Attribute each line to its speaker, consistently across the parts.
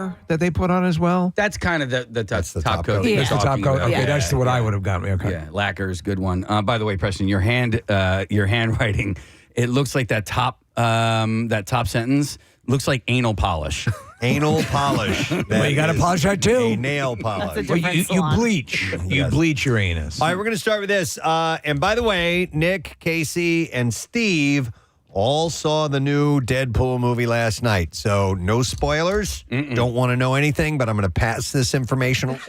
Speaker 1: cover that they put on as well?
Speaker 2: That's kind of the top coat.
Speaker 3: Yeah.
Speaker 1: That's the top coat. Okay,
Speaker 3: Yeah.
Speaker 1: that's what I would have gotten. Okay.
Speaker 2: Yeah, lacquer's good one. By the way, Preston, your handwriting, it looks like that top sentence looks like anal polish.
Speaker 4: Anal polish.
Speaker 1: Well, you got to polish that too.
Speaker 4: A nail polish.
Speaker 1: Well, you bleach. You bleach your anus.
Speaker 4: All right, we're going to start with this. And by the way, Nick, Casey, and Steve all saw the new Deadpool movie last night. So no spoilers. Don't want to know anything, but I'm going to pass this information.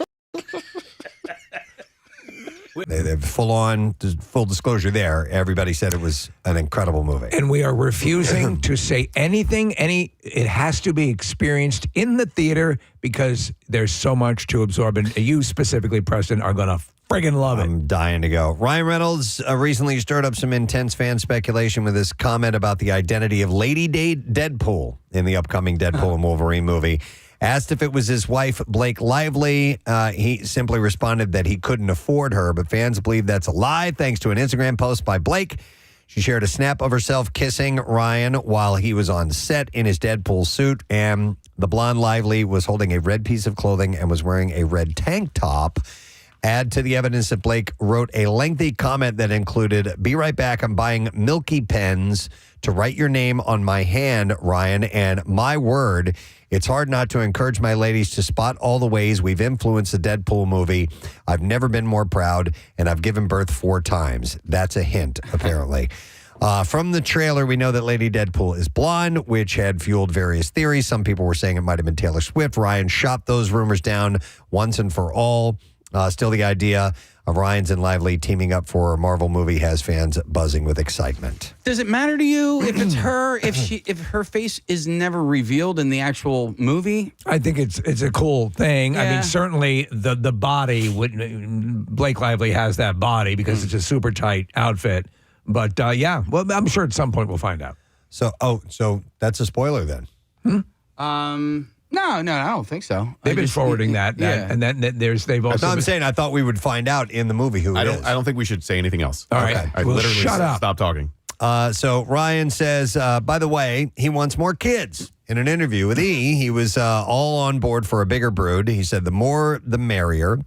Speaker 4: They're full disclosure there. Everybody said it was an incredible movie.
Speaker 1: And we are refusing to say anything. It has to be experienced in the theater because there's so much to absorb. And you specifically, Preston, are going to friggin' love it.
Speaker 4: I'm dying to go. Ryan Reynolds recently stirred up some intense fan speculation with his comment about the identity of Lady Deadpool in the upcoming Deadpool and Wolverine movie. Asked if it was his wife, Blake Lively, he simply responded that he couldn't afford her, but fans believe that's a lie thanks to an Instagram post by Blake. She shared a snap of herself kissing Ryan while he was on set in his Deadpool suit, and the blonde Lively was holding a red piece of clothing and was wearing a red tank top. Add to the evidence that Blake wrote a lengthy comment that included, "Be right back, I'm buying Milky pens to write your name on my hand, Ryan, and my word, it's hard not to encourage my ladies to spot all the ways we've influenced the Deadpool movie. I've never been more proud, and I've given birth 4 times. That's a hint, apparently." From the trailer, we know that Lady Deadpool is blonde, which had fueled various theories. Some people were saying it might have been Taylor Swift. Ryan shot those rumors down once and for all. Still, the idea of Ryan's and Lively teaming up for a Marvel movie has fans buzzing with excitement.
Speaker 2: Does it matter to you if it's her, if her face is never revealed in the actual movie?
Speaker 1: I think it's a cool thing.
Speaker 2: Yeah.
Speaker 1: I mean, certainly the body Blake Lively has that body because it's a super tight outfit. But yeah, well, I'm sure at some point we'll find out.
Speaker 4: So that's a spoiler then.
Speaker 2: No, I don't think so.
Speaker 1: They've been forwarding that,
Speaker 2: yeah.
Speaker 1: and then they've also.
Speaker 4: I'm saying I thought we would find out in the movie who it is.
Speaker 5: I don't think we should say anything else.
Speaker 1: All right.
Speaker 5: I
Speaker 1: Well,
Speaker 5: literally
Speaker 1: shut up.
Speaker 5: Stop talking.
Speaker 4: So Ryan says, by the way, he wants more kids. In an interview with E! He was all on board for a bigger brood. He said, the more, the merrier.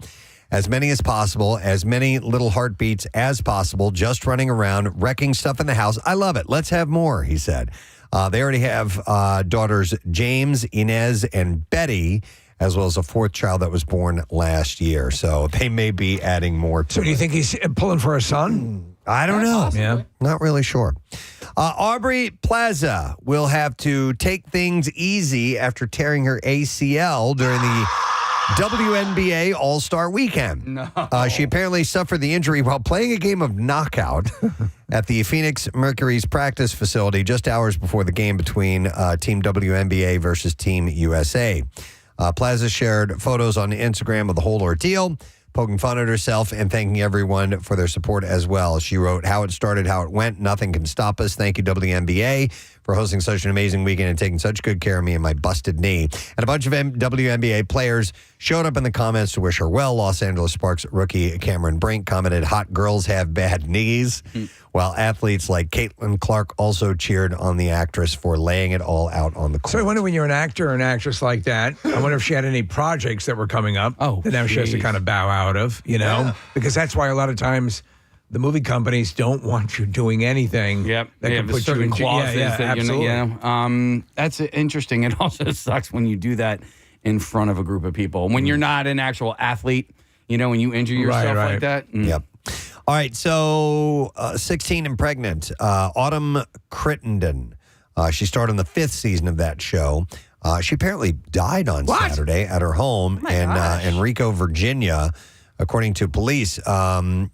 Speaker 4: As many as possible, as many little heartbeats as possible, just running around, wrecking stuff in the house. I love it. Let's have more, he said. They already have daughters James, Inez, and Betty, as well as a 4th child that was born last year. So they may be adding more to
Speaker 1: So do you
Speaker 4: it.
Speaker 1: think he's pulling for a son?
Speaker 4: I don't know.
Speaker 2: Possibly.
Speaker 1: Yeah.
Speaker 4: Not really sure. Aubrey Plaza will have to take things easy after tearing her ACL during the WNBA All-Star Weekend.
Speaker 2: No.
Speaker 4: She apparently suffered the injury while playing a game of knockout at the Phoenix Mercury's practice facility just hours before the game between Team WNBA versus Team USA. Plaza shared photos on Instagram of the whole ordeal, poking fun at herself and thanking everyone for their support as well. She wrote, "How it started, how it went. Nothing can stop us. Thank you, WNBA, for hosting such an amazing weekend and taking such good care of me and my busted knee." And a bunch of WNBA players showed up in the comments to wish her well. Los Angeles Sparks rookie Cameron Brink commented, "Hot girls have bad knees," while athletes like Caitlin Clark also cheered on the actress for laying it all out on the court.
Speaker 1: So I wonder when you're an actor or an actress like that, I wonder if she had any projects that were coming up that now she has to kind of bow out of, because that's why a lot of times the movie companies don't want you doing anything.
Speaker 2: Yep.
Speaker 1: That can put you
Speaker 2: certain
Speaker 1: in
Speaker 2: clauses that
Speaker 1: absolutely.
Speaker 2: that's interesting. It also sucks when you do that in front of a group of people. When you're not an actual athlete, when you injure yourself like that.
Speaker 4: Yep. All right, so 16 and pregnant, Autumn Crittenden. She starred on the 5th season of that show. She apparently died on Saturday at her home in Enrico, Virginia. According to police,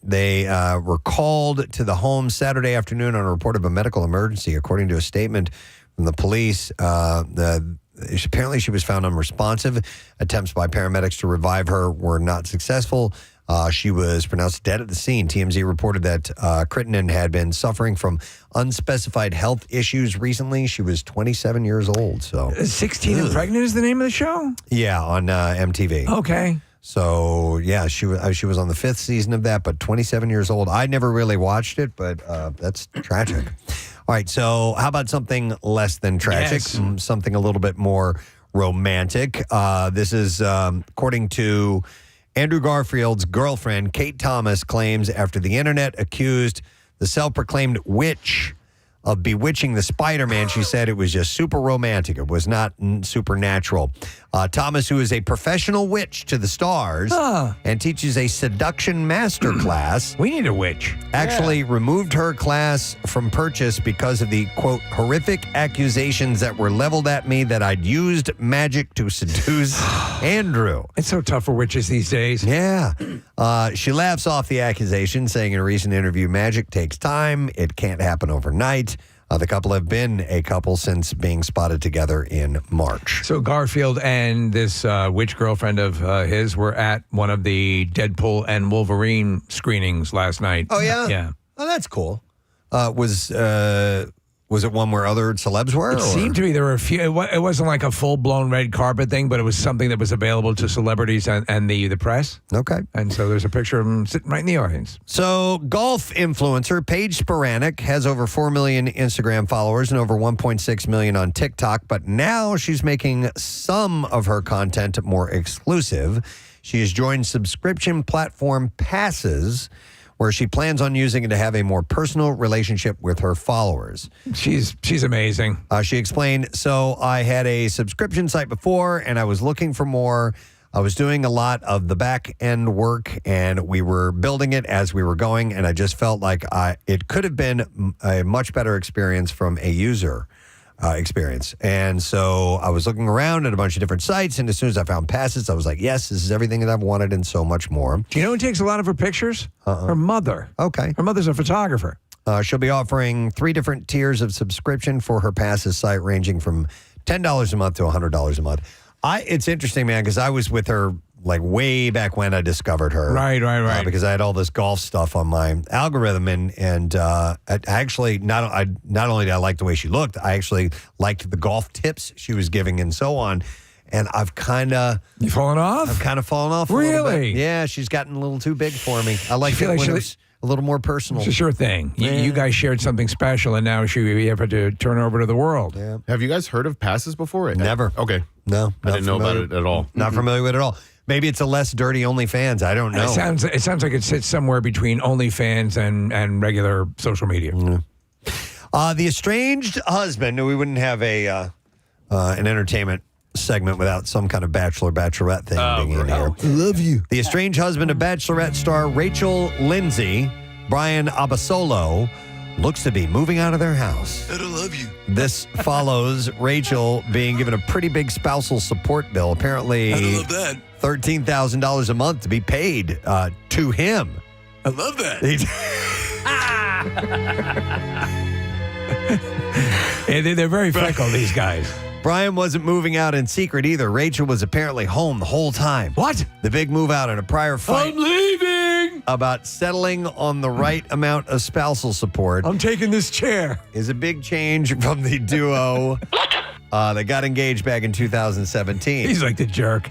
Speaker 4: they were called to the home Saturday afternoon on a report of a medical emergency. According to a statement from the police, apparently she was found unresponsive. Attempts by paramedics to revive her were not successful. She was pronounced dead at the scene. TMZ reported that Crittenden had been suffering from unspecified health issues recently. She was 27 years old. So
Speaker 1: 16 and Pregnant is the name of the show?
Speaker 4: Yeah, on MTV.
Speaker 1: Okay.
Speaker 4: So, yeah, she was on the 5th season of that, but 27 years old. I never really watched it, but that's tragic. All right, so how about something less than tragic?
Speaker 1: Yes.
Speaker 4: Something a little bit more romantic. This is according to Andrew Garfield's girlfriend, Kate Thomas, claims after the internet accused the self-proclaimed witch of bewitching the Spider-Man, she said it was just super romantic. It was not supernatural. Thomas, who is a professional witch to the stars and teaches a seduction master class.
Speaker 1: We need a witch.
Speaker 4: Actually removed her class from purchase because of the, quote, horrific accusations that were leveled at me that I'd used magic to seduce Andrew.
Speaker 1: It's so tough for witches these days.
Speaker 4: Yeah. She laughs off the accusation, saying in a recent interview, magic takes time. It can't happen overnight. The couple have been a couple since being spotted together in March.
Speaker 1: So Garfield and this witch girlfriend of his were at one of the Deadpool and Wolverine screenings last night.
Speaker 4: Oh, yeah?
Speaker 1: Yeah.
Speaker 4: Oh, that's cool. Was it one where other celebs were?
Speaker 1: It seemed to be there were a few. It wasn't like a full-blown red carpet thing, but it was something that was available to celebrities and the press.
Speaker 4: Okay.
Speaker 1: And so there's a picture of him sitting right in the audience.
Speaker 4: So golf influencer Paige Sporanic has over 4 million Instagram followers and over 1.6 million on TikTok, but now she's making some of her content more exclusive. She has joined subscription platform Passes, where she plans on using it to have a more personal relationship with her followers.
Speaker 1: She's amazing.
Speaker 4: She explained, so I had a subscription site before, and I was looking for more. I was doing a lot of the back end work, and we were building it as we were going, and I just felt like it could have been a much better experience from a user experience. And so I was looking around at a bunch of different sites, and as soon as I found Passes, I was like, yes, this is everything that I've wanted and so much more.
Speaker 1: Do you know who takes a lot of her pictures? Her mother.
Speaker 4: Okay.
Speaker 1: Her mother's a photographer.
Speaker 4: She'll be offering 3 different tiers of subscription for her Passes site, ranging from $10 a month to $100 a month. It's interesting, man, because I was with her like way back when I discovered her.
Speaker 1: Right.
Speaker 4: Because I had all this golf stuff on my algorithm, and I actually not only did I like the way she looked, I actually liked the golf tips she was giving and so on. And I've kind of
Speaker 1: fallen off.
Speaker 4: I've kind of fallen off.
Speaker 1: Really?
Speaker 4: A little bit. Yeah, she's gotten a little too big for me. I like it when it was a little more personal.
Speaker 1: It's a sure thing. You guys shared something special, and now you have to turn over to the world.
Speaker 4: Yeah.
Speaker 3: Have you guys heard of Passes before?
Speaker 4: Never.
Speaker 3: Okay.
Speaker 4: No,
Speaker 3: I didn't know about it at all.
Speaker 4: Not familiar with it at all. Maybe it's a less dirty OnlyFans. I don't know.
Speaker 1: It sounds like it sits somewhere between OnlyFans and regular social media.
Speaker 4: The estranged husband. We wouldn't have an entertainment segment without some kind of bachelorette thing being in here.
Speaker 1: I love you.
Speaker 4: The estranged husband of Bachelorette star Rachel Lindsay, Brian Abasolo, looks to be moving out of their house.
Speaker 5: I don't love you.
Speaker 4: This follows Rachel being given a pretty big spousal support bill. Apparently,
Speaker 5: I don't love that.
Speaker 4: $13,000 a month to be paid to him.
Speaker 5: I love that.
Speaker 1: They're very fickle, these guys.
Speaker 4: Brian wasn't moving out in secret either. Rachel was apparently home the whole time.
Speaker 1: What?
Speaker 4: The big move out in a prior fight
Speaker 1: I'm leaving.
Speaker 4: about settling on the right amount of spousal support
Speaker 1: I'm taking this chair.
Speaker 4: is a big change from the duo that got engaged back in 2017.
Speaker 1: He's like the jerk.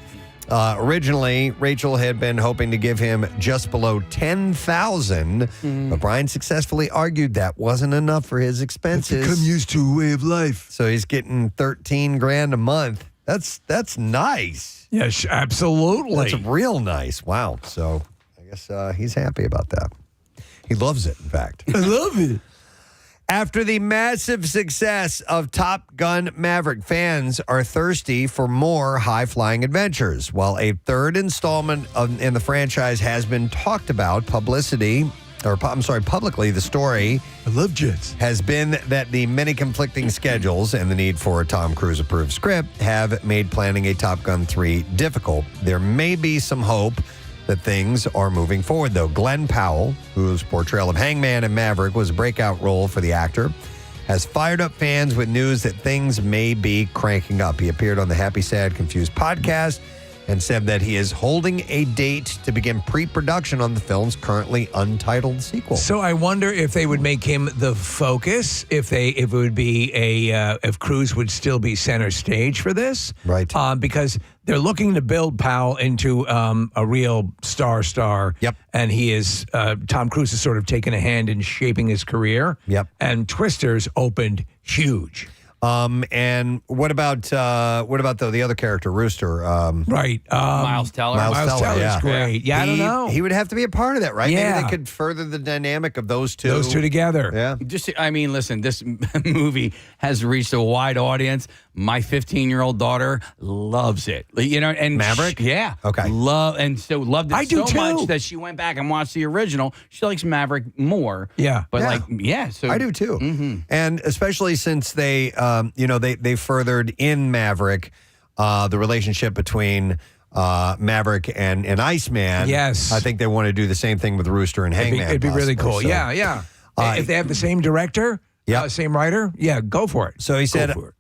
Speaker 4: Originally, Rachel had been hoping to give him just below $10,000, but Brian successfully argued that wasn't enough for his expenses.
Speaker 5: Become used to a way of life.
Speaker 4: So he's getting $13,000 a month. That's nice.
Speaker 1: Yes, absolutely.
Speaker 4: That's real nice. Wow. So I guess he's happy about that. He loves it, in fact.
Speaker 1: I love it.
Speaker 4: After the massive success of Top Gun Maverick, fans are thirsty for more high-flying adventures. While a third installment in the franchise has been talked about, publicly, the story
Speaker 5: I love jets.
Speaker 4: has been that the many conflicting schedules and the need for a Tom Cruise-approved script have made planning a Top Gun 3 difficult. There may be some hope that things are moving forward, though. Glenn Powell, whose portrayal of Hangman in Maverick was a breakout role for the actor, has fired up fans with news that things may be cranking up. He appeared on the Happy, Sad, Confused podcast and said that he is holding a date to begin pre-production on the film's currently untitled sequel.
Speaker 1: So I wonder if they would make him the focus, if it would be if Cruise would still be center stage for this,
Speaker 4: Right.
Speaker 1: Because they're looking to build Powell into a real star.
Speaker 4: Yep.
Speaker 1: And he is Tom Cruise has sort of taken a hand in shaping his career.
Speaker 4: Yep.
Speaker 1: And Twisters opened huge.
Speaker 4: And what about the other character, Rooster?
Speaker 1: Right.
Speaker 2: Miles Teller.
Speaker 1: Miles Teller's
Speaker 4: yeah.
Speaker 1: great. Yeah, I don't know.
Speaker 4: He would have to be a part of that, right?
Speaker 1: Yeah.
Speaker 4: Maybe they could further the dynamic of those two.
Speaker 1: Those two together.
Speaker 4: Yeah.
Speaker 2: Listen, this movie has reached a wide audience. My 15-year-old daughter loves it. And
Speaker 4: Maverick?
Speaker 2: Yeah.
Speaker 4: Okay.
Speaker 2: Loved it
Speaker 1: I do
Speaker 2: so
Speaker 1: too.
Speaker 2: much that she went back and watched the original. She likes Maverick more.
Speaker 1: Yeah.
Speaker 2: But
Speaker 4: Yeah.
Speaker 2: so
Speaker 4: I do too. And especially since they furthered in Maverick the relationship between Maverick and Iceman.
Speaker 1: Yes.
Speaker 4: I think they want to do the same thing with Rooster and Hangman.
Speaker 1: It'd be really
Speaker 4: possibly.
Speaker 1: cool.
Speaker 4: So-
Speaker 1: Yeah. If they have the same director,
Speaker 4: Yep.
Speaker 1: same writer, go for it.
Speaker 4: So he said,
Speaker 1: for it.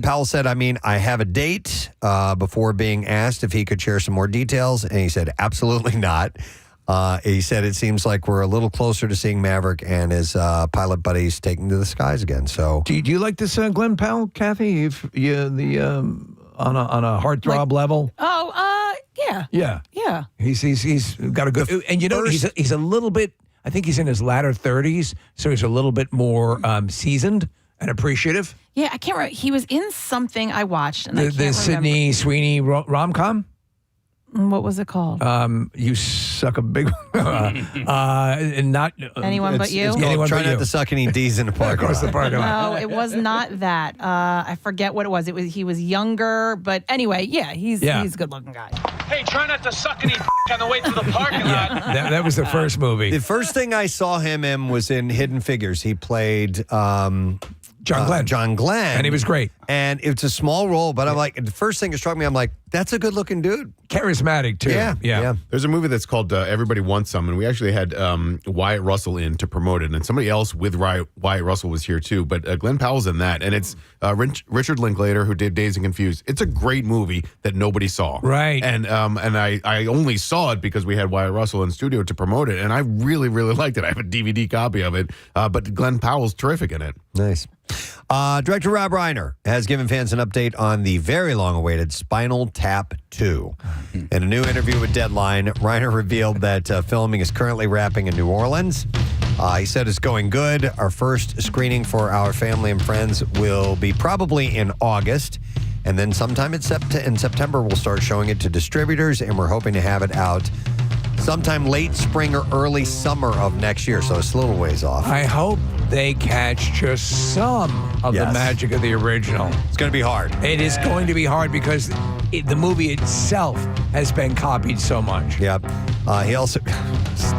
Speaker 4: Powell said, I have a date before being asked if he could share some more details. And he said, absolutely not. He said, it seems like we're a little closer to seeing Maverick and his pilot buddies taking to the skies again. So
Speaker 1: Do you like this Glenn Powell, Kathy? If you on a heartthrob level?
Speaker 6: Yeah.
Speaker 1: Yeah.
Speaker 6: Yeah.
Speaker 1: He's got a good, and he's a little bit. I think he's in his latter 30s, so he's a little bit more seasoned and appreciative.
Speaker 6: Yeah, I can't remember. He was in something I watched, and I
Speaker 1: The
Speaker 6: can't
Speaker 1: Sydney Sweeney rom-com.
Speaker 6: remember. What was it called?
Speaker 1: You suck a big and not
Speaker 6: Anyone But You?
Speaker 4: It's called
Speaker 1: Anyone
Speaker 4: Try
Speaker 1: But
Speaker 4: Not
Speaker 1: You.
Speaker 4: to Suck Any D's in the parking
Speaker 1: Across the
Speaker 4: lot.
Speaker 1: parking lot.
Speaker 6: No, it was not that. I forget what it was. He was younger, but anyway, he's a good looking guy.
Speaker 7: Hey, try not to suck any on the way to the parking lot.
Speaker 1: That was the first movie.
Speaker 4: The first thing I saw him in was in Hidden Figures. He played
Speaker 1: John Glenn. And he was great.
Speaker 4: And it's a small role, but I'm like, the first thing that struck me, I'm like, that's a good looking dude.
Speaker 1: Charismatic, too.
Speaker 4: Yeah.
Speaker 3: There's a movie that's called Everybody Wants Some, and we actually had Wyatt Russell in to promote it, and somebody else with Wyatt Russell was here too, but Glenn Powell's in that, and it's Richard Linklater, who did Dazed and Confused. It's a great movie that nobody saw.
Speaker 1: Right.
Speaker 3: And I only saw it because we had Wyatt Russell in studio to promote it, and I really, really liked it. I have a DVD copy of it, but Glenn Powell's terrific in it.
Speaker 4: Nice. Director Rob Reiner has given fans an update on the very long-awaited Spinal Tap 2. In a new interview with Deadline, Reiner revealed that filming is currently wrapping in New Orleans. He said it's going good. Our first screening for our family and friends will be probably in August. And then sometime in September, we'll start showing it to distributors, and we're hoping to have it out sometime late spring or early summer of next year. So it's a little ways off.
Speaker 1: I hope they catch just some of the magic of the original.
Speaker 4: It's going to be hard.
Speaker 1: It is going to be hard because the movie itself has been copied so much.
Speaker 4: Yeah. He also,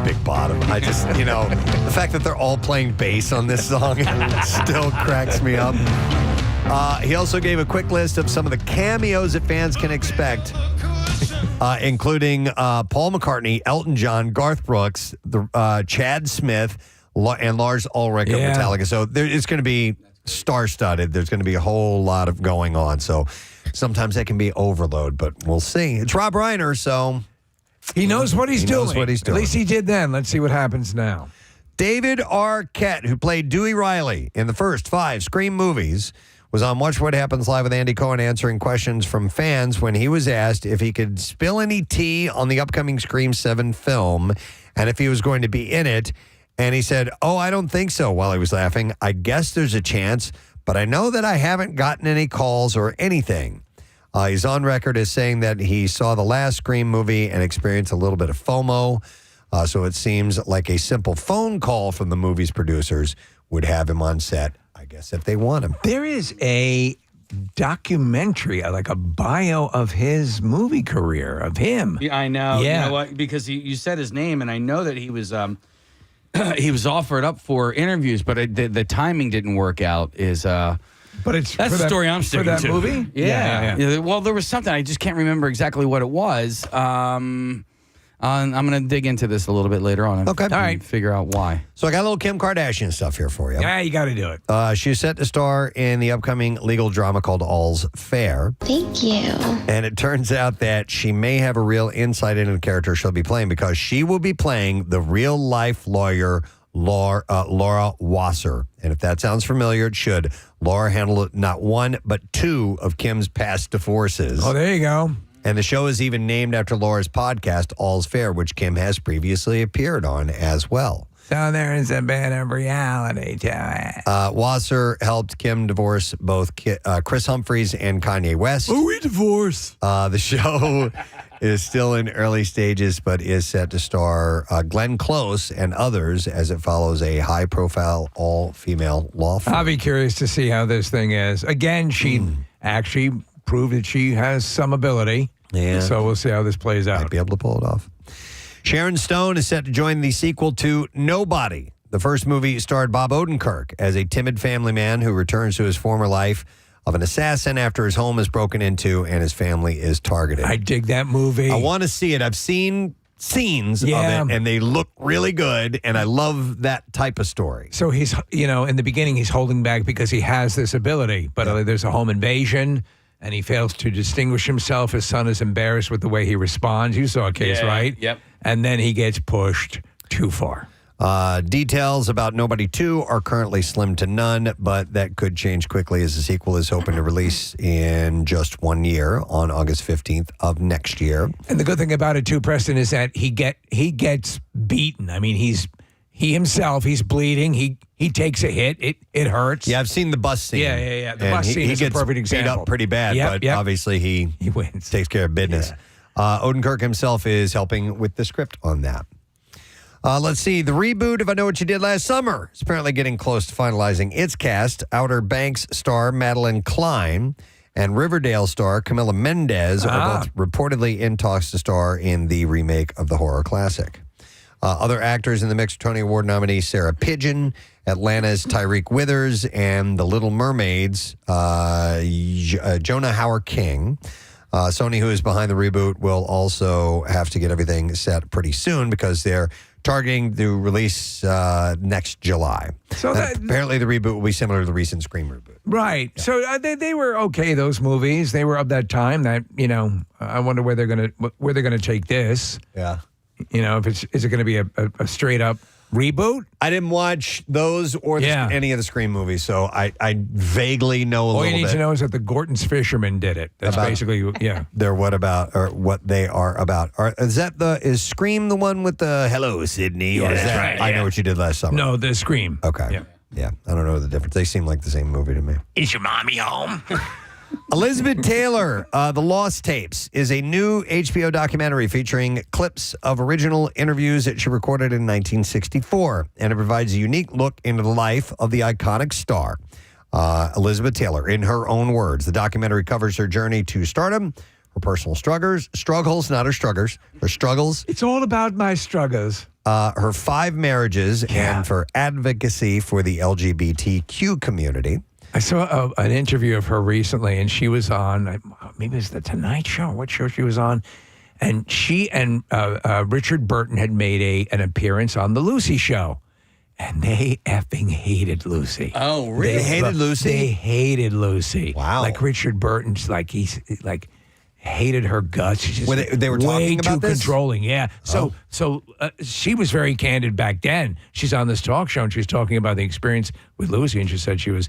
Speaker 4: big bottom. I just, the fact that they're all playing bass on this song still cracks me up. He also gave a quick list of some of the cameos that fans can expect, including Paul McCartney, Elton John, Garth Brooks, Chad Smith, and Lars Ulrich of Metallica. So it's going to be star-studded. There's going to be a whole lot of going on. So sometimes that can be overload, but we'll see. It's Rob Reiner, so
Speaker 1: he knows what he's doing.
Speaker 4: Knows what he's doing.
Speaker 1: At least he did then. Let's see what happens now.
Speaker 4: David Arquette, who played Dewey Riley in the first 5 Scream movies, was on Watch What Happens Live with Andy Cohen answering questions from fans when he was asked if he could spill any tea on the upcoming Scream 7 film and if he was going to be in it. And he said, I don't think so, while he was laughing. I guess there's a chance, but I know that I haven't gotten any calls or anything. He's on record as saying that he saw the last Scream movie and experienced a little bit of FOMO. So it seems like a simple phone call from the movie's producers would have him on set, I guess, if they want him.
Speaker 1: There is a documentary, like a bio of his movie career, of him.
Speaker 2: Yeah, I know.
Speaker 1: Yeah.
Speaker 2: You know what? Because you said his name, and I know that he was he was offered up for interviews, but the timing didn't work out.
Speaker 1: But it's
Speaker 2: That's the story I'm sticking
Speaker 1: for that
Speaker 2: to.
Speaker 1: movie.
Speaker 2: Yeah. Well, there was something I just can't remember exactly what it was. I'm going to dig into this a little bit later on.
Speaker 4: Okay.
Speaker 2: All right. Figure out why.
Speaker 4: So I got a little Kim Kardashian stuff here for you.
Speaker 1: Yeah, you got to do it.
Speaker 4: She's set to star in the upcoming legal drama called All's Fair.
Speaker 8: Thank you.
Speaker 4: And it turns out that she may have a real insight into the character she'll be playing because she will be playing the real-life lawyer Laura Wasser. And if that sounds familiar, it should. Laura handled not 1, but 2 of Kim's past divorces.
Speaker 1: Oh, there you go.
Speaker 4: And the show is even named after Laura's podcast, All's Fair, which Kim has previously appeared on as well.
Speaker 1: So there is a bit of reality to it.
Speaker 4: Wasser helped Kim divorce both Chris Humphries and Kanye West.
Speaker 5: Oh, we divorce.
Speaker 4: The show is still in early stages, but is set to star Glenn Close and others as it follows a high-profile all-female law firm.
Speaker 1: I'll be curious to see how this thing is. Again, she actually proved that she has some ability.
Speaker 4: Yeah.
Speaker 1: So we'll see how this plays out.
Speaker 4: Might be able to pull it off. Sharon Stone is set to join the sequel to Nobody. The first movie starred Bob Odenkirk as a timid family man who returns to his former life of an assassin after his home is broken into and his family is targeted.
Speaker 1: I dig that movie.
Speaker 4: I want to see it. I've seen scenes of it, and they look really good, and I love that type of story.
Speaker 1: So he's, in the beginning, he's holding back because he has this ability, but there's a home invasion, and he fails to distinguish himself. His son is embarrassed with the way he responds. You saw a case, right?
Speaker 2: Yep.
Speaker 1: And then he gets pushed too far.
Speaker 4: Details about Nobody 2 are currently slim to none, but that could change quickly as the sequel is hoping to release in just 1 year on August 15th of next year.
Speaker 1: And the good thing about it too, Preston, is that he gets beaten. I mean, he's bleeding. He takes a hit. It hurts.
Speaker 4: Yeah, I've seen the bus scene.
Speaker 1: Yeah. The bus scene is a perfect example.
Speaker 4: He gets beat up pretty bad, but obviously he
Speaker 1: wins.
Speaker 4: Takes care of business. Odenkirk himself is helping with the script on that. Let's see. The reboot of I Know What You Did Last Summer is apparently getting close to finalizing its cast. Outer Banks star Madeline Klein and Riverdale star Camila Mendez are both reportedly in talks to star in the remake of the horror classic. Other actors in the mix are Tony Award nominee Sarah Pidgeon, Atlanta's Tyreek Withers, and The Little Mermaids' Jonah Hauer King. Sony, who is behind the reboot, will also have to get everything set pretty soon because they're targeting to release next July. So apparently the reboot will be similar to the recent Scream reboot.
Speaker 1: Right. Yeah. So they were okay, those movies. They were of that time that, I wonder where they're gonna take this.
Speaker 4: Yeah.
Speaker 1: Is it going to be a straight up reboot?
Speaker 4: I didn't watch those or any of the Scream movies, so I vaguely know a little bit.
Speaker 1: All you need to know is that the Gorton's Fishermen did it. That's basically,
Speaker 4: They're what they are about. Is Scream the one with the Hello, Sydney?
Speaker 1: Yeah,
Speaker 4: or is that
Speaker 1: right,
Speaker 4: I Know What You Did Last Summer?
Speaker 1: No, the Scream.
Speaker 4: Okay. Yeah. I don't know the difference. They seem like the same movie to me.
Speaker 1: Is your mommy home?
Speaker 4: Elizabeth Taylor, The Lost Tapes, is a new HBO documentary featuring clips of original interviews that she recorded in 1964, and it provides a unique look into the life of the iconic star, Elizabeth Taylor, in her own words. The documentary covers her journey to stardom, her personal struggles, not her her struggles.
Speaker 1: It's all about my struggles.
Speaker 4: Her 5 marriages, and for advocacy for the LGBTQ community.
Speaker 1: I saw an interview of her recently, and she was on, maybe it was The Tonight Show, what show she was on, and she and Richard Burton had made an appearance on The Lucy Show, and they effing hated Lucy.
Speaker 2: Oh, really?
Speaker 4: They hated Lucy?
Speaker 1: They hated Lucy.
Speaker 4: Wow.
Speaker 1: Like Richard Burton's, he's hated her guts. She's just
Speaker 4: they were
Speaker 1: way
Speaker 4: talking
Speaker 1: too
Speaker 4: about this?
Speaker 1: controlling. Yeah. So she was very candid back then. She's on this talk show and she's talking about the experience with Lucy, and she said she was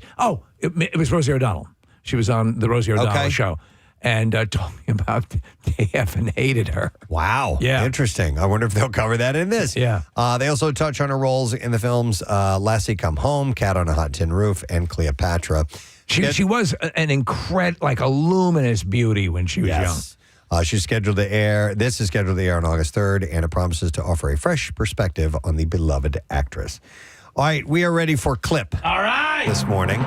Speaker 1: it was Rosie O'Donnell. She was on the Rosie O'Donnell show and talking about they effing hated her.
Speaker 4: Wow.
Speaker 1: Yeah.
Speaker 4: Interesting. I wonder if they'll cover that in this.
Speaker 1: Yeah.
Speaker 4: They also touch on her roles in the films Lassie Come Home, Cat on a Hot Tin Roof, and Cleopatra.
Speaker 1: She was an a luminous beauty when she was young.
Speaker 4: She's scheduled to air. This is scheduled to air on August 3rd, and it promises to offer a fresh perspective on the beloved actress. All right, we are ready for Clip.
Speaker 2: All right.
Speaker 4: This morning.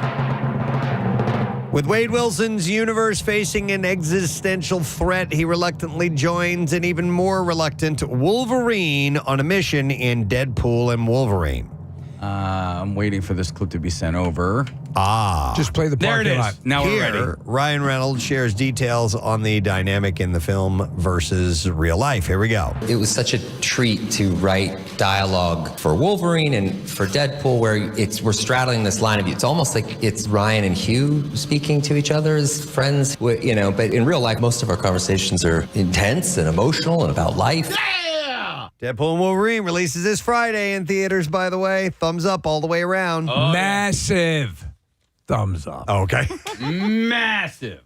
Speaker 4: With Wade Wilson's universe facing an existential threat, he reluctantly joins an even more reluctant Wolverine on a mission in Deadpool and Wolverine.
Speaker 2: I'm waiting for this clip to be sent over.
Speaker 1: Just play the
Speaker 2: There it
Speaker 1: parking
Speaker 2: is.
Speaker 1: lot.
Speaker 2: Now we're ready.
Speaker 4: Ryan Reynolds shares details on the dynamic in the film versus real life. Here we go.
Speaker 8: It was such a treat to write dialogue for Wolverine and for Deadpool where we're straddling this line of it's almost like it's Ryan and Hugh speaking to each other as friends, but in real life, most of our conversations are intense and emotional and about life.
Speaker 4: Deadpool and Wolverine releases this Friday in theaters, by the way. Thumbs up all the way around.
Speaker 1: Massive thumbs up.
Speaker 4: Okay.
Speaker 2: Massive.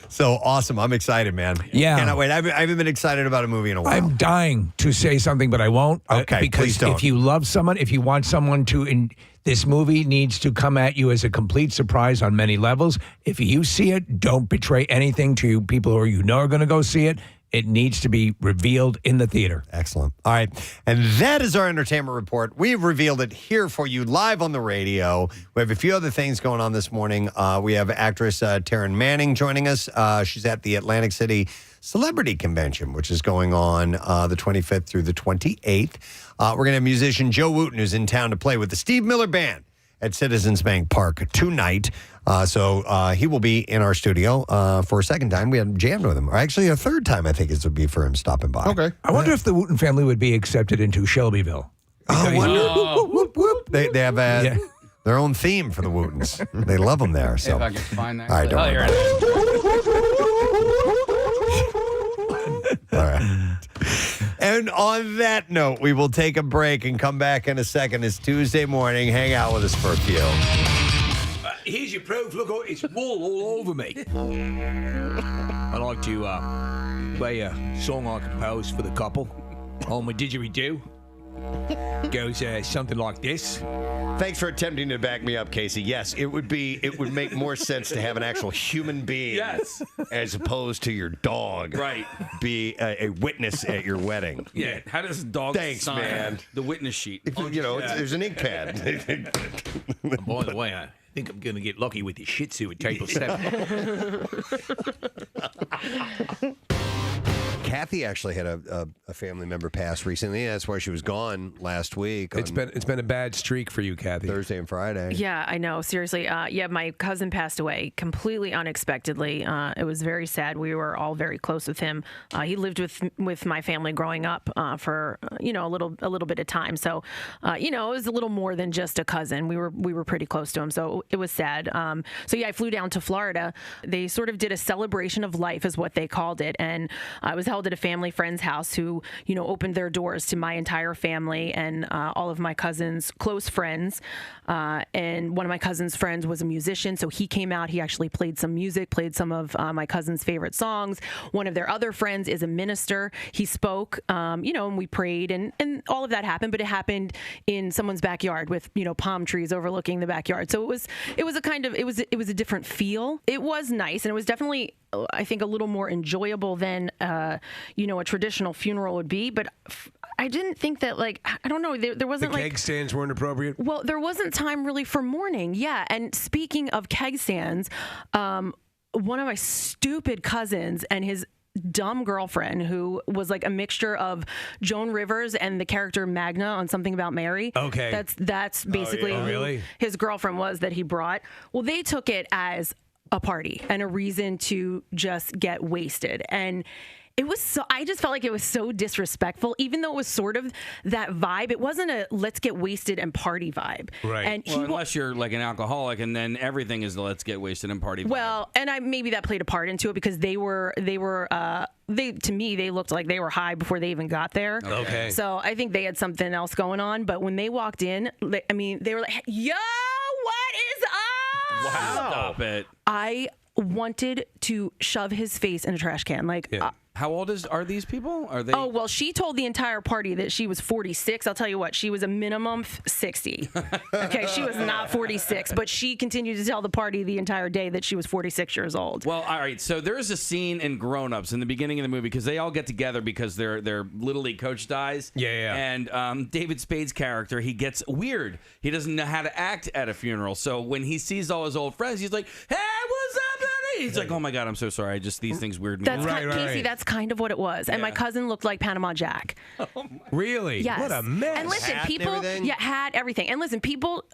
Speaker 4: So awesome. I'm excited, man.
Speaker 1: Yeah.
Speaker 4: Cannot wait. I haven't been excited about a movie in a while.
Speaker 1: I'm dying to say something, but I won't.
Speaker 4: Okay,
Speaker 1: because
Speaker 4: please don't.
Speaker 1: if you love someone, if you want someone to, this movie needs to come at you as a complete surprise on many levels. If you see it, don't betray anything to people who you know are going to go see it. It needs to be revealed in the theater.
Speaker 4: Excellent. All right. And that is our entertainment report. We've revealed it here for you live on the radio. We have a few other things going on this morning. We have actress Taryn Manning joining us. She's at the Atlantic City Celebrity Convention, which is going on the 25th through the 28th. We're going to have musician Joe Wooten, who's in town to play with the Steve Miller Band at Citizens Bank Park tonight. So he will be in our studio for a second time. We had jammed with him. Or actually, a third time, I think, it would be for him stopping by.
Speaker 3: Okay.
Speaker 1: I wonder if the Wooten family would be accepted into Shelbyville.
Speaker 4: Oh, whoop, whoop, whoop. They have their own theme for the Wootens. They love them there. So.
Speaker 2: If I can find that.
Speaker 4: All right, don't worry about it. All right. And on that note, we will take a break and come back in a second. It's Tuesday morning. Hang out with us for a few.
Speaker 1: Here's your proof. Look, it's wool all over me. I like to play a song I composed for the couple on my didgeridoo. Goes something like this.
Speaker 4: Thanks for attempting to back me up, Casey. Yes, it would make more sense to have an actual human being, as opposed to your dog, be a witness at your wedding.
Speaker 2: Yeah. How does dog sign
Speaker 4: man.
Speaker 2: the witness sheet?
Speaker 4: There's an ink pad.
Speaker 1: By the way, I think I'm going to get lucky with the Shih Tzu at table 7.
Speaker 4: Kathy actually had a family member pass recently. That's why she was gone last week.
Speaker 1: It's been a bad streak for you, Kathy.
Speaker 4: Thursday and Friday.
Speaker 9: Yeah, I know. Seriously. My cousin passed away completely unexpectedly. It was very sad. We were all very close with him. He lived with my family growing up for a little bit of time. So it was a little more than just a cousin. We were pretty close to him. So it was sad. I flew down to Florida. They sort of did a celebration of life, is what they called it, and I was held at a family friend's house who, opened their doors to my entire family and all of my cousin's close friends. And one of my cousin's friends was a musician, so he came out. He actually played some music, played some of my cousin's favorite songs. One of their other friends is a minister. He spoke, and we prayed, and all of that happened. But it happened in someone's backyard with palm trees overlooking the backyard. So it was a different feel. It was nice, and it was definitely, I think, a little more enjoyable than a traditional funeral would be. But I didn't think that, I don't know, there wasn't
Speaker 1: the keg stands weren't appropriate.
Speaker 9: Well, there wasn't time really for mourning. Yeah, and speaking of keg stands, one of my stupid cousins and his dumb girlfriend, who was like a mixture of Joan Rivers and the character Magna on Something About Mary.
Speaker 1: Okay,
Speaker 9: that's basically who his girlfriend was that he brought. Well, they took it as a party and a reason to just get wasted. And I just felt like it was so disrespectful, even though it was sort of that vibe. It wasn't a let's get wasted and party vibe.
Speaker 1: Right.
Speaker 9: And
Speaker 2: unless you're like an alcoholic, and then everything is the let's get wasted and party vibe.
Speaker 9: Well, and maybe that played a part into it, because they to me, they looked like they were high before they even got there.
Speaker 1: Okay.
Speaker 9: So I think they had something else going on. But when they walked in, they were like, yo, what is up?
Speaker 2: Wow. Stop it.
Speaker 9: I wanted to shove his face in a trash can.
Speaker 2: How old are these people? Are they?
Speaker 9: Oh, well, she told the entire party that she was 46. I'll tell you what, she was a minimum 60. Okay, she was not 46, but she continued to tell the party the entire day that she was 46 years old.
Speaker 2: Well, all right. So there is a scene in Grown Ups in the beginning of the movie, because they all get together because their Little League coach dies.
Speaker 1: Yeah.
Speaker 2: And David Spade's character, he gets weird. He doesn't know how to act at a funeral. So when he sees all his old friends, he's like, "Hey, what's up, buddy?" He's like, "Oh my God, I'm so sorry. These things weird me out."
Speaker 9: Casey, that's kind of what it was. And my cousin looked like Panama Jack.
Speaker 1: Really?
Speaker 9: Yes.
Speaker 1: What a mess.
Speaker 9: And listen, people, had everything. And listen, people,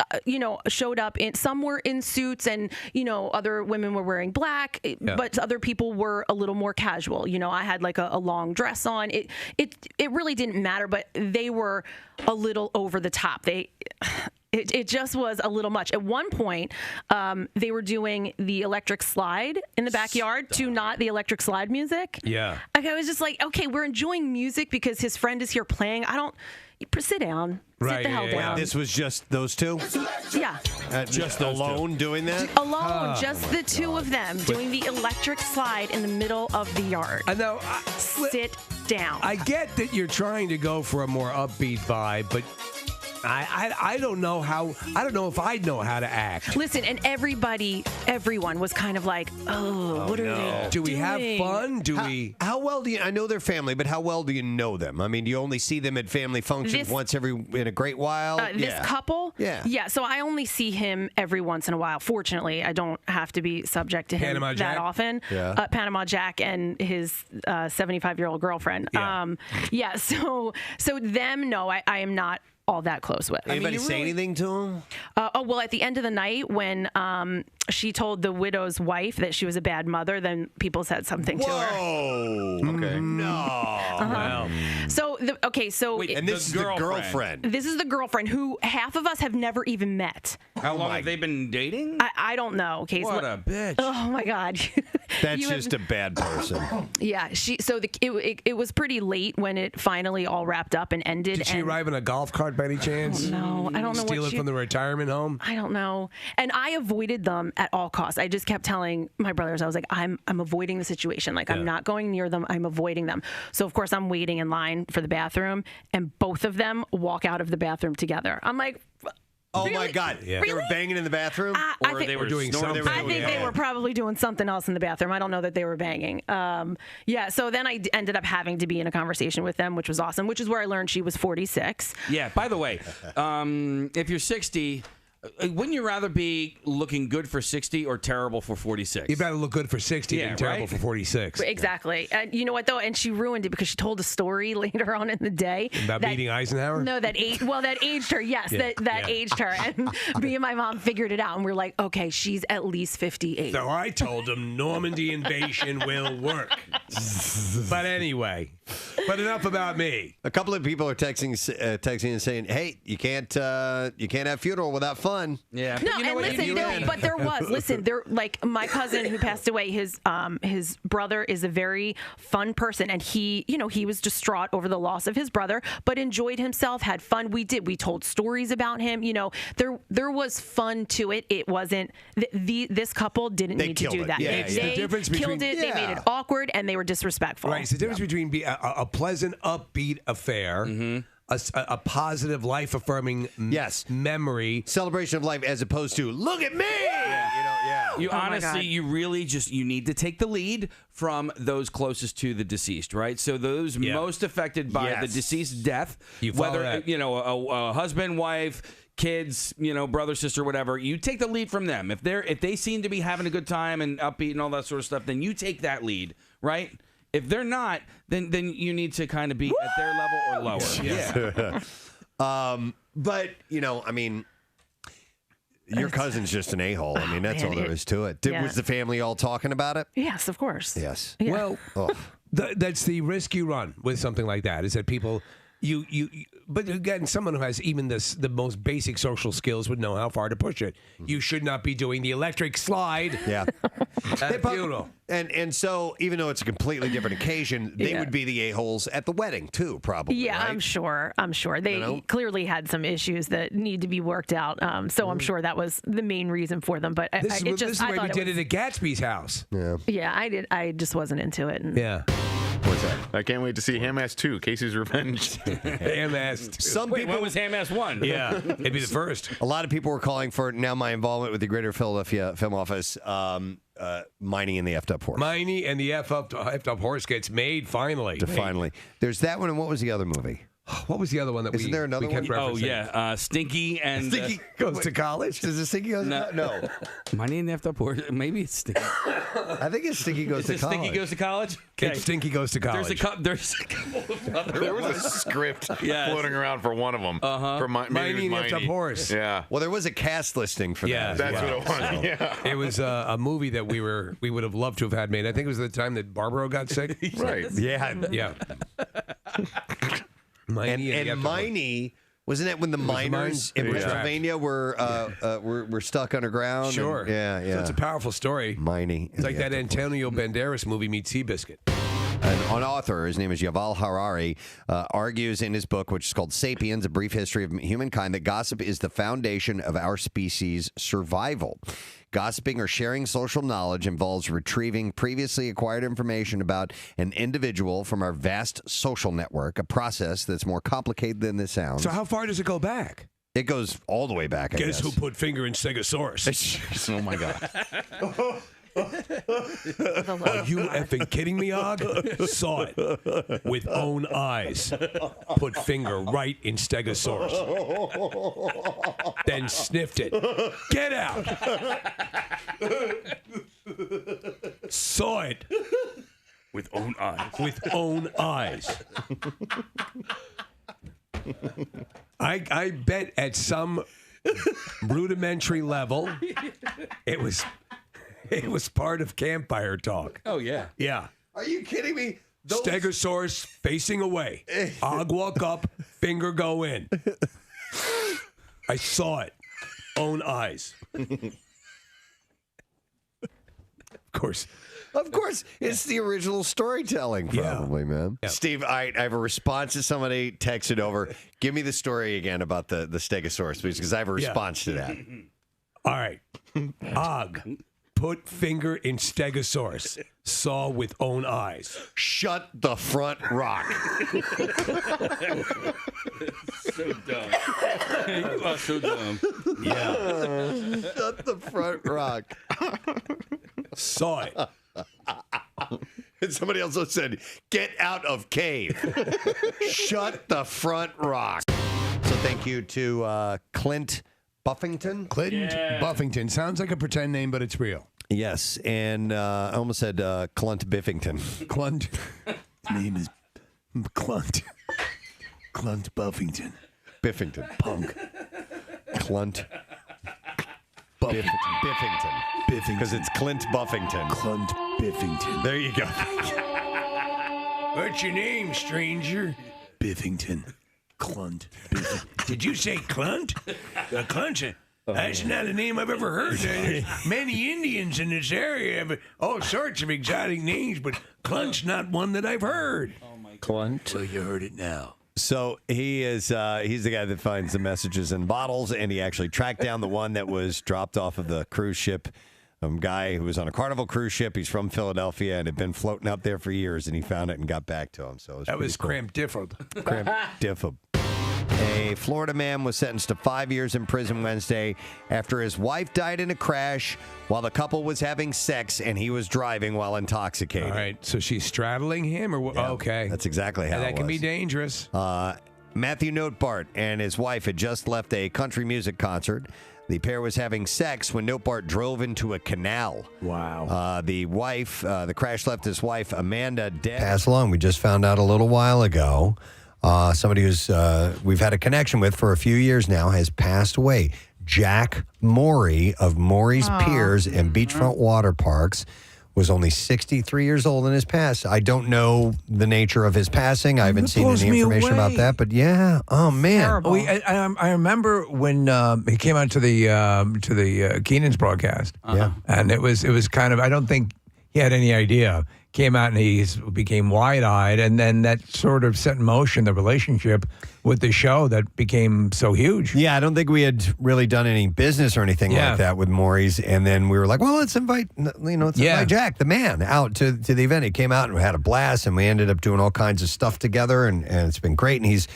Speaker 9: showed up some were in suits, and, other women were wearing black, but other people were a little more casual. I had like a long dress on. It really didn't matter, but they were a little over the top. It just was a little much. At one point, they were doing the electric slide in the backyard to not the electric slide music.
Speaker 1: Yeah.
Speaker 9: Like, I was just like, okay, we're enjoying music because his friend is here playing. Sit down.
Speaker 1: Right,
Speaker 9: Sit the hell down.
Speaker 4: This was just those two?
Speaker 9: Yeah.
Speaker 4: Just alone doing that?
Speaker 9: Alone, just the two of them doing the electric slide in the middle of the yard.
Speaker 1: I know.
Speaker 9: Sit down.
Speaker 10: I get that you're trying to go for a more upbeat vibe, but I don't know how. I don't know if I'd know how to act.
Speaker 9: Listen, and everyone was kind of like, what are they
Speaker 10: Do we
Speaker 9: doing?
Speaker 10: have fun?
Speaker 4: How well do you? I know their family, but how well do you know them? I mean, do you only see them at family functions once in a great while?
Speaker 9: This couple?
Speaker 4: Yeah.
Speaker 9: Yeah, so I only see him every once in a while. Fortunately, I don't have to be subject to him
Speaker 1: Panama
Speaker 9: that
Speaker 1: Jack?
Speaker 9: often.
Speaker 4: Yeah.
Speaker 9: Panama Jack and his 75-year-old girlfriend.
Speaker 1: Yeah.
Speaker 9: So them, no, I am not all that close with.
Speaker 4: Anybody say anything to him?
Speaker 9: Well, at the end of the night, when she told the widow's wife that she was a bad mother, then people said something to her.
Speaker 4: Whoa.
Speaker 3: Okay.
Speaker 4: No.
Speaker 1: Wow.
Speaker 9: So,
Speaker 4: And this is the girlfriend.
Speaker 9: This is the girlfriend who half of us have never even met.
Speaker 2: How long have they been dating?
Speaker 9: I don't know. Okay,
Speaker 2: What a bitch.
Speaker 9: Oh my God.
Speaker 4: That's
Speaker 9: You have-
Speaker 4: just a bad person.
Speaker 9: Yeah, it was pretty late when it finally all wrapped up and ended.
Speaker 10: Did she arrive in a golf cart by any chance?
Speaker 9: No, I don't know
Speaker 10: Steal
Speaker 9: what
Speaker 10: it from the retirement home?
Speaker 9: I don't know. And I avoided them at all costs. I just kept telling my brothers, I was like, I'm avoiding the situation. Like, I'm not going near them. I'm avoiding them. So, of course, I'm waiting in line for the bathroom, and both of them walk out of the bathroom together. I'm like,
Speaker 4: Oh
Speaker 9: really?
Speaker 4: my God!
Speaker 9: Yeah.
Speaker 4: They were
Speaker 9: Really?
Speaker 4: banging in the bathroom,
Speaker 9: I think
Speaker 2: they were
Speaker 10: doing
Speaker 2: snoring.
Speaker 10: something.
Speaker 9: I think they were probably doing something else in the bathroom. I don't know that they were banging. So then I ended up having to be in a conversation with them, which was awesome, which is where I learned she was 46.
Speaker 2: Yeah, by the way, if you're 60, wouldn't you rather be looking good for 60 or terrible for 46?
Speaker 1: You better look good for 60
Speaker 2: Yeah,
Speaker 1: than terrible
Speaker 2: right?
Speaker 1: for 46.
Speaker 9: Exactly. And you know what, though? And she ruined it because she told a story later on in the day.
Speaker 1: About meeting Eisenhower?
Speaker 9: No, that aged her. Yes, that aged her. And me and my mom figured it out. And we're like, okay, she's at least 58.
Speaker 10: So I told him Normandy invasion will work. But anyway, but enough about me.
Speaker 4: a couple of people are texting and saying, "Hey, you can't have funeral without fun."
Speaker 2: Yeah.
Speaker 9: No,
Speaker 2: you know
Speaker 9: and
Speaker 2: what?
Speaker 9: listen, but there was. Listen, like my cousin who passed away, his brother is a very fun person, and he was distraught over the loss of his brother, but enjoyed himself, had fun. We told stories about him. There was fun to it. It wasn't this couple didn't need to
Speaker 4: killed
Speaker 9: do
Speaker 4: it.
Speaker 9: that.
Speaker 4: Yeah,
Speaker 9: They
Speaker 1: the difference
Speaker 9: killed
Speaker 1: between-
Speaker 9: it. They made it awkward, and they were disrespectful.
Speaker 1: Right. It's the difference between a pleasant, upbeat affair, a positive, life-affirming memory.
Speaker 4: Celebration of life as opposed to look at me.
Speaker 2: You
Speaker 9: Oh my
Speaker 2: honestly,
Speaker 9: God.
Speaker 2: you really you need to take the lead from those closest to the deceased, right? So those most affected by the deceased's death,
Speaker 1: You follow
Speaker 2: whether
Speaker 1: that.
Speaker 2: a husband, wife, kids, brother, sister, whatever, you take the lead from them. If they seem to be having a good time and upbeat and all that sort of stuff, then you take that lead, right? If they're not, then you need to kind of be at their level or lower. Yeah.
Speaker 4: But I mean, your cousin's just an a-hole. I mean, that's
Speaker 9: man,
Speaker 4: all there is to it. Was the family all talking about it?
Speaker 9: Yes, of course.
Speaker 4: Yes.
Speaker 9: Yeah.
Speaker 1: Well, that's the risk you run with something like that, is that people, but again, someone who has even the most basic social skills would know how far to push it. You should not be doing the electric slide
Speaker 4: Yeah.
Speaker 1: at a funeral.
Speaker 4: And so, even though it's a completely different occasion, they would be the a-holes at the wedding, too, probably.
Speaker 9: Yeah,
Speaker 4: right?
Speaker 9: I'm sure. They clearly had some issues that need to be worked out. So I'm sure that was the main reason for them. But
Speaker 1: This is the way we did it at Gatsby's house.
Speaker 9: Yeah, I did. I just wasn't into it. And
Speaker 1: Yeah.
Speaker 3: What's that? I can't wait to see Ham-Ass 2, Casey's Revenge.
Speaker 1: Ham-assed.
Speaker 4: Some
Speaker 2: Wait,
Speaker 4: people
Speaker 2: what was Ham-Ass 1?
Speaker 1: Yeah, it'd be the first.
Speaker 4: A lot of people were calling for now my involvement with the Greater Philadelphia Film Office, mining in the effed up horse.
Speaker 1: Miney and the effed up horse gets made finally.
Speaker 4: Finally. There's that one, and what was the other movie?
Speaker 1: What was the other one that
Speaker 4: Isn't there another
Speaker 1: we kept
Speaker 4: one?
Speaker 2: Oh,
Speaker 1: referencing?
Speaker 2: yeah. Stinky and...
Speaker 1: Stinky goes to college.
Speaker 4: Does it Stinky Goes
Speaker 2: No.
Speaker 4: No.
Speaker 2: My name left up, or maybe it's Stinky.
Speaker 4: I think it's Stinky Goes
Speaker 2: Is
Speaker 4: to
Speaker 2: it
Speaker 4: College.
Speaker 2: Stinky Goes to College? Okay.
Speaker 1: It's Stinky goes to college.
Speaker 2: There's a couple of other
Speaker 3: There was a
Speaker 2: ones.
Speaker 3: script
Speaker 2: Yes.
Speaker 3: floating around for one of them. For
Speaker 1: Miney and the effed up horse.
Speaker 3: Yeah.
Speaker 4: Well, there was a cast listing for
Speaker 1: Yeah.
Speaker 4: that.
Speaker 3: That's what it was. Yeah.
Speaker 1: It was a movie that we would have loved to have had made. I think it was the time that Barbaro got sick.
Speaker 3: Right.
Speaker 4: Yeah.
Speaker 1: Yeah. Miney
Speaker 4: And
Speaker 1: the effed up horse.
Speaker 4: Miney Wasn't it when the miners in Pennsylvania were stuck underground?
Speaker 10: Sure.
Speaker 4: And,
Speaker 10: So it's a powerful story.
Speaker 4: Mining.
Speaker 10: It's like that Antonio Banderas movie meets Seabiscuit.
Speaker 4: An author, his name is Yuval Harari, argues in his book, which is called Sapiens, A Brief History of Humankind, that gossip is the foundation of our species' survival. Gossiping or sharing social knowledge involves retrieving previously acquired information about an individual from our vast social network, a process that's more complicated than this sounds.
Speaker 10: So how far does it go back?
Speaker 4: It goes all the way back, I guess.
Speaker 10: Guess who put finger in Stegosaurus?
Speaker 3: Oh, my God.
Speaker 10: Are you effing kidding me, Og? Saw it with own eyes. Put finger right in Stegosaurus. Then sniffed it. Get out. Saw it
Speaker 2: With own eyes.
Speaker 10: with own eyes. I bet at some rudimentary level it was part of campfire talk.
Speaker 2: Oh, yeah.
Speaker 10: Yeah.
Speaker 4: Are you kidding me?
Speaker 10: Stegosaurus facing away. Og walk up, finger go in. I saw it. Own eyes.
Speaker 4: Of course, it's the original storytelling, probably, man.
Speaker 10: Yeah.
Speaker 4: Steve, I have a response to somebody texted over. Give me the story again about the Stegosaurus, please, because I have a response to that.
Speaker 10: All right. Og, put finger in Stegosaurus. Saw with own eyes.
Speaker 4: Shut the front rock.
Speaker 2: So dumb. You are so dumb.
Speaker 10: Yeah.
Speaker 4: Shut the front rock.
Speaker 10: Saw it.
Speaker 4: And somebody also said, get out of cave. Shut the front rock. So thank you to Clint Buffington.
Speaker 10: Clint Buffington. Sounds like a pretend name, but it's real.
Speaker 4: Yes, and I almost said Clint Biffington.
Speaker 10: Clunt. His name is Clunt. Clunt Buffington.
Speaker 4: Biffington.
Speaker 10: Punk.
Speaker 4: Clunt
Speaker 10: Buffington.
Speaker 4: Biffington.
Speaker 10: Biffington.
Speaker 4: Because it's Clint Buffington.
Speaker 10: Clunt Biffington.
Speaker 4: There you go.
Speaker 10: What's your name, stranger? Biffington. Clunt. Biffington. Did you say Clunt? Clunt? That's not a name I've ever heard. There's many Indians in this area have all sorts of exotic names, but Clunt's not one that I've heard. Oh my
Speaker 4: Clunt.
Speaker 10: Well, you heard it now.
Speaker 4: So he's the guy that finds the messages in bottles, and he actually tracked down the one that was dropped off of the cruise ship. Guy who was on a Carnival cruise ship. He's from Philadelphia and had been floating out there for years, and he found it and got back to him. So
Speaker 10: that was
Speaker 4: cool.
Speaker 10: cramp-diffled.
Speaker 4: Cramp-diffled. A Florida man was sentenced to 5 years in prison Wednesday after his wife died in a crash while the couple was having sex and he was driving while intoxicated.
Speaker 10: All right, so she's straddling him, or what?
Speaker 4: Yeah,
Speaker 10: Okay,
Speaker 4: that's exactly how
Speaker 10: that can be dangerous.
Speaker 4: Matthew Notebart and his wife had just left a country music concert. The pair was having sex when Notebart drove into a canal.
Speaker 10: Wow.
Speaker 4: The crash left his wife, Amanda, dead. Pass along. We just found out a little while ago. Somebody who's we've had a connection with for a few years now has passed away. Jack Morey of Morey's Piers and Beachfront Water Parks was only 63 years old in his past. I don't know the nature of his passing. I haven't seen any information about that, but yeah. Oh man.
Speaker 1: I remember when he came out to the Keenan's broadcast.
Speaker 4: Yeah.
Speaker 1: And it was kind of, I don't think he had any idea. Came out and he became wide-eyed, and then that sort of set in motion the relationship with the show that became so huge.
Speaker 4: Yeah, I don't think we had really done any business or anything like that with Morey's, and then we were like, well, let's invite Jack, the man, out to the event. He came out and we had a blast, and we ended up doing all kinds of stuff together, and it's been great, and he's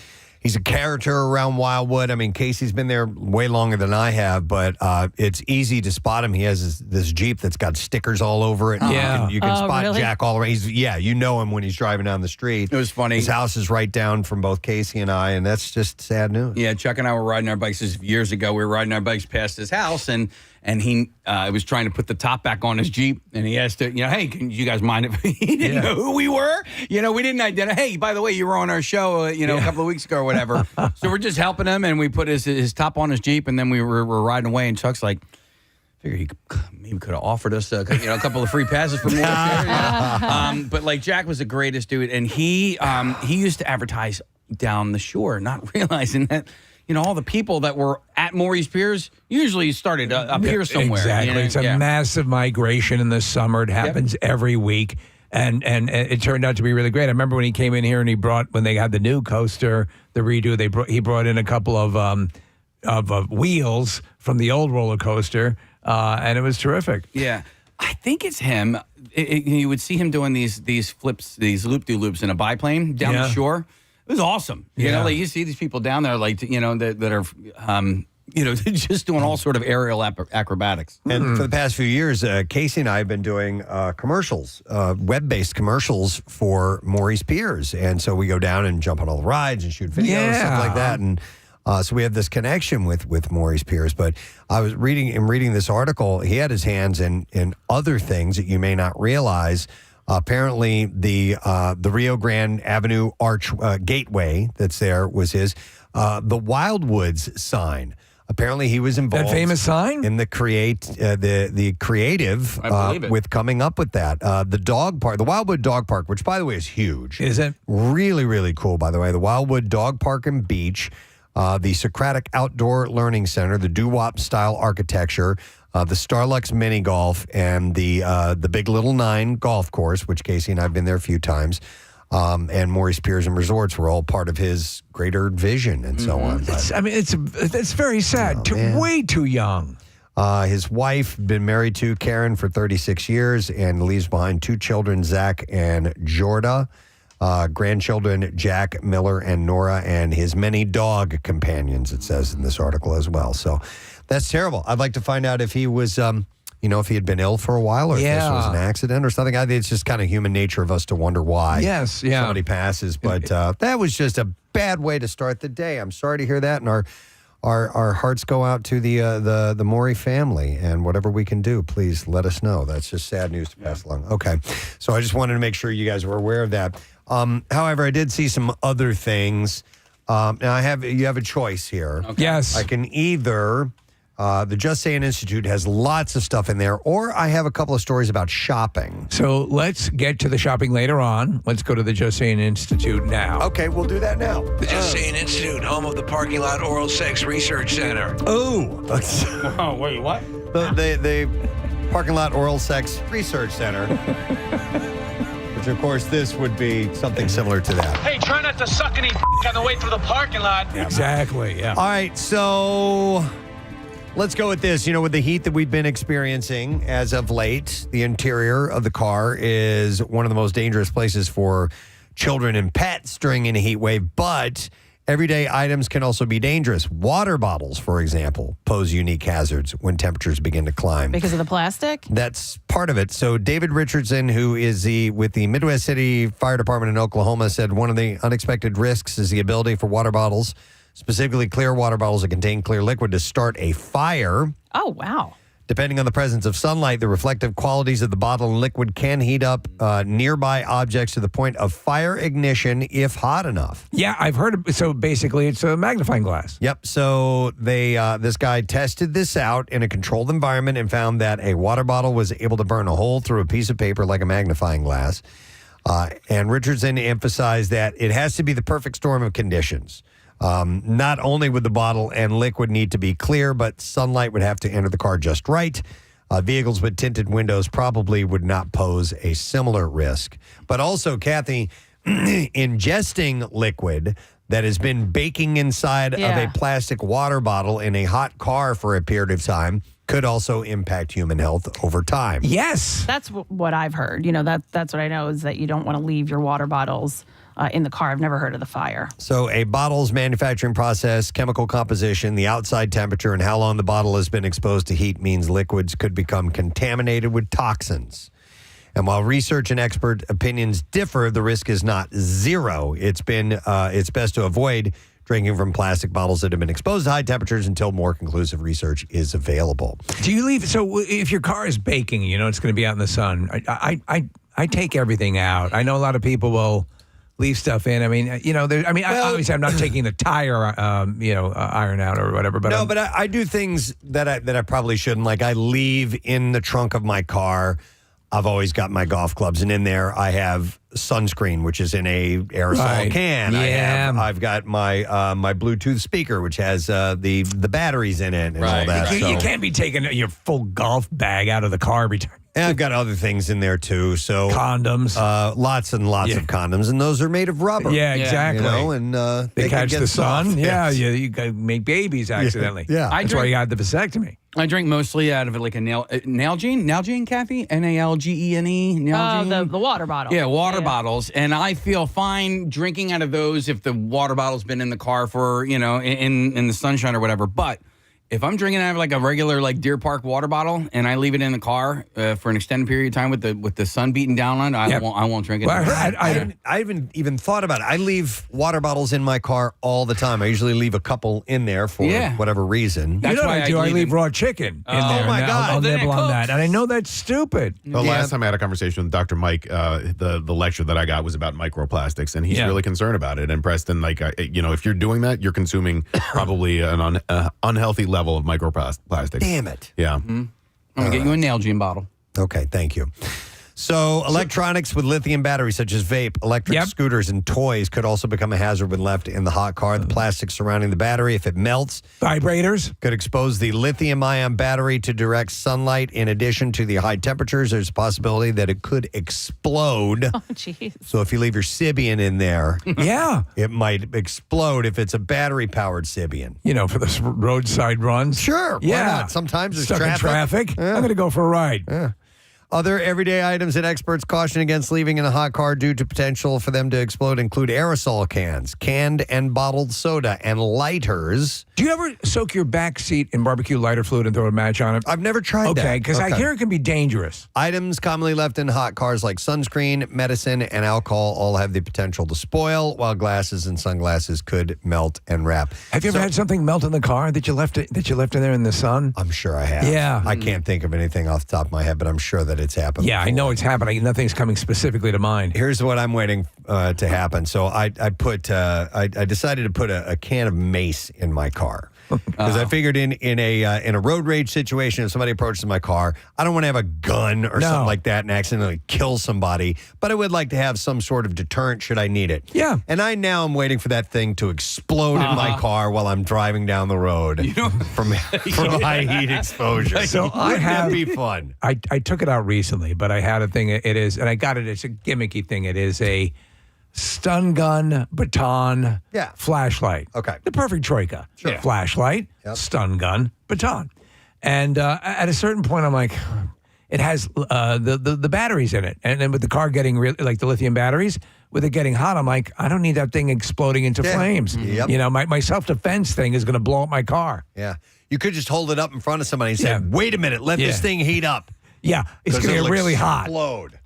Speaker 4: a character around Wildwood. I mean, Casey's been there way longer than I have, but it's easy to spot him. He has this Jeep that's got stickers all over it. You can spot
Speaker 6: really?
Speaker 4: Jack all around. You know him when he's driving down the street.
Speaker 11: It was funny.
Speaker 4: His house is right down from both Casey and I, and that's just sad news.
Speaker 11: Yeah, Chuck and I were riding our bikes years ago. We were riding our bikes past his house, and he was trying to put the top back on his Jeep, and he asked it, hey, can you guys mind if he didn't know who we were? We didn't identify. Hey, by the way, you were on our show, a couple of weeks ago or whatever. So we're just helping him, and we put his top on his Jeep, and then we were riding away, and Chuck's like, figure he maybe could have offered us a couple of free passes for more. But Jack was the greatest dude, and he used to advertise down the shore, not realizing that, all the people that were at Maury's Piers usually started up here somewhere.
Speaker 1: Exactly. It's a massive migration in the summer. It happens every week. And it turned out to be really great. I remember when he came in here and when they had the new coaster, the redo, he brought in a couple of wheels from the old roller coaster, and it was terrific.
Speaker 11: Yeah. I think it's him. You would see him doing these flips, these loop-de-loops in a biplane down the shore. It was awesome. You know, you see these people down there, that are, just doing all sort of aerial acrobatics.
Speaker 4: And for the past few years, Casey and I have been doing commercials, web-based commercials for Maury's Piers. And so we go down and jump on all the rides and shoot videos, stuff like that. And so we have this connection with Maury's Piers. But I was reading this article. He had his hands in other things that you may not realize. Apparently, the Rio Grande Avenue Arch Gateway that's there was his. The Wildwoods sign. Apparently, he was involved.
Speaker 1: That famous sign
Speaker 4: in the creative with coming up with that. The dog park, the Wildwood Dog Park, which by the way is huge.
Speaker 1: Is it
Speaker 4: really really cool? By the way, the Wildwood Dog Park and Beach, the Socratic Outdoor Learning Center, the doo-wop style architecture. The Starlux Mini Golf and the Big Little Nine Golf Course, which Casey and I have been there a few times, and Maury's Piers and Resorts were all part of his greater vision and so on.
Speaker 1: It's very sad. Way too young.
Speaker 4: His wife, been married to Karen for 36 years and leaves behind 2 children, Zach and Jorda. Grandchildren, Jack, Miller, and Nora, and his many dog companions, it says in this article as well. So that's terrible. I'd like to find out if he was, if he had been ill for a while or if this was an accident or something. I think it's just kind of human nature of us to wonder why somebody passes. But that was just a bad way to start the day. I'm sorry to hear that. And our hearts go out to the Maury family, and whatever we can do, please let us know. That's just sad news to pass along. Okay. So I just wanted to make sure you guys were aware of that. However, I did see some other things. Now you have a choice here.
Speaker 1: Okay. Yes.
Speaker 4: I can either, the Just Sayin Institute has lots of stuff in there, or I have a couple of stories about shopping.
Speaker 1: So let's get to the shopping later on. Let's go to the Just Sayin Institute now.
Speaker 4: Okay, we'll do that now.
Speaker 5: The Just Sayin Institute, home of the Parking Lot Oral Sex Research Center.
Speaker 4: Oh.
Speaker 11: Oh, wait, what?
Speaker 4: The Parking Lot Oral Sex Research Center. Which, of course, this would be something similar to that.
Speaker 7: Hey, try not to suck any on the way through the parking lot.
Speaker 1: Exactly, yeah.
Speaker 4: All right, so let's go with this. With the heat that we've been experiencing as of late, the interior of the car is one of the most dangerous places for children and pets during a heat wave, but everyday items can also be dangerous. Water bottles, for example, pose unique hazards when temperatures begin to climb.
Speaker 6: Because of the plastic?
Speaker 4: That's part of it. So David Richardson, who is with the Midwest City Fire Department in Oklahoma, said one of the unexpected risks is the ability for water bottles, specifically clear water bottles that contain clear liquid, to start a fire.
Speaker 6: Oh, wow.
Speaker 4: Depending on the presence of sunlight, the reflective qualities of the bottle and liquid can heat up nearby objects to the point of fire ignition if hot enough.
Speaker 1: Yeah, I've heard of, so basically it's a magnifying glass.
Speaker 4: Yep. So this guy tested this out in a controlled environment and found that a water bottle was able to burn a hole through a piece of paper like a magnifying glass. And Richardson emphasized that it has to be the perfect storm of conditions. Not only would the bottle and liquid need to be clear, but sunlight would have to enter the car just right. Vehicles with tinted windows probably would not pose a similar risk. But also, Kathy, ingesting liquid that has been baking inside of a plastic water bottle in a hot car for a period of time could also impact human health over time.
Speaker 1: Yes.
Speaker 6: That's what I've heard. That's what I know is that you don't want to leave your water bottles in the car. I've never heard of the fire.
Speaker 4: So a bottle's manufacturing process, chemical composition, the outside temperature, and how long the bottle has been exposed to heat means liquids could become contaminated with toxins. And while research and expert opinions differ, the risk is not zero. It's best to avoid drinking from plastic bottles that have been exposed to high temperatures until more conclusive research is available.
Speaker 1: Do you leave? So if your car is baking, it's going to be out in the sun. I take everything out. I know a lot of people will leave stuff in. I mean, obviously I'm not taking the tire, iron out or whatever. But
Speaker 4: but I do things that I probably shouldn't. Like I leave in the trunk of my car I've always got my golf clubs, and in there I have sunscreen, which is in a aerosol can.
Speaker 1: Yeah.
Speaker 4: I've got my my Bluetooth speaker, which has the batteries in it and all that.
Speaker 1: You can't be taking your full golf bag out of the car every time.
Speaker 4: And I've got other things in there too. So
Speaker 1: condoms,
Speaker 4: lots and lots of condoms, and those are made of rubber.
Speaker 1: Yeah, exactly.
Speaker 4: You know, and
Speaker 1: they catch the sun.
Speaker 4: soft.
Speaker 1: Yeah,
Speaker 4: Yes.
Speaker 1: you can make babies accidentally.
Speaker 4: Yeah.
Speaker 1: That's why you got the vasectomy.
Speaker 11: I drink mostly out of it like a Nalgene, Kathy? Nalgene? Nalgene?
Speaker 6: The water bottle.
Speaker 11: Yeah, water bottles. And I feel fine drinking out of those if the water bottle's been in the car for, in the sunshine or whatever. But if I'm drinking out of like a regular like Deer Park water bottle and I leave it in the car for an extended period of time with the sun beating down on it, I won't drink it.
Speaker 4: Well, I haven't even thought about it. I leave water bottles in my car all the time. I usually leave a couple in there for whatever reason.
Speaker 1: That's what I do. I leave raw chicken in there.
Speaker 4: Oh my God!
Speaker 1: I'll nibble on that, and I know that's stupid.
Speaker 3: The last time I had a conversation with Dr. Mike, the lecture that I got was about microplastics, and he's really concerned about it. And Preston, like, if you're doing that, you're consuming probably an unhealthy level of microplastics.
Speaker 4: Damn it!
Speaker 3: Yeah,
Speaker 11: I'm gonna get you a Nalgene bottle.
Speaker 4: Okay, thank you. So, electronics with lithium batteries, such as vape, electric scooters, and toys, could also become a hazard when left in the hot car. The plastic surrounding the battery, if it melts,
Speaker 1: vibrators,
Speaker 4: could expose the lithium-ion battery to direct sunlight. In addition to the high temperatures, there's a possibility that it could explode.
Speaker 6: Oh, jeez.
Speaker 4: So, if you leave your Sibian in there, it might explode if it's a battery-powered Sibian.
Speaker 1: For the roadside runs.
Speaker 4: Sure. Why not? Sometimes there's
Speaker 1: Stuck in traffic.
Speaker 4: Yeah.
Speaker 1: I'm going to go for a ride.
Speaker 4: Yeah. Other everyday items that experts caution against leaving in a hot car due to potential for them to explode include aerosol cans, canned and bottled soda, and lighters.
Speaker 1: Do you ever soak your back seat in barbecue lighter fluid and throw a match on it?
Speaker 4: I've never tried that.
Speaker 1: Okay, because I hear it can be dangerous.
Speaker 4: Items commonly left in hot cars like sunscreen, medicine, and alcohol all have the potential to spoil, while glasses and sunglasses could melt and wrap.
Speaker 1: Have you ever had something melt in the car that you left in there in the sun?
Speaker 4: I'm sure I have.
Speaker 1: Yeah.
Speaker 4: I can't think of anything off the top of my head, but I'm sure that it's happened.
Speaker 1: Yeah,
Speaker 4: before.
Speaker 1: I know it's happening. Nothing's coming specifically to mind.
Speaker 4: Here's what I'm waiting to happen. So I decided to put a can of mace in my car. Because I figured in a road rage situation, if somebody approaches my car, I don't want to have a gun or something like that and accidentally kill somebody, but I would like to have some sort of deterrent should I need it.
Speaker 1: Yeah.
Speaker 4: And I'm waiting for that thing to explode in my car while I'm driving down the road from high heat exposure.
Speaker 1: So
Speaker 4: that'd be fun.
Speaker 1: I took it out recently, but I had a thing. It is, and I got it. It's a gimmicky thing. It is a stun gun, baton, flashlight.
Speaker 4: Okay.
Speaker 1: The perfect troika.
Speaker 4: Sure.
Speaker 1: Flashlight, stun gun, baton. And at a certain point, I'm like, it has the batteries in it. And then with the car getting like the lithium batteries, with it getting hot, I'm like, I don't need that thing exploding into flames.
Speaker 4: Yep.
Speaker 1: My self-defense thing is going to blow up my car.
Speaker 4: Yeah. You could just hold it up in front of somebody and say, wait a minute, let this thing heat up.
Speaker 1: Yeah, it's going to get really hot.
Speaker 4: Explode.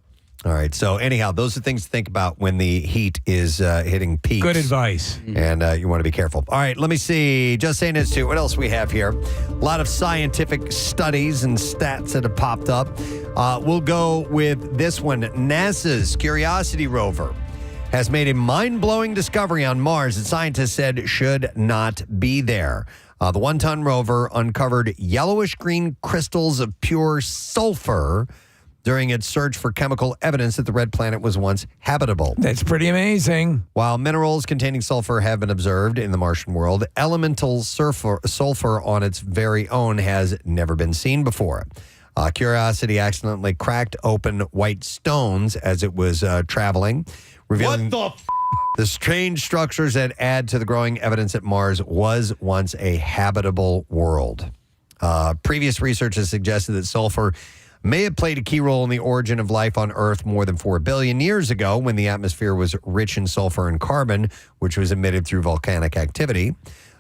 Speaker 4: All right. So anyhow, those are things to think about when the heat is hitting peaks.
Speaker 1: Good advice.
Speaker 4: And you want to be careful. All right. Let me see. Just Sayin Institute. What else we have here? A lot of scientific studies and stats that have popped up. We'll go with this one. NASA's Curiosity rover has made a mind-blowing discovery on Mars that scientists said should not be there. The one-ton rover uncovered yellowish-green crystals of pure sulfur during its search for chemical evidence that the red planet was once habitable.
Speaker 1: That's pretty amazing.
Speaker 4: While minerals containing sulfur have been observed in the Martian world, elemental sulfur on its very own has never been seen before. Curiosity accidentally cracked open white stones as it was traveling, revealing the strange structures that add to the growing evidence that Mars was once a habitable world. Previous research has suggested that sulfur may have played a key role in the origin of life on Earth more than 4 billion years ago when the atmosphere was rich in sulfur and carbon, which was emitted through volcanic activity.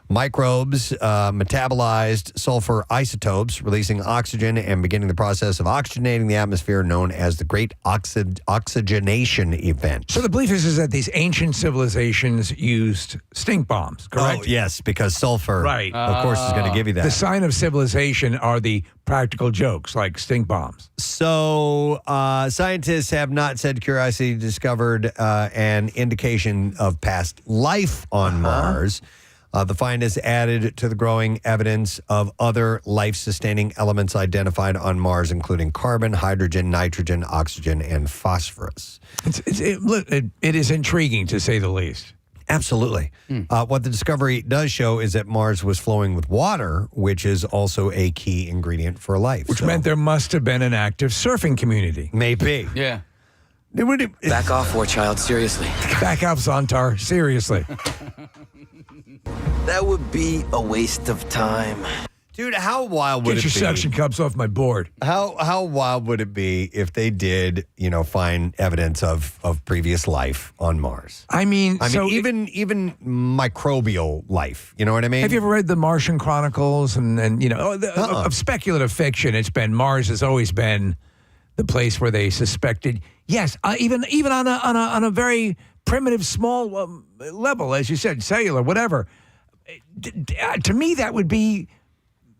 Speaker 4: Microbes metabolized sulfur isotopes, releasing oxygen and beginning the process of oxygenating the atmosphere known as the Great Oxygenation Event.
Speaker 1: So the belief is that these ancient civilizations used stink bombs, correct?
Speaker 4: Oh, yes, because sulfur, of course, is going to give you that.
Speaker 1: The sign of civilization are the practical jokes like stink bombs.
Speaker 4: So scientists have not said Curiosity discovered an indication of past life on Mars. The find is added to the growing evidence of other life-sustaining elements identified on Mars, including carbon, hydrogen, nitrogen, oxygen, and phosphorus.
Speaker 1: It is intriguing, to say the least.
Speaker 4: Absolutely. What the discovery does show is that Mars was flowing with water, which is also a key ingredient for life.
Speaker 1: Which meant there must have been an active surfing community.
Speaker 4: Maybe.
Speaker 11: Yeah.
Speaker 5: Back off, war child. Seriously.
Speaker 1: Back off, Zontar. Seriously.
Speaker 5: That would be a waste of time.
Speaker 4: Dude, how wild would
Speaker 1: Get
Speaker 4: it
Speaker 1: your
Speaker 4: be?
Speaker 1: suction cups off my board.
Speaker 4: How wild would it be if they did, find evidence of previous life on Mars?
Speaker 1: I mean,
Speaker 4: even microbial life. You know what I mean?
Speaker 1: Have you ever read the Martian Chronicles of speculative fiction? It's been Mars has always been the place where they suspected. Yes, even on a very primitive, small level, as you said, cellular, whatever. To me, that would be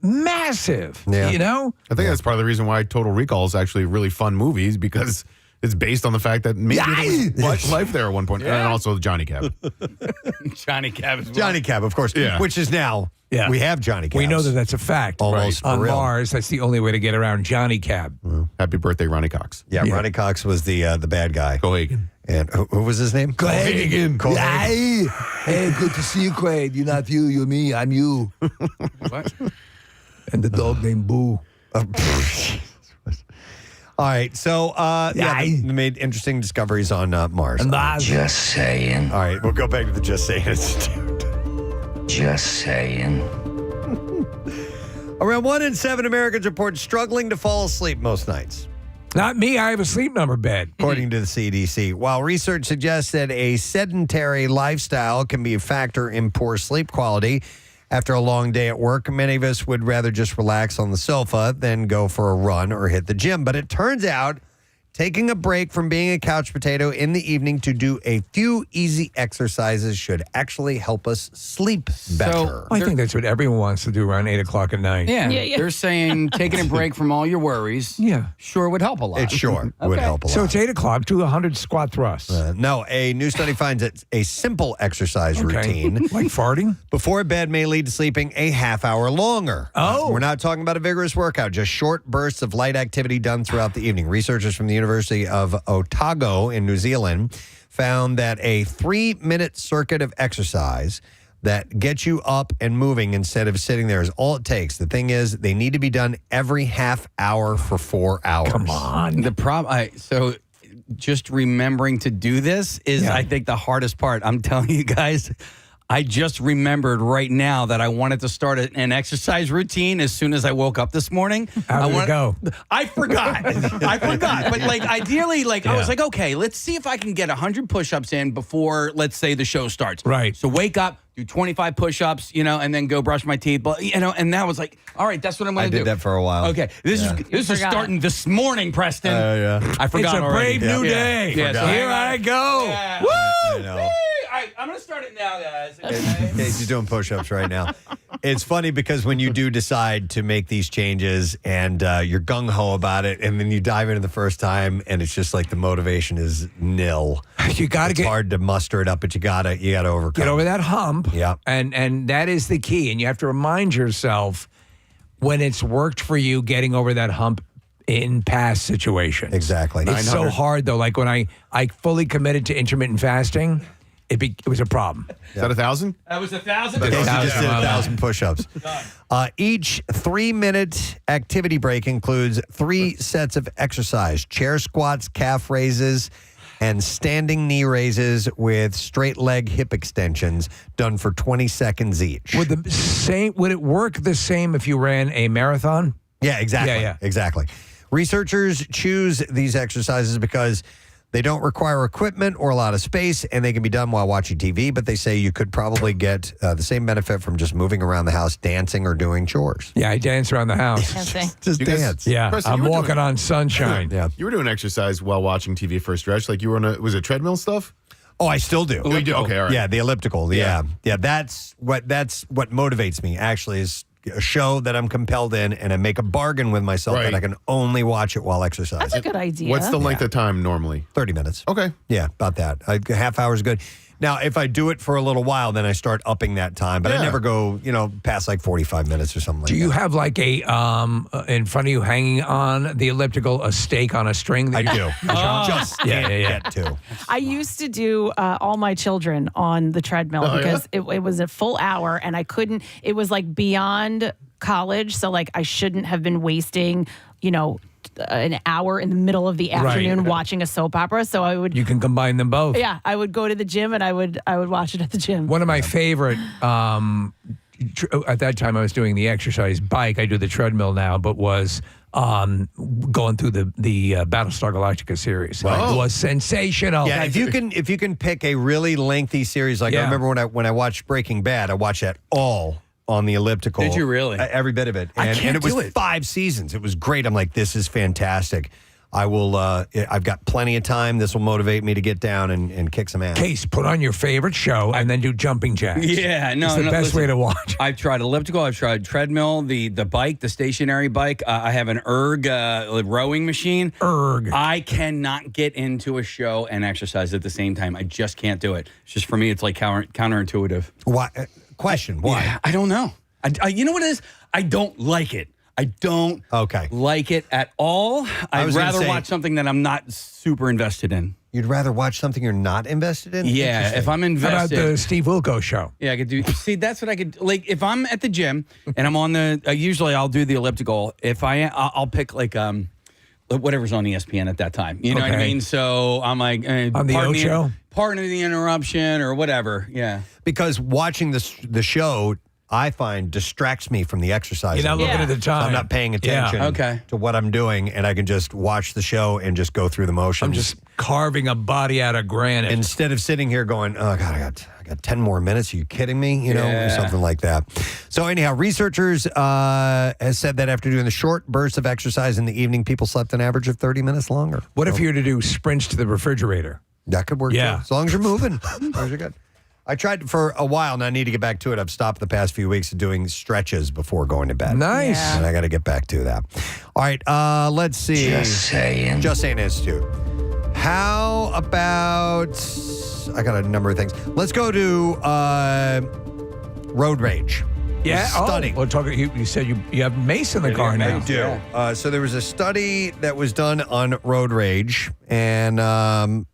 Speaker 1: massive.
Speaker 3: Yeah.
Speaker 1: I
Speaker 3: think that's part of the reason why Total Recall is actually really fun movies, because it's based on the fact that maybe there was life there at one point. And also Johnny Cab.
Speaker 11: Johnny Cab as well.
Speaker 4: Johnny Cab, of course.
Speaker 3: Yeah.
Speaker 4: Which is now, we have Johnny Cab.
Speaker 1: We know that that's a fact.
Speaker 4: Almost
Speaker 1: on
Speaker 4: for real.
Speaker 1: Mars, that's the only way to get around Johnny Cab.
Speaker 3: Happy birthday, Ronnie Cox.
Speaker 4: Yeah, Ronnie Cox was the bad guy.
Speaker 3: Cohagen.
Speaker 4: And who was his name?
Speaker 1: Cohagen.
Speaker 4: Cohagen.
Speaker 12: Hey, good to see you, Quaid. You're not you, you're me. I'm you.
Speaker 11: What?
Speaker 1: And the dog named Boo.
Speaker 4: All right, so they made interesting discoveries on Mars.
Speaker 12: Just saying.
Speaker 4: All right, we'll go back to the Just Saying Institute.
Speaker 12: Just saying.
Speaker 4: Around 1 in 7 Americans report struggling to fall asleep most nights.
Speaker 1: Not me. I have a sleep number bed.
Speaker 4: According to the CDC. While research suggests that a sedentary lifestyle can be a factor in poor sleep quality, after a long day at work, many of us would rather just relax on the sofa than go for a run or hit the gym. But it turns out taking a break from being a couch potato in the evening to do a few easy exercises should actually help us sleep better.
Speaker 1: I think that's what everyone wants to do around 8 o'clock at night.
Speaker 11: Yeah. They're saying taking a break from all your worries sure would help a lot.
Speaker 4: It sure would help a lot.
Speaker 1: So it's 8 o'clock, do 100 squat thrusts.
Speaker 4: No, a new study finds that a simple exercise routine,
Speaker 1: like farting,
Speaker 4: before bed may lead to sleeping a half hour longer. We're not talking about a vigorous workout, just short bursts of light activity done throughout the evening. Researchers from the University of Otago in New Zealand found that a 3-minute circuit of exercise that gets you up and moving instead of sitting there is all it takes. The thing is, they need to be done every half hour for 4 hours.
Speaker 1: Come on.
Speaker 11: The problem, so just remembering to do this is, I think, the hardest part. I'm telling you guys, I just remembered right now that I wanted to start an exercise routine as soon as I woke up this morning.
Speaker 1: How did it go?
Speaker 11: I forgot. But ideally, I was like, okay, let's see if I can get 100 push-ups in before, let's say, the show starts.
Speaker 1: Right.
Speaker 11: So wake up, do 25 push-ups, and then go brush my teeth. But and that was like, all right, that's what I'm going to do.
Speaker 4: I did that for a while.
Speaker 11: Okay, this is starting this morning, Preston. I forgot
Speaker 1: It's a
Speaker 11: already.
Speaker 1: brave new day.
Speaker 11: Yeah, so
Speaker 1: Here I go.
Speaker 11: Yeah.
Speaker 1: Woo!
Speaker 4: I know.
Speaker 11: I'm going to start it now, guys.
Speaker 4: Casey's doing push-ups right now. It's funny because when you do decide to make these changes and you're gung-ho about it, and then you dive into the first time and it's just like the motivation is nil.
Speaker 1: You got to
Speaker 4: It's
Speaker 1: get
Speaker 4: hard to muster it up, but you got to overcome.
Speaker 1: get over that hump.
Speaker 4: Yeah.
Speaker 1: And that is the key. And you have to remind yourself when it's worked for you getting over that hump in past situations.
Speaker 4: Exactly.
Speaker 1: It's so hard though. Like when I fully committed to intermittent fasting, it was a problem.
Speaker 3: Is that 1,000?
Speaker 11: That was 1,000.
Speaker 4: Casey just did 1,000 push-ups. Each 3-minute activity break includes 3 sets of exercise: chair squats, calf raises, and standing knee raises with straight leg hip extensions done for 20 seconds each.
Speaker 1: Would it work the same if you ran a marathon?
Speaker 4: Yeah, exactly.
Speaker 1: Yeah.
Speaker 4: Exactly. Researchers choose these exercises because they don't require equipment or a lot of space, and they can be done while watching TV, but they say you could probably get the same benefit from just moving around the house, dancing, or doing chores.
Speaker 1: Yeah, I dance around the house.
Speaker 4: Just
Speaker 3: You guys-
Speaker 4: dance.
Speaker 1: Yeah,
Speaker 3: Preston,
Speaker 1: I'm
Speaker 3: you were
Speaker 1: walking
Speaker 3: doing-
Speaker 1: on sunshine.
Speaker 4: Yeah.
Speaker 3: You were doing exercise while watching TV for a stretch. Like you were on was it treadmill stuff?
Speaker 4: Oh, I still do.
Speaker 3: Oh, you do? Okay, all right.
Speaker 4: Yeah, the elliptical. Yeah. That's what motivates me, actually, is a show that I'm compelled in, and I make a bargain with myself that I can only watch it while exercising.
Speaker 6: That's a good idea.
Speaker 3: What's the length of time normally?
Speaker 4: 30 minutes.
Speaker 3: Okay.
Speaker 4: Yeah, about that. A half hour is good. Now, if I do it for a little while, then I start upping that time. But I never go, past like 45 minutes or something like that.
Speaker 1: Do you have like a in front of you hanging on the elliptical a stake on a string? That
Speaker 4: I do. Just get to.
Speaker 6: I used to do all my children on the treadmill because it was a full hour and I couldn't. It was like beyond college, so like I shouldn't have been wasting, an hour in the middle of the afternoon watching a soap opera. So I would.
Speaker 1: You can combine them both.
Speaker 6: Yeah, I would go to the gym and I would watch it at the gym.
Speaker 1: One of my favorite. At that time, I was doing the exercise bike. I do the treadmill now, but was going through the Battlestar Galactica series. It was sensational.
Speaker 4: Yeah, if you can pick a really lengthy series, like I remember when I watched Breaking Bad, I watched that all on the elliptical.
Speaker 11: Did you really?
Speaker 4: Every bit of it. And it was 5 seasons. It was great. I'm like, this is fantastic. I will. I've got plenty of time. This will motivate me to get down and kick some ass.
Speaker 1: Case, put on your favorite show and then do jumping jacks.
Speaker 11: Yeah, no,
Speaker 1: it's the best way to watch.
Speaker 11: I've tried elliptical. I've tried treadmill, the bike, the stationary bike. I have an erg rowing machine.
Speaker 1: Erg.
Speaker 11: I cannot get into a show and exercise at the same time. I just can't do it. It's just for me. It's like counterintuitive.
Speaker 4: Why? Question. Why?
Speaker 11: Yeah, I don't know. You know what it is? I don't like it. I don't like it at all. I'd rather watch something that I'm not super invested in.
Speaker 4: You'd rather watch something you're not invested in?
Speaker 11: Yeah, if I'm invested.
Speaker 1: How about the Steve Wilkos show?
Speaker 11: Yeah, I could do. See, that's what I could like. If I'm at the gym and I'm on the, usually I'll do the elliptical. If I'll pick like whatever's on ESPN at that time. You know what I mean? So I'm like
Speaker 1: on the O show,
Speaker 11: pardon the interruption or whatever. Yeah,
Speaker 4: because watching the show, I find distracts me from the exercise.
Speaker 1: You're not looking at the time.
Speaker 4: So I'm not paying attention to what I'm doing, and I can just watch the show and just go through the motions.
Speaker 1: I'm just carving a body out of granite.
Speaker 4: Instead of sitting here going, oh, God, I got 10 more minutes. Are you kidding me? Or something like that. So anyhow, researchers has said that after doing the short bursts of exercise in the evening, people slept an average of 30 minutes longer.
Speaker 1: What if you were to do sprints to the refrigerator?
Speaker 4: That could work, too. As long as you're moving. As long as you're good. I tried for a while, and I need to get back to it. I've stopped the past few weeks of doing stretches before going to bed.
Speaker 1: Nice.
Speaker 6: Yeah.
Speaker 4: And I got to get back to that. All right, let's see.
Speaker 5: Just saying.
Speaker 4: Just Saying Institute. How about... I got a number of things. Let's go to road rage.
Speaker 1: Yeah,
Speaker 4: Study.
Speaker 1: Well, you said you have Mace in the car now.
Speaker 4: I do. So there was a study that was done on road rage, and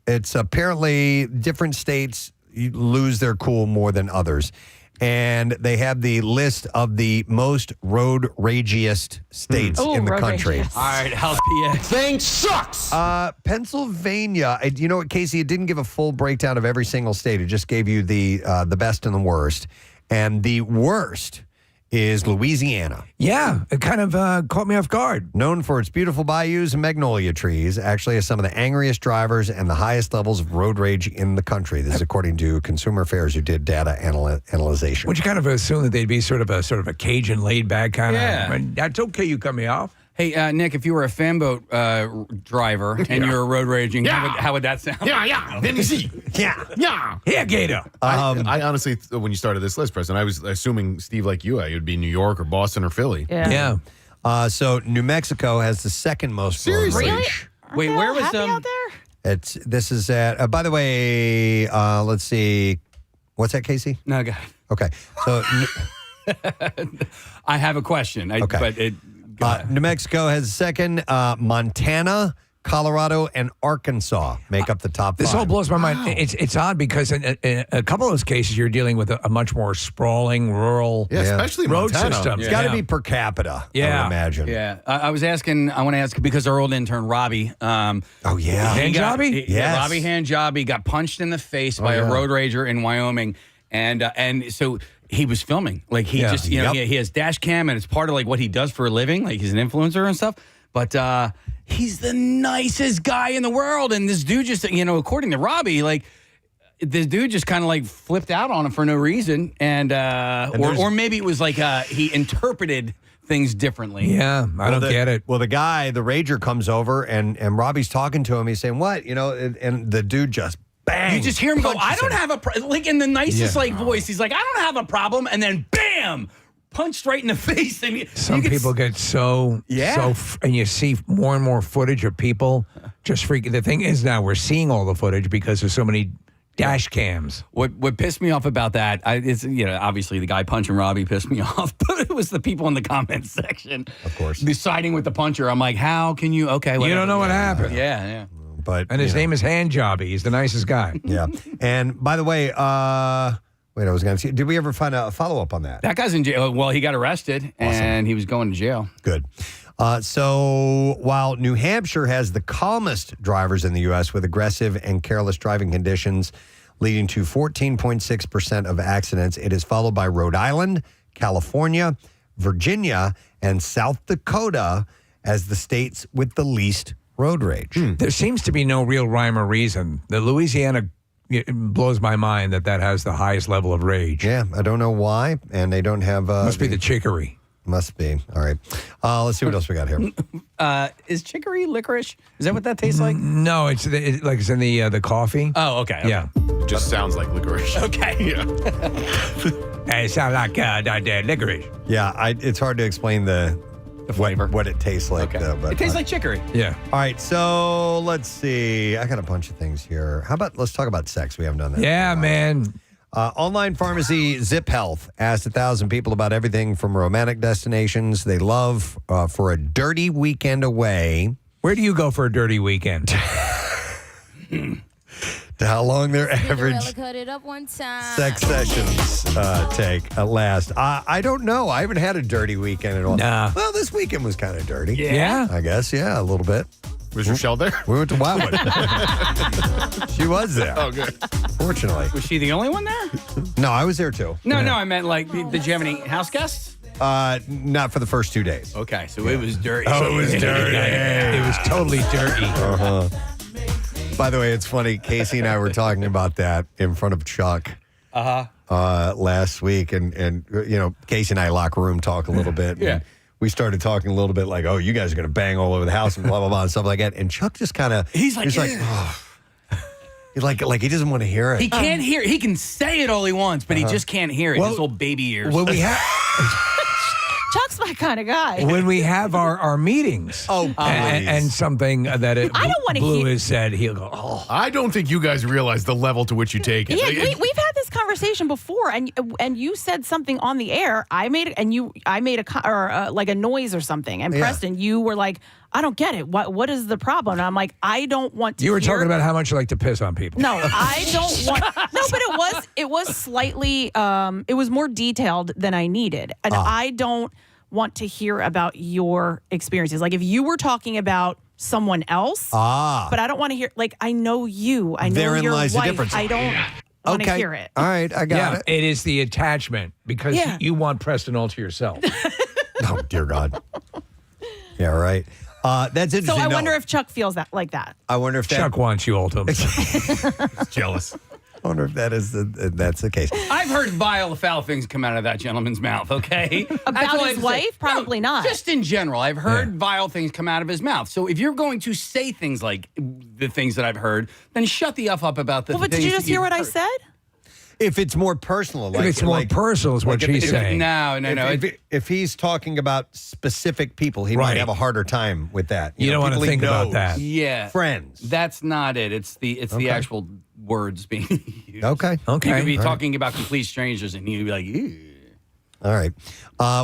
Speaker 4: it's apparently different states lose their cool more than others. And they have the list of the most road ragiest states in the country.
Speaker 11: All right, how's PA?
Speaker 10: Thing sucks.
Speaker 4: Pennsylvania, you know what, Casey? It didn't give a full breakdown of every single state. It just gave you the best and the worst. And the worst is Louisiana.
Speaker 1: Yeah, it kind of caught me off guard.
Speaker 4: Known for its beautiful bayous and magnolia trees, actually has some of the angriest drivers and the highest levels of road rage in the country. This is according to Consumer Affairs, who did data analyzation.
Speaker 1: Would you kind of assume that they'd be sort of a Cajun, laid-back kind of... I mean, that's okay, you cut me off.
Speaker 11: Hey, Nick, if you were a fanboat driver and you were road raging, how would that sound?
Speaker 10: Yeah. Then you see. Yeah.
Speaker 1: Here, Gator.
Speaker 3: I honestly, when you started this list, Preston, I was assuming, Steve, like you, it would be New York or Boston or Philly.
Speaker 6: Yeah.
Speaker 4: So New Mexico has the second most road rage.
Speaker 11: Wait, where was
Speaker 6: out there?
Speaker 4: This is at. By the way, let's see. What's that, Casey?
Speaker 11: No, go ahead.
Speaker 4: Okay. So
Speaker 11: I have a question.
Speaker 4: Okay.
Speaker 11: But
Speaker 4: New Mexico has second. Montana, Colorado, and Arkansas make up the top
Speaker 1: This
Speaker 4: 5.
Speaker 1: all blows my mind. It's odd because in a couple of those cases, you're dealing with a much more sprawling, rural
Speaker 3: especially
Speaker 1: road
Speaker 3: Montana.
Speaker 1: system.
Speaker 4: It's got to be per capita, I would imagine.
Speaker 11: Yeah. I want to ask because our old intern, Robbie.
Speaker 4: Oh, yeah.
Speaker 1: Handjobby?
Speaker 11: Yeah, Robbie Handjobby got punched in the face by a road rager in Wyoming. And so he was filming. Like he just, he has dash cam and it's part of like what he does for a living. Like he's an influencer and stuff. But he's the nicest guy in the world. And this dude just, according to Robbie, like this dude just kind of like flipped out on him for no reason. And or maybe it was like he interpreted things differently.
Speaker 1: Yeah, I don't get it.
Speaker 4: Well, the rager comes over and Robbie's talking to him. He's saying, what? And the dude just bang.
Speaker 11: You just hear him go, I don't have a like in the nicest voice. He's like, I don't have a problem. And then bam, punched right in the face. And
Speaker 1: some people get so, and you see more and more footage of people just freaking. The thing is now we're seeing all the footage because there's so many Dash cams.
Speaker 11: What pissed me off about that, is obviously the guy punching Robbie pissed me off, but it was the people in the comments section,
Speaker 4: of course,
Speaker 11: deciding with the puncher. I'm like, how can you? Okay, whatever.
Speaker 1: You don't know what happened.
Speaker 11: Yeah.
Speaker 4: But
Speaker 1: his name is Handjobby. He's the nicest guy.
Speaker 4: Yeah. And by the way, wait, I was going to see. Did we ever find a follow up on that?
Speaker 11: That guy's in jail. Well, he got arrested and he was going to jail.
Speaker 4: Good. So while New Hampshire has the calmest drivers in the U.S. with aggressive and careless driving conditions leading to 14.6% of accidents, it is followed by Rhode Island, California, Virginia, and South Dakota as the states with the least road rage.
Speaker 1: There seems to be no real rhyme or reason. The Louisiana blows my mind that has the highest level of rage.
Speaker 4: Yeah, I don't know why, and they don't have...
Speaker 1: Must be the chicory.
Speaker 4: Must be. All right. Let's see what else we got here.
Speaker 11: Is chicory licorice? Is that what that tastes like?
Speaker 1: No, it's in the coffee.
Speaker 11: Oh, okay.
Speaker 1: Yeah.
Speaker 3: Just sounds like licorice.
Speaker 11: Okay.
Speaker 3: Yeah.
Speaker 1: It sounds like licorice.
Speaker 4: Yeah, it's hard to explain the
Speaker 11: flavor.
Speaker 4: What it tastes like.
Speaker 11: Okay.
Speaker 4: But,
Speaker 11: it tastes like chicory.
Speaker 1: Yeah.
Speaker 4: All right, so let's see. I got a bunch of things here. How about let's talk about sex? We haven't done that.
Speaker 1: Yeah, man.
Speaker 4: Online pharmacy Zip Health asked 1,000 people about everything from romantic destinations they love for a dirty weekend away.
Speaker 1: Where do you go for a dirty weekend?
Speaker 4: To how long their average sex sessions take at last. I don't know. I haven't had a dirty weekend at all.
Speaker 1: Nah.
Speaker 4: Well, this weekend was kind of dirty.
Speaker 1: Yeah.
Speaker 4: I guess, yeah, a little bit.
Speaker 3: Was Rochelle there?
Speaker 4: We went to Wildwood. She was there.
Speaker 3: Oh, good.
Speaker 4: Fortunately.
Speaker 11: Was she the only one there?
Speaker 4: No, I was there too.
Speaker 11: No, I meant like, did you have any house guests?
Speaker 4: Not for the first 2 days.
Speaker 11: Okay, so it was dirty.
Speaker 4: Oh, it was dirty.
Speaker 1: It was totally dirty.
Speaker 4: Uh-huh. By the way, it's funny. Casey and I were talking about that in front of Chuck last week. And Casey and I locker room talk a little bit.
Speaker 11: Yeah.
Speaker 4: And we started talking a little bit like, oh, you guys are going to bang all over the house and blah, blah, blah, and stuff like that. And Chuck just kind of, he's like, oh. He's like he doesn't want to hear it.
Speaker 11: He can't hear. He can say it all he wants, but he just can't hear it.
Speaker 1: Well,
Speaker 11: his little baby ears.
Speaker 1: When we have
Speaker 6: Chuck's my kind of guy.
Speaker 1: when we have our meetings, and something that
Speaker 6: I don't wanna
Speaker 1: Blue
Speaker 6: hear-
Speaker 1: has said, he'll go, oh.
Speaker 3: I don't think you guys realize the level to which you take it.
Speaker 6: Yeah, we've had this conversation before, and you said something on the air. I made a noise or something, and Preston, you were like, "I don't get it. What is the problem?" And I'm like, "I don't want to."
Speaker 1: You were
Speaker 6: hear
Speaker 1: talking about how much you like to piss on people.
Speaker 6: No, I don't want. No, but it was slightly. It was more detailed than I needed, and I don't want to hear about your experiences. Like if you were talking about someone else, but I don't want to hear. Like I know you. I know
Speaker 4: Therein
Speaker 6: your
Speaker 4: lies the
Speaker 6: wife.
Speaker 4: difference.
Speaker 6: I don't want to hear it.
Speaker 4: All right, I got it.
Speaker 1: It is the attachment because you want Preston all to yourself.
Speaker 4: Oh, dear God. Yeah, right. That's interesting.
Speaker 6: So I
Speaker 4: No,
Speaker 6: wonder if Chuck feels like that.
Speaker 4: I wonder if
Speaker 1: Chuck wants you all to himself.
Speaker 3: Jealous.
Speaker 4: I wonder if that's the case.
Speaker 11: I've heard vile, foul things come out of that gentleman's mouth, okay?
Speaker 6: About his wife? Probably not.
Speaker 11: Just in general. I've heard vile things come out of his mouth. So if you're going to say things like the things that I've heard, then shut the F up about the
Speaker 6: Well, but
Speaker 11: things
Speaker 6: did you
Speaker 11: that
Speaker 6: just hear
Speaker 11: you've
Speaker 6: what I
Speaker 11: heard.
Speaker 6: said?
Speaker 4: If it's more personal, like
Speaker 1: If it's more personal, is what she's saying.
Speaker 11: No.
Speaker 4: If he's talking about specific people, he might
Speaker 1: Right.
Speaker 4: have a harder time with that.
Speaker 1: You don't want to
Speaker 4: people he
Speaker 1: think about
Speaker 4: knows.
Speaker 1: that.
Speaker 11: Yeah.
Speaker 4: Friends.
Speaker 11: That's not it. It's the actual words being used.
Speaker 4: Okay.
Speaker 11: You could be
Speaker 4: All right.
Speaker 11: talking about complete strangers and you'd be like, ew.
Speaker 4: All right.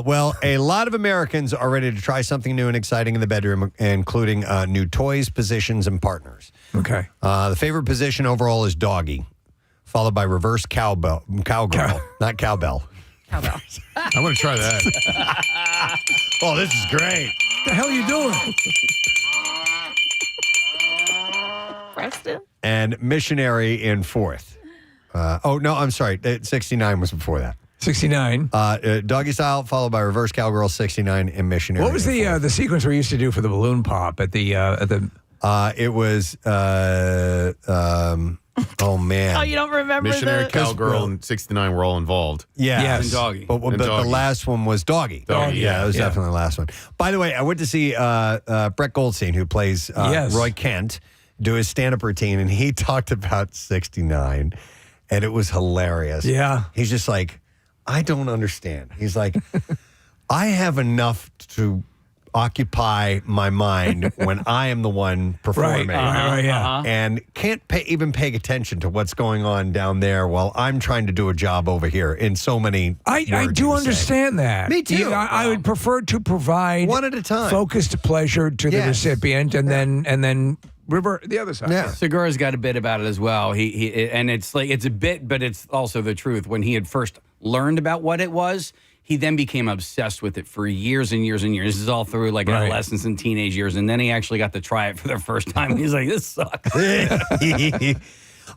Speaker 4: Well, a lot of Americans are ready to try something new and exciting in the bedroom, including new toys, positions, and partners.
Speaker 1: Okay.
Speaker 4: The favorite position overall is doggy, followed by reverse cowgirl, not cowbell.
Speaker 6: Cowbell.
Speaker 3: I want to try that.
Speaker 4: Oh, this is great.
Speaker 1: What the hell are you doing?
Speaker 6: Preston?
Speaker 4: And missionary in fourth. I'm sorry. 69 was before that.
Speaker 1: 69.
Speaker 4: Doggy style, followed by reverse cowgirl, 69, and missionary.
Speaker 1: What was the sequence we used to do for the balloon pop at the
Speaker 4: It was oh man.
Speaker 6: Oh, you don't remember
Speaker 3: Missionary,
Speaker 6: the...
Speaker 3: cowgirl, and 69 were all involved.
Speaker 4: Yeah.
Speaker 1: Yes.
Speaker 11: And doggy.
Speaker 4: But
Speaker 3: And
Speaker 4: the
Speaker 3: doggy.
Speaker 4: last one was doggy.
Speaker 3: Doggy,
Speaker 4: Yeah, it was
Speaker 1: yeah.
Speaker 4: definitely the last one. By the way, I went to see Brett Goldstein, who plays
Speaker 1: Yes.
Speaker 4: Roy Kent, do his stand-up routine, and he talked about 69, and it was hilarious.
Speaker 1: Yeah.
Speaker 4: He's just like, I don't understand. He's like, I have enough to occupy my mind when I am the one performing.
Speaker 1: Right, yeah.
Speaker 4: And can't even pay attention to what's going on down there while I'm trying to do a job over here in so many
Speaker 1: I do understand that.
Speaker 4: Me too.
Speaker 1: I would prefer to provide
Speaker 4: one at a time,
Speaker 1: focused pleasure to the recipient, and then revert the other side.
Speaker 4: Yeah.
Speaker 11: Segura's got a bit about it as well. He and it's like it's a bit, but it's also the truth. When he had first learned about what it was, he then became obsessed with it for years and years and years. This is all through like adolescence and teenage years, and then he actually got to try it for the first time. He's like, "This sucks."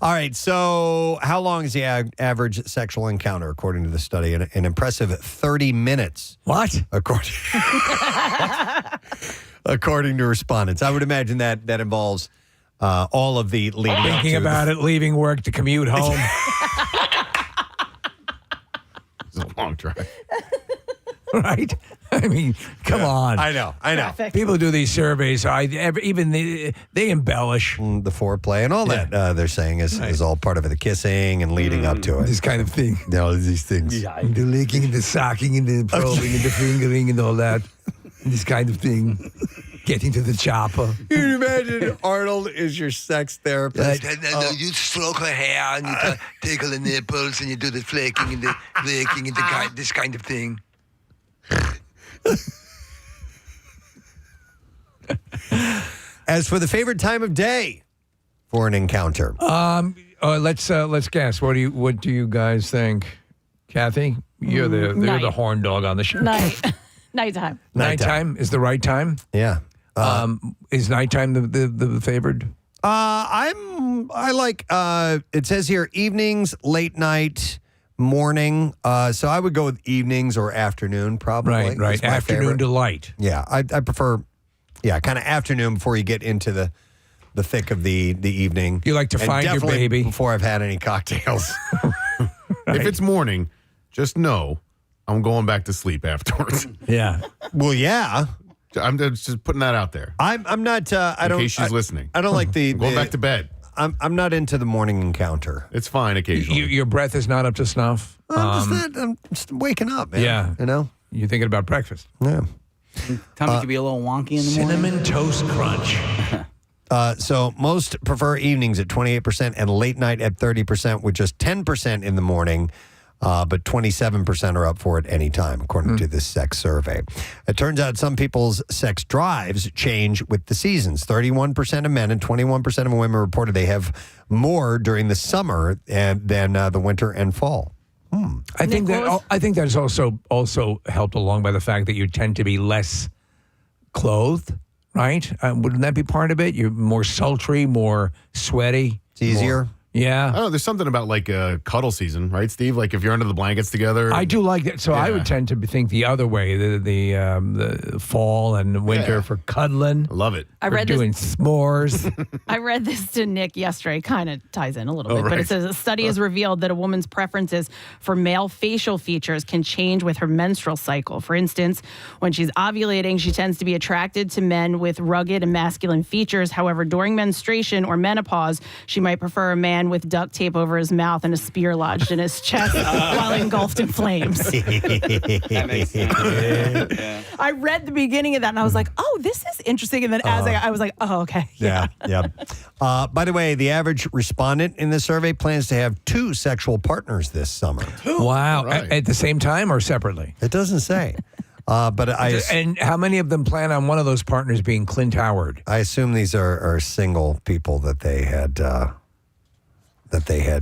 Speaker 4: All right, so how long is the average sexual encounter, according to the study? An impressive 30 minutes.
Speaker 1: What?
Speaker 4: According to respondents. I would imagine that involves all of the leading up
Speaker 1: Thinking
Speaker 4: to
Speaker 1: about it, leaving work to commute home.
Speaker 3: It's a long drive.
Speaker 1: Right? I mean, come on.
Speaker 4: I know.
Speaker 1: People do these surveys. They embellish.
Speaker 4: The foreplay and all that they're saying is all part of it, the kissing and leading up to it.
Speaker 1: This kind of thing.
Speaker 4: All these things.
Speaker 1: The licking and the sucking and the probing and the fingering and all that. This kind of thing. Getting to the chopper.
Speaker 4: Can you imagine Arnold is your sex therapist?
Speaker 12: You stroke her hair and you tickle the nipples and you do the flicking and the licking and this kind of thing.
Speaker 4: As for the favorite time of day for an encounter,
Speaker 1: let's guess. What do you guys think, Kathy? You're the horn dog on the show.
Speaker 6: Nighttime.
Speaker 1: Nighttime is the right time.
Speaker 4: Yeah.
Speaker 1: Is nighttime the favored?
Speaker 4: I like. It says here evenings, late night, morning. So I would go with evenings or afternoon, probably.
Speaker 1: Right. Afternoon to light.
Speaker 4: Yeah, I prefer. Yeah, kind of afternoon before you get into the thick of the evening.
Speaker 1: You like to find your baby
Speaker 4: before I've had any cocktails.
Speaker 3: If it's morning, just know I'm going back to sleep afterwards.
Speaker 1: Yeah.
Speaker 4: Well, yeah.
Speaker 3: I'm just putting that out there.
Speaker 4: I'm not. I don't.
Speaker 3: In case she's listening.
Speaker 4: I don't like the
Speaker 3: going back to bed.
Speaker 4: I'm not into the morning encounter.
Speaker 3: It's fine occasionally.
Speaker 1: Your breath is not up to snuff.
Speaker 4: I'm just waking up, man.
Speaker 1: Yeah.
Speaker 4: You know.
Speaker 1: You're thinking about breakfast.
Speaker 4: Yeah.
Speaker 11: Tummy could be a little wonky in the morning.
Speaker 1: Cinnamon Toast Crunch.
Speaker 4: So most prefer evenings at 28% and late night at 30%, with just 10% in the morning. But 27% are up for it any time, according to this sex survey. It turns out some people's sex drives change with the seasons. 31% of men and 21% of women reported they have more during the summer than the winter and fall.
Speaker 1: I think that is also helped along by the fact that you tend to be less clothed, right? Wouldn't that be part of it? You're more sultry, more sweaty.
Speaker 4: It's easier.
Speaker 1: Yeah.
Speaker 3: Oh, there's something about like cuddle season, right, Steve? Like if you're under the blankets together.
Speaker 1: I do like that. So I would tend to think the other way, the fall and winter for cuddling.
Speaker 3: I love it.
Speaker 6: I read
Speaker 1: doing s'mores.
Speaker 6: I read this to Nick yesterday. Kind of ties in a little bit, but it says a study has revealed that a woman's preferences for male facial features can change with her menstrual cycle. For instance, when she's ovulating, she tends to be attracted to men with rugged and masculine features. However, during menstruation or menopause, she might prefer a man with duct tape over his mouth and a spear lodged in his chest while engulfed in flames.
Speaker 11: That makes sense. Yeah.
Speaker 6: I read the beginning of that and I was like, oh, this is interesting. And then as I was like, oh, okay.
Speaker 4: Yeah. By the way, the average respondent in this survey plans to have 2 sexual partners this summer.
Speaker 1: Wow.
Speaker 3: Right.
Speaker 1: At the same time or separately?
Speaker 4: It doesn't say.
Speaker 1: And how many of them plan on one of those partners being Clint Howard?
Speaker 4: I assume these are single people that they had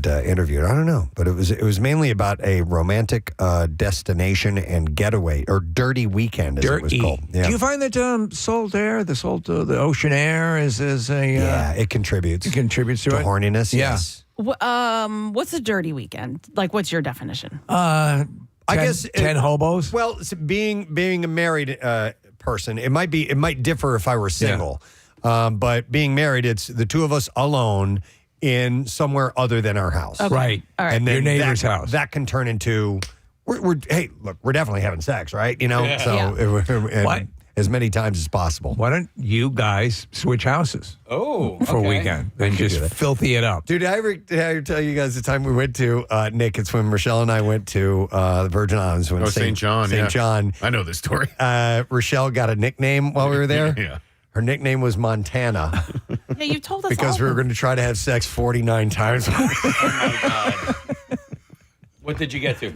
Speaker 4: interviewed. I don't know, but it was mainly about a romantic destination and getaway, or dirty weekend, as it was called. Yeah.
Speaker 1: Do you find that salt air, the ocean air, is a
Speaker 4: it contributes.
Speaker 1: It contributes to it?
Speaker 4: horniness.
Speaker 1: Yeah.
Speaker 4: Yes.
Speaker 6: What's a dirty weekend? Like, what's your definition?
Speaker 4: I guess
Speaker 1: 10 hobos.
Speaker 4: Well, being a married person, it might differ if I were single, but being married, it's the two of us alone in somewhere other than our house.
Speaker 6: Okay.
Speaker 1: Right.
Speaker 6: All right.
Speaker 4: And then
Speaker 1: your neighbor's house.
Speaker 4: That can turn into we're definitely having sex, right? You know,
Speaker 1: Yeah.
Speaker 4: so
Speaker 1: Yeah.
Speaker 4: and as many times as possible.
Speaker 1: Why don't you guys switch houses for a weekend and just filthy it up?
Speaker 4: Dude, did I ever tell you guys the time we went to, Nick, it's when Rochelle and I went to the Virgin Islands.
Speaker 3: St. John.
Speaker 4: St. John.
Speaker 3: I know this story.
Speaker 4: Rochelle got a nickname while we were there.
Speaker 3: Yeah.
Speaker 4: Her nickname was Montana.
Speaker 6: Yeah, you told us
Speaker 4: because
Speaker 6: all
Speaker 4: we were going to try to have sex 49 times.
Speaker 11: What did you get to?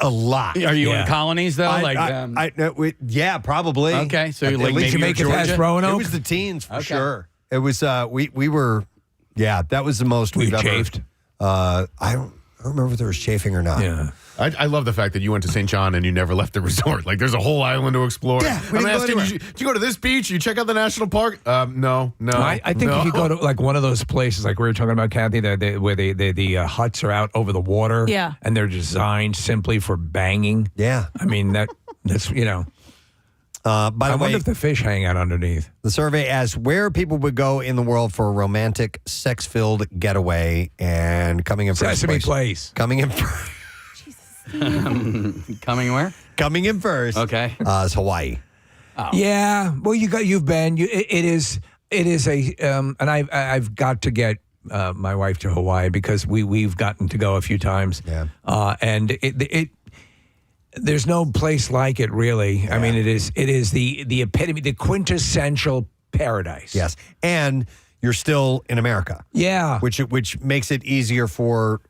Speaker 4: A lot.
Speaker 11: Are you in colonies though?
Speaker 4: Yeah, probably.
Speaker 11: Okay, so
Speaker 4: at
Speaker 11: like
Speaker 4: least
Speaker 11: maybe
Speaker 4: you make it past
Speaker 1: Roanoke?
Speaker 4: It was the teens for sure. It was we were that was the most we've ever
Speaker 1: chafed.
Speaker 4: I don't remember if there was chafing or not.
Speaker 1: Yeah.
Speaker 3: I love the fact that you went to St. John and you never left the resort. Like, there's a whole island to explore.
Speaker 4: Yeah, we
Speaker 3: I'm
Speaker 4: didn't go
Speaker 3: asking,
Speaker 4: anywhere.
Speaker 3: did you go to this beach? You check out the national park? No.
Speaker 1: I think if you go to like one of those places, like we were talking about, Kathy, where the huts are out over the water,
Speaker 6: Yeah.
Speaker 1: and they're designed simply for banging.
Speaker 4: Yeah.
Speaker 1: I mean that's
Speaker 4: By the
Speaker 1: I
Speaker 4: way,
Speaker 1: wonder if the fish hang out underneath.
Speaker 4: the survey asked where people would go in the world for a romantic, sex-filled getaway, and coming in first
Speaker 1: Sesame Place.
Speaker 4: Coming in first.
Speaker 11: Coming where?
Speaker 4: Coming in first.
Speaker 11: Okay.
Speaker 4: Is Hawaii.
Speaker 1: Yeah. Well, you've been. It is a and I've got to get my wife to Hawaii because we've gotten to go a few times.
Speaker 4: Yeah.
Speaker 1: And it there's no place like it really. Yeah. I mean, it is the epitome, the quintessential paradise.
Speaker 4: Yes, and you're still in America.
Speaker 1: Yeah.
Speaker 4: Which makes it easier for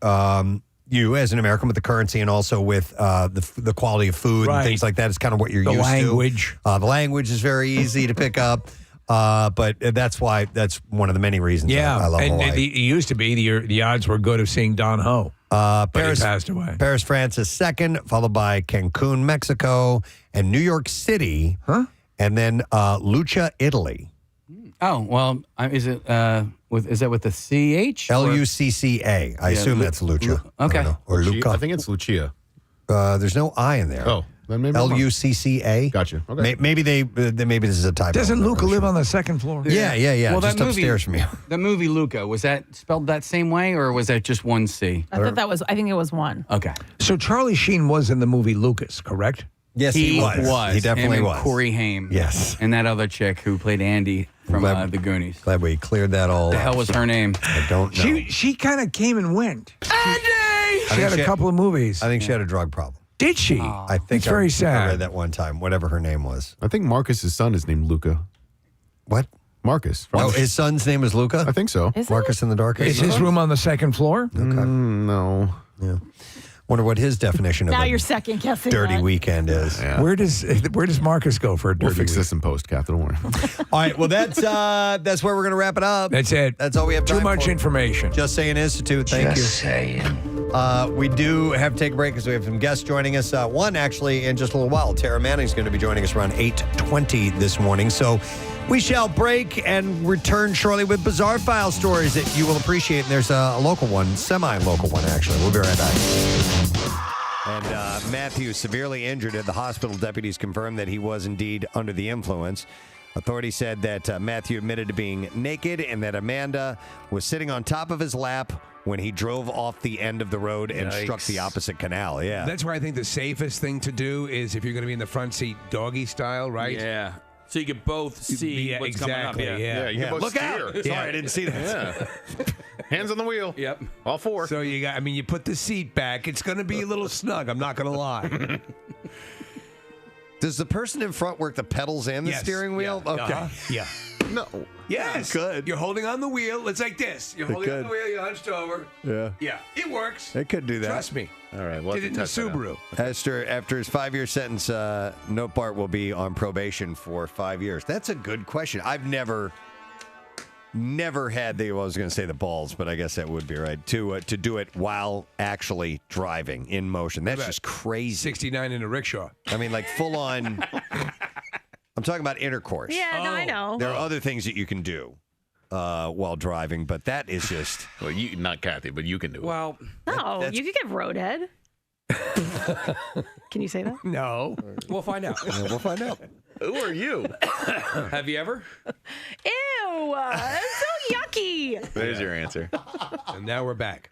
Speaker 4: you as an American with the currency and also with the quality of food and things like that. It's kind of what you're used
Speaker 1: language.
Speaker 4: to. The language is very easy to pick up. But that's one of the many reasons I love Hawaii.
Speaker 1: And it used to be the odds were good of seeing Don Ho. But he passed away.
Speaker 4: Paris, France is second, followed by Cancun, Mexico, and New York City. And then Lucca, Italy.
Speaker 11: Oh, well, is it is that with the CH?
Speaker 4: Lucca. I assume that's Lucca.
Speaker 11: Okay.
Speaker 4: Or Lucca.
Speaker 3: I think it's Lucia.
Speaker 4: There's no I in there.
Speaker 3: Oh, then maybe
Speaker 4: Lucca.
Speaker 3: Gotcha. Okay.
Speaker 4: Maybe this is a typo.
Speaker 1: Doesn't Luca live on the second floor?
Speaker 4: Yeah.
Speaker 11: Well,
Speaker 4: just
Speaker 11: that movie,
Speaker 4: upstairs from you.
Speaker 11: The movie Luca, was that spelled that same way or was that just one C?
Speaker 6: I think it was one.
Speaker 11: Okay.
Speaker 1: So Charlie Sheen was in the movie Lucas, correct?
Speaker 4: Yes, he was. He definitely
Speaker 11: Him and
Speaker 4: was.
Speaker 11: Corey Haim.
Speaker 4: Yes.
Speaker 11: And that other chick who played Andy from The Goonies.
Speaker 4: Glad we cleared that all
Speaker 11: The
Speaker 4: up.
Speaker 11: hell was her name?
Speaker 4: I don't know.
Speaker 1: She kind of came and went.
Speaker 11: Andy!
Speaker 1: She had a couple of movies.
Speaker 4: I think she had a drug problem.
Speaker 1: Did she?
Speaker 4: I think
Speaker 1: it's very sad.
Speaker 4: I read that one time, whatever her name was.
Speaker 3: I think Marcus's son is named Luca.
Speaker 4: What?
Speaker 3: Marcus.
Speaker 4: Oh, his son's name is Luca?
Speaker 3: I think so.
Speaker 4: Marcus in the Dark
Speaker 1: Is his room on the second floor?
Speaker 4: Okay.
Speaker 3: No.
Speaker 4: Yeah. Wonder what his definition of
Speaker 6: Now
Speaker 4: a
Speaker 6: you're second guessing.
Speaker 4: dirty
Speaker 6: that.
Speaker 4: weekend is.
Speaker 3: Yeah.
Speaker 1: Where does Marcus go for a dirty
Speaker 3: We'll fix
Speaker 1: week?
Speaker 3: this in post, Kath. Don't worry.
Speaker 4: All right, well, that's where we're going to wrap it up.
Speaker 1: That's it.
Speaker 4: That's all we have time
Speaker 1: Too much
Speaker 4: for.
Speaker 1: information.
Speaker 4: Just Saying Institute, thank you.
Speaker 12: Saying.
Speaker 4: We do have to take a break because we have some guests joining us. One, actually, in just a little while. Tara Manning's going to be joining us around 8:20 this morning. So we shall break and return shortly with bizarre file stories that you will appreciate. And there's a local one, semi-local one, actually. We'll be right back. And Matthew severely injured at the hospital. Deputies confirmed that he was indeed under the influence. Authorities said that Matthew admitted to being naked and that Amanda was sitting on top of his lap when he drove off the end of the road and struck the opposite canal. Yeah.
Speaker 1: That's why I think the safest thing to do is if you're going to be in the front seat, doggy style, right?
Speaker 2: Yeah. So you could both see what's
Speaker 1: exactly,
Speaker 2: coming up.
Speaker 1: yeah.
Speaker 3: You can both
Speaker 1: Look
Speaker 3: steer.
Speaker 1: out!
Speaker 4: Sorry, I didn't see that.
Speaker 3: Yeah. Hands on the wheel.
Speaker 2: Yep.
Speaker 3: All four.
Speaker 1: So you put the seat back. It's going to be a little snug. I'm not going to lie.
Speaker 4: Does the person in front work the pedals and the
Speaker 1: Yes.
Speaker 4: steering wheel?
Speaker 1: Yeah.
Speaker 4: Okay.
Speaker 1: Yeah.
Speaker 3: No.
Speaker 1: Yes.
Speaker 4: Good.
Speaker 1: You're holding on the wheel. It's like this. You're holding on
Speaker 4: could.
Speaker 1: the wheel. You're hunched over.
Speaker 4: Yeah.
Speaker 1: Yeah. It works.
Speaker 4: It could do that.
Speaker 1: Trust me.
Speaker 3: All right. Well,
Speaker 1: Did it in the Subaru.
Speaker 4: After his 5-year sentence, Notebart will be on probation for 5 years. That's a good question. I've never had I was going to say the balls, but I guess that would be right, to do it while actually driving in motion. That's just crazy.
Speaker 1: 69 in a rickshaw.
Speaker 4: I mean, like full on. I'm talking about intercourse.
Speaker 9: Yeah, no, I know.
Speaker 4: There are other things that you can do while driving, but that is just.
Speaker 3: Well, you not Kathy, but you can do it.
Speaker 2: Well,
Speaker 9: No, you could get roadhead. Can you say that?
Speaker 1: No.
Speaker 2: we'll find out.
Speaker 4: We'll find out.
Speaker 3: Who are you?
Speaker 2: Have you ever?
Speaker 9: Ew, it's so yucky.
Speaker 3: There's your answer.
Speaker 1: And now we're back.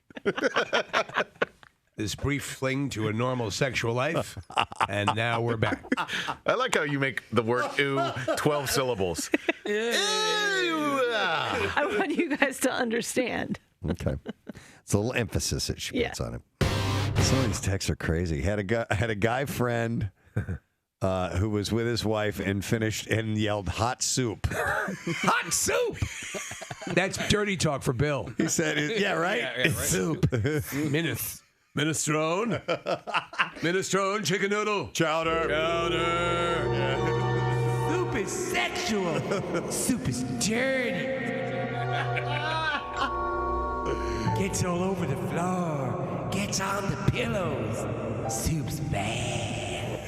Speaker 10: this brief fling to a normal sexual life, and now we're back.
Speaker 3: I like how you make the word "ooh" 12 syllables.
Speaker 9: I want you guys to understand.
Speaker 4: Okay. It's a little emphasis that she puts on it. Some of these texts are crazy. Had a guy friend who was with his wife and finished and yelled hot soup.
Speaker 1: Hot soup. That's dirty talk for Bill.
Speaker 4: He said, "Yeah, right.
Speaker 11: right.
Speaker 1: Soup.
Speaker 10: Minestrone. Minestrone, chicken noodle.
Speaker 4: Chowder.
Speaker 10: Soup is sexual. Soup is dirty. Gets all over the floor. Gets on the pillows. Soup's bad.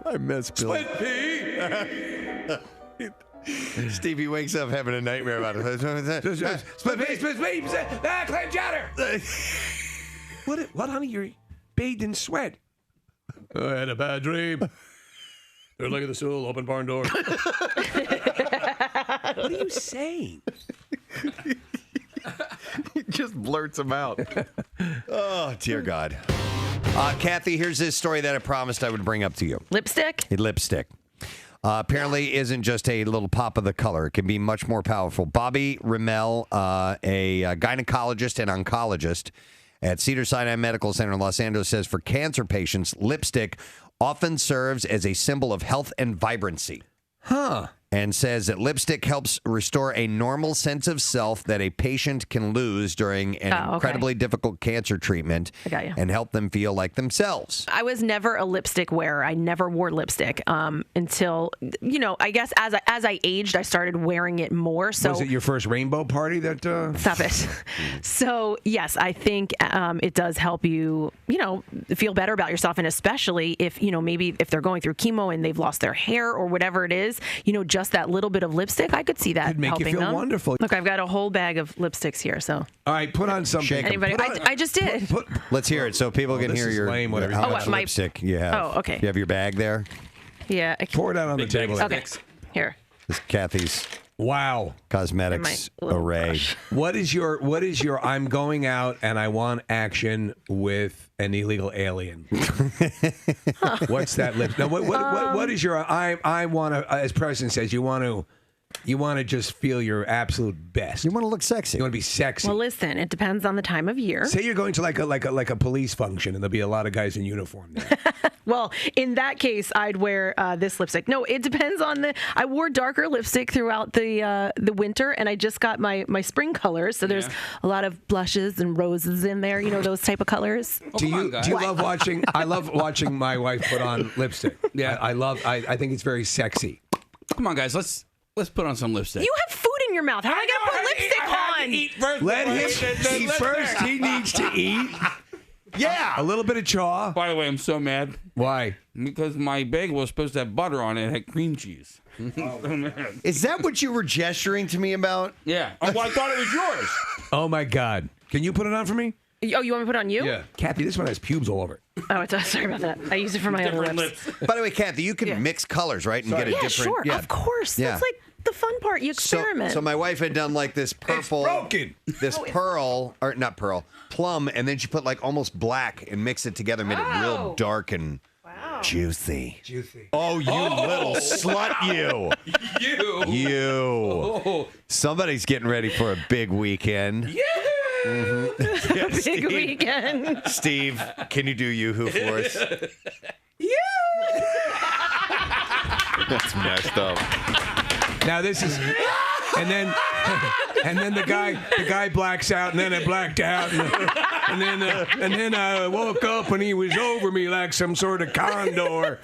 Speaker 4: I miss Bill.
Speaker 10: Split pea.
Speaker 4: Stevie wakes up having a nightmare about it.
Speaker 10: Split pea. Clam chowder. What, honey? You're bathed in sweat. I had a bad dream. Third leg of the stool, open barn door. What are you saying?
Speaker 3: He just blurts them out.
Speaker 4: Oh, dear God. Kathy, here's this story that I promised I would bring up to you.
Speaker 9: Lipstick?
Speaker 4: Lipstick. Apparently isn't just a little pop of the color. It can be much more powerful. Bobby Rimmel, a gynecologist and oncologist at Cedars-Sinai Medical Center in Los Angeles, says for cancer patients, lipstick often serves as a symbol of health and vibrancy. And says that lipstick helps restore a normal sense of self that a patient can lose during an incredibly difficult cancer treatment and help them feel like themselves.
Speaker 9: I was never a lipstick wearer. I never wore lipstick until, I guess as I aged, I started wearing it more. So
Speaker 1: was it your first rainbow party that...
Speaker 9: Stop it. So, yes, I think it does help you, feel better about yourself. And especially if, maybe if they're going through chemo and they've lost their hair or whatever it is, just that little bit of lipstick, I could see that
Speaker 1: could make
Speaker 9: helping
Speaker 1: you feel
Speaker 9: them.
Speaker 1: wonderful.
Speaker 9: Look, I've got a whole bag of lipsticks here, so.
Speaker 1: All right, put on something.
Speaker 4: Shake 'em.
Speaker 9: Anybody? I just did.
Speaker 4: Let's hear it so people can
Speaker 1: this
Speaker 4: hear
Speaker 1: is
Speaker 4: your
Speaker 1: lame, whatever you
Speaker 4: how
Speaker 1: got.
Speaker 4: much
Speaker 9: my-
Speaker 4: lipstick you have.
Speaker 9: Oh, okay.
Speaker 4: You have your bag there?
Speaker 9: Yeah.
Speaker 1: Pour it out on the table.
Speaker 9: Okay. Here.
Speaker 4: This is Kathy's
Speaker 1: Wow.
Speaker 4: cosmetics
Speaker 9: My little
Speaker 4: array.
Speaker 9: brush.
Speaker 1: What is your I'm going out and I want action with an illegal alien? What's that lip? Now, what is your I want to, as Preston says, you want to just feel your absolute best.
Speaker 4: You want to look sexy.
Speaker 1: You want to be sexy.
Speaker 9: Well, listen, it depends on the time of year.
Speaker 1: Say you're going to like a police function and there'll be a lot of guys in uniform there.
Speaker 9: Well, in that case, I'd wear this lipstick. No, it depends on I wore darker lipstick throughout the winter, and I just got my spring colors. So there's a lot of blushes and roses in there. Those type of colors.
Speaker 1: Do you love watching? I love watching my wife put on lipstick. Yeah, I think it's very sexy.
Speaker 11: Come on, guys, let's put on some lipstick.
Speaker 9: You have food in your mouth. How am I going to put lipstick on?
Speaker 11: Eat first.
Speaker 1: Let him eat first. He needs to eat. Yeah, a little bit of chaw.
Speaker 11: By the way, I'm so mad.
Speaker 1: Why?
Speaker 11: Because my bagel was supposed to have butter on it. It had cream cheese. So mad.
Speaker 4: Is that what you were gesturing to me about?
Speaker 11: Yeah. Well, I thought it was yours.
Speaker 1: Oh my God! Can you put it on for me?
Speaker 9: Oh, you want me to put it on you?
Speaker 1: Yeah, Kathy, this one has pubes all over it.
Speaker 9: Oh, it does. Sorry about that. I use it for my other
Speaker 11: Different
Speaker 9: lips.
Speaker 4: By the way, Kathy, you can mix colors, right? And get a
Speaker 9: Yeah,
Speaker 4: different.
Speaker 9: sure. Of course.
Speaker 4: Yeah.
Speaker 9: That's like the fun part. You experiment.
Speaker 4: So my wife had done like this purple,
Speaker 1: broken.
Speaker 4: this pearl, or not pearl, plum, and then she put like almost black and mixed it together, made it real dark and juicy. Oh, you little slut, you. You. Somebody's getting ready for a big weekend.
Speaker 9: Yeah. Big weekend.
Speaker 4: Steve, can you do Yoo-hoo for us?
Speaker 3: That's messed up.
Speaker 1: Now this is, and then the guy blacks out, and then I blacked out, and then I woke up and he was over me like some sort of condor.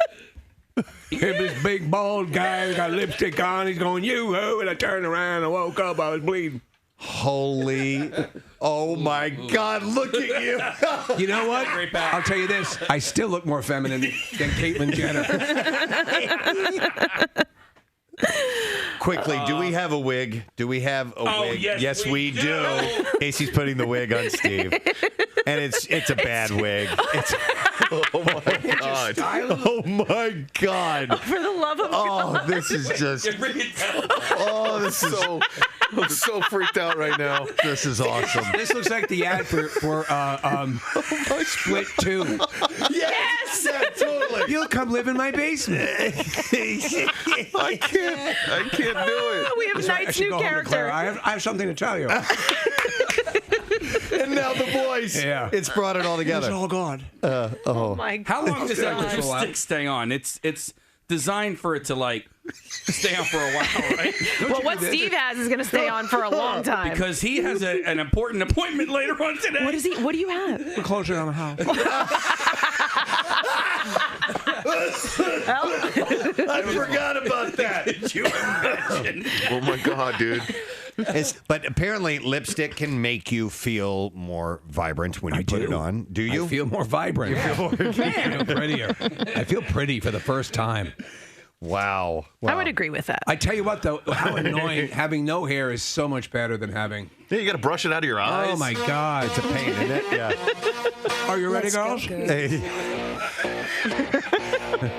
Speaker 1: This big bald guy got lipstick on. He's going yoo-hoo, and I turned around and woke up. I was bleeding.
Speaker 4: Holy, oh my God, look at you.
Speaker 1: You know what? I'll tell you this. I still look more feminine than Caitlyn Jenner.
Speaker 4: Quickly, do we have a wig? Do we have a wig?
Speaker 2: Yes,
Speaker 4: we do. Casey's putting the wig on Steve. And it's a bad wig. Oh my God. Oh my God.
Speaker 9: For the love of God.
Speaker 4: Oh, this is just.
Speaker 3: Oh, this is so. I'm so freaked out right now.
Speaker 4: This is awesome.
Speaker 10: This looks like the ad for Split 2.
Speaker 9: Yes!
Speaker 4: Yeah, totally.
Speaker 10: You'll come live in my basement.
Speaker 3: I can't do it.
Speaker 9: We have
Speaker 10: I
Speaker 9: Knight's
Speaker 10: should
Speaker 9: new
Speaker 10: go home to
Speaker 9: character.
Speaker 10: Clara. I have something to tell you.
Speaker 4: And now the voice.
Speaker 10: Yeah.
Speaker 4: It's brought it all together.
Speaker 10: It's all gone.
Speaker 9: Oh my God.
Speaker 2: How long does that
Speaker 10: for a while.
Speaker 2: lipstick stay on? It's designed for it to like stay on for a while, right?
Speaker 9: Well, what Steve has is going to stay on for a long time.
Speaker 2: Because he has an important appointment later on today.
Speaker 9: What is he? What do you have?
Speaker 10: We're closing on the house.
Speaker 4: I forgot about that.
Speaker 2: Did you imagine?
Speaker 3: Oh my God, dude.
Speaker 4: But apparently, lipstick can make you feel more vibrant when you put it on. Do you?
Speaker 10: I feel more vibrant. I feel prettier. I feel pretty for the first time.
Speaker 4: Wow.
Speaker 9: I would agree with that.
Speaker 10: I tell you what, though, how annoying. Having no hair is so much better than having.
Speaker 3: Yeah, you got to brush it out of your eyes.
Speaker 10: Oh, my God.
Speaker 4: It's a pain, isn't it? Yeah.
Speaker 10: Are you ready, girls?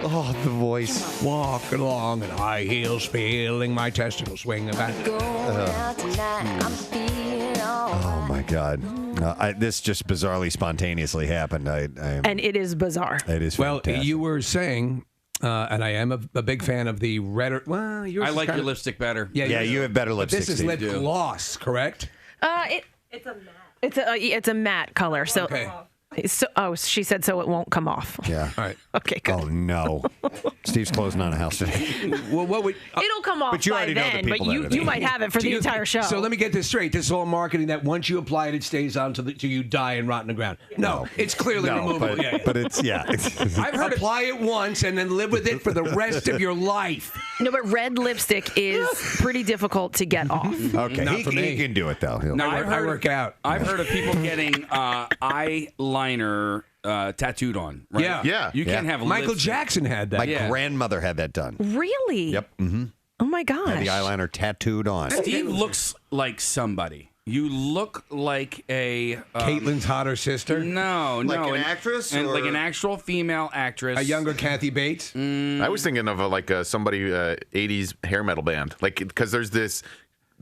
Speaker 4: Oh, the voice.
Speaker 10: Walk along in high heels, feeling my testicles swinging back.
Speaker 4: Oh, my God. This just bizarrely, spontaneously happened.
Speaker 9: And it is bizarre.
Speaker 4: It is
Speaker 10: Well,
Speaker 4: fantastic.
Speaker 10: you were saying, and I am a big fan of the red. Well, yours
Speaker 2: I
Speaker 10: is
Speaker 2: like
Speaker 10: kind
Speaker 2: your
Speaker 10: of-
Speaker 2: lipstick better.
Speaker 4: Yeah, you have better
Speaker 10: But
Speaker 4: lipstick,
Speaker 10: this is
Speaker 4: Steve.
Speaker 10: lip gloss, correct?
Speaker 9: It's a matte. It's a matte color. So,
Speaker 10: Okay.
Speaker 9: She said so it won't come off.
Speaker 4: Yeah.
Speaker 10: All right.
Speaker 9: Okay, good.
Speaker 4: Oh, no. Steve's closing on a house today.
Speaker 10: Well, what would?
Speaker 9: It'll come off
Speaker 4: But you
Speaker 9: by
Speaker 4: already know the
Speaker 9: then, but
Speaker 4: people
Speaker 9: you
Speaker 4: that are
Speaker 9: might have it for the entire show.
Speaker 10: So let me get this straight. This is all marketing that once you apply it, it stays on till you die and rot in the ground. No, it's clearly removable.
Speaker 4: But it's, yeah.
Speaker 10: I've heard apply it once and then live with it for the rest of your life.
Speaker 9: No, but red lipstick is pretty difficult to get off.
Speaker 4: Okay,
Speaker 10: Not for me.
Speaker 4: he can do it, though. He'll-
Speaker 2: No,
Speaker 10: I work out.
Speaker 2: I've heard of people getting eyeliner tattooed on. Right?
Speaker 10: Yeah.
Speaker 2: You can't have
Speaker 10: Michael
Speaker 2: lipstick.
Speaker 10: Jackson had that.
Speaker 4: My
Speaker 2: Yeah.
Speaker 4: grandmother had that done.
Speaker 9: Really?
Speaker 4: Yep. Mm-hmm.
Speaker 9: Oh my gosh.
Speaker 4: Had the eyeliner tattooed on.
Speaker 2: Steve looks like somebody. You look like a
Speaker 10: Caitlin's hotter sister.
Speaker 2: No,
Speaker 3: Like
Speaker 2: no,
Speaker 3: an actress
Speaker 2: and
Speaker 3: or-
Speaker 2: like an actual female actress,
Speaker 10: A younger Kathy Bates.
Speaker 3: I was thinking of somebody 80s hair metal band, like because there's this.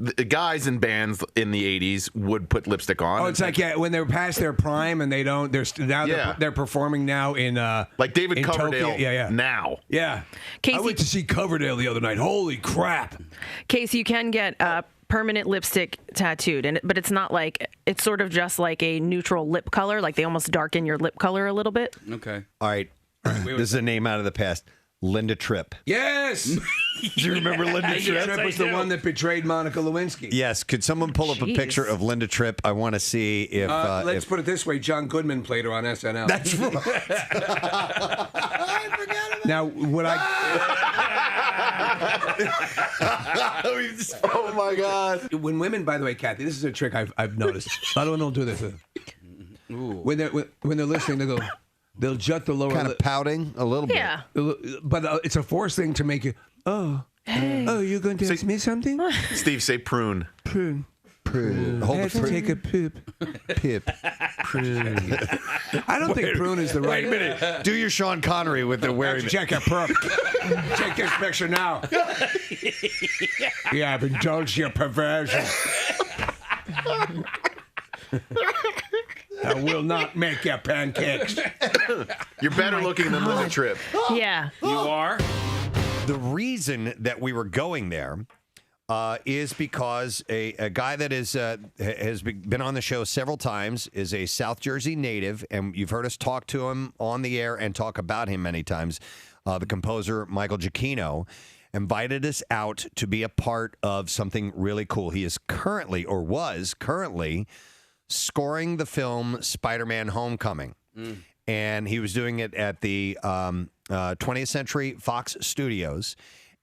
Speaker 3: The guys in bands in the 80s would put lipstick on.
Speaker 10: Oh, it's like when they're past their prime and they don't. They're performing now in
Speaker 3: like David
Speaker 10: in
Speaker 3: Coverdale.
Speaker 10: Tokyo. Yeah.
Speaker 3: Now.
Speaker 10: Yeah.
Speaker 9: Casey-
Speaker 10: I went to see Coverdale the other night. Holy crap!
Speaker 9: Casey, you can get permanent lipstick tattooed, but it's not like, it's sort of just like a neutral lip color, like they almost darken your lip color a little bit.
Speaker 2: Okay.
Speaker 4: All right. This is a name out of the past. Linda Tripp.
Speaker 10: Yes.
Speaker 4: Do you remember Linda Tripp?
Speaker 10: Tripp was the one that betrayed Monica Lewinsky.
Speaker 4: Yes. Could someone pull up a
Speaker 9: Jeez.
Speaker 4: picture of Linda Tripp? I want to see if.
Speaker 10: Let's put it this way: John Goodman played her on SNL.
Speaker 4: That's right.
Speaker 10: I forgot about. Now, would I?
Speaker 3: Oh my God!
Speaker 10: When women, by the way, Kathy, this is a trick I've noticed. A lot of women don't do this. When they're listening, they'll jut the lower
Speaker 4: Kind
Speaker 10: lip.
Speaker 4: of pouting a little bit.
Speaker 9: Yeah.
Speaker 10: But it's a forced thing to make you. Oh, you're going to ask me something?
Speaker 3: Steve, say prune.
Speaker 10: Prune.
Speaker 4: Prune.
Speaker 10: I
Speaker 4: Hold
Speaker 10: have
Speaker 4: the
Speaker 10: to
Speaker 4: prune.
Speaker 10: take a poop.
Speaker 4: Pip. Prune.
Speaker 10: I don't think prune is the right.
Speaker 4: Wait a minute. Do your Sean Connery with the wearing.
Speaker 10: Check your perp. Check this picture now. Yeah, I've indulged your perversion. I will not make your pancakes.
Speaker 3: You're better looking than Linda Tripp.
Speaker 9: Yeah.
Speaker 2: You are?
Speaker 4: The reason that we were going there is because a guy that has been on the show several times, is a South Jersey native, and you've heard us talk to him on the air and talk about him many times. The composer, Michael Giacchino, invited us out to be a part of something really cool. He is currently, or was currently, scoring the film Spider-Man Homecoming. And he was doing it at the 20th Century Fox Studios,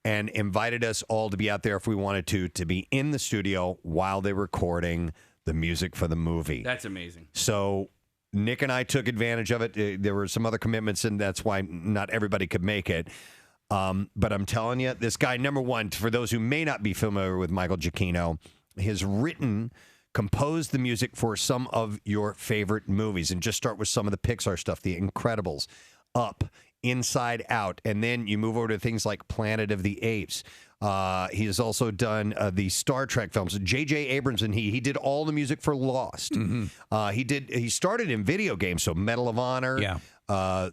Speaker 4: and invited us all to be out there if we wanted to be in the studio while they're recording the music for the movie.
Speaker 2: That's amazing.
Speaker 4: So Nick and I took advantage of it. There were some other commitments, and that's why not everybody could make it. But I'm telling you, this guy, number one, for those who may not be familiar with Michael Giacchino, has composed the music for some of your favorite movies. And just start with some of the Pixar stuff, The Incredibles, Up, Inside Out, and then you move over to things like Planet of the Apes. He has also done the Star Trek films. J.J. Abrams and he did all the music for Lost. He started in video games, so Medal of Honor. Yeah. A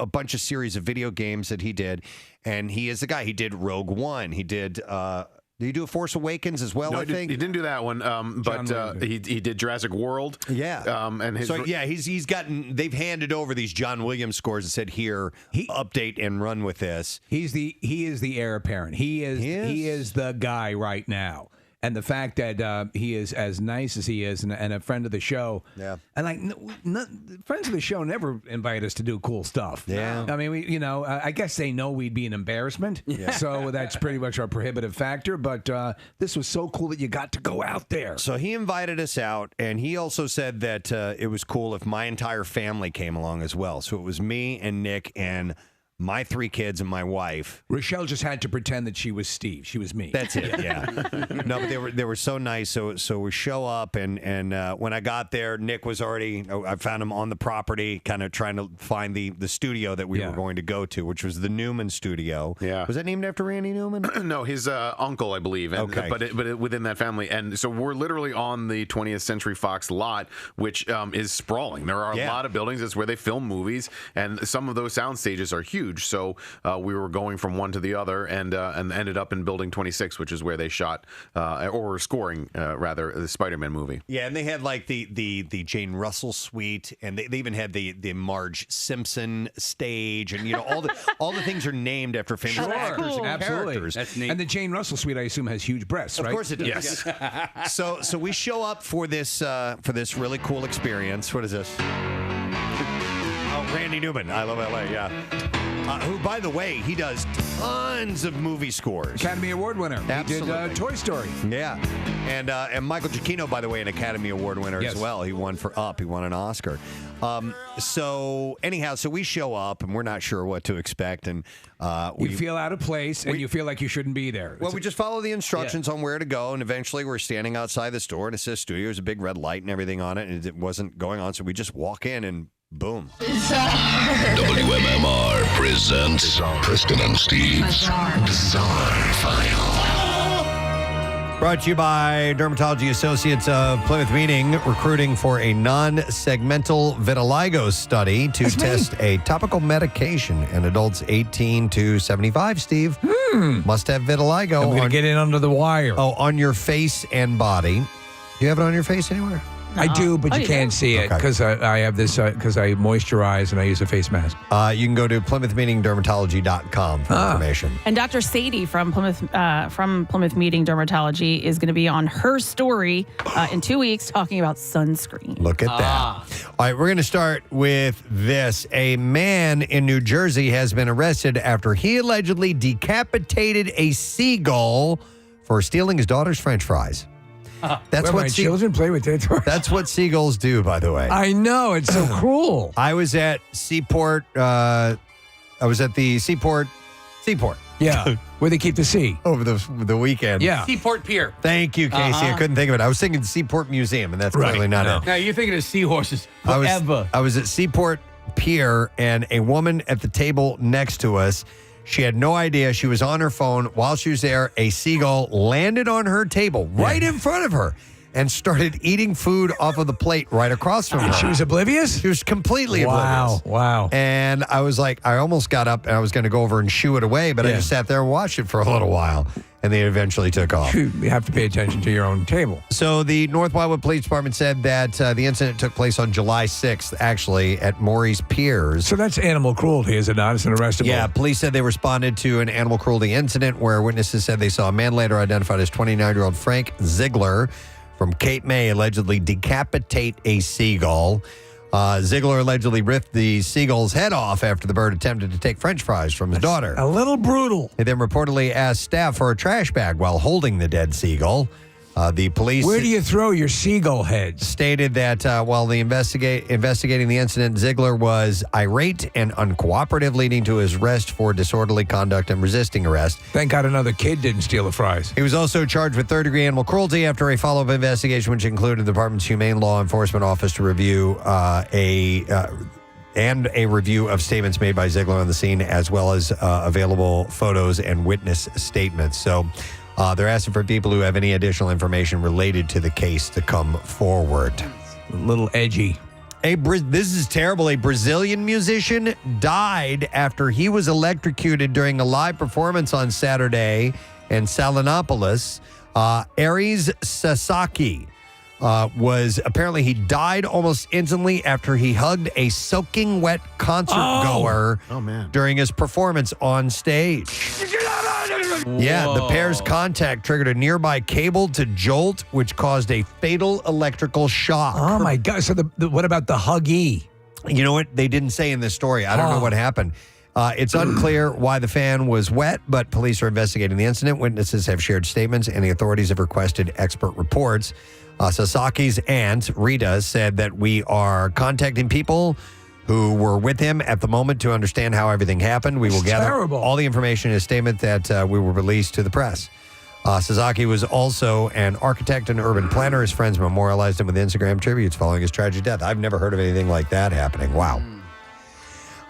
Speaker 4: bunch of series of video games that he did, and he is the guy. He did Rogue One. He did. Did he do Force Awakens as well?
Speaker 3: No,
Speaker 4: I think
Speaker 3: he didn't do that one. But he did Jurassic World.
Speaker 4: Yeah.
Speaker 3: And
Speaker 4: he's gotten. They've handed over these John Williams scores and said, "Here, update and run with this."
Speaker 1: He is the heir apparent. He is the guy right now. And the fact that he is as nice as he is and a friend of the show.
Speaker 4: Yeah.
Speaker 1: And friends of the show never invite us to do cool stuff.
Speaker 4: Yeah.
Speaker 1: I mean, I guess they know we'd be an embarrassment. Yeah. So that's pretty much our prohibitive factor. But this was so cool that you got to go out there.
Speaker 4: So he invited us out, and he also said that it was cool if my entire family came along as well. So it was me and Nick and my 3 kids and my wife.
Speaker 1: Rochelle just had to pretend that she was Steve. She was me.
Speaker 4: That's it. Yeah. No, but they were so nice. So we show up, and when I got there, Nick was already. I found him on the property, kind of trying to find the studio that we were going to go to, which was the Neumann studio.
Speaker 3: Yeah.
Speaker 4: Was that named after Randy Newman?
Speaker 3: No, his uncle, I believe. And,
Speaker 4: okay.
Speaker 3: But within that family, and so we're literally on the 20th Century Fox lot, which is sprawling. There are a lot of buildings. It's where they film movies, and some of those sound stages are huge. So we were going from one to the other, and ended up in Building 26, which is where they shot or were scoring rather the Spider-Man movie.
Speaker 4: Yeah, and they had like the Jane Russell suite, and they even had the Marge Simpson stage, and all the things are named after famous actors and characters.
Speaker 1: That's neat. And the Jane Russell suite, I assume, has huge breasts, right?
Speaker 4: Of course it does. Yes. So we show up for this really cool experience. What is this? Oh, Randy Newman. I Love L.A., yeah. Who, by the way, he does tons of movie scores.
Speaker 1: Academy Award winner.
Speaker 4: Absolutely.
Speaker 1: He did Toy Story.
Speaker 4: Yeah. And Michael Giacchino, by the way, an Academy Award winner as well. He won for Up. He won an Oscar. So we show up, and we're not sure what to expect. And
Speaker 1: you feel out of place, and you feel like you shouldn't be there.
Speaker 4: Well, we just follow the instructions on where to go, and eventually we're standing outside the store, and it says studio. There's a big red light and everything on it, and it wasn't going on, so we just walk in, and boom.
Speaker 13: WMMR presents Preston and Steve's Bizarre File.
Speaker 4: Brought to you by Dermatology Associates of Plymouth Meeting, recruiting for a non-segmental vitiligo study to test a topical medication in adults 18 to 75, Steve. Must have vitiligo.
Speaker 1: I'm going to get in under the wire.
Speaker 4: Oh, on your face and body. Do you have it on your face anywhere?
Speaker 1: I do, but you can't see it because I have this because I moisturize and I use a face mask.
Speaker 4: You can go to PlymouthMeetingDermatology.com for information.
Speaker 6: And Dr. Sadie from Plymouth Meeting Dermatology is going to be on her story in 2 weeks talking about sunscreen.
Speaker 4: Look at that. All right, we're going to start with this. A man in New Jersey has been arrested after he allegedly decapitated a seagull for stealing his daughter's French fries. That's what
Speaker 1: children play with their toys.
Speaker 4: That's what seagulls do, by the way.
Speaker 1: I know, it's so cruel.
Speaker 4: I was at Seaport. I was at the Seaport.
Speaker 1: Yeah, where they keep the sea
Speaker 4: over the weekend.
Speaker 1: Yeah,
Speaker 11: Seaport Pier.
Speaker 4: Thanking you, Casey. I couldn't think of it. I was thinking Seaport Museum, and that's clearly not it.
Speaker 11: No, you're thinking of seahorses forever.
Speaker 4: I was at Seaport Pier, and a woman at the table next to us. She had no idea. She was on her phone. While she was there, a seagull landed on her table right in front of her and started eating food off of the plate right across from her.
Speaker 1: She was oblivious?
Speaker 4: She was completely oblivious.
Speaker 1: Wow.
Speaker 4: And I was like, I almost got up and I was going to go over and shoo it away, but I just sat there and watched it for a little while. And they eventually took off.
Speaker 1: You have to pay attention to your own table.
Speaker 4: So the North Wildwood Police Department said that the incident took place on July 6th, actually, at Maury's Piers.
Speaker 1: So that's animal cruelty, is it not? It's an arrestable.
Speaker 4: Yeah, police said they responded to an animal cruelty incident where witnesses said they saw a man later identified as 29-year-old Frank Ziegler from Cape May allegedly decapitate a seagull. Ziegler allegedly ripped the seagull's head off after the bird attempted to take French fries from his daughter.
Speaker 1: A little brutal.
Speaker 4: He then reportedly asked staff for a trash bag while holding the dead seagull. The police.
Speaker 1: Where do you throw your seagull heads?
Speaker 4: Stated that while the investigating the incident, Ziegler was irate and uncooperative, leading to his arrest for disorderly conduct and resisting arrest.
Speaker 1: Thank God another kid didn't steal the fries.
Speaker 4: He was also charged with third-degree animal cruelty after a follow-up investigation, which included the department's Humane Law Enforcement Office to review and a review of statements made by Ziegler on the scene, as well as available photos and witness statements. So they're asking for people who have any additional information related to the case to come forward.
Speaker 1: A little edgy.
Speaker 4: This is terrible. A Brazilian musician died after he was electrocuted during a live performance on Saturday in Salinopolis. Aries Sasaki he died almost instantly after he hugged a soaking wet concert goer during his performance on stage. Yeah, the pair's contact triggered a nearby cable to jolt, which caused a fatal electrical shock.
Speaker 1: Oh, my God. So what about the huggy?
Speaker 4: You know what? They didn't say in this story. I don't know what happened. It's unclear why the fan was wet, but police are investigating the incident. Witnesses have shared statements, and the authorities have requested expert reports. Sasaki's aunt, Rita, said that we are contacting people who were with him at the moment to understand how everything happened. We will gather all the information in a statement that we will release to the press. Sasaki was also an architect and urban planner. His friends memorialized him with Instagram tributes following his tragic death. I've never heard of anything like that happening. Wow.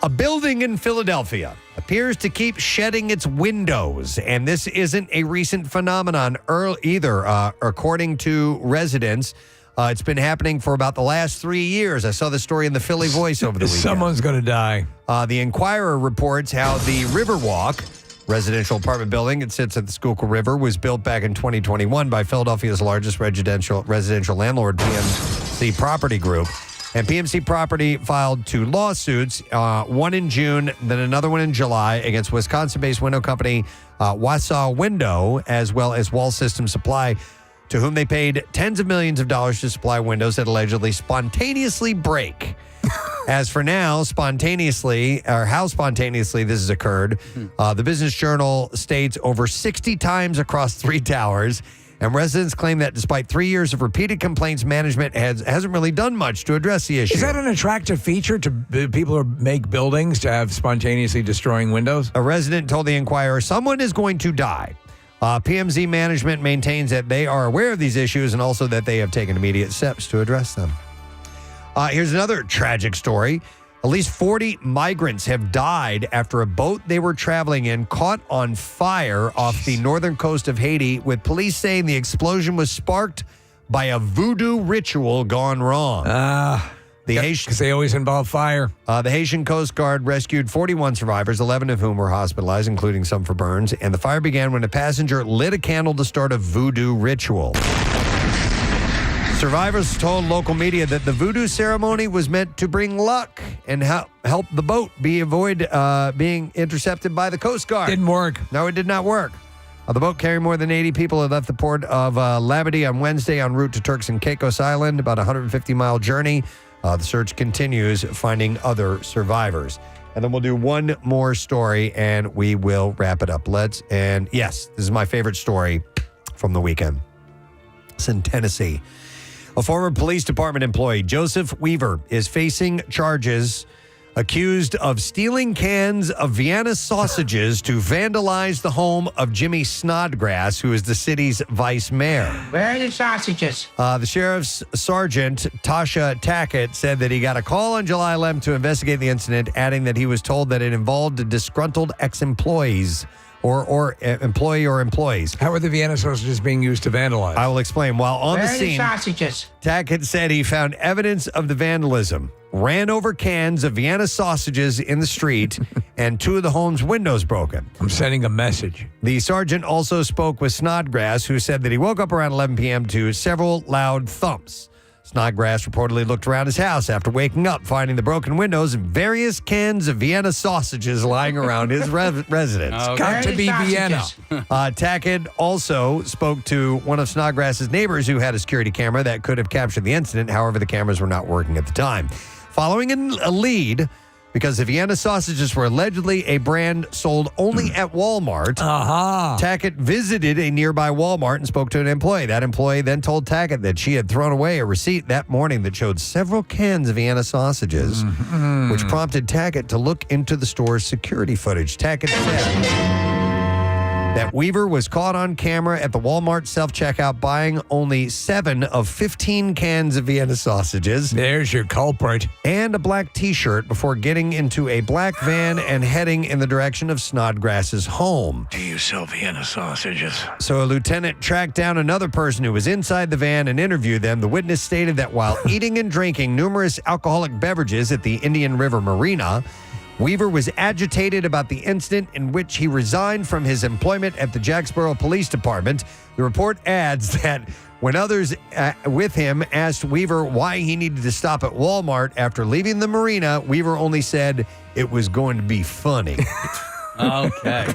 Speaker 4: A building in Philadelphia appears to keep shedding its windows, and this isn't a recent phenomenon either. According to residents, it's been happening for about the last 3 years. I saw the story in the Philly Voice over the weekend.
Speaker 1: Someone's going to die.
Speaker 4: The Inquirer reports how the Riverwalk residential apartment building, it sits at the Schuylkill River, was built back in 2021 by Philadelphia's largest residential landlord, PMC Property Group. And PMC Property filed 2 lawsuits, one in June, then another one in July, against Wisconsin-based window company Wausau Window, as well as Wall System Supply, to whom they paid tens of millions of dollars to supply windows that allegedly spontaneously break. As for now, how spontaneously this has occurred, the Business Journal states over 60 times across 3 towers. And residents claim that despite 3 years of repeated complaints, management hasn't really done much to address the issue.
Speaker 1: Is that an attractive feature to people who make buildings to have spontaneously destroying windows?
Speaker 4: A resident told the Inquirer, someone is going to die. PMZ management maintains that they are aware of these issues and also that they have taken immediate steps to address them. Here's another tragic story. At least 40 migrants have died after a boat they were traveling in caught on fire off the northern coast of Haiti, with police saying the explosion was sparked by a voodoo ritual gone wrong.
Speaker 1: Because they always involve fire.
Speaker 4: The Haitian Coast Guard rescued 41 survivors, 11 of whom were hospitalized, including some for burns. And the fire began when a passenger lit a candle to start a voodoo ritual. Survivors told local media that the voodoo ceremony was meant to bring luck and help the boat avoid being intercepted by the Coast Guard.
Speaker 1: Didn't work.
Speaker 4: No, it did not work. The boat carrying more than 80 people had left the port of Labadee on Wednesday en route to Turks and Caicos Island, about a 150-mile journey. The search continues, finding other survivors. And then we'll do one more story, and we will wrap it up. Yes, this is my favorite story from the weekend. It's in Tennessee. A former police department employee, Joeseph Weaver, is facing charges accused of stealing cans of Vienna sausages to vandalize the home of Jimmy Snodgrass, who is the city's vice mayor.
Speaker 14: Where are the sausages?
Speaker 4: The sheriff's sergeant, Tasha Tackett, said that he got a call on July 11th to investigate the incident, adding that he was told that it involved disgruntled ex-employees. Or employee or employees.
Speaker 1: How are the Vienna sausages being used to vandalize?
Speaker 4: I will explain. While on
Speaker 14: Where
Speaker 4: the scene,
Speaker 14: are the sausages?
Speaker 4: Tackett said he found evidence of the vandalism, ran over cans of Vienna sausages in the street, and 2 of the home's windows broken.
Speaker 1: I'm sending a message.
Speaker 4: The sergeant also spoke with Snodgrass, who said that he woke up around 11 p.m. to several loud thumps. Snodgrass reportedly looked around his house after waking up, finding the broken windows and various cans of Vienna sausages lying around his residence.
Speaker 1: It's got to be Vienna.
Speaker 4: Tackett also spoke to one of Snodgrass's neighbors who had a security camera that could have captured the incident. However, the cameras were not working at the time. Following a lead, because the Vienna sausages were allegedly a brand sold only at Walmart. Tackett visited a nearby Walmart and spoke to an employee. That employee then told Tackett that she had thrown away a receipt that morning that showed several cans of Vienna sausages, which prompted Tackett to look into the store's security footage. Tackett said that Weaver was caught on camera at the Walmart self-checkout buying only 7 of 15 cans of Vienna sausages.
Speaker 1: There's your culprit.
Speaker 4: And a black T-shirt before getting into a black van and heading in the direction of Snodgrass's home.
Speaker 10: Do you sell Vienna sausages?
Speaker 4: So a lieutenant tracked down another person who was inside the van and interviewed them. The witness stated that while eating and drinking numerous alcoholic beverages at the Indian River Marina, Weaver was agitated about the incident in which he resigned from his employment at the Jacksboro Police Department. The report adds that when others with him asked Weaver why he needed to stop at Walmart after leaving the marina, Weaver only said it was going to be funny.
Speaker 11: Okay.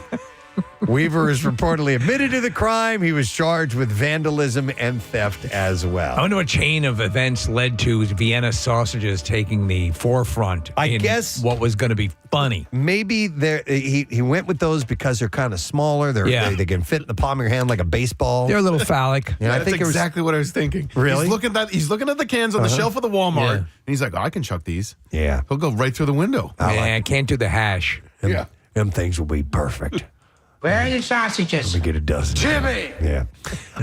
Speaker 4: Weaver is reportedly admitted to the crime. He was charged with vandalism and theft as well.
Speaker 1: I wonder what chain of events led to Vienna sausages taking the forefront.
Speaker 4: I guess
Speaker 1: what was going to be funny.
Speaker 4: Maybe he went with those because they're kind of smaller. They can fit in the palm of your hand like a baseball.
Speaker 1: They're a little phallic.
Speaker 4: Yeah, I
Speaker 3: That's
Speaker 4: think
Speaker 3: exactly what I was thinking.
Speaker 4: Really?
Speaker 3: He's looking at the cans on the shelf of the Walmart, and he's like, I can chuck these.
Speaker 4: Yeah.
Speaker 3: He'll go right through the window.
Speaker 1: I can't do the hash.
Speaker 4: Them things will be perfect.
Speaker 10: Where are the sausages?
Speaker 4: Let me get a dozen.
Speaker 10: Jimmy!
Speaker 4: Yeah.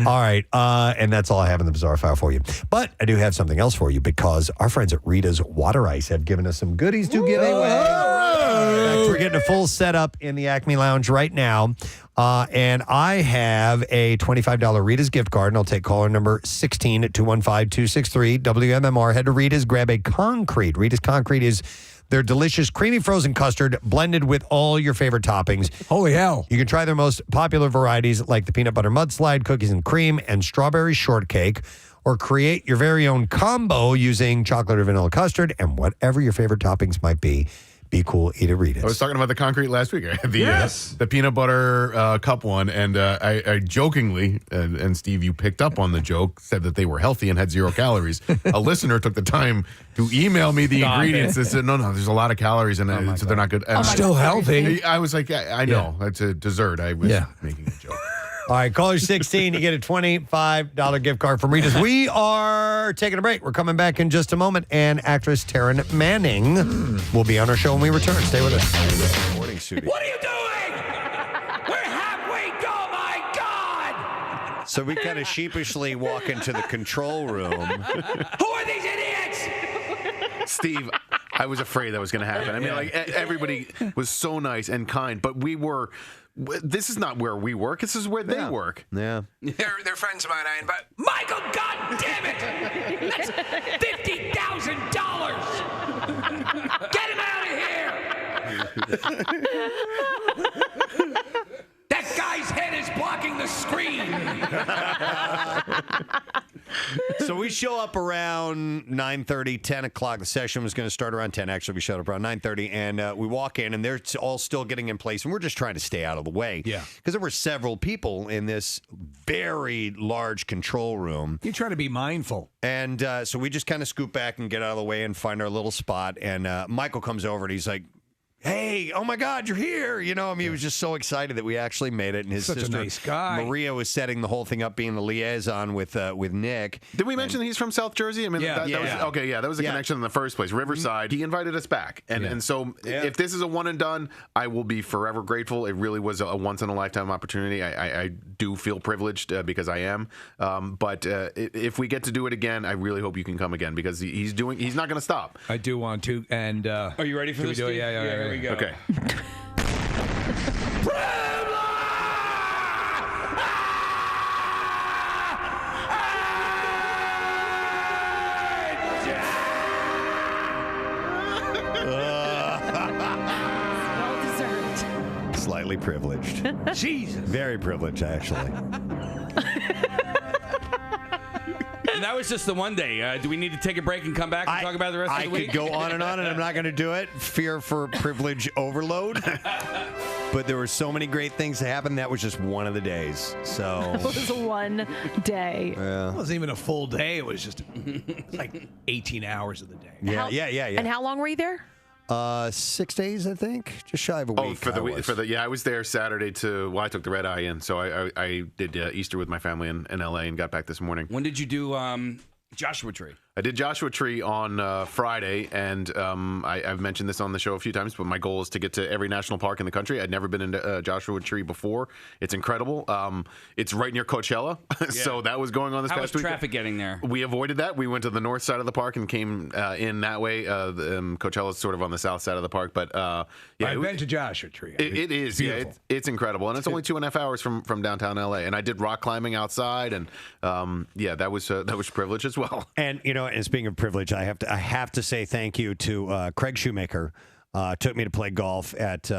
Speaker 4: All right. And that's all I have in the Bizarre File for you. But I do have something else for you because our friends at Rita's Water Ice have given us some goodies to give away. We're getting a full setup in the Acme Lounge right now. And I have a $25 Rita's gift card, and I'll take caller number 16 at 215-263 WMMR. Head to Rita's, grab a concrete. Rita's Concrete is their delicious creamy frozen custard blended with all your favorite toppings.
Speaker 1: Holy hell.
Speaker 4: You can try their most popular varieties like the peanut butter mudslide, cookies and cream, and strawberry shortcake, or create your very own combo using chocolate or vanilla custard and whatever your favorite toppings might be. Be cool, eat at Rita's.
Speaker 3: I was talking about the concrete last week. I had the peanut butter cup one, and I jokingly, and Steve, you picked up on the joke, said that they were healthy and had 0 calories. A listener took the time to email me the ingredients and said, no, there's a lot of calories in it, so they're not good. And
Speaker 1: Still healthy.
Speaker 3: I was like, I know. It's a dessert. I was making a joke.
Speaker 4: All right, caller 16, you get a $25 gift card from Rita's. We are taking a break. We're coming back in just a moment, and actress Taryn Manning will be on our show when we return. Stay with us. Morning, Sudie.
Speaker 10: What are you doing? We're halfway. Oh, my God!
Speaker 4: So we kind of sheepishly walk into the control room.
Speaker 10: Who are these idiots?
Speaker 3: Steve, I was afraid that was going to happen. I mean, like, everybody was so nice and kind, but this is not where we work. This is where they work.
Speaker 4: Yeah.
Speaker 12: They're friends of mine. But
Speaker 10: Michael, God damn it! That's $50,000. Get him out of here! That guy's head is blocking the screen.
Speaker 4: So we show up around 9:30, 10 o'clock. The session was going to start around 10. Actually, we showed up around 9:30, and we walk in, and they're all still getting in place, and we're just trying to stay out of the way.
Speaker 1: Yeah.
Speaker 4: Because there were several people in this very large control room.
Speaker 1: You try to be mindful.
Speaker 4: And so we just kind of scoot back and get out of the way and find our little spot. And Michael comes over, and he's like, hey, oh my God, you're here. You know, I mean, he was just so excited that we actually made it. And his
Speaker 1: Such
Speaker 4: sister,
Speaker 1: a nice guy.
Speaker 4: Maria, was setting the whole thing up, being the liaison with Nick.
Speaker 3: Did we mention he's from South Jersey? I mean, that was a connection in the first place. Riverside. He invited us back. And so if this is a one and done, I will be forever grateful. It really was a once in a lifetime opportunity. I do feel privileged because I am. But if we get to do it again, I really hope you can come again because he's not going to stop.
Speaker 1: I do want to. And
Speaker 2: are you ready for this?
Speaker 1: We do it? Yeah,
Speaker 2: here we go.
Speaker 3: Okay.
Speaker 4: Slightly privileged.
Speaker 10: Jesus.
Speaker 4: Very privileged, actually.
Speaker 2: And that was just the one day. Do we need to take a break and come back and talk about the rest of the week?
Speaker 4: I could go on, and I'm not going to do it. Fear for privilege overload. But there were so many great things that happened. That was just one of the days. So
Speaker 6: It was one day.
Speaker 1: it wasn't even a full day. It was just like 18 hours of the day.
Speaker 4: Yeah.
Speaker 9: And how long were you there?
Speaker 4: 6 days, I think, just shy of a week.
Speaker 3: I was there Saturday I took the red eye in, so I did Easter with my family in LA and got back this morning.
Speaker 2: When did you do Joshua Tree?
Speaker 3: I did Joshua Tree on Friday, and I've mentioned this on the show a few times, but my goal is to get to every national park in the country. I'd never been into Joshua Tree before. It's incredible. It's right near Coachella, so that was going on this past week.
Speaker 2: How was traffic getting there?
Speaker 3: We avoided that. We went to the north side of the park and came in that way. Coachella's sort of on the south side of the park, but I've
Speaker 1: been to Joshua Tree.
Speaker 3: It is,
Speaker 1: beautiful.
Speaker 3: It's incredible, and it's only 2.5 hours from downtown LA. And I did rock climbing outside, and that was privilege as well.
Speaker 4: And and speaking of privilege, I have to say thank you to Craig Shoemaker. Took me to play golf at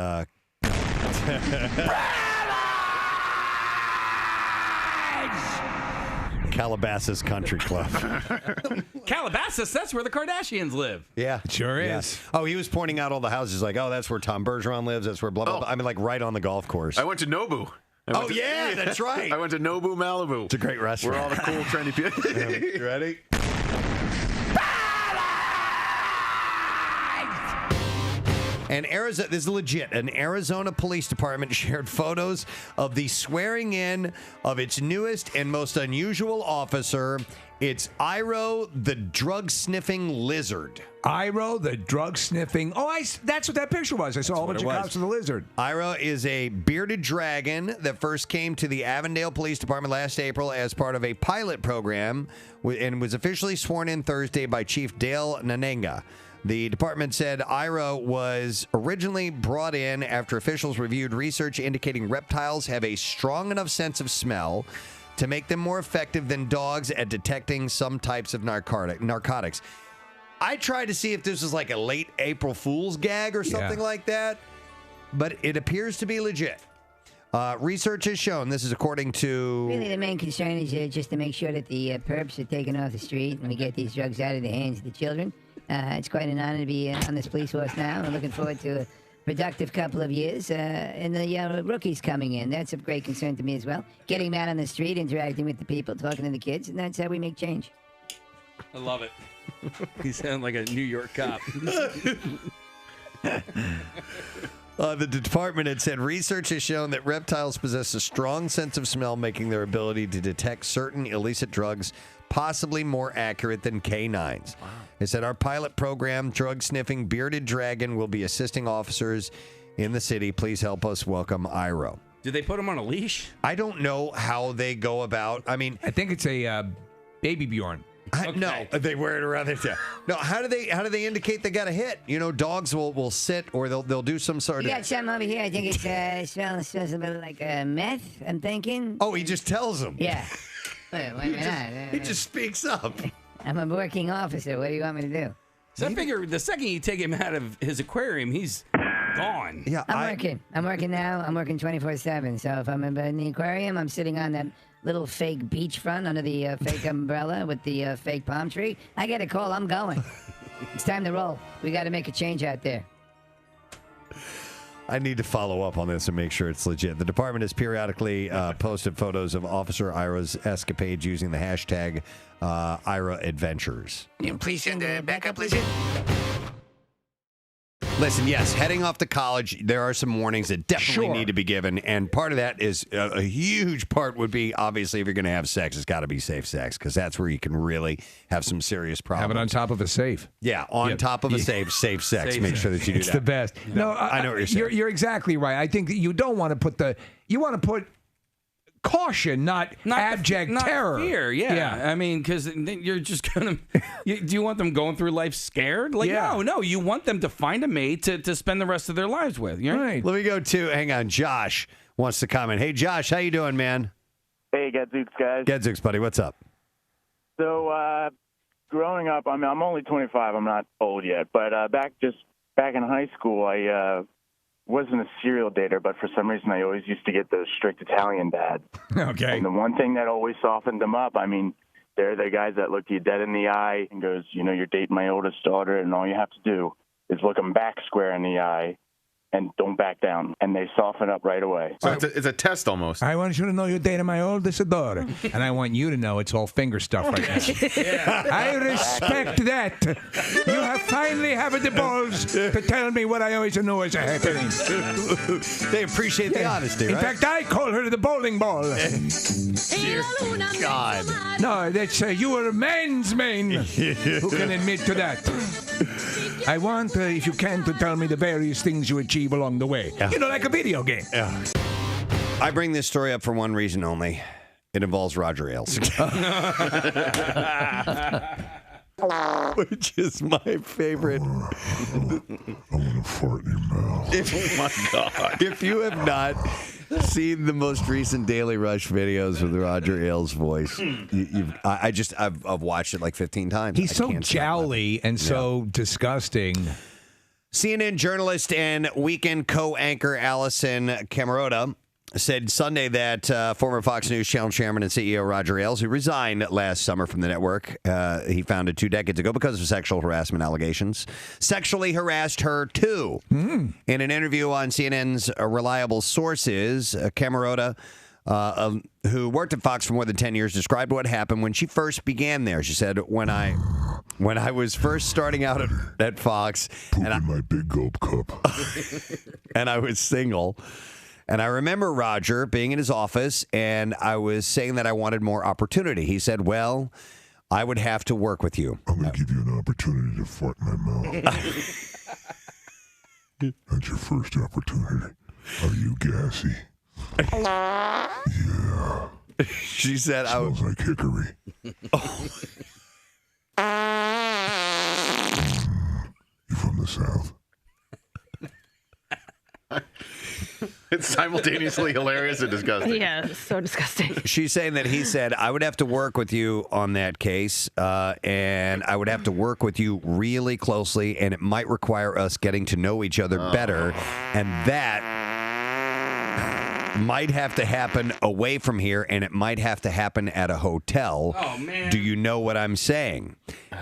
Speaker 4: Calabasas Country Club.
Speaker 2: Calabasas, that's where the Kardashians live.
Speaker 4: Yeah,
Speaker 1: it sure is.
Speaker 4: Oh, he was pointing out all the houses, like, oh, that's where Tom Bergeron lives. That's where blah blah blah. I mean, like right on the golf course.
Speaker 3: I went to Nobu.
Speaker 4: That's right.
Speaker 3: I went to Nobu, Malibu.
Speaker 4: It's a great restaurant.
Speaker 3: Where all the cool, trendy people.
Speaker 4: You ready? And Arizona, this is legit. An Arizona police department shared photos of the swearing in of its newest and most unusual officer. It's Iro, the drug-sniffing lizard.
Speaker 1: Iro, the drug-sniffing. That's what that picture was. I saw a whole bunch of cops with a lizard.
Speaker 4: Iro is a bearded dragon that first came to the Avondale Police Department last April as part of a pilot program and was officially sworn in Thursday by Chief Dale Nanenga. The department said Iro was originally brought in after officials reviewed research indicating reptiles have a strong enough sense of smell to make them more effective than dogs at detecting some types of narcotics. I tried to see if this was like a late April Fool's gag or something like that, but it appears to be legit. Research has shown, this is according to...
Speaker 14: Really, the main concern is just to make sure that the perps are taken off the street and we get these drugs out of the hands of the children. It's quite an honor to be on this police force now. I'm looking forward to a productive couple of years. And the rookies coming in, that's of great concern to me as well. Getting them out on the street, interacting with the people, talking to the kids, and that's how we make change.
Speaker 2: I love it. You sound like a New York cop.
Speaker 4: The department had said research has shown that reptiles possess a strong sense of smell, making their ability to detect certain illicit drugs possibly more accurate than canines. Wow. It said our pilot program, Drug Sniffing Bearded Dragon, will be assisting officers in the city. Please help us welcome Iro.
Speaker 2: Did they put him on a leash?
Speaker 4: I don't know how they go about. I mean,
Speaker 1: I think it's a baby Bjorn.
Speaker 4: No, they wear it around their tail. No, how do they indicate they got a hit? Dogs will sit or they'll do some sort
Speaker 14: You
Speaker 4: of.
Speaker 14: got something over here. I think it smells a bit like meth. I'm thinking.
Speaker 4: Oh, he just tells them.
Speaker 14: Yeah.
Speaker 4: He just speaks up.
Speaker 14: I'm a working officer. What do you want me to do?
Speaker 2: So I figure the second you take him out of his aquarium, he's gone.
Speaker 4: Yeah,
Speaker 14: I'm working now. I'm working 24/7. So if I'm in the aquarium, I'm sitting on that little fake beachfront under the fake umbrella with the fake palm tree. I get a call. I'm going. It's time to roll. We got to make a change out there.
Speaker 4: I need to follow up on this and make sure it's legit. The department has periodically posted photos of Officer Ira's escapades using the hashtag Ira Adventures.
Speaker 12: Please send a backup lizard.
Speaker 4: Listen, yes, heading off to college, there are some warnings that definitely need to be given. And part of that is a huge part would be, obviously, if you're going to have sex, it's got to be safe sex because that's where you can really have some serious problems.
Speaker 1: Have it on top of a safe.
Speaker 4: Yeah, on top of a safe sex. Make sure that you do
Speaker 1: it's
Speaker 4: that.
Speaker 1: It's the best.
Speaker 4: Yeah.
Speaker 1: No,
Speaker 4: I know what you're saying.
Speaker 1: You're exactly right. I think that you don't want to put you want to put caution, not abject terror.
Speaker 2: Fear, yeah. I mean, because you're just going to... Do you want them going through life scared? No. You want them to find a mate to spend the rest of their lives with.
Speaker 1: Right.
Speaker 4: Let me go to... Hang on. Josh wants to comment. Hey, Josh, how you doing, man?
Speaker 15: Hey, Gadzooks, guys.
Speaker 4: Gadzooks, buddy. What's up?
Speaker 15: So, growing up, I'm only 25. I'm not old yet. But back in high school, I... wasn't a serial dater, but for some reason I always used to get those strict Italian dads.
Speaker 1: Okay.
Speaker 15: And the one thing that always softened them up, I mean, they're the guys that look you dead in the eye and goes, you're dating my oldest daughter, and all you have to do is look them back square in the eye and don't back down. And they soften up right away.
Speaker 3: So it's a test almost.
Speaker 1: I want you to know you're dating my oldest daughter. And I want you to know it's all finger stuff right now. I respect that. You have finally have the balls to tell me what I always know is happening.
Speaker 4: They appreciate the honesty,
Speaker 1: In
Speaker 4: right?
Speaker 1: fact, I call her the bowling ball.
Speaker 4: Dear God.
Speaker 1: No, that's you are a man's man who can admit to that. I want, if you can, to tell me the various things you achieve along the way.
Speaker 4: Yeah.
Speaker 1: You know, like a video game.
Speaker 4: Yeah. I bring this story up for one reason only. It involves Roger Ailes. Which is my favorite.
Speaker 16: I want to fart in your mouth.
Speaker 3: Oh my God.
Speaker 4: If you have not seen the most recent Daily Rush videos with Roger Ailes' voice, I've watched it like 15 times.
Speaker 1: He's so jowly and so disgusting.
Speaker 4: CNN journalist and Weekend co-anchor Allison Camerota said Sunday that former Fox News Channel chairman and CEO Roger Ailes, who resigned last summer from the network, he founded 2 decades ago because of sexual harassment allegations, sexually harassed her too. In an interview on CNN's Reliable Sources, Camerota, who worked at Fox for more than 10 years, described what happened when she first began there. She said, when I was first starting out at Fox,
Speaker 16: and my big gulp cup,
Speaker 4: and I was single. And I remember Roger being in his office, and I was saying that I wanted more opportunity. He said, well, I would have to work with you.
Speaker 16: I'm going to give you an opportunity to fart in my mouth. That's your first opportunity. Are you gassy? Yeah.
Speaker 4: She said,
Speaker 16: smells like hickory. You from the South?
Speaker 3: It's simultaneously hilarious and disgusting.
Speaker 9: Yeah, it's so disgusting.
Speaker 4: She's saying that he said, I would have to work with you on that case, and I would have to work with you really closely, and it might require us getting to know each other better, and that might have to happen away from here, and it might have to happen at a hotel.
Speaker 2: Oh, man.
Speaker 4: Do you know what I'm saying?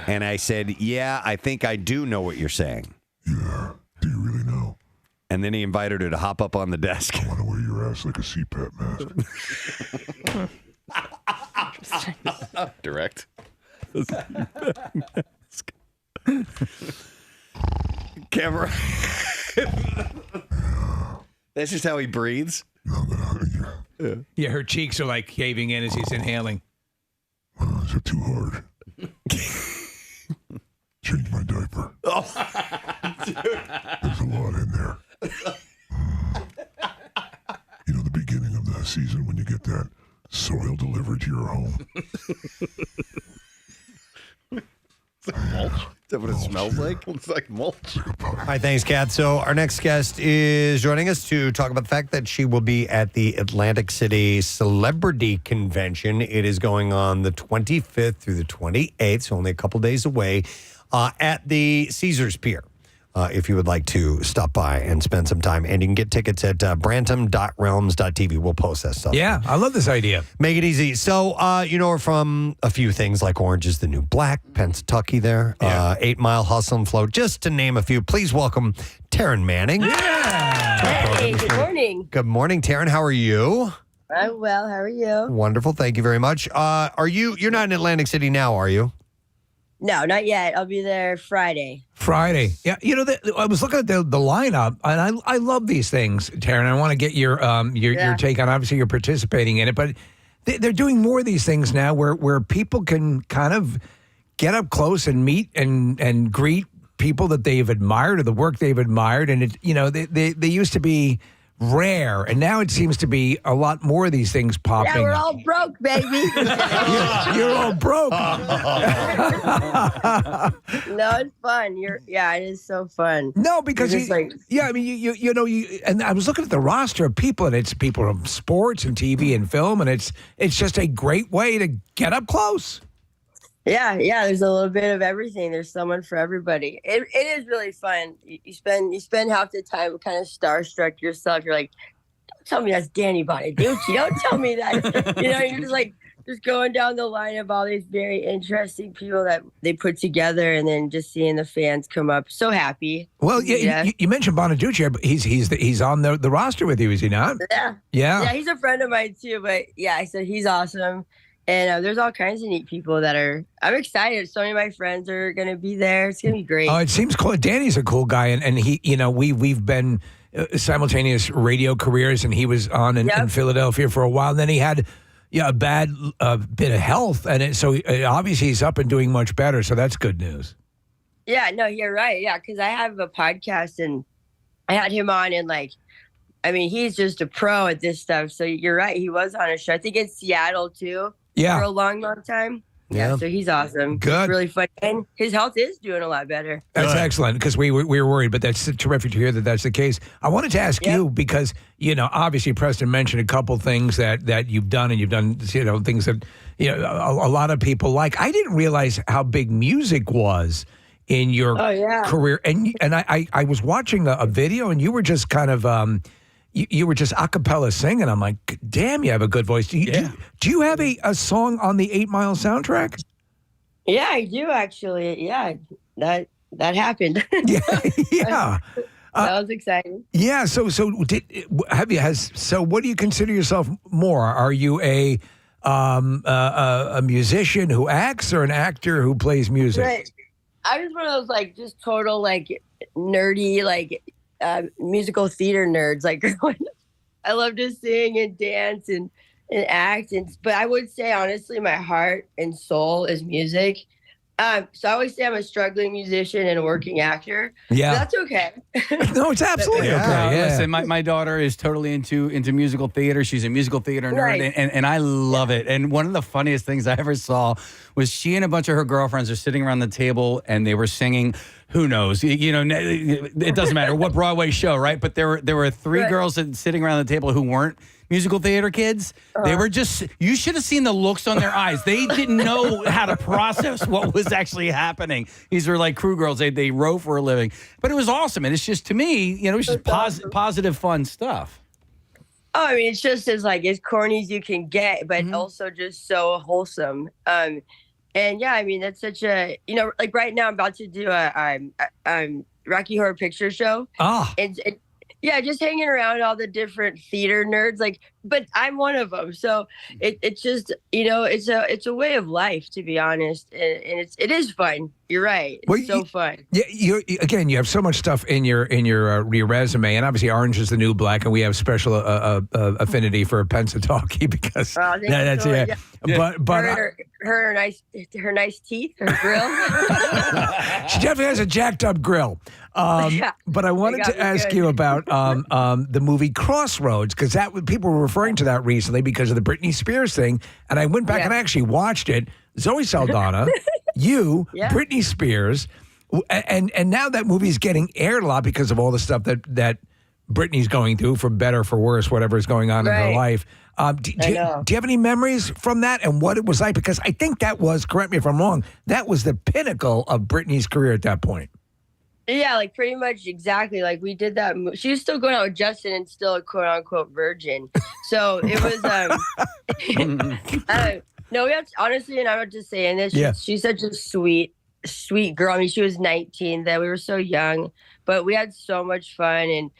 Speaker 4: And I said, yeah, I think I do know what you're saying.
Speaker 16: Yeah. Do you really know?
Speaker 4: And then he invited her to hop up on the desk.
Speaker 16: I want to wear your ass like a CPAP mask.
Speaker 3: Direct.
Speaker 4: Camera. That's just how he breathes.
Speaker 1: Yeah, her cheeks are like caving in as he's inhaling.
Speaker 16: Is it too hard? Change my diaper.
Speaker 4: Oh.
Speaker 16: There's a lot in there. You know, the beginning of the season when you get that soil delivered to your home.
Speaker 3: It's like mulch. Is that what it smells like? It's like mulch.
Speaker 4: All right, thanks, Kat. So our next guest is joining us to talk about the fact that she will be at the Atlantic City Celebrity Convention. It is going on the 25th through the 28th, so only a couple days away, at the Caesars Pier. If you would like to stop by and spend some time. And you can get tickets at brantham.realms.tv. We'll post that stuff.
Speaker 1: Yeah, I love this idea.
Speaker 4: Make it easy. So, you know her from a few things like Orange is the New Black, Pennsatucky there, 8 Mile Hustle and Flow, just to name a few. Please welcome Taryn Manning.
Speaker 17: Hey, good morning.
Speaker 4: Good morning, Taryn. How are you?
Speaker 17: I'm well. How are you?
Speaker 4: Wonderful. Thank you very much. You're not in Atlantic City now, are you?
Speaker 17: No, not yet. I'll be there Friday.
Speaker 1: Friday. Yeah, you know, I was looking at the lineup, and I love these things, Taryn. I want to get your take on. Obviously, you're participating in it, but they're doing more of these things now, where people can kind of get up close and meet and greet people that they've admired or the work they've admired, and they used to be rare, and now it seems to be a lot more of these things popping.
Speaker 17: Yeah, we're all broke, baby.
Speaker 1: You're all broke.
Speaker 17: No, it's fun. It is so fun.
Speaker 1: No, because and I was looking at the roster of people, and it's people from sports and TV and film, and it's just a great way to get up close.
Speaker 17: Yeah, there's a little bit of everything. There's someone for everybody. It is really fun. You spend half the time kind of starstruck yourself. You're like, don't tell me that's Danny Bonaducci. Don't tell me that. You're just like just going down the line of all these very interesting people that they put together, and then just seeing the fans come up. So happy.
Speaker 1: Well, you mentioned Bonaduce, but he's on the roster with you, is he not?
Speaker 17: Yeah.
Speaker 1: Yeah.
Speaker 17: He's a friend of mine too, but yeah, I said he's awesome. And there's all kinds of neat people I'm excited. So many of my friends are going to be there. It's going to be great.
Speaker 1: Oh, it seems cool. Danny's a cool guy, and he, we've been simultaneous radio careers, and he was on in Philadelphia for a while. And then he had a bad bit of health, and so obviously he's up and doing much better. So that's good news.
Speaker 17: Yeah, no, you're right. Yeah, because I have a podcast, and I had him on, and he's just a pro at this stuff. So you're right. He was on a show. I think in Seattle too.
Speaker 1: Yeah.
Speaker 17: For a long, long time. Yeah. So he's awesome.
Speaker 1: Good.
Speaker 17: It's really fun. And his health is doing a lot better.
Speaker 1: That's excellent, because we were worried, but that's terrific to hear that that's the case. I wanted to ask you, because, obviously Preston mentioned a couple things that you've done, and you've done, things that, a lot of people like. I didn't realize how big music was in your career. And I was watching a video, and you were just kind of, you were just a cappella singing. I'm like, damn, you have a good voice. Do you have a song on the 8 Mile soundtrack?
Speaker 17: Yeah, I do actually. Yeah, that happened.
Speaker 1: Yeah.
Speaker 17: That was exciting.
Speaker 1: Yeah. So what do you consider yourself more? Are you a musician who acts, or an actor who plays music?
Speaker 17: Right. I'm just one of those just total nerdy musical theater nerds. I love to sing and dance and act, but I would say honestly my heart and soul is music. So I always say I'm a struggling musician and a working actor.
Speaker 1: Yeah.
Speaker 17: But that's okay.
Speaker 1: No, it's absolutely okay. Yeah.
Speaker 11: Listen, my daughter is totally into musical theater. She's a musical theater nerd, and I love it. And one of the funniest things I ever saw was she and a bunch of her girlfriends are sitting around the table, and they were singing, who knows? It doesn't matter what Broadway show, right? But there were three girls sitting around the table who weren't musical theater kids. They were just, you should have seen the looks on their eyes. They didn't know how to process what was actually happening. These were like crew girls. They row for a living. But it was awesome. And it's just, to me, it's just positive, fun stuff.
Speaker 17: Oh, it's just as corny as you can get, but also just so wholesome. And yeah, that's such a, right now I'm about to do a Rocky Horror Picture Show. And yeah, just hanging around all the different theater nerds, but I'm one of them. So it's just, it's a way of life, to be honest. And it is fun. You're right. It's so fun.
Speaker 1: Yeah, you have so much stuff in your resume, and obviously Orange is the New Black, and we have special affinity for Pensatauke because that's
Speaker 17: yeah.
Speaker 1: But
Speaker 17: her nice teeth, her grill.
Speaker 1: She definitely has a jacked up grill. But I wanted to ask you about the movie Crossroads, because people were referring to that recently because of the Britney Spears thing, and I went back and I actually watched it. Zoe Saldana, you, Britney Spears, and now that movie's getting aired a lot because of all the stuff that Britney's going through, for better, for worse, whatever is going on in her life. Do you have any memories from that and what it was like? Because I think that was, correct me if I'm wrong, that was the pinnacle of Britney's career at that point.
Speaker 17: Yeah, pretty much exactly. We did that. She was still going out with Justin and still a quote unquote virgin. So it was, no, we have to, honestly, and I'm just saying this, she's such a sweet girl. She was 19 then. We were so young, but we had so much fun. And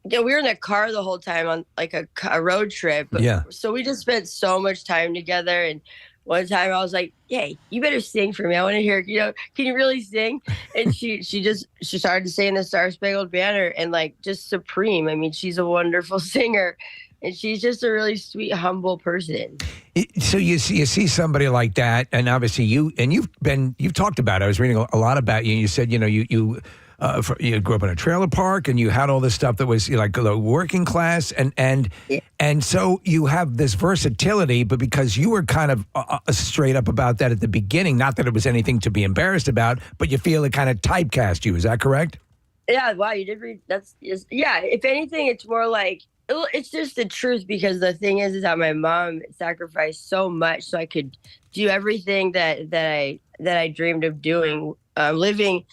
Speaker 17: we were in the car the whole time on a road trip. So we just spent so much time together. And one time I was like, "Hey, you better sing for me. I want to hear, can you really sing?" And she started to sing the Star Spangled Banner, and just supreme. She's a wonderful singer, and she's just a really sweet, humble person.
Speaker 1: So you see somebody like that, and obviously you've talked about it. I was reading a lot about you. And you said, you grew up in a trailer park, and you had all this stuff that was the working class, and so you have this versatility. But because you were kind of straight up about that at the beginning, not that it was anything to be embarrassed about, but you feel it kind of typecast you. Is that correct?
Speaker 17: Yeah. Wow. You did read. Yeah. If anything, it's more it's just the truth, because the thing is that my mom sacrificed so much so I could do everything that I dreamed of doing. living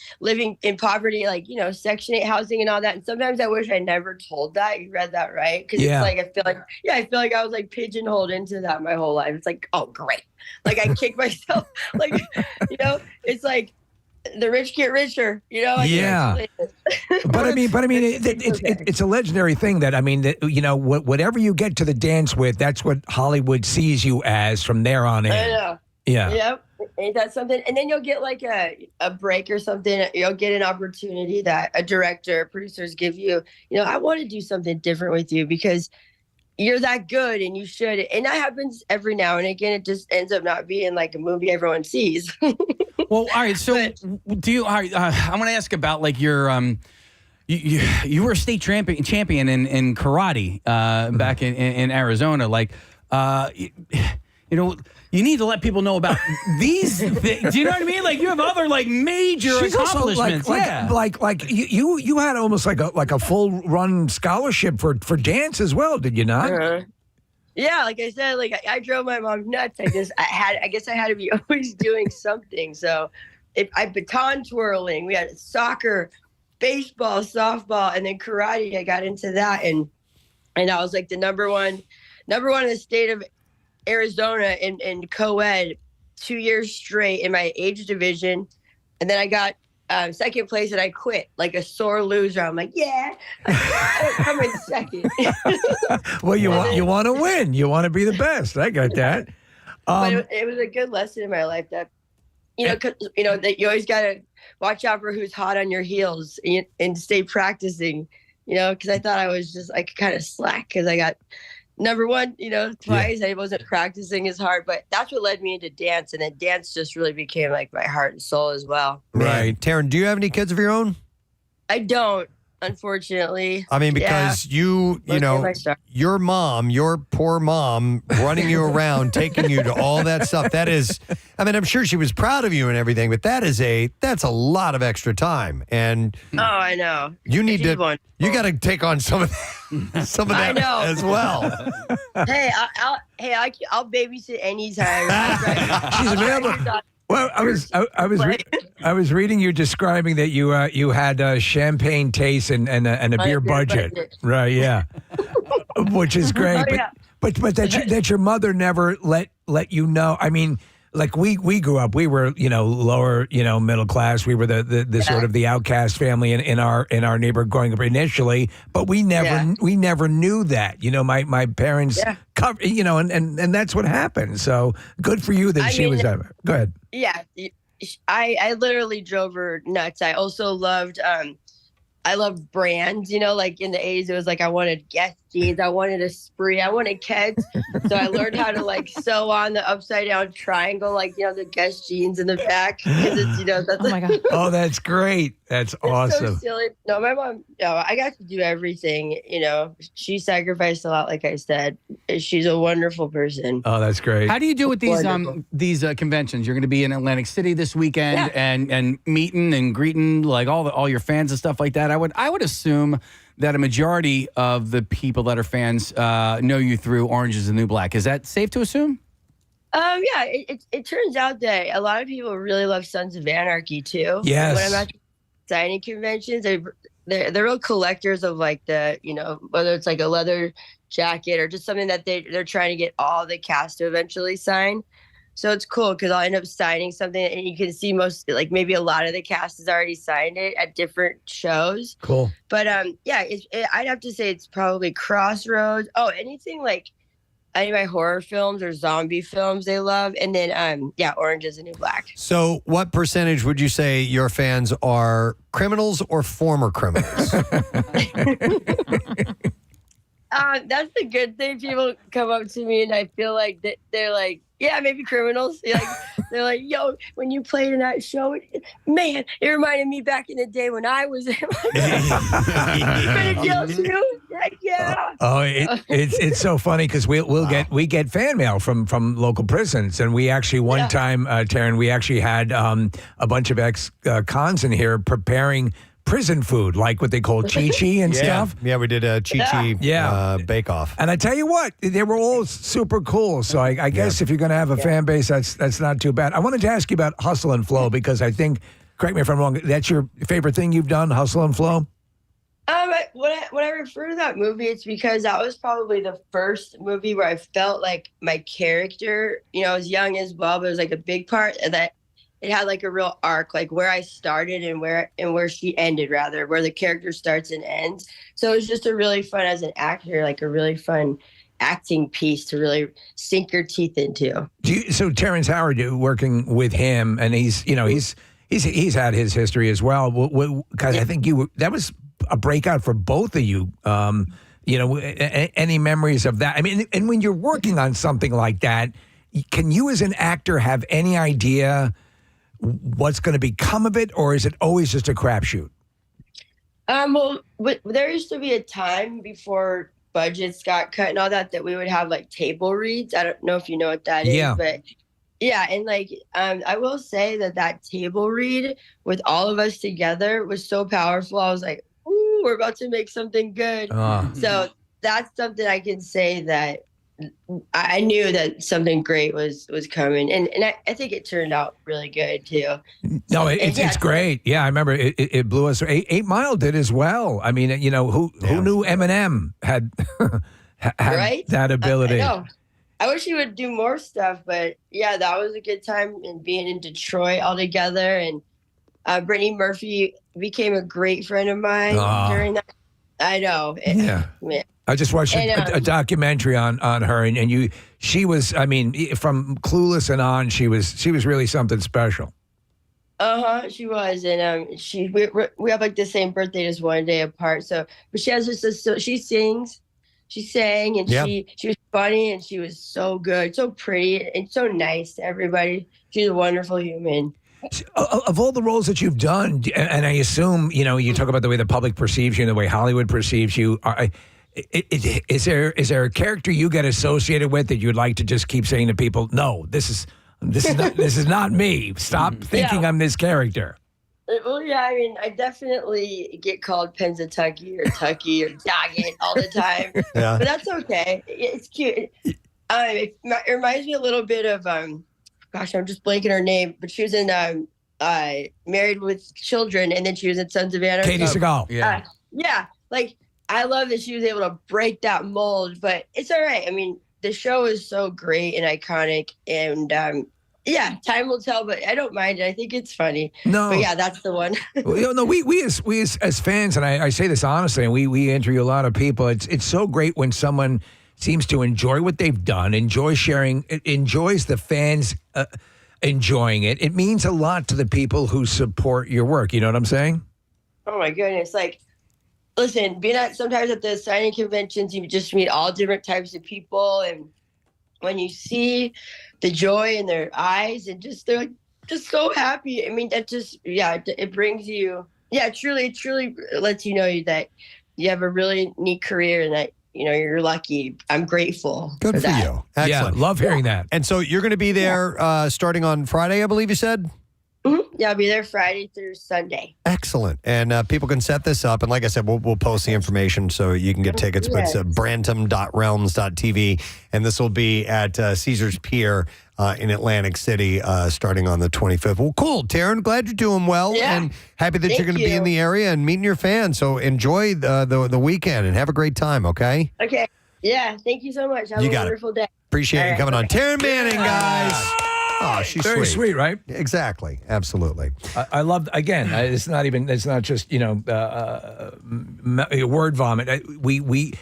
Speaker 17: in poverty, like, you know, Section 8 housing and all that. And sometimes I wish I never told that. You read that, right? Because it's like, I feel like I was like pigeonholed into that my whole life. It's like, oh, great. Like I kick myself, like, you know, it's like the rich get richer, you know?
Speaker 1: But I mean, it's a legendary thing that, I mean, that, you know, whatever you get to the dance with, that's what Hollywood sees you as from there on in.
Speaker 17: I know.
Speaker 1: Yeah.
Speaker 17: Yep. Ain't that something? And then you'll get like a break or something. You'll get an opportunity that a director, producers give you. You know, I want to do something different with you because you're that good and you should. And that happens every now and again. It just ends up not being like a movie everyone sees.
Speaker 11: Well, all right. So do you, all right, I want to ask about like your, you were a state champion in karate back in Arizona. Like, you know, you need to let people know about these things. Do you know what I mean? Like you have other like major accomplishments.
Speaker 1: Like you had almost like a full run scholarship for dance as well, did you not?
Speaker 17: Yeah, like I said, like I drove my mom nuts. I guess I had to be always doing something. So I baton twirling. We had soccer, baseball, softball, and then karate. I got into that, and I was like the number one in the state of Arizona in co-ed 2 years straight in my age division. And then I got second place and I quit like a sore loser. I'm like, yeah, I'm in second.
Speaker 1: Well, you want to win. You want to be the best. I got that.
Speaker 17: But it was a good lesson in my life that, you know, that you always got to watch out for who's hot on your heels and stay practicing, you know, because I thought I was just like kind of slack because I got number one, you know, twice. I wasn't practicing as hard, but that's what led me into dance. And then dance just really became like my heart and soul as well.
Speaker 4: Right. Taryn, do you have any kids of your own?
Speaker 17: I don't, unfortunately.
Speaker 4: I mean, because you know, your mom, your poor mom running you around, taking you to all that stuff. That is, I mean, I'm sure she was proud of you and everything, but that's a lot of extra time. And
Speaker 17: oh, I know.
Speaker 4: You need to, you got to take on some of that as well.
Speaker 17: Hey, I'll babysit anytime.
Speaker 1: She's available. Well, I was reading you describing that you had champagne taste and a beer budget. Right? Yeah, which is great. But that your mother never let you know. I mean, like we grew up, we were lower middle class. We were the sort of the outcast family in our neighborhood growing up initially, but we never knew that. My parents covered, and that's what happened. So good for you that she was. Go ahead.
Speaker 17: Yeah, I literally drove her nuts. I also loved I loved brands, like in the 80s, it was like I wanted Guess jeans, I wanted a Spree, I wanted Keds. So I learned how to sew on the upside down triangle, the Guess jeans in the back. It's, that's
Speaker 6: oh my God.
Speaker 1: Oh, that's great. That's awesome.
Speaker 17: So silly. No, my mom, I got to do everything. She sacrificed a lot, like I said. She's a wonderful person.
Speaker 1: Oh, that's great.
Speaker 11: How do you do with these conventions? You're going to be in Atlantic City this weekend and meeting and greeting all your fans and stuff like that. I would assume that a majority of the people that are fans know you through Orange is the New Black. Is that safe to assume?
Speaker 17: Yeah, it turns out that a lot of people really love Sons of Anarchy too.
Speaker 1: Yes.
Speaker 17: When I'm at signing conventions, they're real collectors of whether it's like a leather jacket or just something that they're trying to get all the cast to eventually sign. So it's cool because I'll end up signing something and you can see maybe a lot of the cast has already signed it at different shows.
Speaker 1: Cool.
Speaker 17: But I'd have to say it's probably Crossroads. Oh, anything like any of my horror films or zombie films they love. And then, Orange is the New Black.
Speaker 4: So what percentage would you say your fans are criminals or former criminals?
Speaker 17: That's the good thing. People come up to me and I feel like they're like, yeah, maybe criminals. They're like, yo, when you played in that show, man, it reminded me back in the day when I was in jail too. Yeah.
Speaker 1: Oh, it's so funny because we get fan mail from local prisons, and we actually one time, Taryn, we actually had a bunch of ex-cons in here preparing prison food, like what they call chi-chi and stuff.
Speaker 4: Yeah, we did a chi-chi bake-off.
Speaker 1: And I tell you what, they were all super cool. So I guess if you're going to have a fan base, that's not too bad. I wanted to ask you about Hustle and Flow because I think correct me if I'm wrong, that's your favorite thing you've done, Hustle and Flow?
Speaker 17: When I refer to that movie, it's because that was probably the first movie where I felt like my character, I was young as well, but it was like a big part, and that it had like a real arc, like where I started and where she ended, rather, where the character starts and ends. So it was just a really fun, as an actor, like a really fun acting piece to really sink your teeth into.
Speaker 1: So Terrence Howard, working with him, and he's had his history as well. Because I think that was a breakout for both of you. Any memories of that? I mean, and when you're working on something like that, can you as an actor have any idea what's going to become of it, or is it always just a crapshoot?
Speaker 17: Well, there used to be a time before budgets got cut and all that we would have like table reads. I don't know if you know what that is, but yeah. And like, I will say that table read with all of us together was so powerful. I was like, ooh, we're about to make something good. So that's something I can say that I knew that something great was coming, and I think it turned out really good too.
Speaker 1: No, it's great. Yeah, I remember it blew us. 8 Mile did as well. I mean, who knew Eminem had
Speaker 17: right?
Speaker 1: that ability?
Speaker 17: I know. I wish he would do more stuff, but yeah, that was a good time, and being in Detroit all together. And Brittany Murphy became a great friend of mine during that. I know.
Speaker 1: Yeah. I just watched a documentary on her, and she was, I mean, from Clueless and on, she was really something special.
Speaker 17: She was, and we have like the same birthday, just one day apart. So, but she has she sang, and she was funny, and she was so good, so pretty, and so nice to everybody. She's a wonderful human.
Speaker 1: Of all the roles that you've done, and I assume, you talk about the way the public perceives you and the way Hollywood perceives you, is there a character you get associated with that you'd like to just keep saying to people, no, this is not me. Stop thinking I'm this character.
Speaker 17: Well, yeah, I mean, I definitely get called Pennsatucky or Tucky or Doggett all the time, but that's okay. It's cute. It reminds me a little bit of gosh, I'm just blanking her name, but she was in Married with Children, and then she was in Sons of Anarchy.
Speaker 1: Katie Seagal.
Speaker 17: Yeah, like I love that she was able to break that mold, but it's all right. I mean, the show is so great and iconic, and time will tell, but I don't mind it. I think it's funny.
Speaker 1: No,
Speaker 17: but yeah, that's the one.
Speaker 1: Well, no, we as fans, and I say this honestly, and we interview a lot of people. It's so great when someone seems to enjoy what they've done, enjoys sharing, enjoys the fans enjoying it. It means a lot to the people who support your work. You know what I'm saying?
Speaker 17: Oh my goodness! Like, listen, sometimes at the signing conventions, you just meet all different types of people, and when you see the joy in their eyes, and they're just so happy. I mean, that just it brings you, truly lets you know that you have a really neat career, and that you're lucky. I'm grateful.
Speaker 4: Good for
Speaker 17: that.
Speaker 4: you. Excellent.
Speaker 1: Yeah, love hearing that.
Speaker 4: And so you're going to be there starting on Friday, I believe you said?
Speaker 17: Mm-hmm. Yeah, I'll be there Friday through Sunday.
Speaker 4: Excellent. And people can set this up. And like I said, we'll post the information so you can get tickets. But it's brantam.realms.tv. And this will be at Caesars Pier in Atlantic City starting on the 25th. Well, cool. Taryn, glad you're doing well.
Speaker 17: Yeah.
Speaker 4: And happy that you're going to be in the area and meeting your fans. So enjoy the weekend and have a great time, okay?
Speaker 17: Okay. Yeah, thank you so much. Have a wonderful day.
Speaker 4: Appreciate you coming on. Taryn Manning, guys. Oh, she's
Speaker 1: very sweet, right?
Speaker 4: Exactly, absolutely.
Speaker 1: I love. Again, it's not just word vomit. We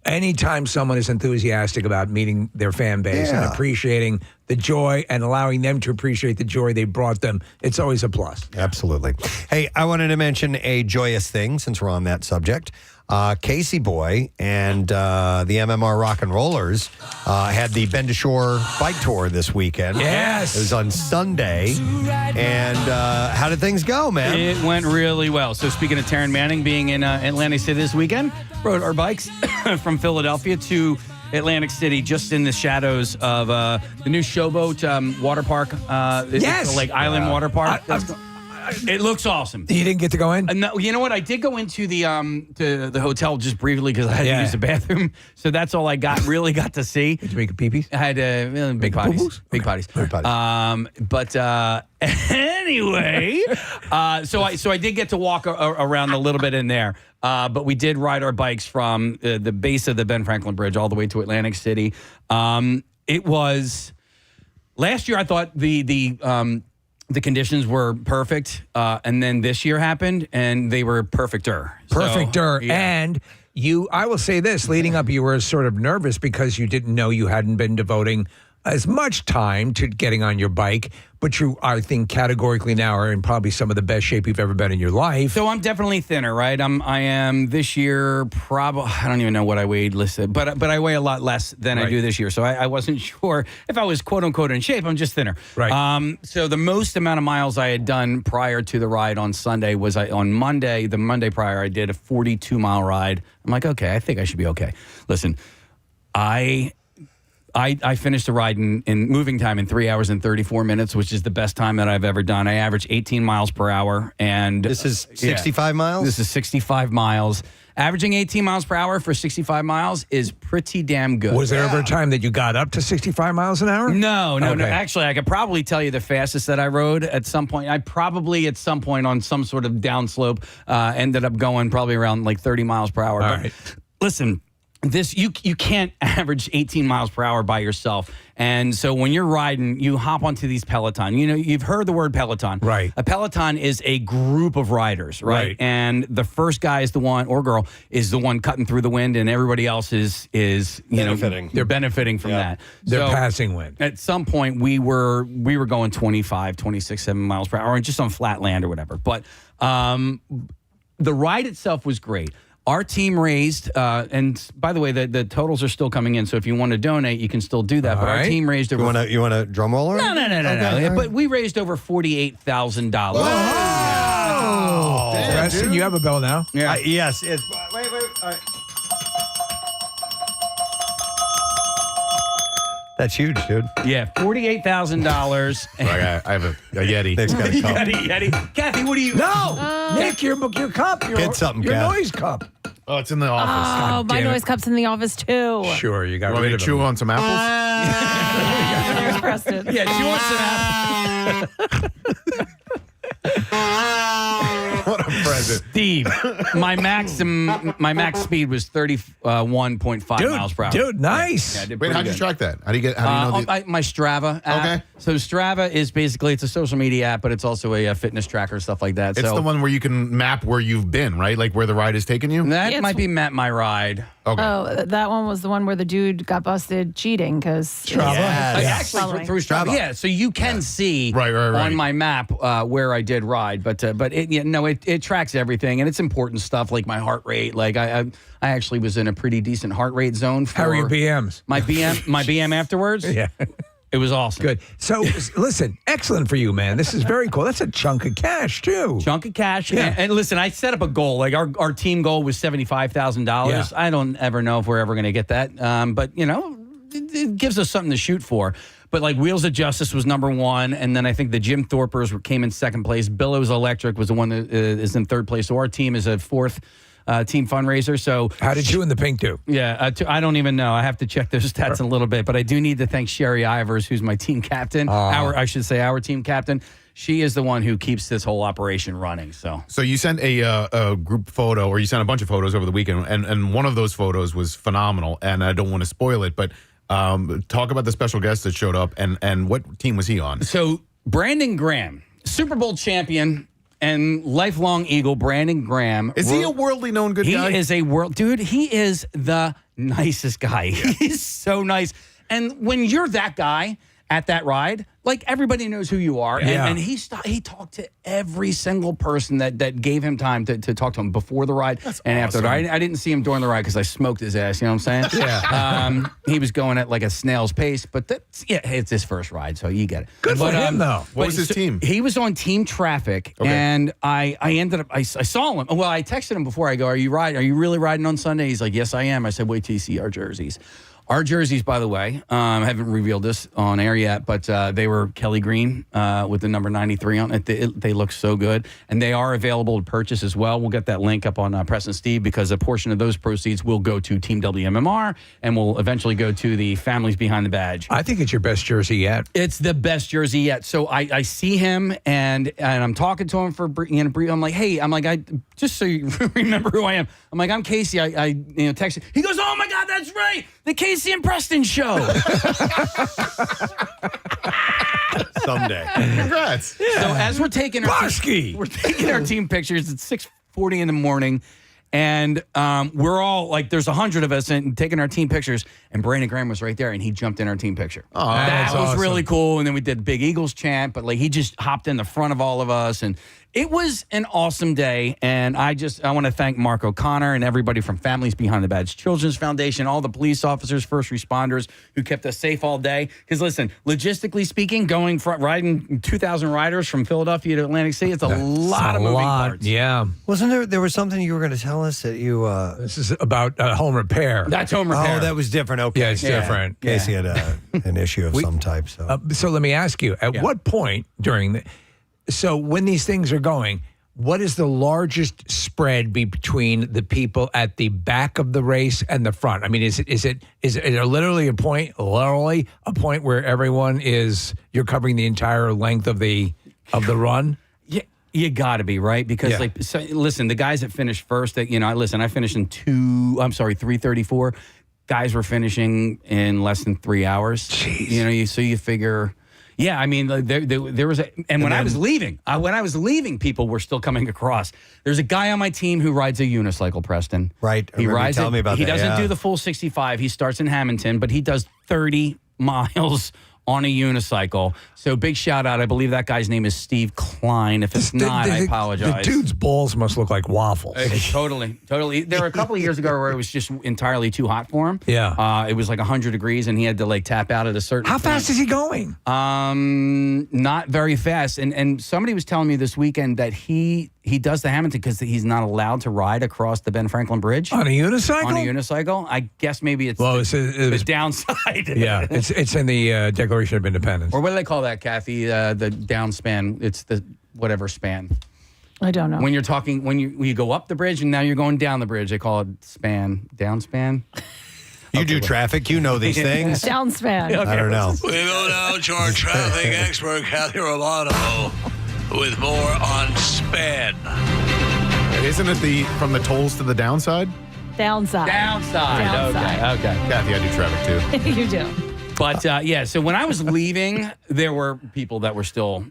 Speaker 1: anytime someone is enthusiastic about meeting their fan base and appreciating the joy and allowing them to appreciate the joy they brought them, it's always a plus.
Speaker 4: Absolutely. Hey, I wanted to mention a joyous thing since we're on that subject. Casey Boy and the MMR Rock and Rollers had the Bend to Shore bike tour this weekend.
Speaker 1: Yes.
Speaker 4: It was on Sunday. And how did things go, man?
Speaker 11: It went really well. So speaking of Taryn Manning being in Atlantic City this weekend, rode our bikes from Philadelphia to Atlantic City, just in the shadows of the new Showboat water park.
Speaker 1: Yes.
Speaker 11: It's the Lake Island water park. It looks awesome.
Speaker 1: You didn't get to go in?
Speaker 11: No, you know what? I did go into the hotel just briefly because I had to use the bathroom. So that's all I really got to see.
Speaker 1: Did you make a pee-pees?
Speaker 11: I had big potties. Big potties. But anyway, so I did get to walk around a little bit in there. But we did ride our bikes from the base of the Ben Franklin Bridge all the way to Atlantic City. It was last year. I thought the conditions were perfect, and then this year happened, and they were perfecter.
Speaker 1: Perfecter.
Speaker 11: So, yeah.
Speaker 1: And I will say this, leading up, you were sort of nervous because you didn't know you hadn't been devoting as much time to getting on your bike, but you, I think, categorically now are in probably some of the best shape you've ever been in your life.
Speaker 11: So I'm definitely thinner, right? I am this year probably, I don't even know what I weighed listed, but I weigh a lot less than I do this year. So I wasn't sure if I was quote unquote in shape. I'm just thinner.
Speaker 1: Right.
Speaker 11: So the most amount of miles I had done prior to the ride on Sunday was on Monday. The Monday prior, I did a 42-mile ride. I'm like, okay, I think I should be okay. Listen, I finished the ride in moving time in 3 hours and 34 minutes, which is the best time that I've ever done. I averaged 18 miles per hour. And
Speaker 4: this is 65 miles?
Speaker 11: This is 65 miles. Averaging 18 miles per hour for 65 miles is pretty damn good.
Speaker 1: Was there ever a time that you got up to 65 miles an hour?
Speaker 11: No.
Speaker 1: Okay.
Speaker 11: Actually, I could probably tell you the fastest that I rode at some point. I probably at some point on some sort of downslope ended up going probably around like 30 miles per hour.
Speaker 1: All
Speaker 11: But
Speaker 1: right.
Speaker 11: listen, you can't average 18 miles per hour by yourself. And so when you're riding, you hop onto these Peloton. You know, you've heard the word Peloton.
Speaker 1: Right.
Speaker 11: A Peloton is a group of riders, right?
Speaker 1: Right.
Speaker 11: And the first guy is the one, or girl, is the one cutting through the wind, and everybody else is
Speaker 4: benefiting.
Speaker 11: They're benefiting from that.
Speaker 1: They're
Speaker 11: So
Speaker 1: passing wind.
Speaker 11: at some point, we were going 25, 26, 7 miles per hour, just on flat land or whatever. But the ride itself was great. Our team raised, and by the way, the totals are still coming in. So if you want to donate, you can still do that.
Speaker 1: All
Speaker 11: But our
Speaker 1: right.
Speaker 11: team raised over.
Speaker 4: You want a drum roller?
Speaker 11: No.
Speaker 4: Okay.
Speaker 11: But we raised over $48,000.
Speaker 1: Oh, Preston, you have a bell now?
Speaker 11: Yeah.
Speaker 4: Yes. It's, wait. All right. That's huge, dude.
Speaker 11: Yeah, $48,000.
Speaker 3: I have a Yeti.
Speaker 4: Nick's got a cup.
Speaker 11: Yeti. Kathy, what do you?
Speaker 1: No, Nick, your cup.
Speaker 4: Get something,
Speaker 1: your
Speaker 4: Kath.
Speaker 1: noise cup.
Speaker 3: Oh, it's in the office.
Speaker 6: Oh, my noise cup's in the office too.
Speaker 1: Sure, you got
Speaker 3: Want me
Speaker 1: rid
Speaker 3: to
Speaker 1: of
Speaker 3: chew
Speaker 1: him.
Speaker 3: on some apples?
Speaker 6: There's Preston.
Speaker 11: Yeah, she wants an apple.
Speaker 3: What a present.
Speaker 11: Steve, my max speed was 31.5 miles per hour.
Speaker 1: Dude, nice.
Speaker 11: Yeah, I did
Speaker 3: Wait,
Speaker 11: pretty
Speaker 3: how'd you
Speaker 11: good.
Speaker 3: track that? How do you know
Speaker 11: My Strava app.
Speaker 3: Okay.
Speaker 11: So Strava is basically, it's a social media app, but it's also a fitness tracker, stuff like that.
Speaker 3: It's
Speaker 11: so
Speaker 3: the one where you can map where you've been, right? Like where the ride has taken you?
Speaker 11: that
Speaker 6: Yeah,
Speaker 11: might be Map My Ride.
Speaker 3: Okay.
Speaker 6: Oh, that one was the one where the dude got busted cheating because
Speaker 11: Actually, through Strava. Yeah, so you can see
Speaker 3: Right.
Speaker 11: on my map where I did ride, but it tracks everything, and it's important stuff like my heart rate. Like I actually was in a pretty decent heart rate zone for
Speaker 1: How are your BMs?
Speaker 11: my BM afterwards.
Speaker 1: Yeah.
Speaker 11: It was awesome.
Speaker 1: Good. So, listen, excellent for you, man. This is very cool. That's a chunk of cash, too.
Speaker 11: Chunk of cash.
Speaker 1: Yeah.
Speaker 11: And listen, I set up a goal. Like our team goal was $75,000.
Speaker 1: Yeah.
Speaker 11: I don't ever know if we're ever going to get that. But, it gives us something to shoot for. But like Wheels of Justice was number one. And then I think the Jim Thorpers came in second place. Billows Electric was the one that is in third place. So our team is a fourth team fundraiser. So
Speaker 1: how did you and the pink do?
Speaker 11: Yeah, I don't even know. I have to check those stats in a little bit, but I do need to thank Sherry Ivers, who's my team captain. Our team captain. She is the one who keeps this whole operation running. So
Speaker 3: you sent a group photo, or you sent a bunch of photos over the weekend, and one of those photos was phenomenal. And I don't want to spoil it, but talk about the special guest that showed up, and what team was he on?
Speaker 11: So Brandon Graham, Super Bowl champion and lifelong Eagle, Brandon Graham.
Speaker 3: Is he a worldly known good guy?
Speaker 11: He is a dude. He is the nicest guy. Yeah. He's so nice. And when you're that guy at that ride, like everybody knows who you are.
Speaker 1: Yeah.
Speaker 11: And he talked to every single person that gave him time to talk to him before the ride and after the ride. I didn't see him during the ride because I smoked his ass. You know what I'm saying?
Speaker 1: Yeah.
Speaker 11: He was going at like a snail's pace, but it's his first ride, so you get it.
Speaker 1: Good for him, though.
Speaker 3: What was his team?
Speaker 11: He was on Team Traffic, and I ended up, I saw him. Well, I texted him before I go, are you really riding on Sunday? He's like, yes, I am. I said, wait till you see our jerseys. Our jerseys, by the way, I haven't revealed this on air yet, but they were Kelly Green with the number 93 on it. They look so good, and they are available to purchase as well. We'll get that link up on Preston Steve because a portion of those proceeds will go to Team WMMR and will eventually go to the families behind the badge.
Speaker 1: I think it's your best jersey yet.
Speaker 11: It's the best jersey yet. So I see him and I'm talking to him for I'm like, hey, I just so you remember who I am. I'm like, I'm Casey. I text him. He goes, oh my God, that's right, the Casey and Preston show.
Speaker 3: Someday. Congrats.
Speaker 11: Yeah. So as we're taking our team pictures, it's 6:40 in the morning. And we're all like, there's 100 of us and taking our team pictures. And Brandon Graham was right there, and he jumped in our team picture.
Speaker 3: Oh,
Speaker 11: that was
Speaker 3: awesome.
Speaker 11: really cool. And then we did Big Eagles chant, but like he just hopped in the front of all of us, and it was an awesome day. And I want to thank Mark O'Connor and everybody from Families Behind the Badge Children's Foundation, all the police officers, first responders who kept us safe all day. Because listen, logistically speaking, riding 2,000 riders from Philadelphia to Atlantic City, it's a lot of moving parts.
Speaker 1: Yeah.
Speaker 4: Wasn't there was something you were going to tell us that you...
Speaker 1: This is about home repair.
Speaker 11: That's home repair.
Speaker 4: Oh, that was different. Okay.
Speaker 1: Yeah, it's different.
Speaker 4: Casey had an issue of some type.
Speaker 1: So let me ask you, at what point so when these things are going, what is the largest spread between the people at the back of the race and the front? I mean, is it literally a point where everyone you're covering the entire length of the run?
Speaker 11: Yeah, you got to be, right? Because listen, the guys that finished first, I finished in 3:34. Guys were finishing in less than 3 hours.
Speaker 1: Jeez.
Speaker 11: So you figure, yeah. I mean, there was when I was leaving, people were still coming across. There's a guy on my team who rides a unicycle, Preston.
Speaker 4: Right.
Speaker 11: He rides it.
Speaker 4: Tell me about
Speaker 11: he
Speaker 4: that.
Speaker 11: Doesn't do the full 65. He starts in Hamilton, but he does 30 miles on a unicycle. So big shout out. I believe that guy's name is Steve Klein. If it's not, I apologize.
Speaker 1: The dude's balls must look like waffles.
Speaker 11: Totally. There were a couple of years ago where it was just entirely too hot for him.
Speaker 1: Yeah.
Speaker 11: It was like 100 degrees and he had to tap out at a certain
Speaker 1: How
Speaker 11: point.
Speaker 1: fast is he going?
Speaker 11: Not very fast. And somebody was telling me this weekend that he does the Hamilton because he's not allowed to ride across the Ben Franklin Bridge.
Speaker 1: On a unicycle?
Speaker 11: On a unicycle. I guess maybe it's the downside.
Speaker 1: Yeah, it's in the Declaration of Independence.
Speaker 11: Or what do they call that, Kathy? The downspan. It's the whatever span.
Speaker 6: I don't know.
Speaker 11: When you're talking, when you go up the bridge and now you're going down the bridge, they call it downspan.
Speaker 4: You do traffic, you know these things.
Speaker 6: Downspan.
Speaker 4: I don't know.
Speaker 5: We go now to our traffic expert, Kathy Rolano, with more on span.
Speaker 3: Isn't it from the tolls to the downside?
Speaker 6: Downside.
Speaker 11: Okay.
Speaker 3: Kathy, I do traffic too.
Speaker 6: You do.
Speaker 11: But so when I was leaving, there were people that were still,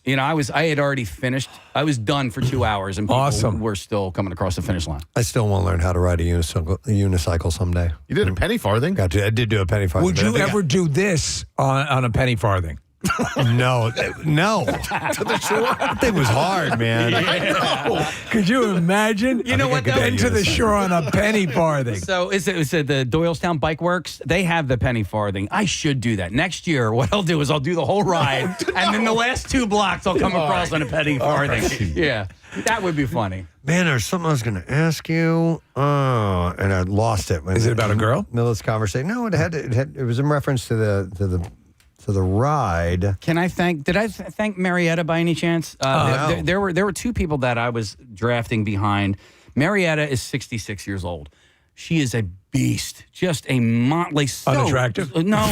Speaker 11: I had already finished. I was done for 2 hours, and people were still coming across the finish line.
Speaker 4: I still want to learn how to ride a unicycle someday.
Speaker 3: You did a penny farthing?
Speaker 4: I did do a penny farthing.
Speaker 1: Would you ever do this on a penny farthing?
Speaker 4: No. To the shore? That thing was hard, man.
Speaker 1: Yeah. Could you imagine?
Speaker 11: You know what?
Speaker 1: Been to the shore on a penny farthing.
Speaker 11: So is it the Doylestown Bike Works? They have the penny farthing. I should do that next year. What I'll do is I'll do the whole ride, and then the last 2 blocks I'll come across on a penny farthing. Yeah, that would be funny.
Speaker 4: Man, there's something I was going to ask you, and I lost it.
Speaker 1: Is it about a girl?
Speaker 4: Middle of this conversation? No, it was in reference to the ride.
Speaker 11: Did I thank Marietta by any chance?
Speaker 4: No.
Speaker 11: There were 2 people that I was drafting behind. Marietta is 66 years old. She is a beast, just a motley.
Speaker 1: Unattractive?
Speaker 11: No,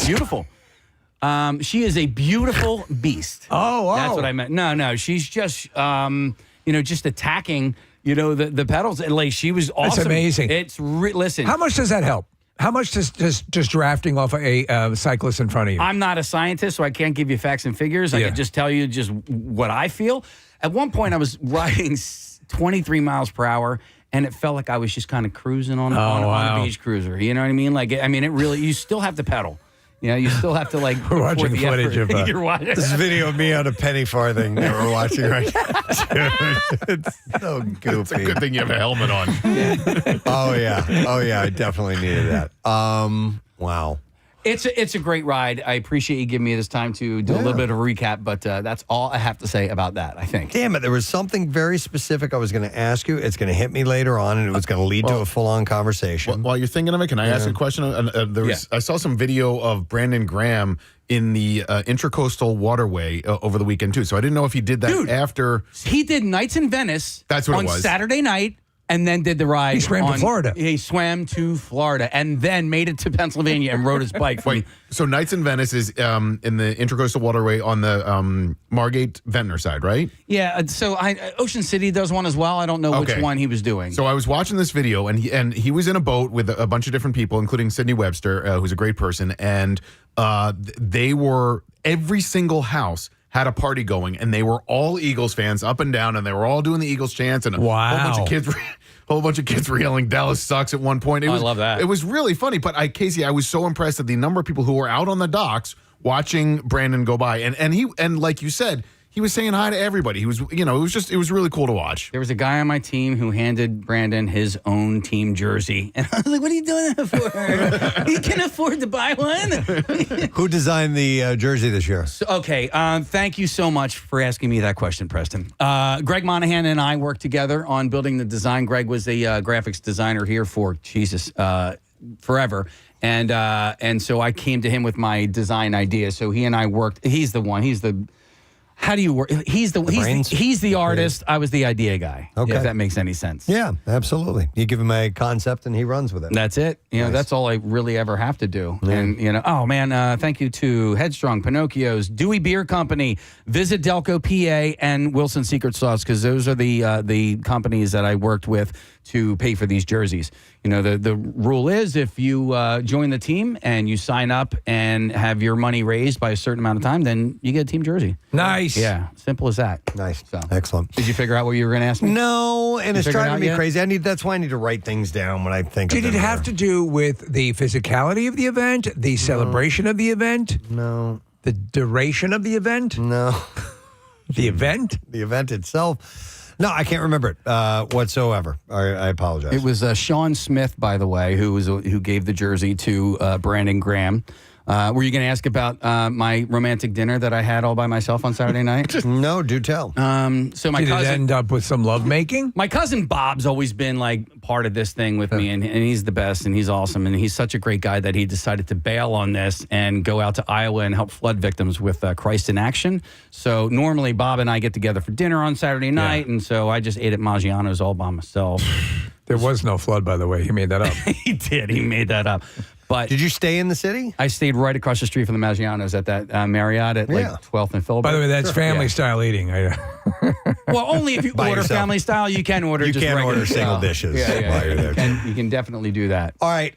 Speaker 11: beautiful. She is a beautiful beast.
Speaker 1: Oh, wow.
Speaker 11: That's what I meant. No, she's just just attacking. The pedals. Like she was awesome.
Speaker 1: That's amazing.
Speaker 11: Listen.
Speaker 1: How much does that help? How much does just drafting off a cyclist in front of you?
Speaker 11: I'm not a scientist, so I can't give you facts and figures. I can just tell you just what I feel. At one point, I was riding 23 miles per hour, and it felt like I was just kind of cruising on a beach cruiser. You know what I mean? It really, you still have to pedal. You still have to
Speaker 1: We're watching footage of
Speaker 11: You're watching.
Speaker 4: This video of me on a penny farthing that we're watching right now. It's so goofy.
Speaker 3: It's a good thing you have a helmet on.
Speaker 4: Oh yeah, I definitely needed that. Wow.
Speaker 11: It's a great ride. I appreciate you giving me this time to do a little bit of a recap, but that's all I have to say about that, I think.
Speaker 4: Damn it, there was something very specific I was going to ask you. It's going to hit me later on, and it was going to lead to a full-on conversation.
Speaker 3: While you're thinking of it, can I ask a question? I saw some video of Brandon Graham in the Intracoastal Waterway over the weekend, too. So I didn't know if he did that after.
Speaker 11: He did Nights in Venice
Speaker 3: That's what
Speaker 11: on
Speaker 3: it was.
Speaker 11: Saturday night. And then did the ride.
Speaker 1: He swam to Florida.
Speaker 11: He swam to Florida and then made it to Pennsylvania and rode his bike.
Speaker 3: Wait, so Nights in Venice is in the Intracoastal Waterway on the Margate Ventnor side, right?
Speaker 11: Yeah. So Ocean City does one as well. I don't know which one he was doing.
Speaker 3: So I was watching this video, and he was in a boat with a bunch of different people, including Sydney Webster, who's a great person, and they were every single house had a party going, and they were all Eagles fans up and down, and they were all doing the Eagles chants, and a whole bunch of kids were yelling "Dallas sucks" at one point.
Speaker 11: I love that.
Speaker 3: It was really funny. But Casey, I was so impressed at the number of people who were out on the docks watching Brandon go by, and like you said, he was saying hi to everybody. He was, it was really cool to watch.
Speaker 11: There was a guy on my team who handed Brandon his own team jersey. And I was like, what are you doing that for? You can afford to buy one?
Speaker 4: Who designed the jersey this year?
Speaker 11: Thank you so much for asking me that question, Preston. Greg Monahan and I worked together on building the design. Greg was a graphics designer here for, forever. And so I came to him with my design idea. So he and I worked. He's the one. How do you work? He's the artist. I was the idea guy.
Speaker 4: Okay.
Speaker 11: If that makes any sense.
Speaker 4: Yeah, absolutely. You give him a concept and he runs with it.
Speaker 11: That's it. That's all I really ever have to do. Yeah. And thank you to Headstrong, Pinocchio's, Dewey Beer Company, Visit Delco PA, and Wilson Secret Sauce, because those are the companies that I worked with to pay for these jerseys. The rule is if you join the team and you sign up and have your money raised by a certain amount of time, then you get a team jersey.
Speaker 1: Nice.
Speaker 11: Yeah, simple as that.
Speaker 4: Nice.
Speaker 11: So,
Speaker 4: excellent.
Speaker 11: Did you figure out what you were going to ask me?
Speaker 4: No, and it's driving me
Speaker 11: yet?
Speaker 4: crazy. That's why I need to write things down when I think of
Speaker 1: Did
Speaker 4: them.
Speaker 1: it have to do with the physicality of the event, the celebration of the event?
Speaker 4: No.
Speaker 1: The duration of the event?
Speaker 4: No.
Speaker 1: The event?
Speaker 4: The event itself? No, I can't remember it whatsoever. I apologize.
Speaker 11: It was Sean Smith, by the way, who gave the jersey to Brandon Graham. Were you going to ask about my romantic dinner that I had all by myself on Saturday night?
Speaker 4: No, do tell.
Speaker 11: So my
Speaker 1: Did
Speaker 11: cousin
Speaker 1: it end up with some lovemaking?
Speaker 11: My cousin Bob's always been like part of this thing with me, and he's the best, and he's awesome, and he's such a great guy that he decided to bail on this and go out to Iowa and help flood victims with Christ in Action. So normally Bob and I get together for dinner on Saturday night, and so I just ate at Maggiano's all by myself.
Speaker 1: There was no flood, by the way. He made that up.
Speaker 11: He did. He made that up. But
Speaker 4: did you stay in the city?
Speaker 11: I stayed right across the street from the Maggiano's at that Marriott at 12th and Philbert.
Speaker 1: By the way, that's family style eating.
Speaker 11: Well, only if you order
Speaker 4: yourself.
Speaker 11: family style. You can order.
Speaker 4: You
Speaker 11: just
Speaker 4: can't
Speaker 11: regular
Speaker 4: order single
Speaker 11: style.
Speaker 4: dishes
Speaker 11: Yeah.
Speaker 4: while you're there.
Speaker 11: You can definitely do that.
Speaker 4: All right.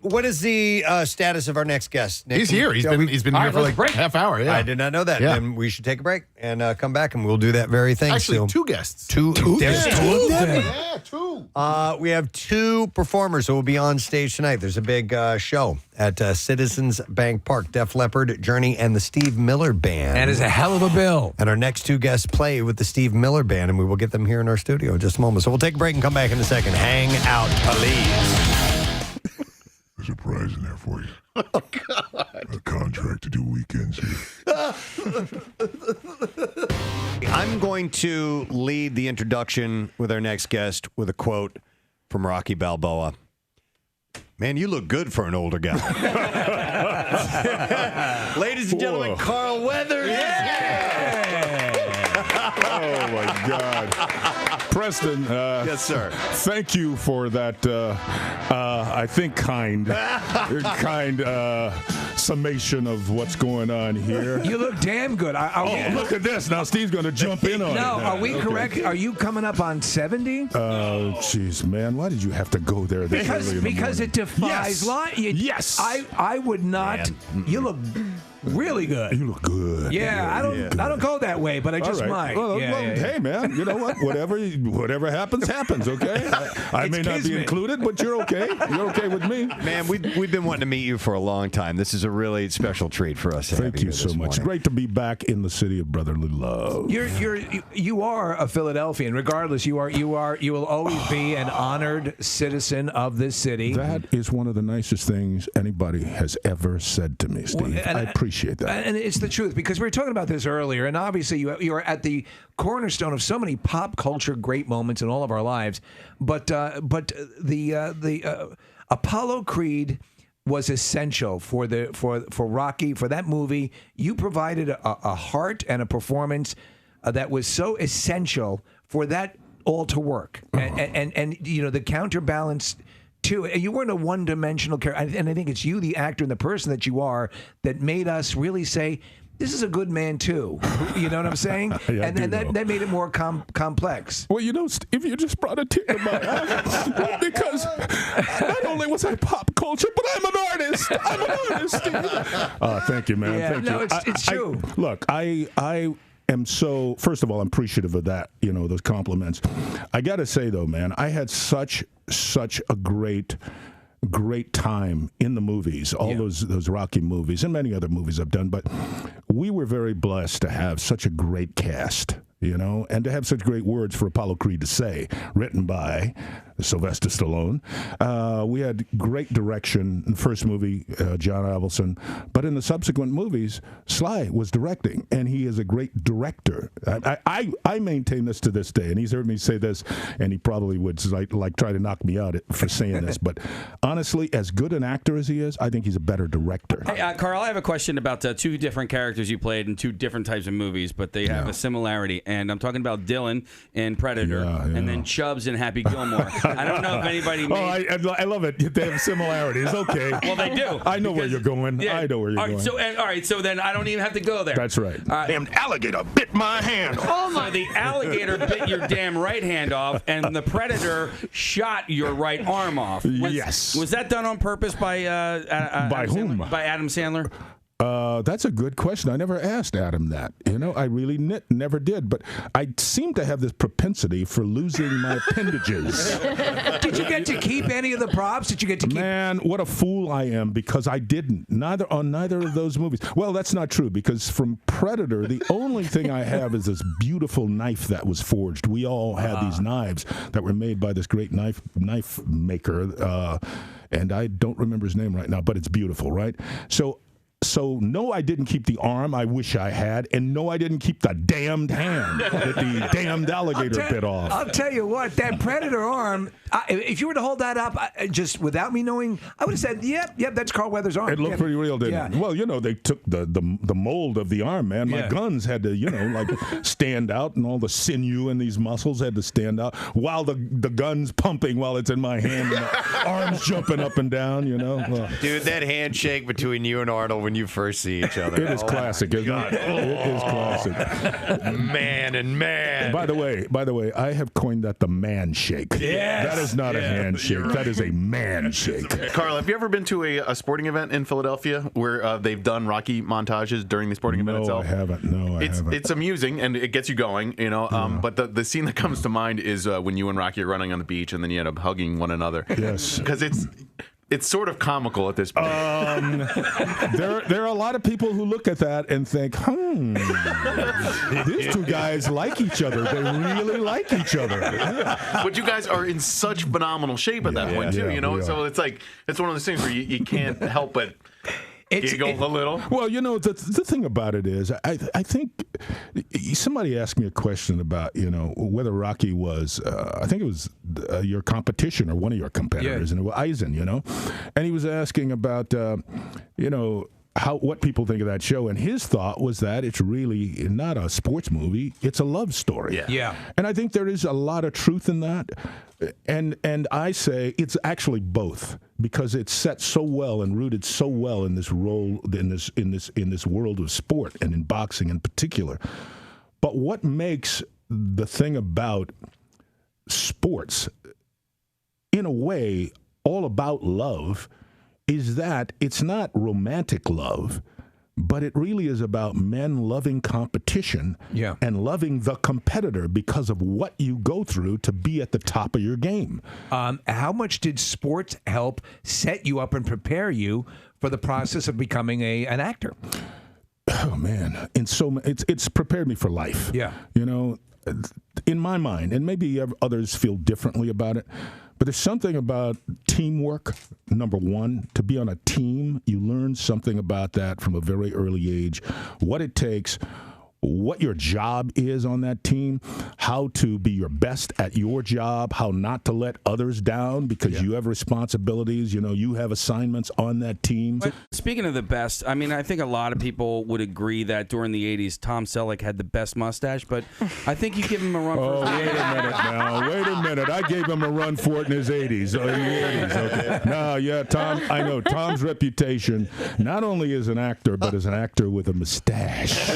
Speaker 4: What is the status of our next guest, Nick?
Speaker 3: He's here. He's been here for like half hour. Yeah.
Speaker 4: I did not know that.
Speaker 3: Yeah.
Speaker 4: And we should take a break and come back, and we'll do that very thing.
Speaker 3: Actually,
Speaker 4: soon.
Speaker 3: two guests.
Speaker 4: Two
Speaker 3: guests.
Speaker 4: Yeah,
Speaker 3: two.
Speaker 4: We have two performers who will be on stage tonight. There's a big show at Citizens Bank Park. Def Leppard, Journey, and the Steve Miller Band.
Speaker 1: That is a hell of a bill.
Speaker 4: And our next two guests play with the Steve Miller Band, and we will get them here in our studio in just a moment. So we'll take a break and come back in a second. Hang out, please.
Speaker 16: A surprise in there for you. Oh, God. A contract to do weekends here.
Speaker 4: I'm going to lead the introduction with our next guest with a quote from Rocky Balboa. Man, you look good for an older guy. Ladies and gentlemen, Carl Weathers.
Speaker 18: Oh, my God. Preston.
Speaker 4: Yes, sir.
Speaker 18: Thank you for that, I think, kind summation of what's going on here.
Speaker 10: You look damn good.
Speaker 18: Look at this. Now Steve's going to jump in on it.
Speaker 10: No,
Speaker 18: now.
Speaker 10: are we correct? Are you coming up on 70?
Speaker 18: Oh, jeez, man. Why did you have to go there this early in the
Speaker 10: Because
Speaker 18: morning?
Speaker 10: it defies
Speaker 18: Yes.
Speaker 10: yes. I would not. You look
Speaker 1: really good.
Speaker 18: You look good.
Speaker 1: Yeah, I don't go that way, but I just
Speaker 18: All right.
Speaker 1: might.
Speaker 18: Well, hey, man, you know what? Whatever happens, okay? I may not be included, but you're okay. You're okay with me.
Speaker 4: Man, we've been wanting to meet you for a long time. This is a really special treat for us.
Speaker 18: Thank you so much. Great to be back in the city of brotherly love.
Speaker 1: You are a Philadelphian. Regardless, you will always be an honored citizen of this city.
Speaker 18: That is one of the nicest things anybody has ever said to me, Steve. I appreciate that.
Speaker 1: And it's the truth, because we were talking about this earlier, and obviously you are at the cornerstone of so many pop culture great moments in all of our lives. But the Apollo Creed was essential for Rocky, for that movie. You provided a heart and a performance that was so essential for that all to work, and you know, the counterbalance too. You weren't a one-dimensional character, and I think it's you, the actor and the person that you are, that made us really say, this is a good man too. You know what I'm saying?
Speaker 18: Yeah,
Speaker 1: and that made it more complex.
Speaker 18: Well, you know, Steve, you just brought a tear to my eye, because not only was I pop culture, but I'm an artist. I'm an artist, Steve. Thank you, man.
Speaker 1: Yeah,
Speaker 18: Thank
Speaker 1: no,
Speaker 18: you.
Speaker 1: it's true.
Speaker 18: Look, I am so, first of all, I'm appreciative of that, you know, those compliments. I got to say, though, man, I had such a great time in the movies, all those Rocky movies and many other movies I've done, but we were very blessed to have such a great cast, you know, and to have such great words for Apollo Creed to say, written by Sylvester Stallone. We had great direction in the first movie, John Avildsen, but in the subsequent movies, Sly was directing, and he is a great director. I maintain this to this day, and he's heard me say this, and he probably would like try to knock me out for saying this, but honestly, as good an actor as he is, I think he's a better director.
Speaker 2: Hey, Carl, I have a question about two different characters you played in two different types of movies, but they have a similarity, and I'm talking about Dylan in Predator, and then Chubbs in Happy Gilmore. I don't know if anybody made...
Speaker 18: I love it. They have similarities. Okay.
Speaker 2: Well, they do.
Speaker 18: I know where you're going.
Speaker 2: Yeah.
Speaker 18: I know where you're going.
Speaker 2: All right, so then I don't even have to go there.
Speaker 18: That's right.
Speaker 2: Damn
Speaker 18: alligator bit my hand.
Speaker 2: Oh, my. So the alligator bit your damn right hand off, and the Predator shot your right arm off.
Speaker 18: Yes.
Speaker 2: Was that done on purpose by
Speaker 18: whom?
Speaker 2: By Adam Sandler?
Speaker 18: That's a good question. I never asked Adam that. You know, I really never did. But I seem to have this propensity for losing my appendages.
Speaker 1: Did you get to keep any of the props? Did you get to keep?
Speaker 18: Man, what a fool I am, because I didn't. Neither of those movies. Well, that's not true, because from Predator, the only thing I have is this beautiful knife that was forged. We all had these knives that were made by this great knife maker, and I don't remember his name right now, but it's beautiful, right? So, no, I didn't keep the arm. I wish I had. And no, I didn't keep the damned hand that the damned alligator bit off.
Speaker 1: I'll tell you what, that Predator arm, if you were to hold that up, just without me knowing, I would have said, yep, that's Carl Weathers' arm.
Speaker 18: It looked pretty real, didn't it? Well, you know, they took the mold of the arm, man. My guns had to, you know, like stand out, and all the sinew and these muscles had to stand out while the gun's pumping while it's in my hand, and the arms jumping up and down, you know. Well,
Speaker 4: dude, that handshake between you and Arnold when you first see each other.
Speaker 18: It is classic, isn't it? It is classic.
Speaker 4: Man and man.
Speaker 18: By the way, I have coined that the man shake.
Speaker 4: Yes.
Speaker 18: That is not a handshake.
Speaker 4: Right.
Speaker 18: That is a man shake.
Speaker 3: Carl, have you ever been to a sporting event in Philadelphia where they've done Rocky montages during the sporting event itself?
Speaker 18: I haven't. No, I haven't.
Speaker 3: It's amusing, and it gets you going, you know. But the scene that comes to mind is when you and Rocky are running on the beach, and then you end up hugging one another.
Speaker 18: Yes.
Speaker 3: Because it's sort of comical at this point.
Speaker 18: There are a lot of people who look at that and think, these two guys like each other. They really like each other.
Speaker 3: But you guys are in such phenomenal shape at that point, too, you know? So it's like, it's one of those things where you can't help but giggle a little.
Speaker 18: Well, you know, the thing about it is, I think somebody asked me a question about, you know, whether Rocky was, I think it was your competition or one of your competitors, and it was Eisen, you know, and he was asking about, you know, what people think of that show, and his thought was that it's really not a sports movie, it's a love story.
Speaker 1: Yeah.
Speaker 18: And I think there is a lot of truth in that. And I say it's actually both, because it's set so well and rooted so well in this role in this world of sport, and in boxing in particular. But what makes the thing about sports, in a way, all about love, is that it's not romantic love, but it really is about men loving competition and loving the competitor because of what you go through to be at the top of your game.
Speaker 1: How much did sports help set you up and prepare you for the process of becoming an actor?
Speaker 18: Oh man, it's prepared me for life.
Speaker 1: Yeah.
Speaker 18: You know, in my mind, and maybe others feel differently about it, but there's something about teamwork, number one. To be on a team, you learn something about that from a very early age, what it takes, what your job is on that team, how to be your best at your job, how not to let others down because you have responsibilities, you know, you have assignments on that team.
Speaker 2: Speaking of the best, I mean, I think a lot of people would agree that during the 80s, Tom Selleck had the best mustache, but I think you give him a run for his
Speaker 18: wait a minute now. Wait a minute. I gave him a run for it in his 80s. Okay. No, yeah, Tom, I know. Tom's reputation, not only as an actor, but as an actor with a mustache.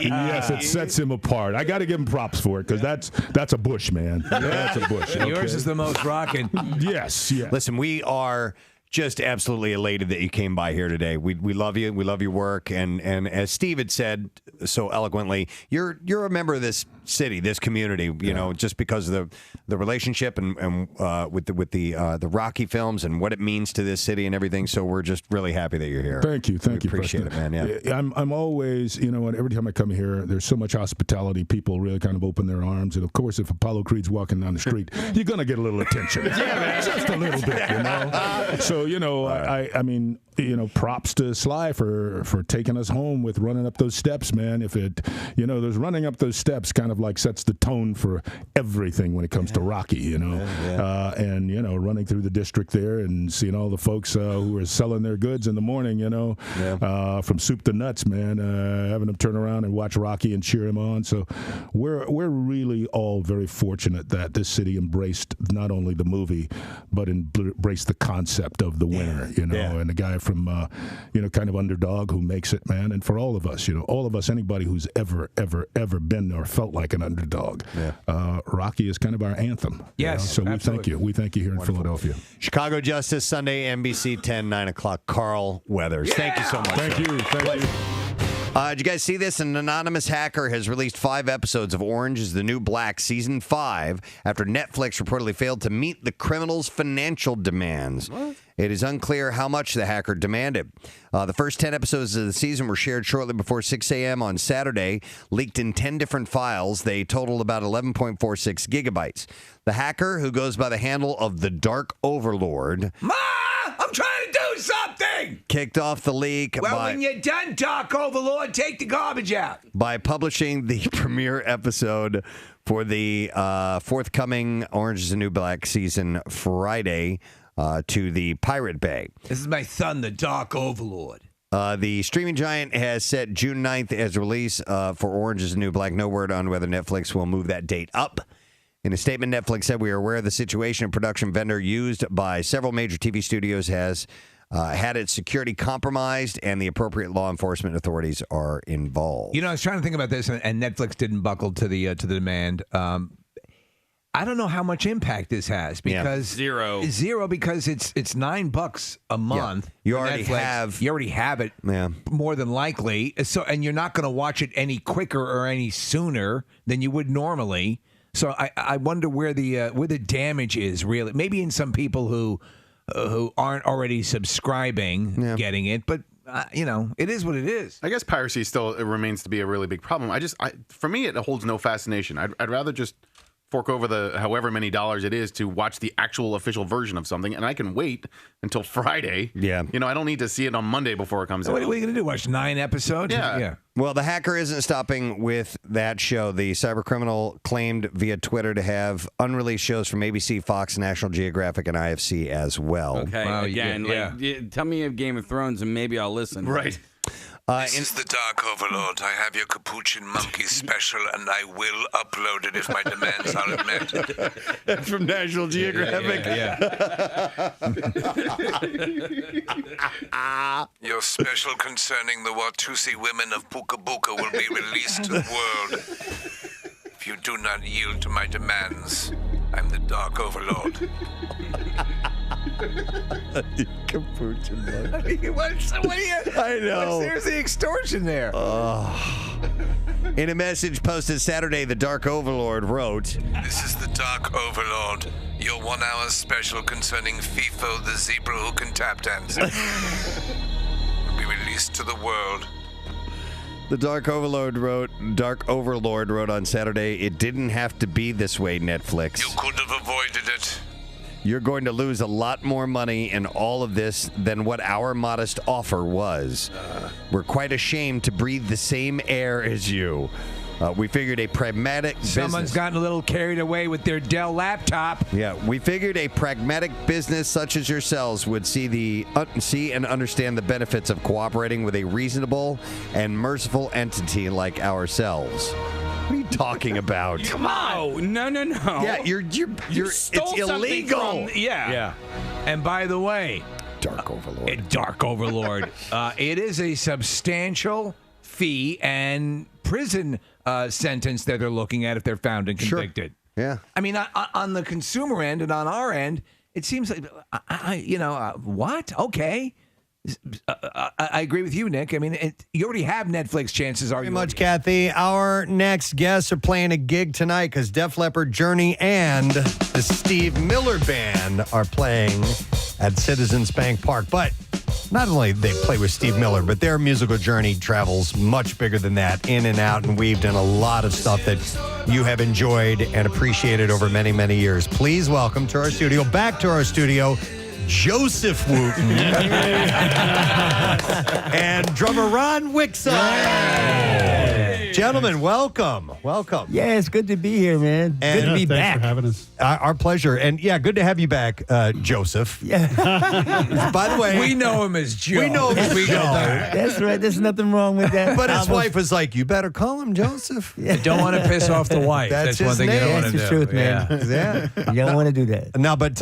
Speaker 18: Yes, it sets him apart. I got to give him props for it because that's a bush, man. That's a bush. Okay?
Speaker 1: Yours is the most rocking.
Speaker 18: Yes.
Speaker 4: Listen, we are just absolutely elated that you came by here today. We love you. We love your work. And as Steve had said so eloquently, you're a member of this city, this community, you know, just because of the relationship and with the Rocky films and what it means to this city and everything. So we're just really happy that you're here.
Speaker 18: Thank you.
Speaker 4: We appreciate it, man. Yeah.
Speaker 18: I'm always, you know, every time I come here, there's so much hospitality. People really kind of open their arms. And of course, if Apollo Creed's walking down the street, you're going to get a little attention. Just a little bit, you know. So, you know, I mean, you know, props to Sly for taking us home with running up those steps, man. If it, you know, there's running up those steps kind of like sets the tone for everything when it comes to Rocky, you know. And, you know, running through the district there and seeing all the folks who are selling their goods in the morning, you know, from soup to nuts, man, having them turn around and watch Rocky and cheer him on. So we're really all very fortunate that this city embraced not only the movie, but embraced the concept of the winner, you know, and the guy from, you know, kind of underdog who makes it, man. And for all of us, you know, anybody who's ever been or felt like an underdog, Rocky is kind of our anthem.
Speaker 1: Yes.
Speaker 18: You know? So we thank you. We thank you here in Philadelphia.
Speaker 4: Chicago Justice, Sunday, NBC 10, 9 o'clock. Carl Weathers. Thank you so much.
Speaker 18: Thank you. Thank you.
Speaker 4: Did you guys see this? An anonymous hacker has released 5 episodes of Orange is the New Black Season 5 after Netflix reportedly failed to meet the criminal's financial demands. What? It is unclear how much the hacker demanded. The first 10 episodes of the season were shared shortly before 6 a.m. on Saturday, leaked in 10 different files. They totaled about 11.46 gigabytes. The hacker, who goes by the handle of the Dark Overlord...
Speaker 1: Ma! I'm trying to do something!
Speaker 4: Kicked off the leak
Speaker 1: when you're done, Dark Overlord, take the garbage out.
Speaker 4: By publishing the premiere episode for the forthcoming Orange is the New Black season Friday to the Pirate Bay.
Speaker 1: This is my son, the Dark Overlord.
Speaker 4: The streaming giant has set June 9th as release for Orange is the New Black. No word on whether Netflix will move that date up. In a statement, Netflix said, "We are aware of the situation. A production vendor used by several major TV studios has had its security compromised, and the appropriate law enforcement authorities are involved."
Speaker 1: You know, I was trying to think about this, and Netflix didn't buckle to the demand. I don't know how much impact this has because
Speaker 2: Zero
Speaker 1: because it's $9 a month.
Speaker 4: You
Speaker 1: for
Speaker 4: already
Speaker 1: Netflix. You already have it. More than likely. So, and you're not going to watch it any quicker or any sooner than you would normally. So I wonder where the damage is really. Maybe in some people who aren't already subscribing, getting it, but. You know, it is what it is.
Speaker 3: I guess piracy still remains to be a really big problem. For me, it holds no fascination. I'd rather just fork over the however many dollars it is to watch the actual official version of something, and I can wait until Friday.
Speaker 4: Yeah.
Speaker 3: You know, I don't need to see it on Monday before it comes out.
Speaker 1: What are you going to do? Watch 9 episodes?
Speaker 3: Yeah.
Speaker 4: Well, the hacker isn't stopping with that show. The cybercriminal claimed via Twitter to have unreleased shows from ABC, Fox, National Geographic, and IFC as well.
Speaker 2: Okay, again, tell me of Game of Thrones and maybe I'll listen.
Speaker 3: Right.
Speaker 12: This is the Dark Overlord. I have your Capuchin Monkey special, and I will upload it if my demands are met.
Speaker 4: From National Geographic.
Speaker 12: Your special concerning the Watusi women of Puka Buka will be released to the world. If you do not yield to my demands, I'm the Dark Overlord.
Speaker 4: Capuchin monkey.
Speaker 1: I mean, what are you?
Speaker 4: I know.
Speaker 1: There's the extortion there.
Speaker 4: In a message posted Saturday, the Dark Overlord wrote,
Speaker 12: This is the Dark Overlord, your 1 hour special concerning FIFO, the zebra who can tap dance. Will be released to the world.
Speaker 4: The Dark Overlord wrote on Saturday, it didn't have to be this way, Netflix.
Speaker 12: You could have avoided it.
Speaker 4: You're going to lose a lot more money in all of this than what our modest offer was. We're quite ashamed to breathe the same air as you. We figured a pragmatic
Speaker 1: Someone's
Speaker 4: business.
Speaker 1: gotten a little carried away with their Dell laptop.
Speaker 4: Yeah, we figured a pragmatic business such as yourselves would see and understand the benefits of cooperating with a reasonable and merciful entity like ourselves. What are you talking about?
Speaker 2: Come on. No.
Speaker 4: Yeah, you're
Speaker 2: stole
Speaker 4: it's
Speaker 2: something
Speaker 4: illegal.
Speaker 1: Yeah. And by the way,
Speaker 4: Dark Overlord.
Speaker 1: Dark Overlord. It is a substantial fee and prison sentence that they're looking at if they're found and convicted.
Speaker 4: Sure. Yeah.
Speaker 1: I mean, on the consumer end and on our end, it seems like, what? Okay. I agree with you, Nick. I mean, you already have Netflix, chances are.
Speaker 4: Very much, Kathy. Our next guests are playing a gig tonight because Def Leppard, Journey, and the Steve Miller Band are playing at Citizens Bank Park. But not only they play with Steve Miller, but their musical journey travels much bigger than that, in and out and weaved in a lot of stuff that you have enjoyed and appreciated over many, many years. Please welcome to our studio, back to our studio, Joeseph Wooten and drummer Ron Wikso. Gentlemen, welcome.
Speaker 19: Yeah, it's good to be here, man. Good to be back.
Speaker 20: Thanks for having us.
Speaker 4: Our pleasure. And yeah, good to have you back, Joeseph.
Speaker 19: Yeah.
Speaker 4: By the way,
Speaker 1: we know him as Joe.
Speaker 4: We know him as Joe.
Speaker 19: That's right. There's nothing wrong with that.
Speaker 4: But his wife was like, you better call him Joseph.
Speaker 1: You don't want to piss off the wife.
Speaker 4: That's
Speaker 1: one
Speaker 4: his
Speaker 1: thing
Speaker 4: name.
Speaker 1: you don't want
Speaker 19: That's
Speaker 1: to
Speaker 19: the
Speaker 1: do.
Speaker 19: truth, man.
Speaker 4: Yeah.
Speaker 19: You don't want to do that.
Speaker 4: No, but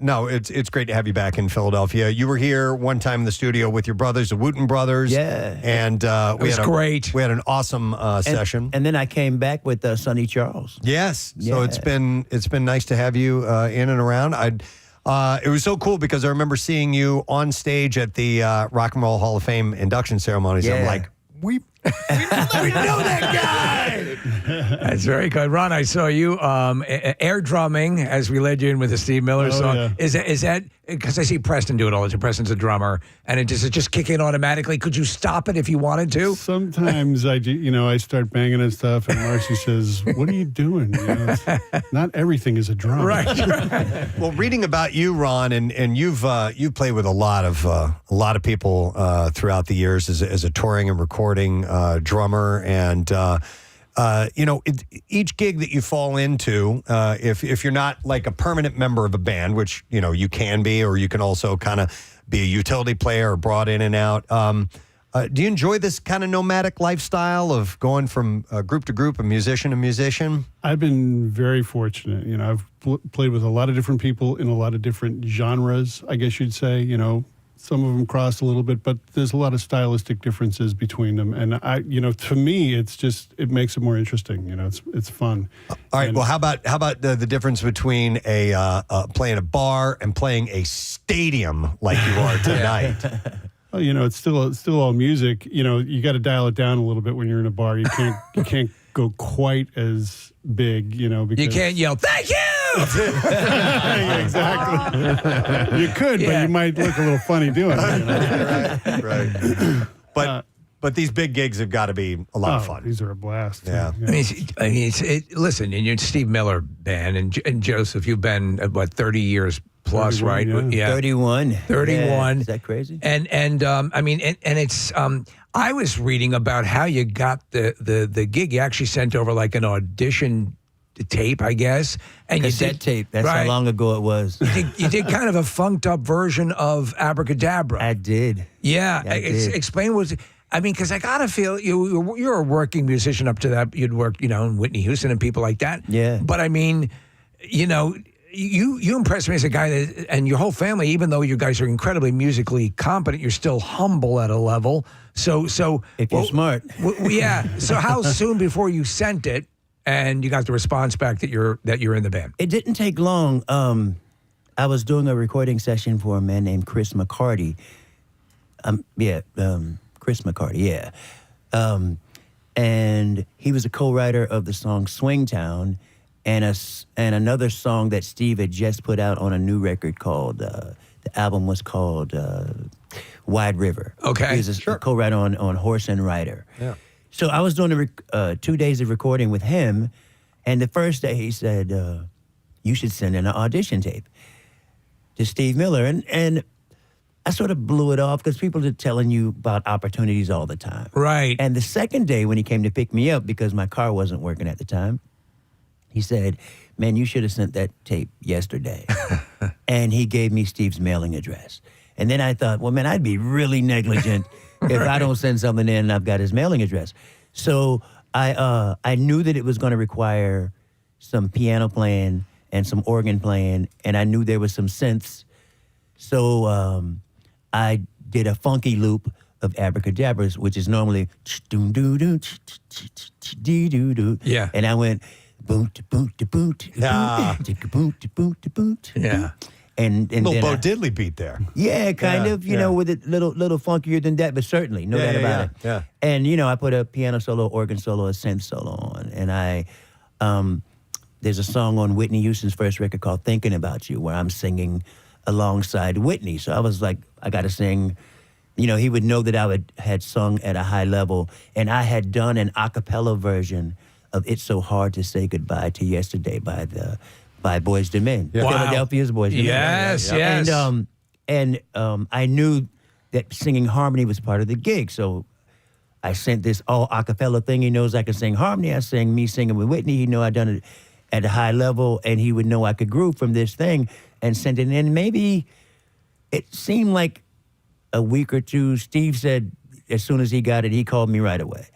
Speaker 4: no, it's great to have you back in Philadelphia. You were here one time in the studio with your brothers, the Wooten brothers.
Speaker 19: Yeah.
Speaker 4: And
Speaker 1: was great.
Speaker 4: We had an awesome session.
Speaker 19: And then I came back with Sonny Charles.
Speaker 4: Yes.
Speaker 19: Yeah.
Speaker 4: So it's been nice to have you in and around. It was so cool because I remember seeing you on stage at the Rock and Roll Hall of Fame induction ceremonies.
Speaker 19: Yeah.
Speaker 4: I'm like, we know that guy.
Speaker 1: That's very good. Ron, I saw you air drumming as we led you in with the Steve Miller song.
Speaker 20: Yeah.
Speaker 1: Is that because I see Preston do it all the time? Preston's a drummer, and does it just kick in automatically? Could you stop it if you wanted to?
Speaker 20: Sometimes I start banging and stuff, and Marcy says, "What are you doing? Not everything is a drum."
Speaker 1: Right.
Speaker 4: Well, reading about you, Ron, and you've played with a lot of people throughout the years as a touring and recording drummer, and each gig that you fall into, if you're not like a permanent member of a band, which you can be, or you can also kind of be a utility player or brought in and out. Do you enjoy this kind of nomadic lifestyle of going from group to group, a musician to musician?
Speaker 20: I've been very fortunate. I've played with a lot of different people in a lot of different genres, I guess you'd say. Some of them cross a little bit, but there's a lot of stylistic differences between them. And to me, it makes it more interesting. It's fun.
Speaker 4: All right. Well, how about the difference between playing a bar and playing a stadium like you are tonight?
Speaker 20: Well, it's still all music. You got to dial it down a little bit when you're in a bar. You can't go quite as big. Because
Speaker 1: You can't yell, "Thank you!"
Speaker 20: Yeah, exactly. You could, but you might look a little funny doing it.
Speaker 4: Right. But these big gigs have got to be a lot of fun.
Speaker 20: These are a blast.
Speaker 4: Yeah.
Speaker 1: I mean, listen, in your Steve Miller band and Joeseph, you've been 30 years plus,
Speaker 20: 31,
Speaker 1: right?
Speaker 20: yeah.
Speaker 19: 31.
Speaker 1: 31.
Speaker 19: Is that crazy?
Speaker 1: And I mean, and it's I was reading about how you got the gig. You actually sent over like an audition tape, I guess, and
Speaker 19: Cassette tape. That's how long ago it was.
Speaker 1: You did kind of a funked up version of Abracadabra.
Speaker 19: I did.
Speaker 1: Yeah.
Speaker 19: I did.
Speaker 1: Explain what. I mean, because I gotta feel you're a working musician up to that. You'd worked, in Whitney Houston and people like that.
Speaker 19: Yeah.
Speaker 1: But I mean, you impress me as a guy that, and your whole family, even though you guys are incredibly musically competent, you're still humble at a level. So
Speaker 19: if you're smart.
Speaker 1: Yeah. So how soon before you sent it and you got the response back that you're in the band?
Speaker 19: It didn't take long. I was doing a recording session for a man named Chris McCarty. Chris McCarty, yeah. And he was a co-writer of the song Swingtown and another song that Steve had just put out on a new record called, the album was called Wide River.
Speaker 1: Okay,
Speaker 19: he was a co-writer on Horse and Rider.
Speaker 4: Yeah.
Speaker 19: So I was doing 2 days of recording with him, and the first day he said, you should send in an audition tape to Steve Miller. And I sort of blew it off because people are telling you about opportunities all the time.
Speaker 1: Right.
Speaker 19: And the second day when he came to pick me up, because my car wasn't working at the time, he said, man, you should have sent that tape yesterday. And he gave me Steve's mailing address. And then I thought, well, man, I'd be really negligent if I don't send something in and I've got his mailing address. So I knew that it was going to require some piano playing and some organ playing, and I knew there was some synths. So I did a funky loop of Abracadabras, which is normally
Speaker 1: yeah,
Speaker 19: and I went boot boot boot boot boot boot.
Speaker 1: Yeah.
Speaker 19: And
Speaker 4: little
Speaker 19: then
Speaker 4: Bo Diddley beat there.
Speaker 19: Yeah, kind of, you know, with it little funkier than that, but certainly, no doubt about it.
Speaker 4: Yeah.
Speaker 19: And, you know, I put a piano solo, organ solo, a synth solo on. And there's a song on Whitney Houston's first record called Thinking About You, where I'm singing alongside Whitney. So I was like, I got to sing. You know, he would know that I had sung at a high level. And I had done an a cappella version of It's So Hard to Say Goodbye to Yesterday by Boyz II Men.
Speaker 1: Wow.
Speaker 19: Philadelphia's Boyz II Men.
Speaker 1: Yes, yes.
Speaker 19: And I knew that singing harmony was part of the gig. So I sent this all a cappella thing. He knows I can sing harmony. I sang me singing with Whitney. He know I done it at a high level, and he would know I could groove from this thing and send it in. Maybe it seemed like a week or two. Steve said as soon as he got it, he called me right away.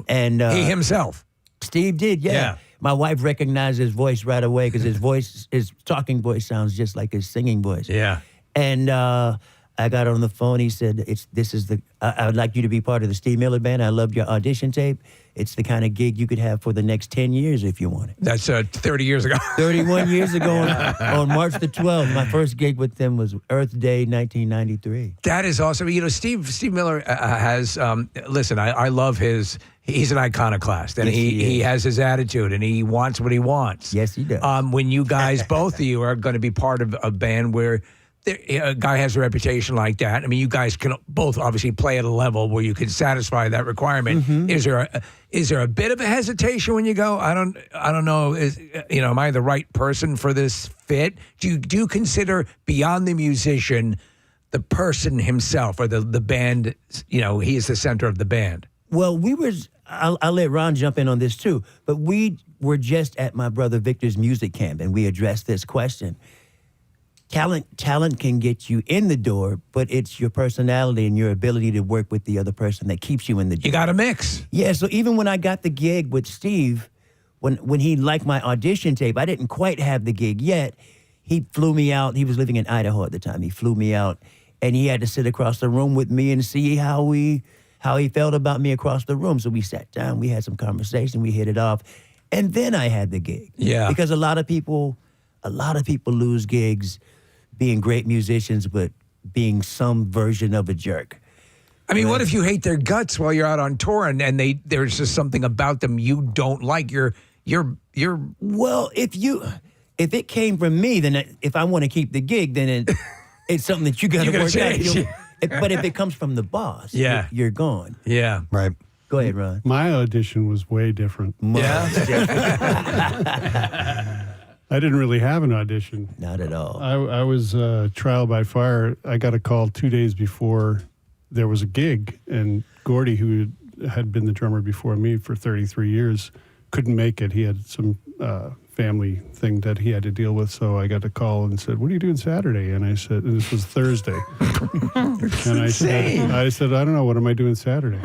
Speaker 19: And
Speaker 1: he himself.
Speaker 19: Steve did, yeah. My wife recognized his voice right away because his talking voice sounds just like his singing voice.
Speaker 1: Yeah.
Speaker 19: And I got on the phone. He said, I would like you to be part of the Steve Miller Band. I loved your audition tape. It's the kind of gig you could have for the next 10 years if you want it.
Speaker 1: That's 30 years ago.
Speaker 19: 31 years ago on March the 12th. My first gig with them was Earth Day, 1993.
Speaker 1: That is awesome. You know, Steve Miller has, listen, I love he's an iconoclast, and
Speaker 19: Yes,
Speaker 1: he has his attitude, and he wants what he wants.
Speaker 19: Yes, he does.
Speaker 1: When you guys, both of you, are going to be part of a band where a guy has a reputation like that, I mean, you guys can both obviously play at a level where you can satisfy that requirement.
Speaker 19: Mm-hmm.
Speaker 1: Is there a bit of a hesitation when you go, I don't know, am I the right person for this fit? Do you consider beyond the musician, the person himself or the band, he is the center of the band?
Speaker 19: Well, I'll let Ron jump in on this too, but we were just at my brother Victor's music camp, and we addressed this question. Talent can get you in the door, but it's your personality and your ability to work with the other person that keeps you in the door.
Speaker 1: You got to mix.
Speaker 19: Yeah, so even when I got the gig with Steve, when he liked my audition tape, I didn't quite have the gig yet. He flew me out. He was living in Idaho at the time. He flew me out, and he had to sit across the room with me and see how he felt about me across the room. So we sat down, we had some conversation, we hit it off, and then I had the gig.
Speaker 1: Yeah.
Speaker 19: Because a lot of people lose gigs being great musicians, but being some version of a jerk.
Speaker 1: I mean, what if you hate their guts while you're out on tour and there's just something about them you don't like? You're
Speaker 19: Well, if it came from me, then if I want to keep the gig, then it's something that you got to work
Speaker 1: change.
Speaker 19: out. But if it comes from the boss, you're gone.
Speaker 1: Yeah.
Speaker 4: Right.
Speaker 19: Go ahead, Ron.
Speaker 20: My audition was way different. I didn't really have an audition.
Speaker 19: Not at all.
Speaker 20: I was trial by fire. I got a call 2 days before there was a gig, and Gordy, who had been the drummer before me for 33 years, couldn't make it. He had some family thing that he had to deal with, so I got a call and said, "What are you doing Saturday?" And I said, and this was Thursday. And I said, "I don't know. What am I doing Saturday?"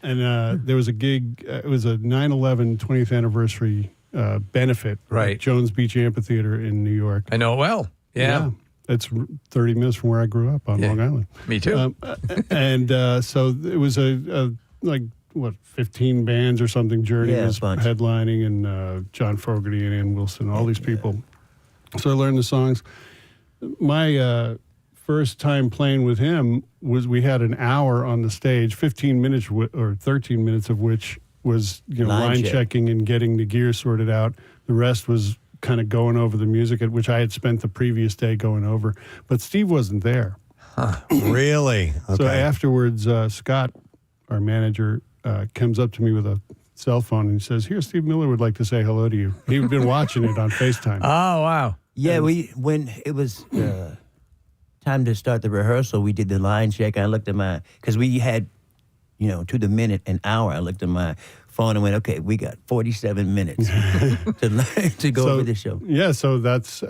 Speaker 20: And there was a gig. It was a 9/11 20th anniversary benefit at Jones Beach Amphitheater in New York.
Speaker 1: I know it well. Yeah.
Speaker 20: It's 30 minutes from where I grew up on Long Island.
Speaker 1: Me too.
Speaker 20: So it was a 15 bands or something. Journey was headlining, and John Fogerty and Ann Wilson, all these people. So I learned the songs. My first time playing with him was we had an hour on the stage, 15 minutes or 13 minutes of which was line checking and getting the gear sorted out. The rest was kind of going over the music, at which I had spent the previous day going over. But Steve wasn't there.
Speaker 4: Huh. Really? Okay.
Speaker 20: So afterwards, Scott, our manager, comes up to me with a cell phone and he says, "Here, Steve Miller would like to say hello to you." He'd been watching it on FaceTime.
Speaker 1: Oh, wow.
Speaker 19: Yeah, when it was time to start the rehearsal, we did the line check. I looked at because we had, to the minute, an hour. I looked at my phone and went, okay, we got 47 minutes to go over the show.
Speaker 20: Yeah, so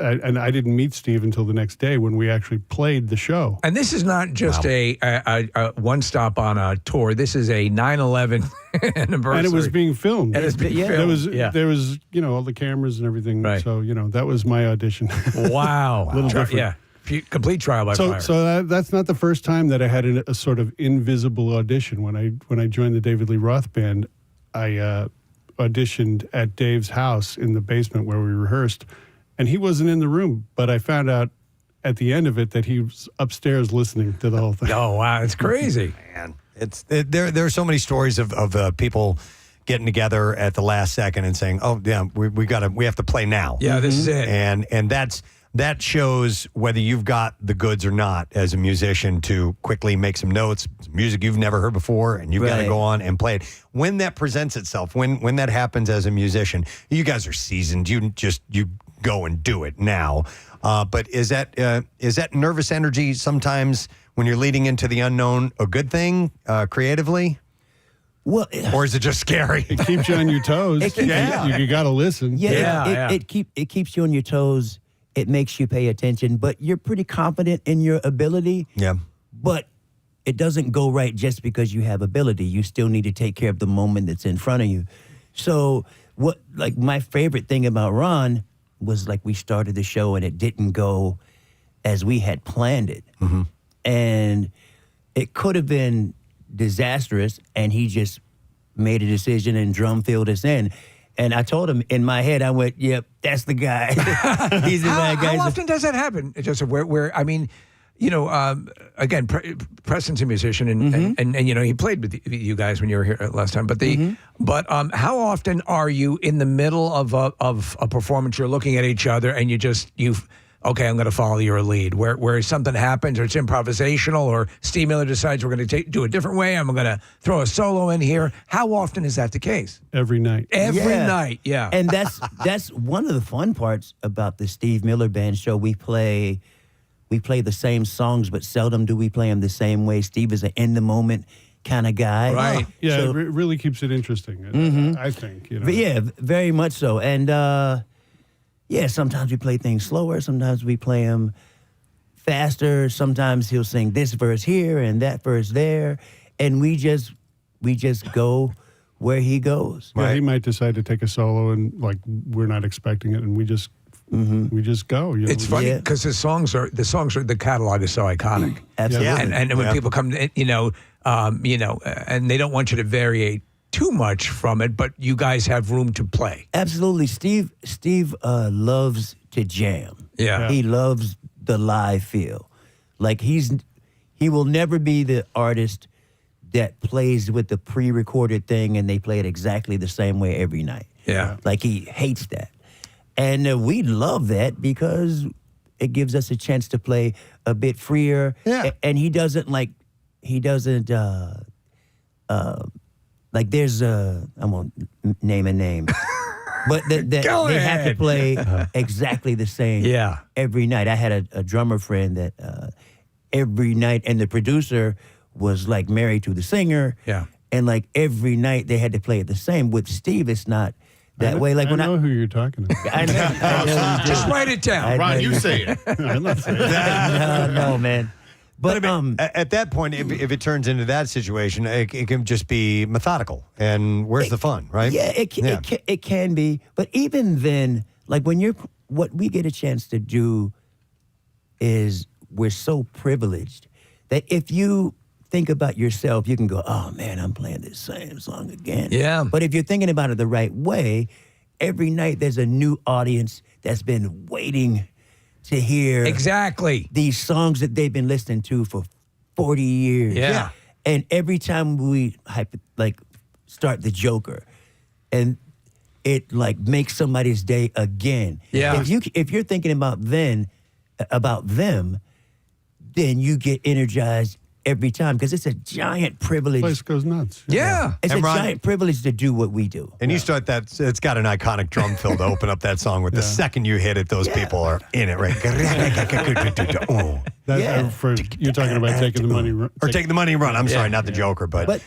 Speaker 20: and I didn't meet Steve until the next day when we actually played the show.
Speaker 1: And this is not just a one stop on a tour. This is a 9/11 anniversary.
Speaker 20: And it was being filmed.
Speaker 1: And it's being filmed.
Speaker 20: There was, all the cameras and everything. Right. So, that was my audition.
Speaker 1: Wow.
Speaker 20: A little different.
Speaker 1: Yeah. Complete trial by fire.
Speaker 20: So that's not the first time that I had a sort of invisible audition. When I joined the David Lee Roth band, I auditioned at Dave's house in the basement where we rehearsed, and he wasn't in the room. But I found out at the end of it that he was upstairs listening to the whole thing.
Speaker 1: Oh wow, it's crazy,
Speaker 4: man! There are so many stories of people getting together at the last second and saying, "Oh yeah, we have to play now."
Speaker 1: Yeah, this is it,
Speaker 4: and that shows whether you've got the goods or not as a musician to quickly make some notes, music you've never heard before, and you've got to go on and play it. When that presents itself, when that happens as a musician, you guys are seasoned. You go and do it now. But is that nervous energy sometimes when you're leading into the unknown a good thing creatively?
Speaker 19: Well,
Speaker 4: or is it just scary?
Speaker 20: It keeps you on your toes. You got to listen.
Speaker 19: It keeps you on your toes. It makes you pay attention, but you're pretty confident in your ability.
Speaker 4: Yeah.
Speaker 19: But it doesn't go right just because you have ability. You still need to take care of the moment that's in front of you. So my favorite thing about Ron was we started the show and it didn't go as we had planned it.
Speaker 4: Mm-hmm.
Speaker 19: And it could have been disastrous, and he just made a decision and drum filled us in. And I told him in my head, I went, "Yep, that's the guy." He's the bad guy.
Speaker 1: How often does that happen, Joseph? Where I mean, again, Preston's a musician, and he played with you guys when you were here last time. But how often are you in the middle of a performance? You're looking at each other, and okay, I'm going to follow your lead. Where something happens, or it's improvisational, or Steve Miller decides we're going to do a different way. I'm going to throw a solo in here. How often is that the case?
Speaker 20: Every night.
Speaker 1: Every night, yeah.
Speaker 19: And that's one of the fun parts about the Steve Miller Band show. We play the same songs, but seldom do we play them the same way. Steve is an in the moment kind of guy,
Speaker 1: right?
Speaker 20: Yeah, so, it really keeps it interesting. I think.
Speaker 19: But yeah, very much so, and. Yeah, sometimes we play things slower. Sometimes we play them faster. Sometimes he'll sing this verse here and that verse there, and we just go where he goes.
Speaker 20: Yeah, he might decide to take a solo, and we're not expecting it, and we just go.
Speaker 1: It's funny because the catalog is so iconic.
Speaker 19: Absolutely.
Speaker 1: And when people come, and they don't want you to variate too much from it, but you guys have room to play.
Speaker 19: Absolutely. Steve loves to jam.
Speaker 1: Yeah.
Speaker 19: He loves the live feel. He will never be the artist that plays with the pre-recorded thing and they play it exactly the same way every night.
Speaker 1: Yeah.
Speaker 19: He hates that. And we love that because it gives us a chance to play a bit freer.
Speaker 4: Yeah.
Speaker 19: And he doesn't there's I won't name a name, but they have to play exactly the same every night. I had a drummer friend that every night, and the producer was married to the singer.
Speaker 1: Yeah.
Speaker 19: And every night they had to play it the same. With Steve, it's not that way.
Speaker 20: I know who you're talking about.
Speaker 19: I know.
Speaker 1: Just write it down.
Speaker 3: Ron, you say it.
Speaker 20: I'm not saying that.
Speaker 19: No, man. But
Speaker 4: at that point, if it turns into that situation, it can just be methodical. And where's the fun, right?
Speaker 19: Yeah, it can be. But even then, what we get a chance to do is we're so privileged that if you think about yourself, you can go, "Oh man, I'm playing this same song again."
Speaker 1: Yeah.
Speaker 19: But if you're thinking about it the right way, every night there's a new audience that's been waiting to hear
Speaker 1: exactly
Speaker 19: these songs that they've been listening to for 40 years.
Speaker 1: Yeah.
Speaker 19: And every time we start the Joker, and it like makes somebody's day again.
Speaker 1: Yeah.
Speaker 19: If you're thinking about them, then you get energized every time because it's a giant privilege.
Speaker 20: Place goes nuts.
Speaker 1: Yeah.
Speaker 19: It's
Speaker 4: And
Speaker 19: a
Speaker 4: Ron-
Speaker 19: giant privilege to do what we do.
Speaker 4: And you start that, it's got an iconic drum fill to open up that song with. The second you hit it, those people are in it, right? Oh.
Speaker 20: You're talking about taking the money.
Speaker 4: Or take the money and run. I'm sorry, not the Joker, but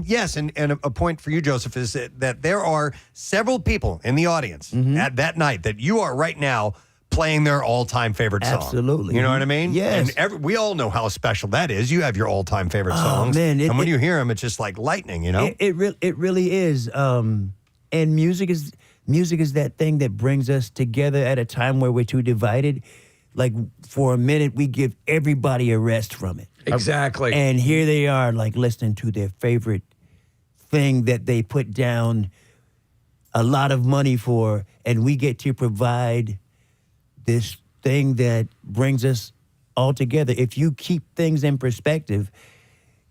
Speaker 4: yes, and a point for you, Joeseph, is that there are several people in the audience at that night that you are right now playing their all-time favorite song.
Speaker 19: Absolutely.
Speaker 4: You know what I mean?
Speaker 19: Yes.
Speaker 4: And we all know how special that is. You have your all-time favorite songs.
Speaker 19: Man,
Speaker 4: and when you hear them, it's just like lightning, you know?
Speaker 19: It really is. And music is that thing that brings us together at a time where we're too divided. Like, for a minute, we give everybody a rest from it.
Speaker 1: Exactly.
Speaker 19: And here they are, like, listening to their favorite thing that they put down a lot of money for, and we get to provide this thing that brings us all together. If you keep things in perspective,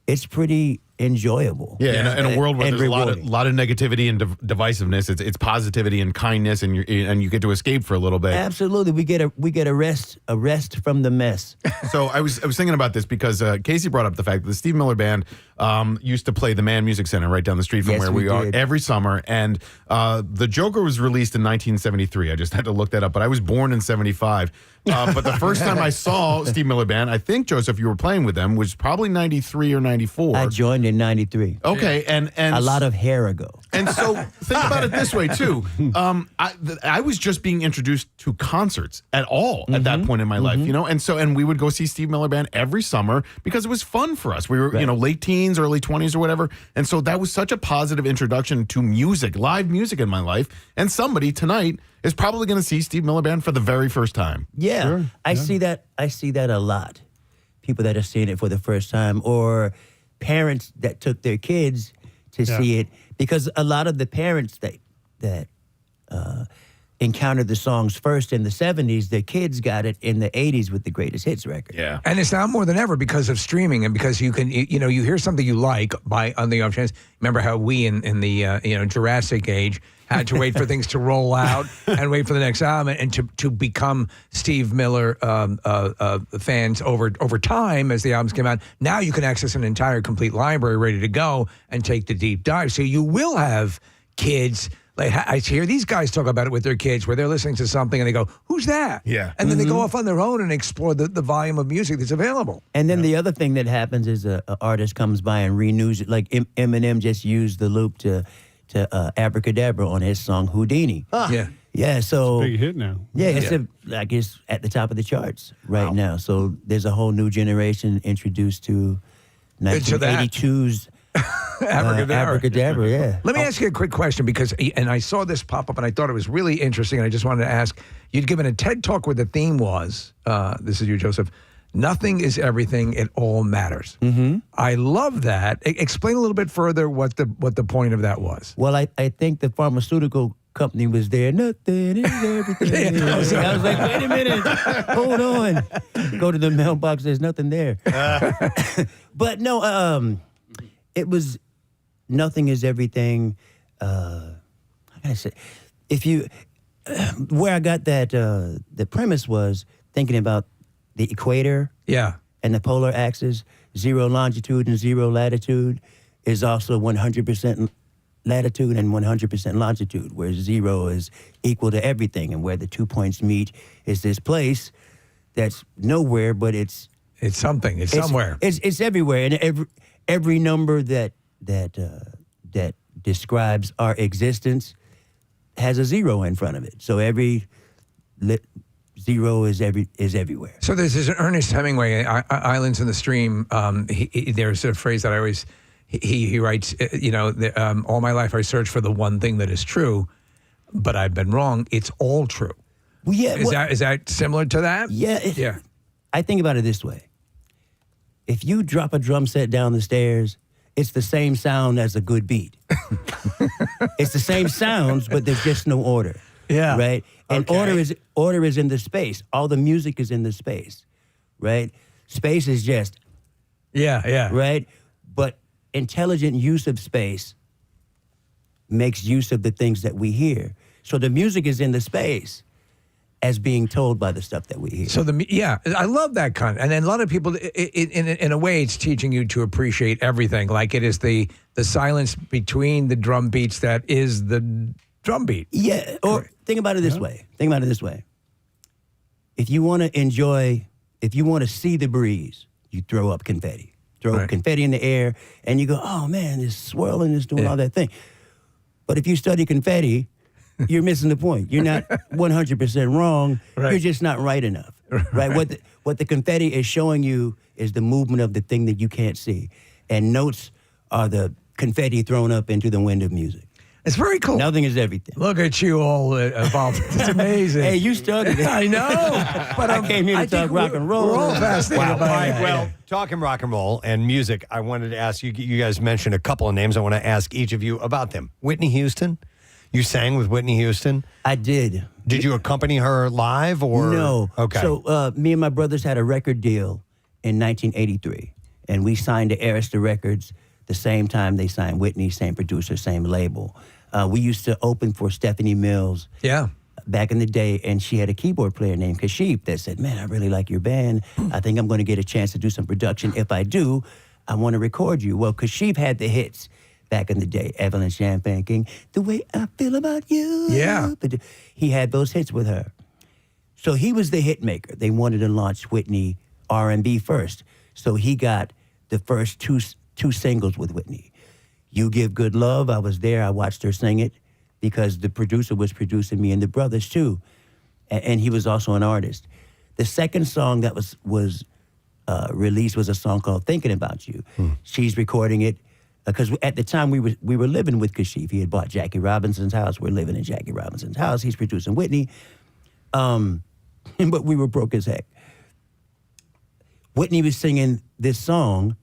Speaker 19: it's pretty enjoyable.
Speaker 3: Yeah, in a world where there's a
Speaker 19: rewarding.
Speaker 3: lot of negativity and divisiveness, it's positivity and kindness, and you get to escape for a little bit.
Speaker 19: Absolutely, we get a rest from the mess.
Speaker 3: So I was thinking about this because Casey brought up the fact that the Steve Miller Band used to play the Mann Music Center right down the street from
Speaker 19: Yes,
Speaker 3: where
Speaker 19: we
Speaker 3: we are
Speaker 19: did.
Speaker 3: every summer, and the Joker was released in 1973. I just had to look that up, but I was born in 75. But the first time I saw Steve Miller Band, I think, Joeseph, you were playing with them, was probably 93 or 94.
Speaker 19: I joined in 93.
Speaker 3: Okay, and
Speaker 19: a lot of hair ago.
Speaker 3: And so think about it this way too. I was just being introduced to concerts at all at that point in my life, you know, and we would go see Steve Miller Band every summer because it was fun for us. We were, you know, late teens, early 20s or whatever. And so that was such a positive introduction to music, live music in my life. And somebody tonight is probably going to see Steve Miller Band for the very first time.
Speaker 19: Yeah,
Speaker 20: Sure,
Speaker 19: I see that a lot. People that are seeing it for the first time, or parents that took their kids to see it, because a lot of the parents that encountered the songs first in the 70s, their kids got it in the 80s with the greatest hits record.
Speaker 3: Yeah.
Speaker 1: And it's now more than ever because of streaming and because you can, you know, you hear something you like on the off chance. Remember how we in the Jurassic age had to wait for things to roll out and wait for the next album and to become Steve Miller fans over time as the albums came out. Now you can access an entire complete library ready to go and take the deep dive. So you will have kids. Like I hear these guys talk about it with their kids where they're listening to something and they go, "Who's that?"
Speaker 3: Yeah.
Speaker 1: And then they go off on their own and explore the volume of music that's available.
Speaker 19: And then the other thing that happens is an artist comes by and renews it. Like Eminem just used the loop to Abracadabra on his song Houdini.
Speaker 1: Yeah.
Speaker 19: Yeah, so
Speaker 20: Big hit now.
Speaker 19: yeah, it's at the top of the charts right now. So there's a whole new generation introduced to 1982's Abracadabra. Yeah.
Speaker 1: Let me ask you a quick question because, and I saw this pop up and I thought it was really interesting and I just wanted to ask, you'd given a TED Talk where the theme was, this is you, Joeseph, nothing is everything, it all matters. Mm-hmm. I love that. Explain a little bit further what the point of that was.
Speaker 19: Well, I think the pharmaceutical company was there. Nothing is everything. I was like, wait a minute. Hold on. Go to the mailbox. There's nothing there. But no, it was nothing is everything. I gotta say, where I got that, the premise was thinking about the equator.
Speaker 1: Yeah.
Speaker 19: And the polar axis, 0 longitude and 0 latitude, is also 100% latitude and 100% longitude, where 0 is equal to everything, and where the 2 points meet is this place that's nowhere, but it's
Speaker 1: something. It's somewhere.
Speaker 19: It's everywhere, and every number that describes our existence has a 0 in front of it. So every 0 is everywhere.
Speaker 1: So there's this Ernest Hemingway, Islands in the Stream. There's a phrase that I always, he writes, all my life I search for the one thing that is true, but I've been wrong. It's all true.
Speaker 19: Well, yeah.
Speaker 1: Is that similar to that?
Speaker 19: Yeah.
Speaker 1: Yeah.
Speaker 19: I think about it this way. If you drop a drum set down the stairs, it's the same sound as a good beat. It's the same sounds, but there's just no order.
Speaker 1: Yeah.
Speaker 19: Right? And
Speaker 1: Okay.
Speaker 19: order is in the space. All the music is in the space. Right? Space is just
Speaker 1: Yeah.
Speaker 19: right? But intelligent use of space makes use of the things that we hear. So the music is in the space as being told by the stuff that we hear.
Speaker 1: So I love that kind. And then a lot of people, in a way, it's teaching you to appreciate everything. Like it is the silence between the drum beats that is the drum beat.
Speaker 19: Yeah. Or think about it this way. Think about it this way. If you want to see the breeze, you throw up confetti. Throw confetti in the air, and you go, oh man, it's swirling, it's doing all that thing. But if you study confetti, you're missing the point. You're not 100% wrong. Right. You're just not right enough. Right? What the confetti is showing you is the movement of the thing that you can't see. And notes are the confetti thrown up into the wind of music.
Speaker 1: It's very cool.
Speaker 19: Nothing is everything.
Speaker 1: Look at you all evolved. It's amazing.
Speaker 19: Hey, you started it.
Speaker 1: I know. But
Speaker 19: I came here to talk rock and roll.
Speaker 1: We're all fascinated by it.
Speaker 4: Well, talking rock and roll and music, I wanted to ask you, you guys mentioned a couple of names. I want to ask each of you about them. Whitney Houston. You sang with Whitney Houston?
Speaker 19: I did.
Speaker 4: Did you accompany her live or?
Speaker 19: No.
Speaker 4: Okay.
Speaker 19: So me and my brothers had a record deal in 1983, and we signed to Arista Records the same time they signed Whitney, same producer, same label. We used to open for Stephanie Mills.
Speaker 1: Yeah.
Speaker 19: Back in the day, and she had a keyboard player named Kashif that said, man, I really like your band. I think I'm going to get a chance to do some production. If I do, I want to record you. Well, Kashif had the hits back in the day. Evelyn Champagne King, The Way I Feel About You.
Speaker 1: Yeah.
Speaker 19: He had those hits with her. So he was the hit maker. They wanted to launch Whitney R&B first. So he got the first two singles with Whitney. You Give Good Love, I was there. I watched her sing it because the producer was producing me and the brothers too. And he was also an artist. The second song that was released was a song called Thinking About You. She's recording it because at the time we were living with Kashif. He had bought Jackie Robinson's house. We're living in Jackie Robinson's house. He's producing Whitney. But we were broke as heck. Whitney was singing this song,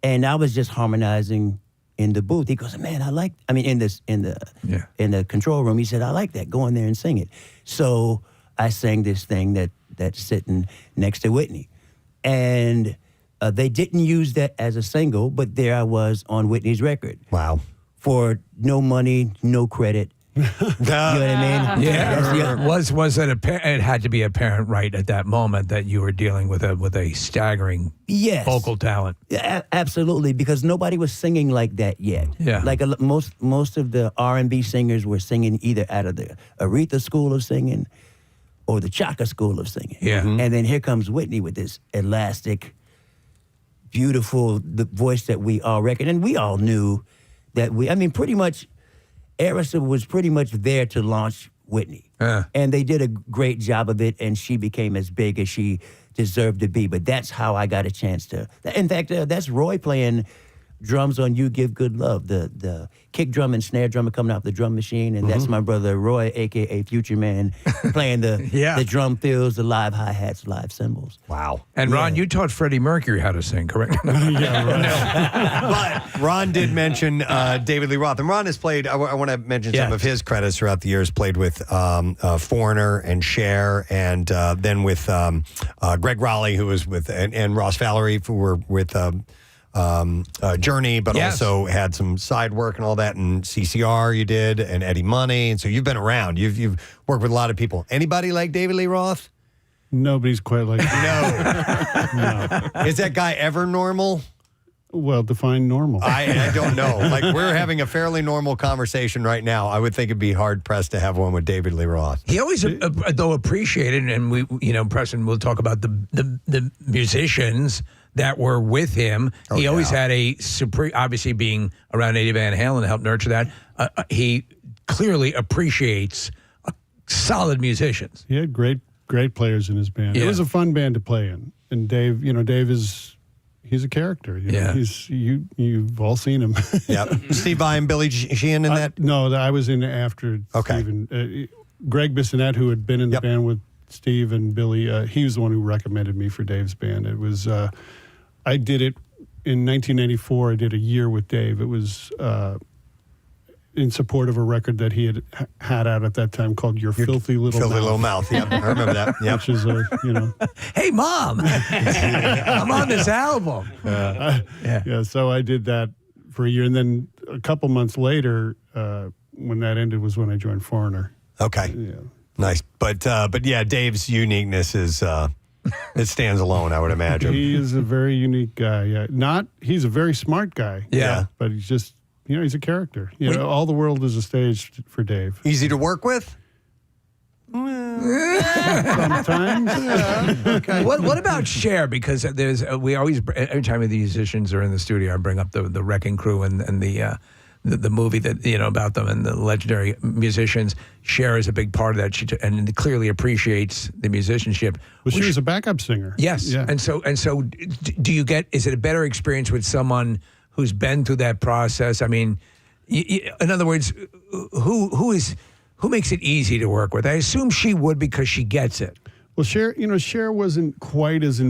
Speaker 19: and I was just harmonizing in the booth. He goes, man, in the control room, he said, I like that. Go in there and sing it. So I sang this thing that's sitting next to Whitney. And they didn't use that as a single, but there I was on Whitney's record.
Speaker 4: Wow.
Speaker 19: For no money, no credit. You know what I mean?
Speaker 1: Yeah. Was it it had to be apparent right at that moment that you were dealing with a staggering vocal talent.
Speaker 19: Yeah, absolutely, because nobody was singing like that yet.
Speaker 1: Yeah.
Speaker 19: Like most of the R&B singers were singing either out of the Aretha School of Singing or the Chaka School of Singing.
Speaker 1: Yeah.
Speaker 19: And then here comes Whitney with this elastic, beautiful voice that we all recognize. And we all knew that pretty much Arista was pretty much there to launch Whitney. And they did a great job of it, and she became as big as she deserved to be. But that's how I got a chance to. In fact, that's Roy playing drums on You Give Good Love. The kick drum and snare drum are coming off the drum machine, and that's my brother Roy, a.k.a. Future Man, playing the drum fills, the live hi-hats, live cymbals.
Speaker 4: Wow.
Speaker 1: And Ron, you taught Freddie Mercury how to sing, correct?
Speaker 4: But Ron did mention David Lee Roth. And Ron has played, I want to mention some of his credits throughout the years, played with Foreigner and Cher, and then with Greg Raleigh, who was with, and Ross Valerie, who were with Journey, but also had some side work and all that, and CCR you did, and Eddie Money, and so you've been around. You've worked with a lot of people. Anybody like David Lee Roth?
Speaker 20: Nobody's quite like that.
Speaker 4: No. Is that guy ever normal?
Speaker 20: Well, define normal.
Speaker 4: I don't know. Like, we're having a fairly normal conversation right now. I would think it'd be hard pressed to have one with David Lee Roth.
Speaker 1: He always, though, appreciated, and we, Preston, we'll talk about the musicians that were with him. He always had a supreme, obviously being around Eddie Van Halen to help nurture that. He clearly appreciates solid musicians.
Speaker 20: He had great players in his band.
Speaker 1: Yeah.
Speaker 20: It was a fun band to play in. And Dave, he's a character. You've all seen him.
Speaker 4: Yep. Steve Vai and Billy Sheehan in that?
Speaker 20: No, I was in after Steven. Greg Bissonette, who had been in the band with Steve and Billy, he was the one who recommended me for Dave's band. It was, I did it in 1994. I did a year with Dave. It was in support of a record that he had out at that time called Your Filthy Little Mouth.
Speaker 4: Filthy Little Mouth, yeah. I remember that. Yep.
Speaker 20: Which is,
Speaker 1: Hey, Mom, I'm on this album.
Speaker 20: Yeah, so I did that for a year. And then a couple months later, when that ended was when I joined Foreigner.
Speaker 4: Okay.
Speaker 20: Yeah.
Speaker 4: Nice. But yeah, Dave's uniqueness is, it stands alone, I would imagine.
Speaker 20: He is a very unique guy. Yeah. He's a very smart guy.
Speaker 4: Yeah.
Speaker 20: But he's just, he's a character. All the world is a stage for Dave.
Speaker 4: Easy to work with?
Speaker 20: Sometimes.
Speaker 4: Okay.
Speaker 1: What about Cher? Because we always, every time the musicians are in the studio, I bring up the Wrecking Crew and the movie that about them and the legendary musicians. Cher is a big part of that. She and clearly appreciates the musicianship.
Speaker 20: Well, she was a backup singer.
Speaker 1: Yes,
Speaker 20: Yeah.
Speaker 1: and so do you get? Is it a better experience with someone who's been through that process? I mean, in other words, who makes it easy to work with? I assume she would because she gets it.
Speaker 20: Well, Cher wasn't quite as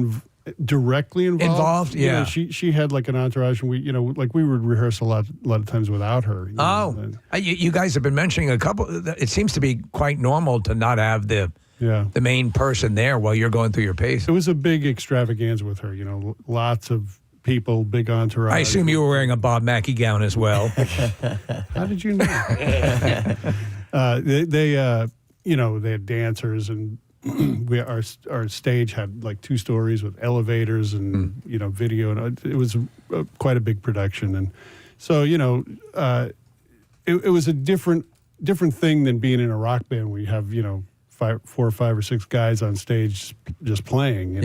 Speaker 20: directly involved.
Speaker 1: Yeah.
Speaker 20: She had like an entourage, and we would rehearse a lot of times without her.
Speaker 1: You guys have been mentioning a couple. It seems to be quite normal to not have the main person there while you're going through your pace.
Speaker 20: It was a big extravaganza with her. Lots of people, big entourage.
Speaker 1: I assume you were wearing a Bob Mackie gown as well.
Speaker 20: How did you know? They had dancers, and our stage had like 2 stories with elevators and video, and it was quite a big production. And so it was a different thing than being in a rock band where you have 4 or 5 or 6 guys on stage just playing.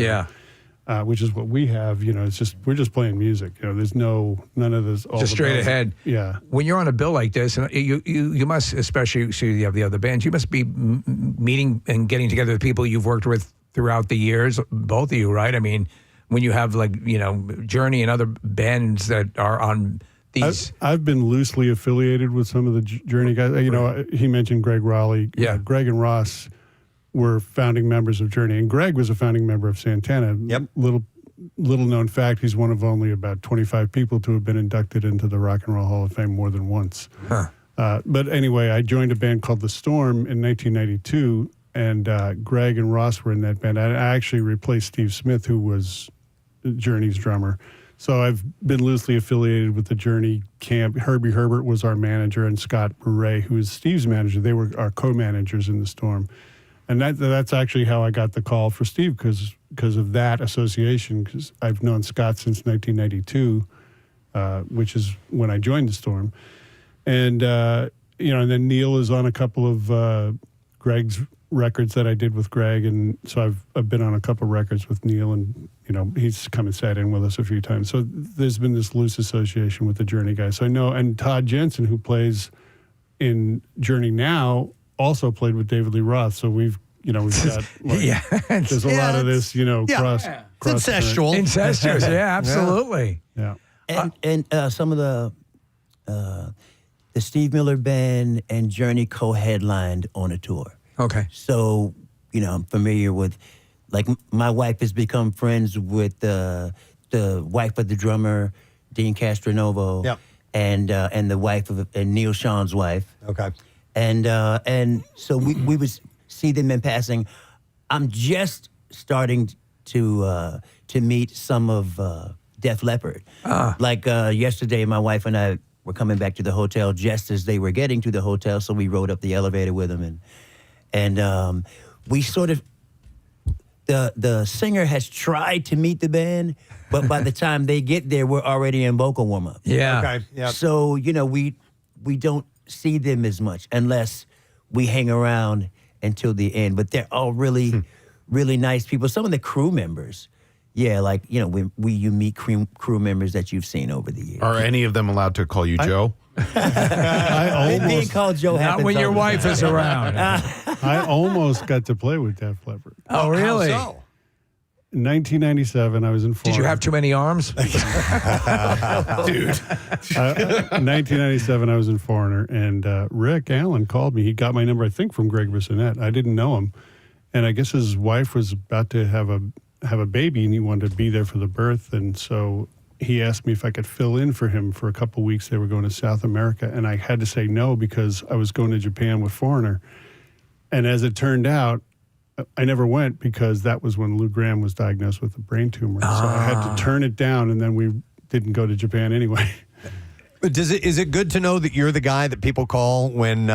Speaker 20: Which is what we have. It's we're just playing music. There's none of this.
Speaker 1: Just straight ahead.
Speaker 20: Yeah.
Speaker 1: When you're on a bill like this, and you must, especially you have the other bands, you must be meeting and getting together with people you've worked with throughout the years, both of you, right? I mean, when you have Journey and other bands that are on these.
Speaker 20: I've been loosely affiliated with some of the Journey guys. He mentioned Greg Raleigh.
Speaker 1: Yeah.
Speaker 20: Greg and Ross were founding members of Journey, and Greg was a founding member of Santana.
Speaker 4: Yep.
Speaker 20: Little known fact, he's one of only about 25 people to have been inducted into the Rock and Roll Hall of Fame more than once.
Speaker 1: Huh.
Speaker 20: But anyway, I joined a band called The Storm in 1992, and Greg and Ross were in that band. I actually replaced Steve Smith, who was Journey's drummer. So I've been loosely affiliated with the Journey camp. Herbie Herbert was our manager, and Scott Murray, who is Steve's manager. They were our co-managers in The Storm. And that's actually how I got the call for Steve, because of that association, because I've known Scott since 1992, which is when I joined The Storm. And, and then Neil is on a couple of Greg's records that I did with Greg. And so I've been on a couple of records with Neil, and, he's come and sat in with us a few times. So there's been this loose association with the Journey guys. So I know, and Todd Jensen, who plays in Journey now, also played with David Lee Roth, so we've got there's a lot of this, cross
Speaker 4: incestual.
Speaker 1: Incestuous, yeah, absolutely.
Speaker 20: Yeah.
Speaker 19: And some of the Steve Miller Band and Journey co-headlined on a tour.
Speaker 1: Okay.
Speaker 19: So, I'm familiar with, like, my wife has become friends with the wife of the drummer, Dean Castronovo.
Speaker 4: Yep.
Speaker 19: And the wife of Neil Sean's wife.
Speaker 4: Okay.
Speaker 19: And so we would see them in passing. I'm just starting to meet some of Def Leppard. Like yesterday, my wife and I were coming back to the hotel just as they were getting to the hotel, so we rode up the elevator with them, and we sort of the singer has tried to meet the band, but by the time they get there, we're already in vocal warm up.
Speaker 1: Yeah.
Speaker 4: Okay. Yeah.
Speaker 19: So we don't see them as much unless we hang around until the end. But they're all really, really nice people. Some of the crew members, like, you meet crew members that you've seen over the years.
Speaker 3: Are any of them allowed to call you Joe?
Speaker 19: Being called Joe
Speaker 1: Not
Speaker 19: happens
Speaker 1: when your
Speaker 19: all the
Speaker 1: wife
Speaker 19: time.
Speaker 1: is around.
Speaker 20: I almost got to play with Def Leppard.
Speaker 1: Oh, really?
Speaker 4: How so?
Speaker 20: In 1997, I was in Florida.
Speaker 1: Did you have too many arms?
Speaker 3: Dude.
Speaker 20: 1997, I was in Foreigner, and Rick Allen called me. He got my number, I think, from Greg Bissonette. I didn't know him. And I guess his wife was about to have a baby, and he wanted to be there for the birth. And so he asked me if I could fill in for him for a couple of weeks. They were going to South America, and I had to say no because I was going to Japan with Foreigner. And as it turned out, I never went because that was when Lou Gramm was diagnosed with a brain tumor. So I had to turn it down, and then we didn't go to Japan anyway.
Speaker 4: But is it good to know that you're the guy that people call when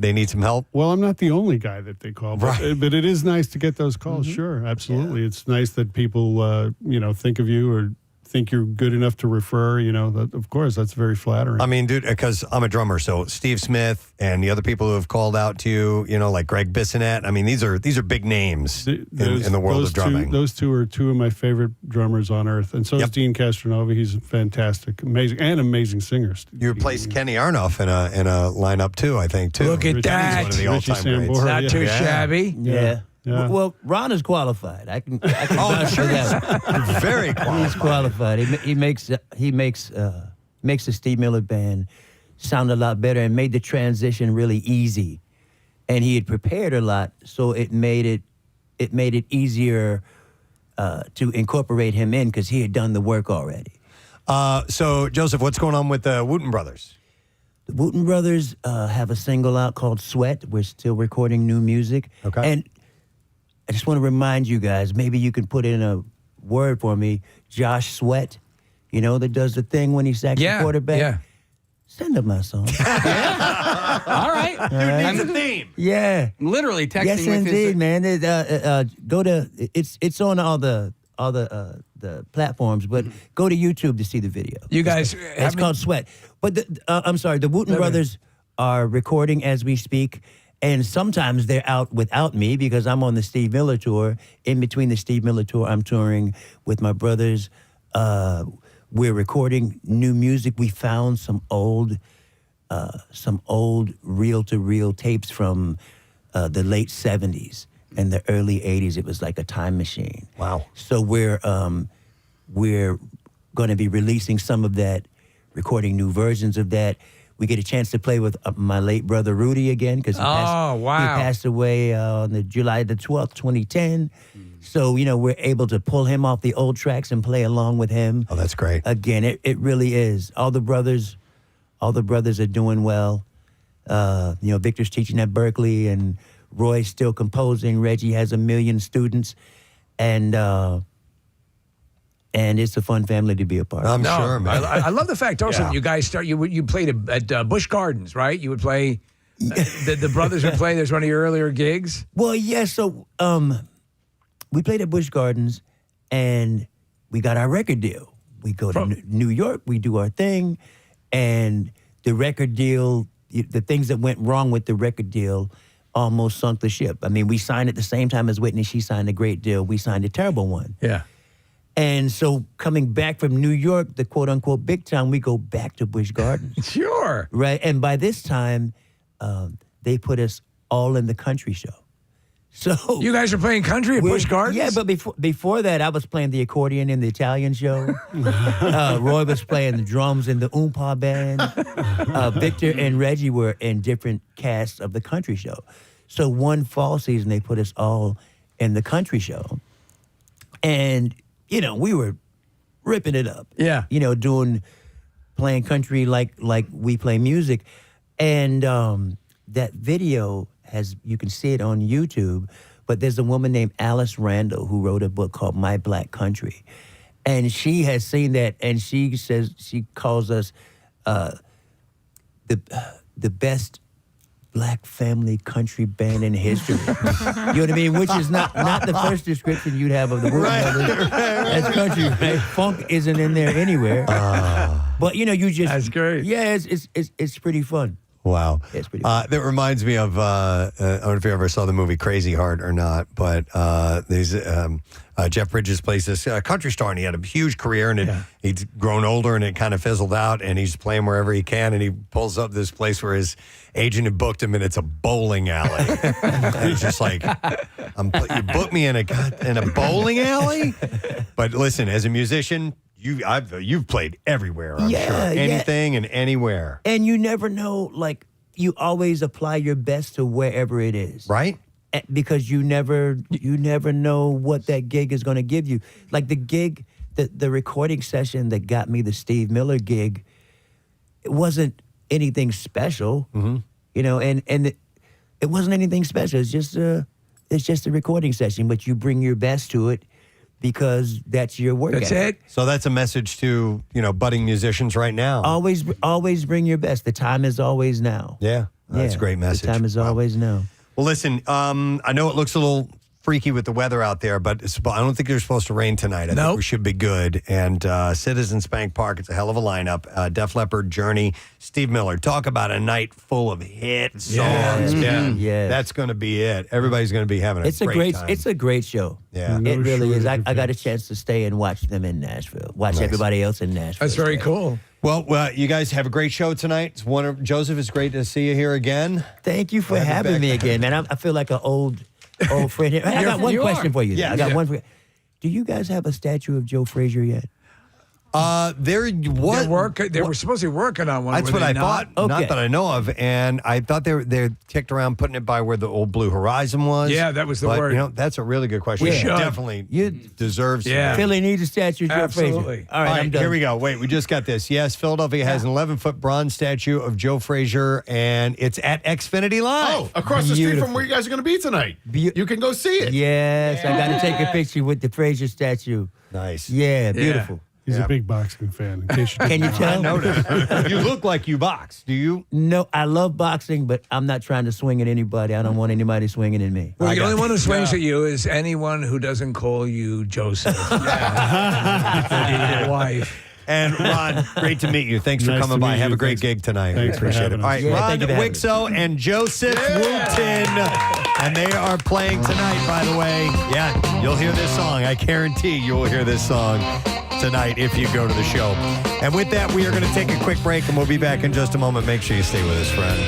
Speaker 4: they need some help?
Speaker 20: Well, I'm not the only guy that they call, but it is nice to get those calls. Sure, absolutely. Yeah. It's nice that people think of you or think you're good enough to refer. Of course, that's very flattering.
Speaker 4: I mean, dude, because I'm a drummer, so Steve Smith and the other people who have called out to you, like Greg Bissonette. I mean, these are big names in the world of drumming.
Speaker 20: Those two are two of my favorite drummers on earth, and so is Dean Castronova. He's fantastic, amazing singer.
Speaker 4: You replaced Kenny Arnoff in a lineup too, I think. Too.
Speaker 1: Look at that!
Speaker 4: One of the all-time greats.
Speaker 1: Not too shabby.
Speaker 19: Yeah. Well, Ron is qualified. I can vouch for that.
Speaker 4: Very qualified.
Speaker 19: He's qualified. He makes the Steve Miller Band sound a lot better and made the transition really easy. And he had prepared a lot, so it made it easier to incorporate him in because he had done the work already.
Speaker 4: So Joeseph, what's going on with the Wooten brothers?
Speaker 19: The Wooten brothers have a single out called Sweat. We're still recording new music.
Speaker 4: Okay.
Speaker 19: And I just want to remind you guys, maybe you can put in a word for me, Josh Sweat, that does the thing when he sacks the quarterback.
Speaker 1: Yeah.
Speaker 19: Send him my song.
Speaker 11: All right.
Speaker 4: Dude needs a theme.
Speaker 19: Yeah.
Speaker 11: Literally texting
Speaker 19: yes,
Speaker 11: with
Speaker 19: indeed, man. Go to it's on all the platforms, but go to YouTube to see the video.
Speaker 1: You guys,
Speaker 19: it's called Sweat. But I'm sorry, the Wooten brothers are recording as we speak. And sometimes they're out without me because I'm on the Steve Miller tour. In between the Steve Miller tour, I'm touring with my brothers. We're recording new music. We found some old reel-to-reel tapes from the late 70s and the early 80s. It was like a time machine.
Speaker 4: Wow.
Speaker 19: So we're going to be releasing some of that, recording new versions of that. We get a chance to play with my late brother Rudy again because he passed away on the July the 12th, 2010. So, we're able to pull him off the old tracks and play along with him.
Speaker 4: Oh, that's great.
Speaker 19: Again, it really is. All the brothers are doing well. Victor's teaching at Berkeley and Roy's still composing. Reggie has 1 million students. And it's a fun family to be a part of.
Speaker 4: I'm sure, man.
Speaker 1: I love the fact also you guys you played at Busch Gardens, right? You would play, the brothers would play. There's one of your earlier gigs.
Speaker 19: Well, yeah. So we played at Busch Gardens, and we got our record deal. We go to New York. We do our thing, and the record deal. The things that went wrong with the record deal almost sunk the ship. I mean, we signed at the same time as Whitney. She signed a great deal. We signed a terrible one.
Speaker 1: Yeah.
Speaker 19: And so coming back from New York, the quote-unquote big town, we go back to Busch Gardens.
Speaker 1: Sure.
Speaker 19: Right? And by this time, they put us all in the country show. So
Speaker 1: you guys are playing country at Busch Gardens?
Speaker 19: Yeah, but before that, I was playing the accordion in the Italian show. Roy was playing the drums in the Oompa band. Victor and Reggie were in different casts of the country show. So one fall season, they put us all in the country show. And we were ripping it up.
Speaker 1: Yeah.
Speaker 19: Playing country like we play music. And that video you can see it on YouTube, but there's a woman named Alice Randall who wrote a book called My Black Country. And she has seen that, and she says, she calls us the best black family country band in history. You know what I mean? Which is not the first description you'd have of the Wooten brothers as country. Right? Funk isn't in there anywhere. But you just
Speaker 1: that's great.
Speaker 19: Yeah, it's pretty fun.
Speaker 4: Wow.
Speaker 19: Yeah, it's pretty fun.
Speaker 4: That reminds me of I don't know if you ever saw the movie Crazy Heart or not, but there's Jeff Bridges plays this country star, and he had a huge career, and he's grown older, and it kind of fizzled out, and he's playing wherever he can, and he pulls up this place where his agent had booked him, and it's a bowling alley. And he's just like, you booked me in a bowling alley? But listen, as a musician, you've played everywhere, I'm sure. Anything and anywhere.
Speaker 19: And you never know, you always apply your best to wherever it is.
Speaker 4: Right?
Speaker 19: Because you never know what that gig is going to give you. Like the gig the recording session that got me the Steve Miller gig, it wasn't anything special, you know, and it wasn't anything special. It's just a recording session, but you bring your best to it because that's your work.
Speaker 1: That's it.
Speaker 4: So that's a message to, you know, budding musicians right now.
Speaker 19: Always bring your best. The time is always now.
Speaker 4: Yeah, that's a great message.
Speaker 19: The time is always now.
Speaker 4: Well, listen, I know it looks a little freaky with the weather out there, but I don't think they're supposed to rain tonight. I think we should be good. And Citizens Bank Park, it's a hell of a lineup. Def Leppard, Journey, Steve Miller. Talk about a night full of hit songs.
Speaker 19: Yeah.
Speaker 4: That's going to be it. Everybody's going to be having a great time.
Speaker 19: It's a great show.
Speaker 4: Yeah.
Speaker 19: It really is. I got a chance to stay and watch them in Nashville. Watch everybody else in Nashville.
Speaker 1: That's very cool.
Speaker 4: Well, you guys have a great show tonight. Joeseph, it's great to see you here again.
Speaker 19: Thank you for having me again, man. I feel like an old friend here. I got one question for you.
Speaker 4: Yeah,
Speaker 19: I got one for you. Do you guys have a statue of Joe Frazier yet?
Speaker 4: They
Speaker 1: were supposed to be working on one.
Speaker 4: That's what I thought.
Speaker 19: Okay.
Speaker 4: Not that I know of, and I thought they kicked around putting it by where the old Blue Horizon was.
Speaker 1: Yeah, that was the word.
Speaker 4: You know, that's a really good question.
Speaker 19: We
Speaker 4: You
Speaker 19: should.
Speaker 4: definitely deserves.
Speaker 1: Yeah.
Speaker 19: Philly needs a statue of Joe Frazier.
Speaker 1: Absolutely.
Speaker 19: All right, I'm done.
Speaker 4: Here we go. Wait, we just got this. Yes, Philadelphia has an 11-foot bronze statue of Joe Frazier, and it's at Xfinity Live.
Speaker 3: Oh, across the street from where you guys are going to be tonight. You can go see it.
Speaker 19: Yes, I got to take a picture with the Frazier statue.
Speaker 4: Nice.
Speaker 19: Yeah, beautiful.
Speaker 20: He's a big boxing fan. In case you
Speaker 19: Can you tell?
Speaker 4: I noticed. You look like you box. Do you?
Speaker 19: No, I love boxing, but I'm not trying to swing at anybody. I don't want anybody swinging at me.
Speaker 1: Well, the only one who swings at you is anyone who doesn't call you Joeseph. Your wife.
Speaker 4: And Ron, great to meet you. Thanks for
Speaker 20: Nice
Speaker 4: coming
Speaker 20: to
Speaker 4: by.
Speaker 20: meet
Speaker 4: Have
Speaker 20: you.
Speaker 4: a great
Speaker 20: Thanks.
Speaker 4: gig tonight.
Speaker 20: Thanks for
Speaker 4: Appreciate it.
Speaker 20: having
Speaker 4: All
Speaker 20: us.
Speaker 4: right,
Speaker 19: Yeah,
Speaker 4: Ron
Speaker 19: thank you for having
Speaker 4: Wikso and Joeseph Wooten. And they are playing tonight, by the way. Yeah, you'll hear this song. I guarantee you will hear this song tonight if you go to the show. And with that, we are going to take a quick break, and we'll be back in just a moment. Make sure you stay with us, friend.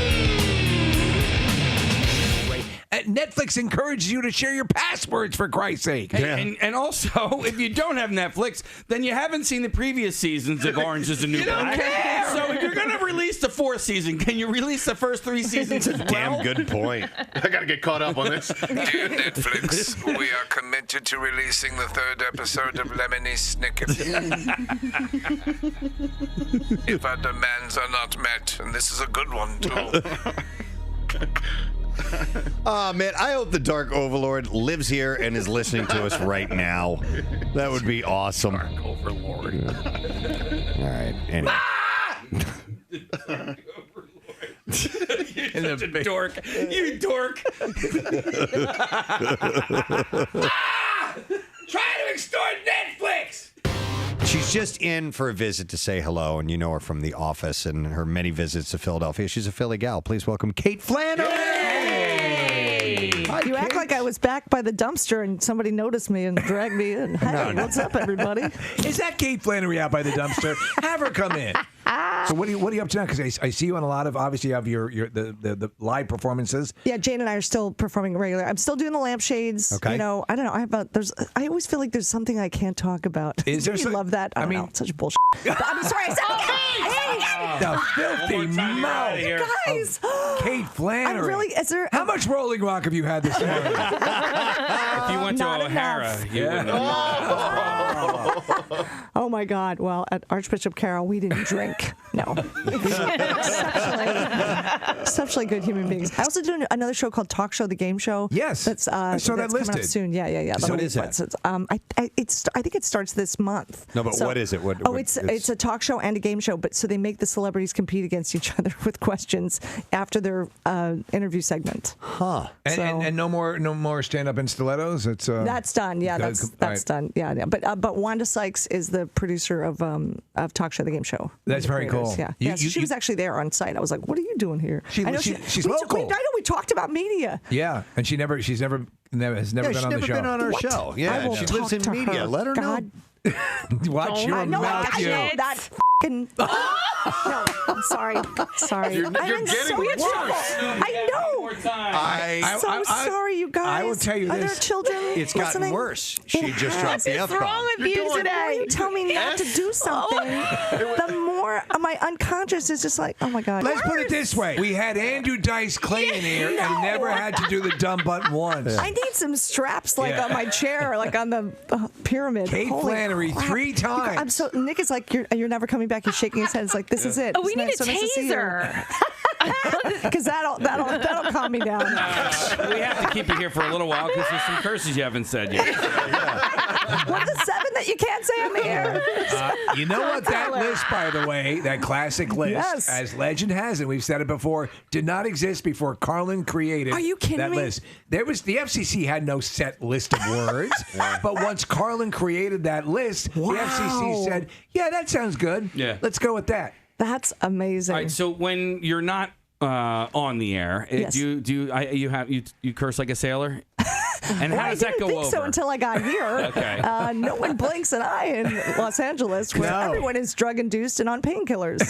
Speaker 1: Netflix encourages you to share your passwords, for Christ's sake.
Speaker 2: Hey, and also, if you don't have Netflix, then you haven't seen the previous seasons of Orange is the New Black. So if you're going to release the fourth season, can you release the first 3 seasons as well?
Speaker 3: Damn good point. I got to get caught up on this.
Speaker 12: Dear Netflix, we are committed to releasing the 3rd episode of Lemony Snicket. If our demands are not met, and this is a good one, too.
Speaker 21: Oh, man, I hope the Dark Overlord lives here and is listening to us right now. That would be awesome.
Speaker 3: Dark Overlord.
Speaker 21: All right, anyway.
Speaker 2: You're such a dork. You dork. Try to extort Netflix.
Speaker 21: She's just in for a visit to say hello, and you know her from The Office and her many visits to Philadelphia. She's a Philly gal. Please welcome Kate Flannery.
Speaker 22: You act like I was back by the dumpster and somebody noticed me and dragged me in. Hey, what's up, everybody?
Speaker 1: Is that Kate Flannery out by the dumpster? Have her come in. So what are you up to now? Because I see you on a lot of, obviously you have the live performances.
Speaker 22: Yeah, Jane and I are still performing regular. I'm still doing the lampshades.
Speaker 1: Okay.
Speaker 22: You know, I don't know. I always feel like there's something I can't talk about.
Speaker 1: Is there
Speaker 22: you love that? I mean, such bullshit. But I'm sorry. I said
Speaker 1: The filthy mouth.
Speaker 22: guys.
Speaker 1: Kate Flannery.
Speaker 22: I'm really. Is there?
Speaker 1: How much Rolling Rock have you had this morning?
Speaker 2: If you went to
Speaker 22: Not
Speaker 2: O'Hara,
Speaker 22: enough.
Speaker 2: you wouldn't have.
Speaker 22: Oh my God! Well, at Archbishop Carroll, we didn't drink. No, exceptionally good human beings. I also do another show called Talk Show, the Game Show.
Speaker 1: Yes,
Speaker 22: that's
Speaker 1: I saw that
Speaker 22: coming up
Speaker 1: listed.
Speaker 22: soon. Yeah.
Speaker 1: So what is that?
Speaker 22: I think it starts this month.
Speaker 21: No, but what is it?
Speaker 22: It's a talk show and a game show. But so they make the celebrities compete against each other with questions after their interview segment.
Speaker 4: Huh.
Speaker 1: And no more stand up in stilettos. It's
Speaker 22: that's done. Yeah, that's done. Yeah. But Wanda Sykes is the producer of Talk Show, the Game Show.
Speaker 1: That's very cool.
Speaker 22: Yeah. She was actually there on site. I was like, "What are you doing here?"
Speaker 1: She's local.
Speaker 22: I know we talked about media.
Speaker 1: Yeah, and she's never been on the show.
Speaker 21: Been on our show. Yeah, she lives in media. Let her know.
Speaker 1: Watch your mouth, you.
Speaker 22: That fucking. No, I'm sorry. Sorry.
Speaker 3: You're
Speaker 22: I'm
Speaker 3: getting
Speaker 22: so
Speaker 3: worse.
Speaker 22: trouble. I know. I'm so sorry, you guys.
Speaker 1: I will tell you
Speaker 22: Are
Speaker 1: this.
Speaker 22: there children
Speaker 21: It's gotten
Speaker 22: listening?
Speaker 21: worse. She just dropped the
Speaker 22: What's
Speaker 21: F-bomb.
Speaker 22: wrong with you today? You tell me not to do something. The more my unconscious is just like, oh my god.
Speaker 1: Let's put it this way: we had Andrew Dice Clay in here and never had to do the dumb button once.
Speaker 22: I need some straps like on my chair, like on the pyramid.
Speaker 1: Kate
Speaker 22: Holy
Speaker 1: Flannery
Speaker 22: crap.
Speaker 1: 3 times.
Speaker 22: I'm so Nick is like, you're never coming back. He's shaking his head. It's like, this is it.
Speaker 9: Oh, we
Speaker 22: It's
Speaker 9: need
Speaker 22: nice-
Speaker 9: a
Speaker 22: so nice to see you.
Speaker 9: taser.
Speaker 22: Because that'll calm me down.
Speaker 2: We have to keep you here for a little while because there's some curses you haven't said yet.
Speaker 22: What the 7 that you can't say on the air?
Speaker 1: You know what? That list, by the way, that classic list,
Speaker 22: Yes.
Speaker 1: as legend has it, we've said it before, did not exist before Carlin created
Speaker 22: Are you kidding
Speaker 1: that
Speaker 22: me?
Speaker 1: list. There was the FCC had no set list of words, but once Carlin created that list, the FCC said, "Yeah, that sounds good.
Speaker 2: Yeah.
Speaker 1: Let's go with that."
Speaker 22: That's amazing.
Speaker 2: All right, so when you're not on the air,
Speaker 22: Yes.
Speaker 2: you curse like a sailor? And how
Speaker 22: Well,
Speaker 2: does that go
Speaker 22: I didn't think
Speaker 2: over?
Speaker 22: so until I got here.
Speaker 2: Okay.
Speaker 22: No one blinks an eye in Los Angeles, where everyone is drug induced and on painkillers.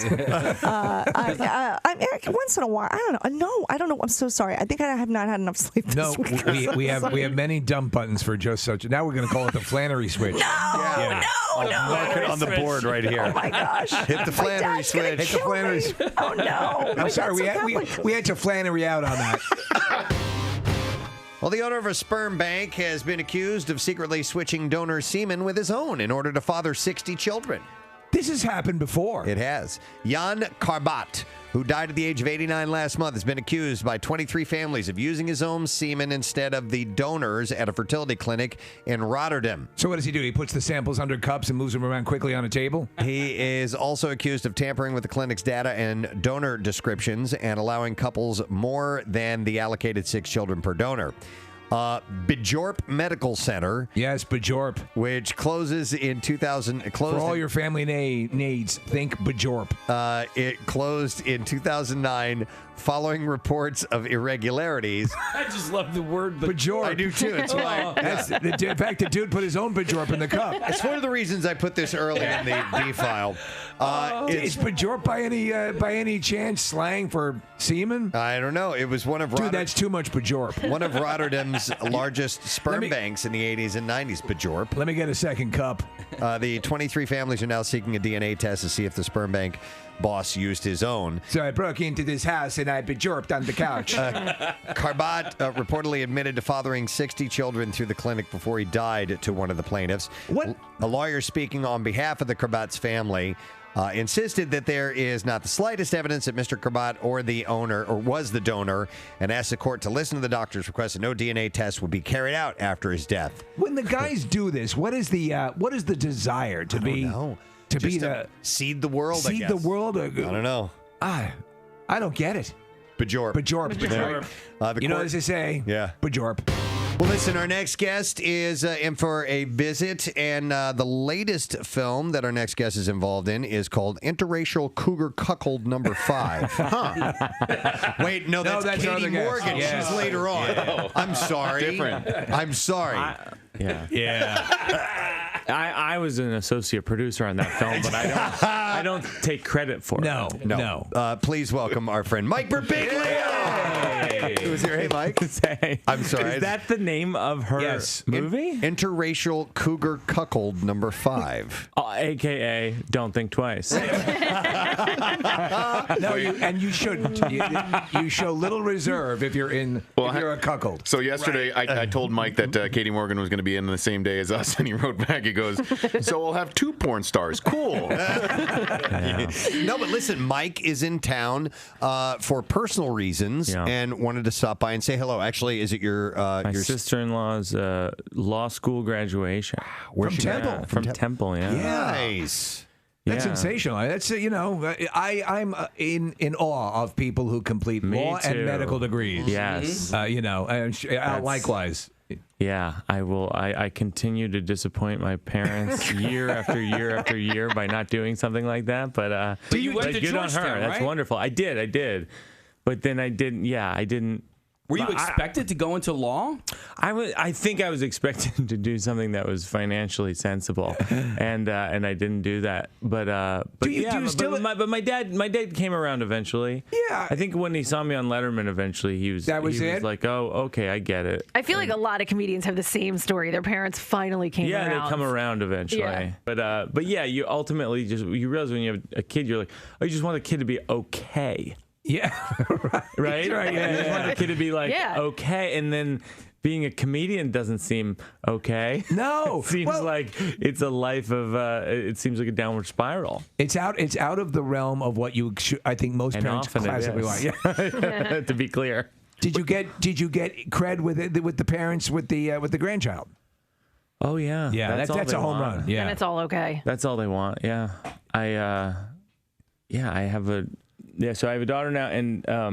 Speaker 22: I'm Eric. Once in a while, I don't know. No, I don't know. I'm so sorry. I think I have not had enough sleep this
Speaker 1: No,
Speaker 22: week.
Speaker 1: we have many dumb buttons for just such. Now we're going to call it the Flannery switch.
Speaker 22: No.
Speaker 21: Mark it on the board right here.
Speaker 22: Oh my gosh!
Speaker 21: Hit the Flannery
Speaker 22: Dad's gonna
Speaker 21: switch.
Speaker 1: Hit the
Speaker 22: kill
Speaker 1: Flannery
Speaker 22: me.
Speaker 1: switch.
Speaker 22: Oh no!
Speaker 1: I'm sorry, we had to Flannery out on that.
Speaker 21: Well, the owner of a sperm bank has been accused of secretly switching donor semen with his own in order to father 60 children.
Speaker 1: This has happened before.
Speaker 21: It has. Jan Karbat, who died at the age of 89 last month, has been accused by 23 families of using his own semen instead of the donors at a fertility clinic in Rotterdam.
Speaker 1: So what does he do? He puts the samples under cups and moves them around quickly on a table?
Speaker 21: He is also accused of tampering with the clinic's data and donor descriptions and allowing couples more than the allocated 6 children per donor. Bajorp Medical Center.
Speaker 1: Yes, Bajorp.
Speaker 21: Which closes in 2000.
Speaker 1: For all your family needs, think Bajorp.
Speaker 21: It closed in 2009 following reports of irregularities.
Speaker 2: I just love the word
Speaker 1: Bajorp.
Speaker 21: I do too. It's why.
Speaker 1: In fact, the dude put his own Bajorp in the cup.
Speaker 21: It's one of the reasons I put this early in the D file.
Speaker 1: Is Bajorp by any chance slang for semen?
Speaker 21: I don't know. It was one of
Speaker 1: Dude, that's too much Bajorp.
Speaker 21: One of Rotterdam's largest sperm banks in the 80s and 90s, Bajorp.
Speaker 1: Let me get a second cup.
Speaker 21: The 23 families are now seeking a DNA test to see if the sperm bank boss used his own.
Speaker 1: So I broke into this house and I Bajorped on the couch.
Speaker 21: Karbat reportedly admitted to fathering 60 children through the clinic before he died to one of the plaintiffs.
Speaker 1: What?
Speaker 21: A lawyer speaking on behalf of the Karbat's family insisted that there is not the slightest evidence that Mr. Karbat or the owner or was the donor, and asked the court to listen to the doctor's request that no DNA test would be carried out after his death.
Speaker 1: When the guys do this, what is the desire to be? To
Speaker 21: Just
Speaker 1: be
Speaker 21: to seed the world, I
Speaker 1: Seed
Speaker 21: guess.
Speaker 1: the world?
Speaker 21: I don't know.
Speaker 1: I don't get it.
Speaker 21: Bajorp.
Speaker 1: You know, as they say.
Speaker 21: Yeah.
Speaker 1: Bajorp.
Speaker 21: Well, listen, our next guest is in for a visit, and the latest film that our next guest is involved in is called Interracial Cougar Cuckold Number 5. Wait, no, that's
Speaker 1: our
Speaker 21: Katie
Speaker 1: other guest.
Speaker 21: Morgan.
Speaker 1: Yeah.
Speaker 21: She's later on.
Speaker 1: Yeah.
Speaker 21: I'm sorry.
Speaker 7: Different.
Speaker 21: I'm sorry.
Speaker 7: I was an associate producer on that film, but I don't take credit for it.
Speaker 21: No. Please welcome our friend Mike Birbiglio. Who's here? Hey, Mike.
Speaker 7: Hey.
Speaker 21: I'm sorry.
Speaker 7: Is that the name of her movie?
Speaker 21: Interracial Cougar Cuckold Number 5.
Speaker 7: AKA Don't Think Twice.
Speaker 1: No, you shouldn't. You show little reserve if you're if you're a cuckold.
Speaker 3: So yesterday, I told Mike that Katie Morgan was going to be in the same day as us, and he wrote back. He goes, "So we'll have 2 porn stars. Cool."
Speaker 21: No, but listen, Mike is in town for personal reasons and wanted to stop by and say hello. Actually, is it your
Speaker 7: My sister-in-law's law school graduation.
Speaker 21: Where's she
Speaker 1: Temple?
Speaker 21: at?
Speaker 7: From Temple, yeah.
Speaker 21: Nice.
Speaker 1: That's
Speaker 7: Yeah.
Speaker 1: sensational. That's I'm in awe of people who complete
Speaker 7: Me
Speaker 1: law and
Speaker 7: too.
Speaker 1: medical degrees.
Speaker 7: Yes.
Speaker 1: Likewise.
Speaker 7: Yeah, I will. I continue to disappoint my parents year after year after year by not doing something like that. But
Speaker 2: you went to
Speaker 7: good on her.
Speaker 2: Georgetown,
Speaker 7: That's
Speaker 2: right?
Speaker 7: wonderful. I did. But then I didn't. Yeah, I didn't.
Speaker 2: Were you expected to go into law?
Speaker 7: I think I was expected to do something that was financially sensible, and I didn't do that. But my dad came around eventually.
Speaker 1: Yeah,
Speaker 7: I think when he saw me on Letterman, eventually he was like, oh, okay, I get it.
Speaker 9: I feel like a lot of comedians have the same story. Their parents finally came around.
Speaker 7: Yeah, they come around eventually.
Speaker 9: Yeah.
Speaker 7: But yeah, you ultimately you realize when you have a kid, you're like, oh, you just want the kid to be okay.
Speaker 1: Yeah,
Speaker 7: right.
Speaker 1: Right.
Speaker 7: You just want the kid to be like okay, and then being a comedian doesn't seem okay.
Speaker 1: No,
Speaker 7: it seems like it's a life of. It seems like a downward spiral.
Speaker 1: It's out of the realm of what I think most parents classically want.
Speaker 7: Yeah. To be clear.
Speaker 1: Did you get cred with the parents with the grandchild?
Speaker 7: Oh yeah,
Speaker 1: yeah. That's a home run. Yeah,
Speaker 9: and it's all okay.
Speaker 7: That's all they want. Yeah, I have a. Yeah, so I have a daughter now, and I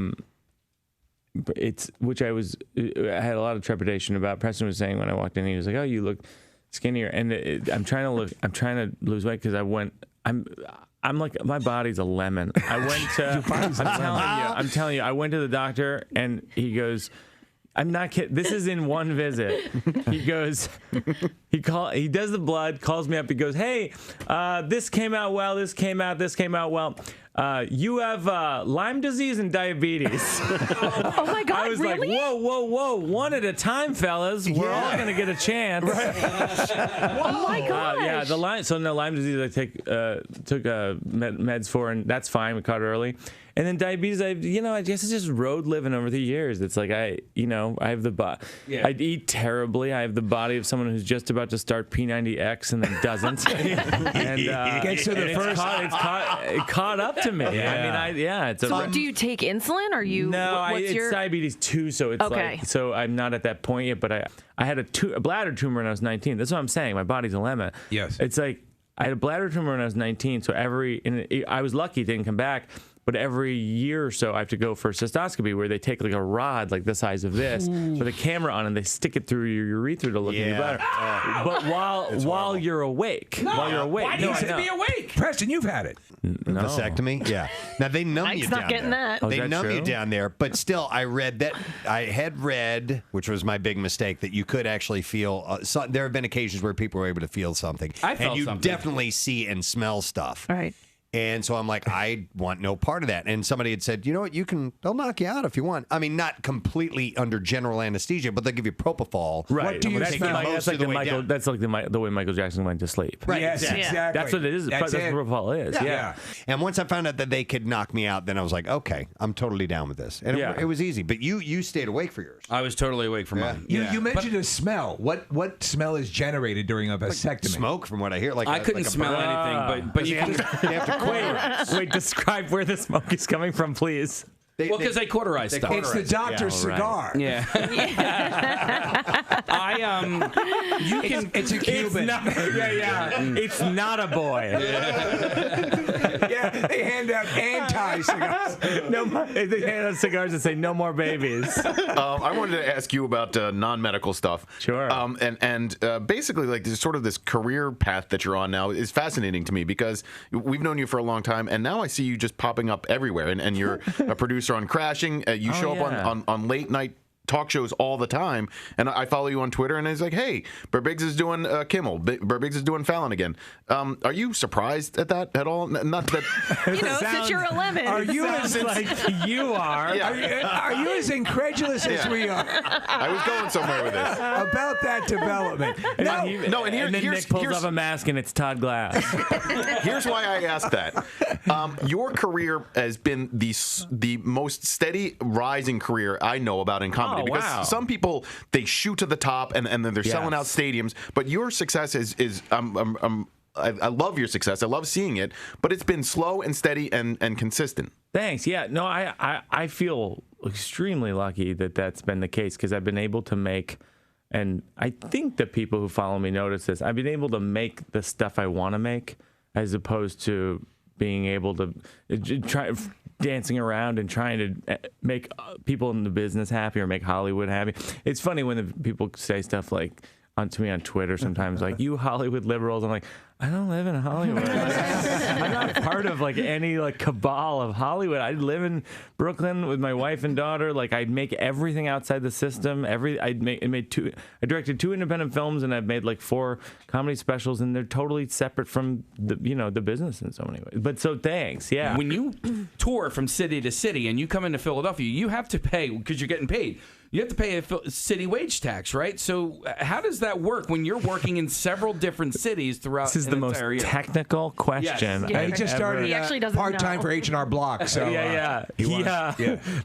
Speaker 7: had a lot of trepidation about. Preston was saying when I walked in, he was like, "Oh, you look skinnier," and I'm trying to lose weight because I'm like, my body's a lemon. I went to. I'm telling you, I went to the doctor, and he goes, I'm not kidding. This is in one visit. He goes, he does the blood, calls me up. He goes, hey, this came out well. This came out well. You have Lyme disease and diabetes.
Speaker 9: Oh my God!
Speaker 7: I was
Speaker 9: really?
Speaker 7: like, whoa, one at a time, fellas. We're all gonna get a chance.
Speaker 9: Oh my gosh!
Speaker 7: Yeah, the Lyme disease I took meds for, and that's fine. We caught it early. And then diabetes, I guess it's just road living over the years. It's like I have the body. Yeah. I eat terribly. I have the body of someone who's just about to start P90X and then doesn't. And
Speaker 1: gets to the first.
Speaker 7: It caught up to me.
Speaker 1: Yeah.
Speaker 7: I mean, it's a.
Speaker 9: So do you take insulin? Or you?
Speaker 7: No,
Speaker 9: what's
Speaker 7: it's diabetes 2, so it's
Speaker 9: okay.
Speaker 7: So I'm not at that point yet. But I had a bladder tumor when I was 19. That's what I'm saying. My body's a lemon.
Speaker 1: Yes.
Speaker 7: It's like I had a bladder tumor when I was 19. So I was lucky it didn't come back. But every year or so, I have to go for a cystoscopy where they take like a rod like the size of this with a camera on and they stick it through your urethra to look in your bladder. But while you're awake,
Speaker 1: why do you have to be awake? Preston, you've had it.
Speaker 7: No.
Speaker 21: Vasectomy? Yeah. Now they numb
Speaker 9: Mike's
Speaker 21: you
Speaker 9: not
Speaker 21: down
Speaker 9: getting
Speaker 21: there.
Speaker 9: that.
Speaker 21: They
Speaker 7: is that
Speaker 21: numb you
Speaker 7: true?
Speaker 21: down there, but still, I had read, which was my big mistake, that you could actually feel. There have been occasions where people were able to feel something,
Speaker 2: I felt
Speaker 21: and you
Speaker 2: something.
Speaker 21: definitely see and smell stuff.
Speaker 9: Right.
Speaker 21: And so I'm like, I want no part of that. And somebody had said, you know what, they'll knock you out if you want. I mean, not completely under general anesthesia, but they'll give you propofol.
Speaker 7: Right.
Speaker 21: What do you
Speaker 7: that's
Speaker 21: smell?
Speaker 7: that's like the way Michael Jackson went to sleep.
Speaker 21: Right.
Speaker 1: Yes, exactly.
Speaker 7: That's what it is. That's what propofol is.
Speaker 21: Yeah. And once I found out that they could knock me out, then I was like, okay, I'm totally down with this. And it was easy. But you stayed awake for yours.
Speaker 2: I was totally awake for mine.
Speaker 1: You mentioned a smell. What smell is generated during a vasectomy?
Speaker 21: Smoke, from what I hear.
Speaker 2: I couldn't smell anything, but you can.
Speaker 21: They have to
Speaker 7: Wait, describe where the smoke is coming from, please.
Speaker 2: Because they cauterize stuff.
Speaker 1: It's the doctor's cigar.
Speaker 2: Yeah. You can.
Speaker 1: It's a Cuban.
Speaker 7: It's not a boy.
Speaker 1: Yeah, they hand out anti-cigars.
Speaker 7: They hand out cigars that say "No more babies."
Speaker 3: I wanted to ask you about non-medical stuff.
Speaker 7: Sure.
Speaker 3: And basically, like, this sort of this career path that you're on now is fascinating to me because we've known you for a long time, and now I see you just popping up everywhere. And you're a producer on Crashing. You show up on late night talk shows all the time, and I follow you on Twitter, and it's like, hey, Burbiggs is doing Kimmel, Burbiggs is doing Fallon again. Are you surprised at that at all? Not that
Speaker 9: since you're a lemon.
Speaker 1: Are you as
Speaker 7: like you are?
Speaker 1: Are you as incredulous as we are?
Speaker 3: I was going somewhere with this
Speaker 1: About that development.
Speaker 7: And then Nick pulls off a mask, and it's Todd Glass.
Speaker 3: Here's why I asked that. Your career has been the most steady rising career I know about in comedy. Because some people, they shoot to the top and then they're selling out stadiums. But your success is I love your success. I love seeing it. But it's been slow and steady and consistent.
Speaker 7: Thanks. Yeah. No, I feel extremely lucky that that's been the case because I've been able to make, and I think the people who follow me notice this, I've been able to make the stuff I want to make as opposed to being able to try dancing around and trying to make people in the business happy or make Hollywood happy. It's funny when the people say stuff like, to me on Twitter sometimes, like, you Hollywood liberals. I'm like, I don't live in Hollywood. I'm not part of like any like cabal of Hollywood. I live in Brooklyn with my wife and daughter. Like, I'd make everything outside the system. I directed 2 independent films, and I've made like 4 comedy specials, and they're totally separate from the business in so many ways. But so thanks, yeah.
Speaker 2: When you tour from city to city and you come into Philadelphia, you have to pay, because you're getting paid. You have to pay a city wage tax, right? So how does that work when you're working in several different cities throughout?
Speaker 7: This is the most technical question.
Speaker 1: Yes. He just started part-time for H&R Block. So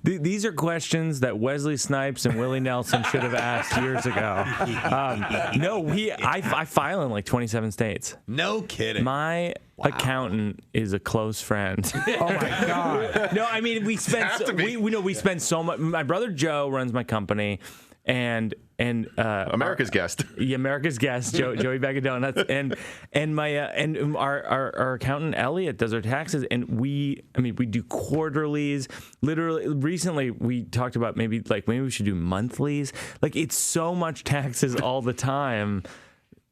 Speaker 7: These are questions that Wesley Snipes and Willie Nelson should have asked years ago. I file in like 27 states.
Speaker 21: No kidding.
Speaker 7: My accountant is a close friend.
Speaker 1: Oh my God.
Speaker 7: No, I mean, we spend so much. My brother Joe runs my company, and
Speaker 3: America's Guest.
Speaker 7: Yeah, America's Guest, Joey Bag of Donuts, and my and our accountant Elliot does our taxes, and we do quarterlies. Literally, recently we talked about maybe we should do monthlies. Like, it's so much taxes all the time.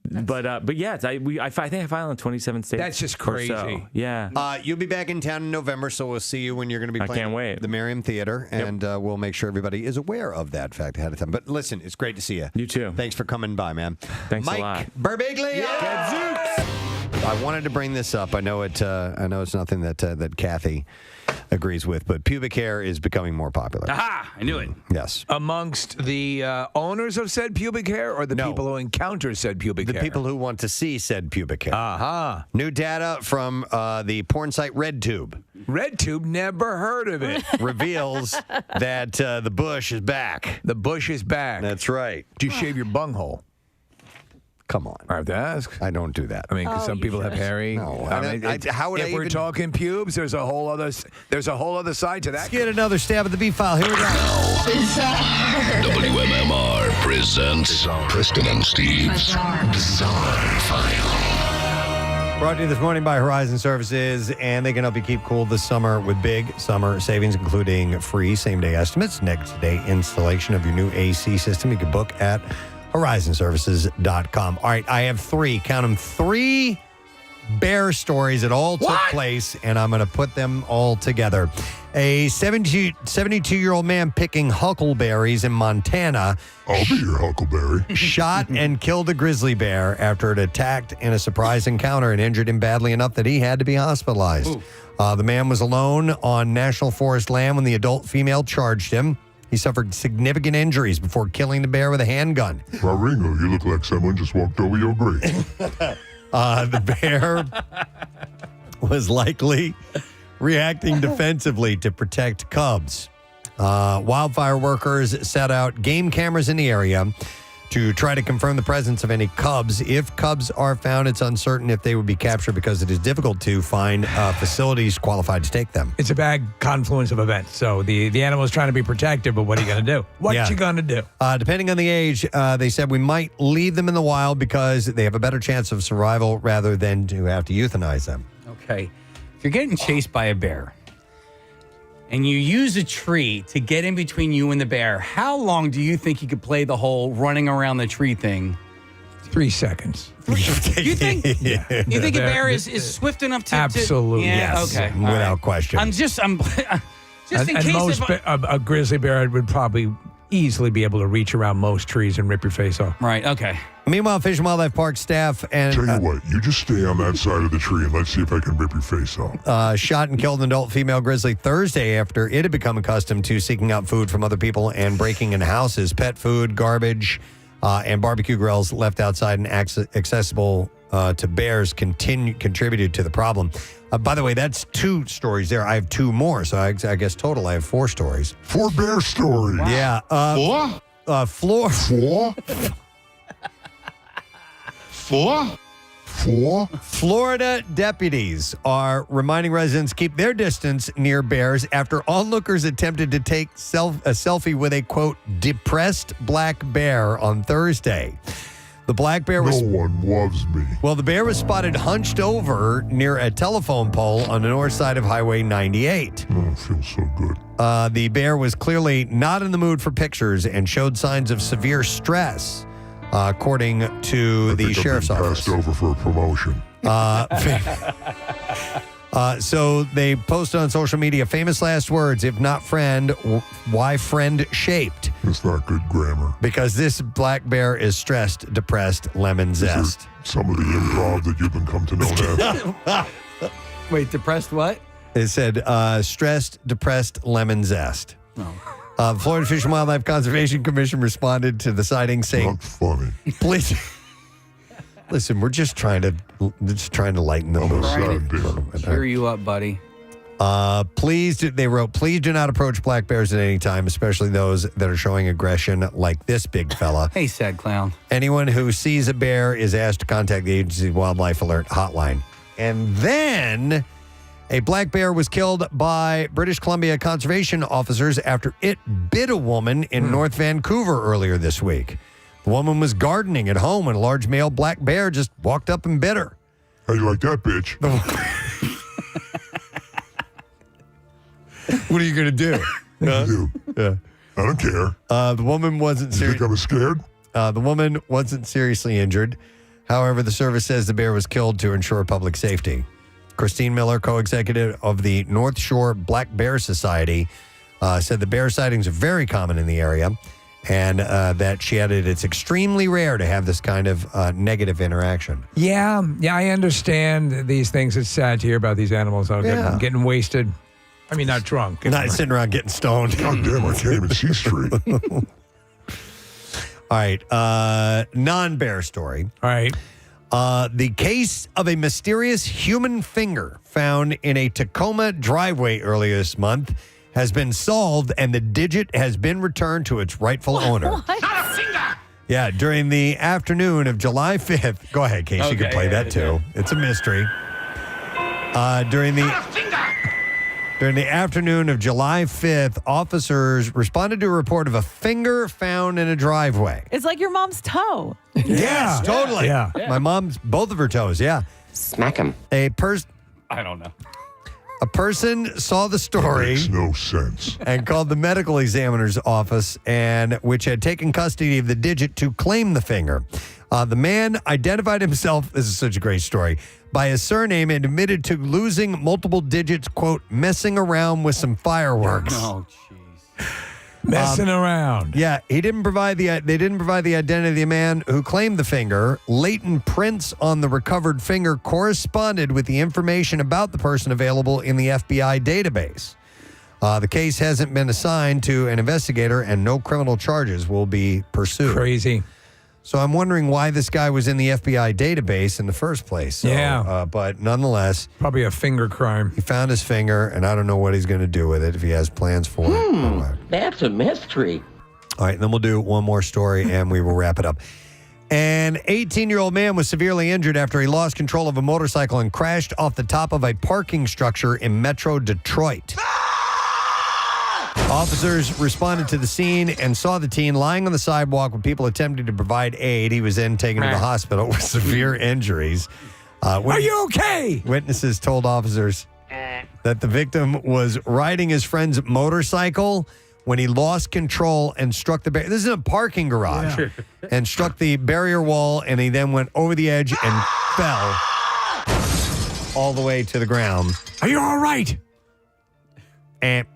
Speaker 7: But yeah, I think I file in 27 states.
Speaker 1: That's just crazy.
Speaker 7: So. Yeah.
Speaker 21: You'll be back in town in November, so we'll see you when you're going to be playing the Merriam Theater, and we'll make sure everybody is aware of that fact ahead of time. But listen, it's great to see you.
Speaker 7: You too.
Speaker 21: Thanks for coming by, man.
Speaker 7: Thanks
Speaker 21: Mike
Speaker 7: a lot.
Speaker 21: Birbiglia. I wanted to bring this up. I know it's nothing that Kathy agrees with, but pubic hair is becoming more popular.
Speaker 2: Aha! I knew it.
Speaker 21: Yes.
Speaker 1: Amongst the owners of said pubic hair, or the people who encounter said pubic hair?
Speaker 21: The people who want to see said pubic hair.
Speaker 1: Aha.
Speaker 21: New data from the porn site RedTube.
Speaker 1: RedTube, never heard of it.
Speaker 21: Reveals that the bush is back.
Speaker 1: The bush is back.
Speaker 21: That's right.
Speaker 1: Do you shave your bunghole?
Speaker 21: Come on.
Speaker 1: I have to ask.
Speaker 21: I don't do that.
Speaker 1: I mean, because some people have hairy.
Speaker 21: No.
Speaker 1: If we're talking pubes, there's a whole other side to that.
Speaker 21: Let's get another stab at the beef file. Here we go.
Speaker 8: WMMR presents Preston and Steve's Bizarre File.
Speaker 21: Brought to you this morning by Horizon Services, and they can help you keep cool this summer with big summer savings, including free same-day estimates, next-day installation of your new AC system. You can book at horizonservices.com. All right, I have 3, count them, 3 bear stories that all took place, and I'm going to put them all together. A 72-year-old man picking huckleberries in Montana.
Speaker 16: I'll be your huckleberry.
Speaker 21: Shot and killed a grizzly bear after it attacked in a surprise encounter and injured him badly enough that he had to be hospitalized. The man was alone on National Forest land when the adult female charged him. He suffered significant injuries before killing the bear with a handgun.
Speaker 16: Ringo, you look like someone just walked over your grave.
Speaker 21: The bear was likely reacting defensively to protect cubs. Wildfire workers set out game cameras in the area to try to confirm the presence of any cubs. If cubs are found, it's uncertain if they would be captured because it is difficult to find facilities qualified to take them.
Speaker 1: It's a bad confluence of events. So the animal is trying to be protected, but what are you going to do? What you going to do?
Speaker 21: Depending on the age, they said we might leave them in the wild because they have a better chance of survival rather than to have to euthanize them.
Speaker 11: Okay. If you're getting chased by a bear and you use a tree to get in between you and the bear, how long do you think you could play the whole running around the tree thing?
Speaker 1: 3 seconds.
Speaker 11: You think? You think a bear is swift enough to?
Speaker 1: Absolutely.
Speaker 21: Yes.
Speaker 11: Okay.
Speaker 21: Without question.
Speaker 11: I'm just in case
Speaker 1: most a grizzly bear would probably easily be able to reach around most trees and rip your face off.
Speaker 11: Right. Okay.
Speaker 21: Meanwhile, Fish and Wildlife Park staff and
Speaker 16: Tell you what, you just stay on that side of the tree and let's see if I can rip your face off.
Speaker 21: Shot and killed an adult female grizzly Thursday after it had become accustomed to seeking out food from other people and breaking into houses. Pet food, garbage, and barbecue grills left outside and accessible to bears contributed to the problem. By the way, that's 2 stories there. I have 2 more, so I guess total I have 4 stories.
Speaker 16: 4 bear stories.
Speaker 21: Wow. Yeah. 4?
Speaker 16: 4?
Speaker 21: Florida deputies are reminding residents keep their distance near bears after onlookers attempted to take a selfie with a, quote, depressed black bear on Thursday. The black bear was...
Speaker 16: No one loves me.
Speaker 21: Well, the bear was spotted hunched over near a telephone pole on the north side of Highway 98.
Speaker 16: Oh, it feels so good.
Speaker 21: The bear was clearly not in the mood for pictures and showed signs of severe stress. according to the sheriff's office.
Speaker 16: Passed over for a promotion.
Speaker 21: So they posted on social media, famous last words, if not friend, why friend shaped?
Speaker 16: It's not good grammar.
Speaker 21: Because this black bear is stressed, depressed, lemon zest.
Speaker 16: Some of the improv that you've become to know as.
Speaker 11: Wait, depressed what?
Speaker 21: It said stressed, depressed, lemon zest.
Speaker 11: Oh.
Speaker 21: The Florida Fish and Wildlife Conservation Commission responded to the sighting saying,
Speaker 16: Not funny.
Speaker 21: please. Listen, we're just trying to lighten the mood.
Speaker 11: Cheer you up, buddy.
Speaker 21: They wrote, please do not approach black bears at any time, especially those that are showing aggression like this big fella.
Speaker 11: Hey, sad clown.
Speaker 21: Anyone who sees a bear is asked to contact the agency Wildlife Alert Hotline. And then a black bear was killed by British Columbia conservation officers after it bit a woman in North Vancouver earlier this week. The woman was gardening at home when a large male black bear just walked up and bit her.
Speaker 16: How you like that, bitch?
Speaker 21: What are you going to do?
Speaker 16: Yeah. I don't care.
Speaker 21: The woman wasn't
Speaker 16: You think I was scared?
Speaker 21: The woman wasn't seriously injured. However, the service says the bear was killed to ensure public safety. Christine Miller, co-executive of the North Shore Black Bear Society, said the bear sightings are very common in the area, and that she added it's extremely rare to have this kind of negative interaction.
Speaker 1: Yeah, I understand these things. It's sad to hear about these animals getting wasted. I mean, not drunk.
Speaker 21: Not sitting around getting stoned.
Speaker 16: God damn, I can't even see straight.
Speaker 21: All right, non-bear story.
Speaker 1: All right.
Speaker 21: The case of a mysterious human finger found in a Tacoma driveway earlier this month has been solved, and the digit has been returned to its rightful owner.
Speaker 10: Not a finger!
Speaker 21: Yeah, during the afternoon of July 5th. Go ahead, Casey. You can play that too. It's a mystery. During the afternoon of July 5th, officers responded to a report of a finger found in a driveway.
Speaker 6: It's like your mom's toe.
Speaker 21: Yes, totally.
Speaker 1: Yeah.
Speaker 21: My mom's, both of her toes, yeah.
Speaker 13: Smack him.
Speaker 21: I
Speaker 11: don't know.
Speaker 21: A person saw the story.
Speaker 16: Makes no sense.
Speaker 21: And called the medical examiner's office, which had taken custody of the digit to claim the finger. The man identified himself, this is such a great story, by his surname and admitted to losing multiple digits, quote, messing around with some fireworks.
Speaker 11: Oh, jeez.
Speaker 1: Messing around.
Speaker 21: Yeah, they didn't provide the identity of the man who claimed the finger. Latent prints on the recovered finger corresponded with the information about the person available in the FBI database. The case hasn't been assigned to an investigator, and no criminal charges will be pursued.
Speaker 1: Crazy.
Speaker 21: So I'm wondering why this guy was in the FBI database in the first place. So,
Speaker 1: Yeah.
Speaker 21: But nonetheless,
Speaker 1: Probably a finger crime.
Speaker 21: he found his finger, and I don't know what he's going to do with it, if he has plans for it.
Speaker 13: That's a mystery.
Speaker 21: All right, then we'll do one more story, and we will wrap it up. An 18-year-old man was severely injured after he lost control of a motorcycle and crashed off the top of a parking structure in Metro Detroit. Officers responded to the scene and saw the teen lying on the sidewalk with people attempting to provide aid. He was then taken to the hospital with severe injuries.
Speaker 1: Are you okay?
Speaker 21: Witnesses told officers that the victim was riding his friend's motorcycle when he lost control and struck the barrier. This is in a parking garage. And struck the barrier wall, and he then went over the edge and fell all the way to the ground.
Speaker 1: Are you all right?
Speaker 21: And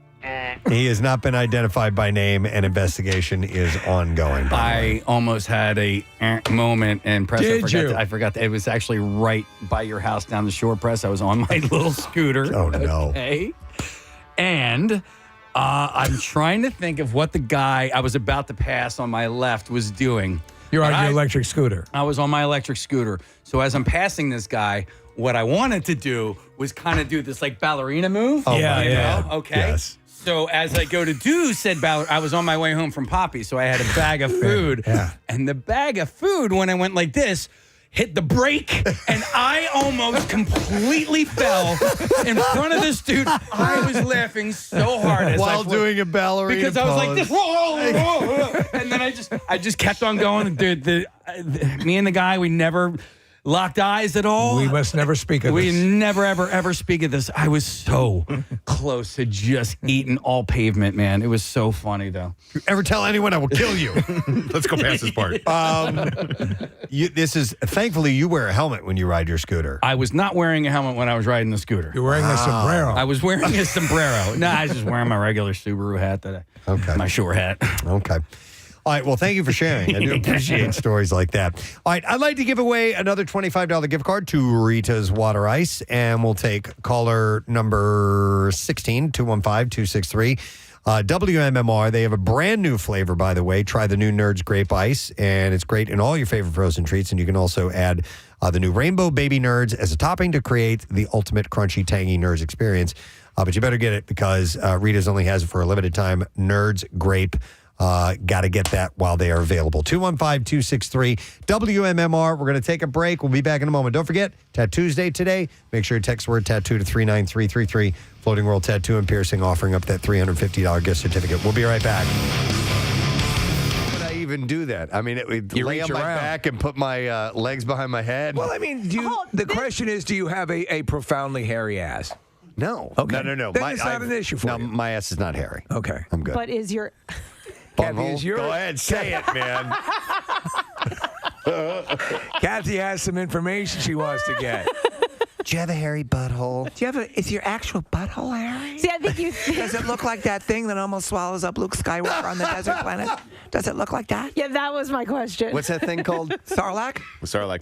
Speaker 21: he has not been identified by name, and investigation is ongoing.
Speaker 11: I almost had a moment, and Preston,
Speaker 1: I
Speaker 11: forgot that it was actually right by your house down the shore, Press. I was on my little scooter.
Speaker 21: Oh, no.
Speaker 11: Okay. And I'm trying to think of what the guy I was about to pass on my left was doing.
Speaker 1: You're on your electric scooter.
Speaker 11: I was on my electric scooter. So as I'm passing this guy, what I wanted to do was kind of do this like ballerina move.
Speaker 21: Oh,
Speaker 11: you
Speaker 1: yeah.
Speaker 11: know? Okay.
Speaker 21: Yes.
Speaker 11: So as I go to do said ballerina, I was on my way home from Poppy, so I had a bag of food.
Speaker 21: Yeah.
Speaker 11: And the bag of food, when I went like this, hit the brake, and I almost completely fell in front of this dude. I was laughing so hard as
Speaker 21: While
Speaker 11: I flew,
Speaker 21: doing a ballerina
Speaker 11: because I was like this,
Speaker 21: pose.
Speaker 11: whoa, and then I just kept on going. Dude, me and the guy, we never locked eyes at all.
Speaker 1: We must never speak of
Speaker 11: We
Speaker 1: this.
Speaker 11: never, ever speak of this. I was so close to just eating all pavement, man. It was so funny, though.
Speaker 4: If you ever tell anyone, I will kill you.
Speaker 3: Let's go past this part.
Speaker 4: Thankfully, you wear a helmet when you ride your scooter.
Speaker 11: I was not wearing a helmet when I was riding the scooter.
Speaker 1: You're wearing a sombrero.
Speaker 11: I was wearing a sombrero. No, I was just wearing my regular Subaru hat, my short hat.
Speaker 4: Okay. All right. Well, thank you for sharing. I do appreciate stories like that. All right. I'd like to give away another $25 gift card to Rita's Water Ice, and we'll take caller number 16, 215-263. WMMR, they have a brand new flavor, by the way. Try the new Nerds Grape Ice, and it's great in all your favorite frozen treats. And you can also add the new Rainbow Baby Nerds as a topping to create the ultimate crunchy, tangy Nerds experience. But you better get it because Rita's only has it for a limited time. Nerds Grape. Got to get that while they are available. 215-263 WMMR. We're going to take a break. We'll be back in a moment. Don't forget, Tattoos Day today. Make sure you text word tattoo to 39333. Floating World Tattoo and Piercing offering up that $350 gift certificate. We'll be right back. How would I even do that? I mean, it would lay on my back and put my legs behind my head.
Speaker 1: Well, I mean, the question is, do you have a profoundly hairy ass?
Speaker 4: No.
Speaker 1: Okay.
Speaker 4: No.
Speaker 1: Then it's not an issue for you.
Speaker 4: No, my ass is not hairy.
Speaker 1: Okay.
Speaker 4: I'm good.
Speaker 22: But is your
Speaker 1: Kathy,
Speaker 4: Go ahead, say it, man.
Speaker 1: Kathy has some information she wants to get.
Speaker 4: Do you have a hairy butthole?
Speaker 1: Do you have is your actual butthole hairy?
Speaker 22: See, I think you.
Speaker 1: Does it look like that thing that almost swallows up Luke Skywalker on the desert planet? Does it look like that?
Speaker 22: Yeah, that was my question.
Speaker 4: What's that thing called?
Speaker 1: Sarlacc?
Speaker 3: Sarlacc.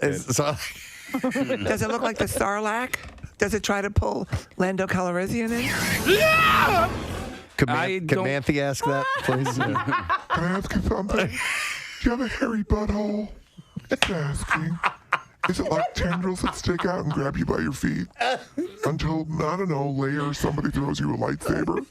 Speaker 1: Does it look like the Sarlacc? Does it try to pull Lando Calrissian in?
Speaker 4: Could Manthe ask that, please?
Speaker 16: Can I ask you something? Do you have a hairy butthole? Just asking. Is it like tendrils that stick out and grab you by your feet? Until, I don't know, later somebody throws you a lightsaber?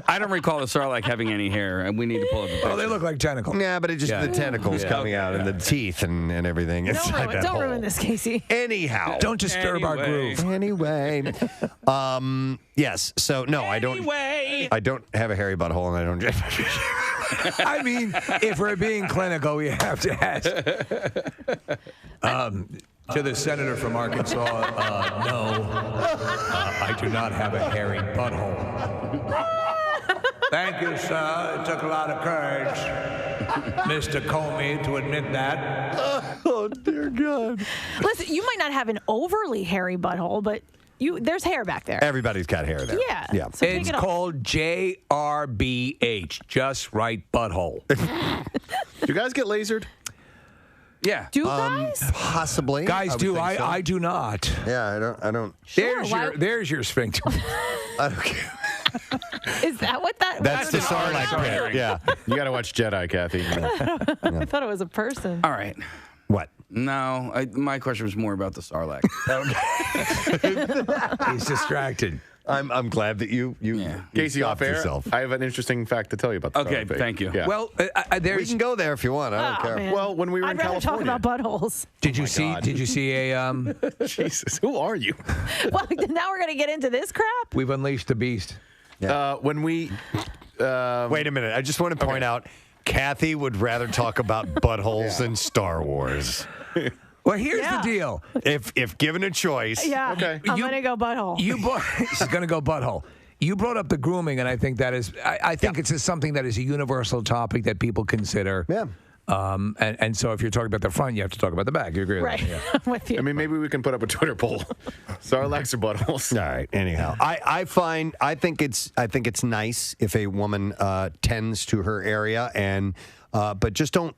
Speaker 2: I don't recall the Sarlacc having any hair, and we need to pull up a picture.
Speaker 1: Oh, they look like tentacles.
Speaker 4: Yeah, but it's just the tentacles coming out and the teeth and everything.
Speaker 22: Don't ruin this, Casey.
Speaker 4: Anyhow.
Speaker 1: Don't disturb our groove.
Speaker 4: Anyway. Yes. So, no, I don't. I don't have a hairy butthole and I don't.
Speaker 1: I mean, if we're being clinical, we have to ask. To the senator from Arkansas, no, I do not have a hairy butthole. Thank you, sir. It took a lot of courage, Mr. Comey, to admit that.
Speaker 4: Oh, dear God.
Speaker 22: Listen, you might not have an overly hairy butthole, but there's hair back there.
Speaker 4: Everybody's got hair there.
Speaker 22: Yeah.
Speaker 4: Yeah.
Speaker 22: So take
Speaker 1: It's
Speaker 22: it off.
Speaker 1: called JRBH, just right butthole.
Speaker 3: Do you guys get lasered?
Speaker 2: Yeah.
Speaker 22: Do guys?
Speaker 4: Possibly.
Speaker 1: Guys
Speaker 4: would
Speaker 1: do.
Speaker 4: think so.
Speaker 1: I do not.
Speaker 4: Yeah, I don't.
Speaker 1: There's your sphincter.
Speaker 4: I don't care.
Speaker 22: Is that what that?
Speaker 4: That's the Sarlacc pit. Yeah.
Speaker 3: You got to watch Jedi, Kathy.
Speaker 22: I thought it was a person.
Speaker 2: All right.
Speaker 4: What?
Speaker 2: No, my question was more about the Sarlacc.
Speaker 1: He's distracted.
Speaker 4: I'm glad that you
Speaker 3: Casey, off air,
Speaker 4: yourself.
Speaker 3: I have an interesting fact to tell you about the
Speaker 2: Okay,
Speaker 3: Sarlacc pit.
Speaker 2: thank you.
Speaker 3: Yeah.
Speaker 1: Well,
Speaker 4: we can go there if you want. I don't care.
Speaker 22: Man.
Speaker 3: Well, when we were
Speaker 22: I'd
Speaker 3: in
Speaker 22: rather talk
Speaker 3: California.
Speaker 22: about buttholes.
Speaker 1: Did you see?
Speaker 3: God.
Speaker 1: Did you see a?
Speaker 3: Jesus, who are you?
Speaker 22: Well, now we're gonna get into this crap.
Speaker 1: We've unleashed the beast.
Speaker 3: When we.
Speaker 4: Wait a minute. I just want to point out, Kathy would rather talk about buttholes than Star Wars.
Speaker 1: Well, here's the deal.
Speaker 4: If given a choice.
Speaker 22: Yeah.
Speaker 3: Okay.
Speaker 22: I'm gonna go butthole.
Speaker 1: She's gonna go butthole. You brought up the grooming, and I think that is. I think it's something that is a universal topic that people consider.
Speaker 4: Yeah.
Speaker 1: And so if you're talking about the front, you have to talk about the back. You agree with
Speaker 22: Right.
Speaker 1: that? Yeah.
Speaker 22: I'm with you.
Speaker 3: I mean, maybe we can put up a Twitter poll. Sarlaccs or buttholes?
Speaker 4: All right. Anyhow, I think it's nice if a woman tends to her area and but just don't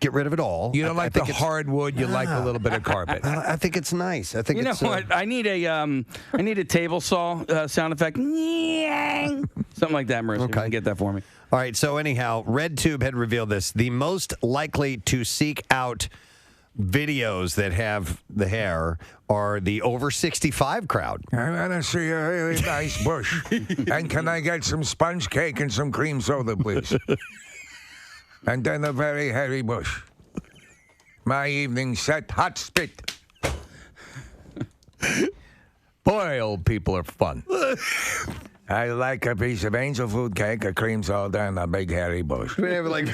Speaker 4: get rid of it all.
Speaker 1: You don't like the hardwood. You like a little bit of carpet.
Speaker 4: I think it's nice. I think
Speaker 2: You know
Speaker 4: it's,
Speaker 2: what? I need a table saw sound effect. Something like that, Marissa. Okay. You can get that for me.
Speaker 4: All right. So anyhow, RedTube had revealed this. The most likely to seek out videos that have the hair are the over 65 crowd.
Speaker 1: I want to see a really nice bush. And can I get some sponge cake and some cream soda, please? And then a very hairy bush. My evening set, hot spit. Boy, old people are fun.
Speaker 10: I like a piece of angel food cake, a cream soda, and a big hairy bush.
Speaker 21: We have like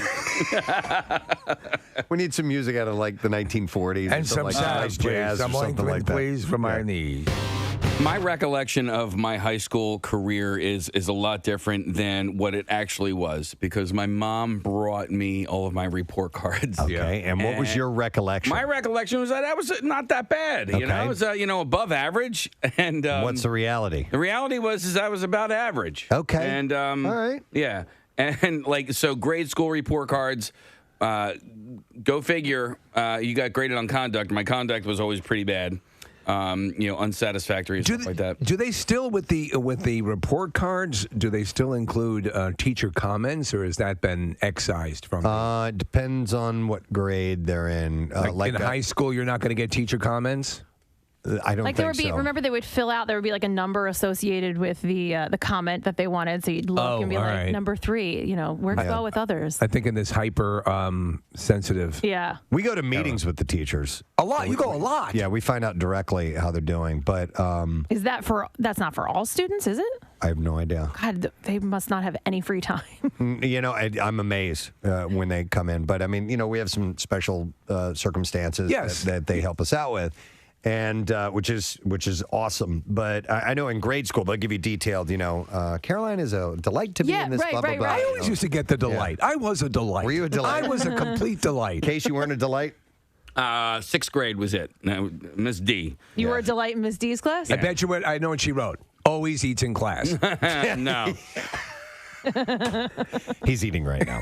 Speaker 21: we need some music out of like the 1940s
Speaker 10: And some
Speaker 21: like
Speaker 10: sound,
Speaker 21: nice jazz
Speaker 10: some
Speaker 21: or something like that.
Speaker 10: please, from my knees.
Speaker 11: My recollection of my high school career is a lot different than what it actually was because my mom brought me all of my report cards.
Speaker 21: Okay, and what was your recollection?
Speaker 11: My recollection was that I was not that bad. You know, I was above average. And
Speaker 21: what's the reality?
Speaker 11: The reality was I was about average.
Speaker 21: Okay,
Speaker 11: and all
Speaker 21: right,
Speaker 11: yeah, and like so grade school report cards. Go figure. You got graded on conduct. My conduct was always pretty bad. Unsatisfactory and stuff like that.
Speaker 1: Do they still with the report cards? Do they still include teacher comments, or has that been excised from?
Speaker 21: It depends on what grade they're in.
Speaker 1: Like in high school, you're not going to get teacher comments.
Speaker 21: I don't
Speaker 6: like there would be. Remember, they would fill out. There would be like a number associated with the comment that they wanted. So you'd look and be like,
Speaker 1: right.
Speaker 6: number 3. Work well with others.
Speaker 1: I think in this hyper sensitive.
Speaker 6: Yeah.
Speaker 21: We go to meetings with the teachers
Speaker 1: a lot. You go a lot.
Speaker 21: Yeah, we find out directly how they're doing. But
Speaker 6: is that's not for all students? Is it?
Speaker 21: I have no idea.
Speaker 6: God, they must not have any free time.
Speaker 21: I'm amazed when they come in. But I mean, we have some special circumstances that they help us out with. And which is awesome, but I know in grade school they'll give you detailed. Caroline is a delight to be in this.
Speaker 6: Right,
Speaker 21: blah, blah, blah.
Speaker 1: I always used to get the delight. Yeah. I was a delight.
Speaker 21: Were you a delight?
Speaker 1: I was a complete delight.
Speaker 21: Case you weren't a delight.
Speaker 11: 6th grade was it. Miss D.
Speaker 6: You were a delight in Miss D's class.
Speaker 1: I bet you what I know what she wrote. Always eats in class.
Speaker 11: No.
Speaker 21: He's eating right now.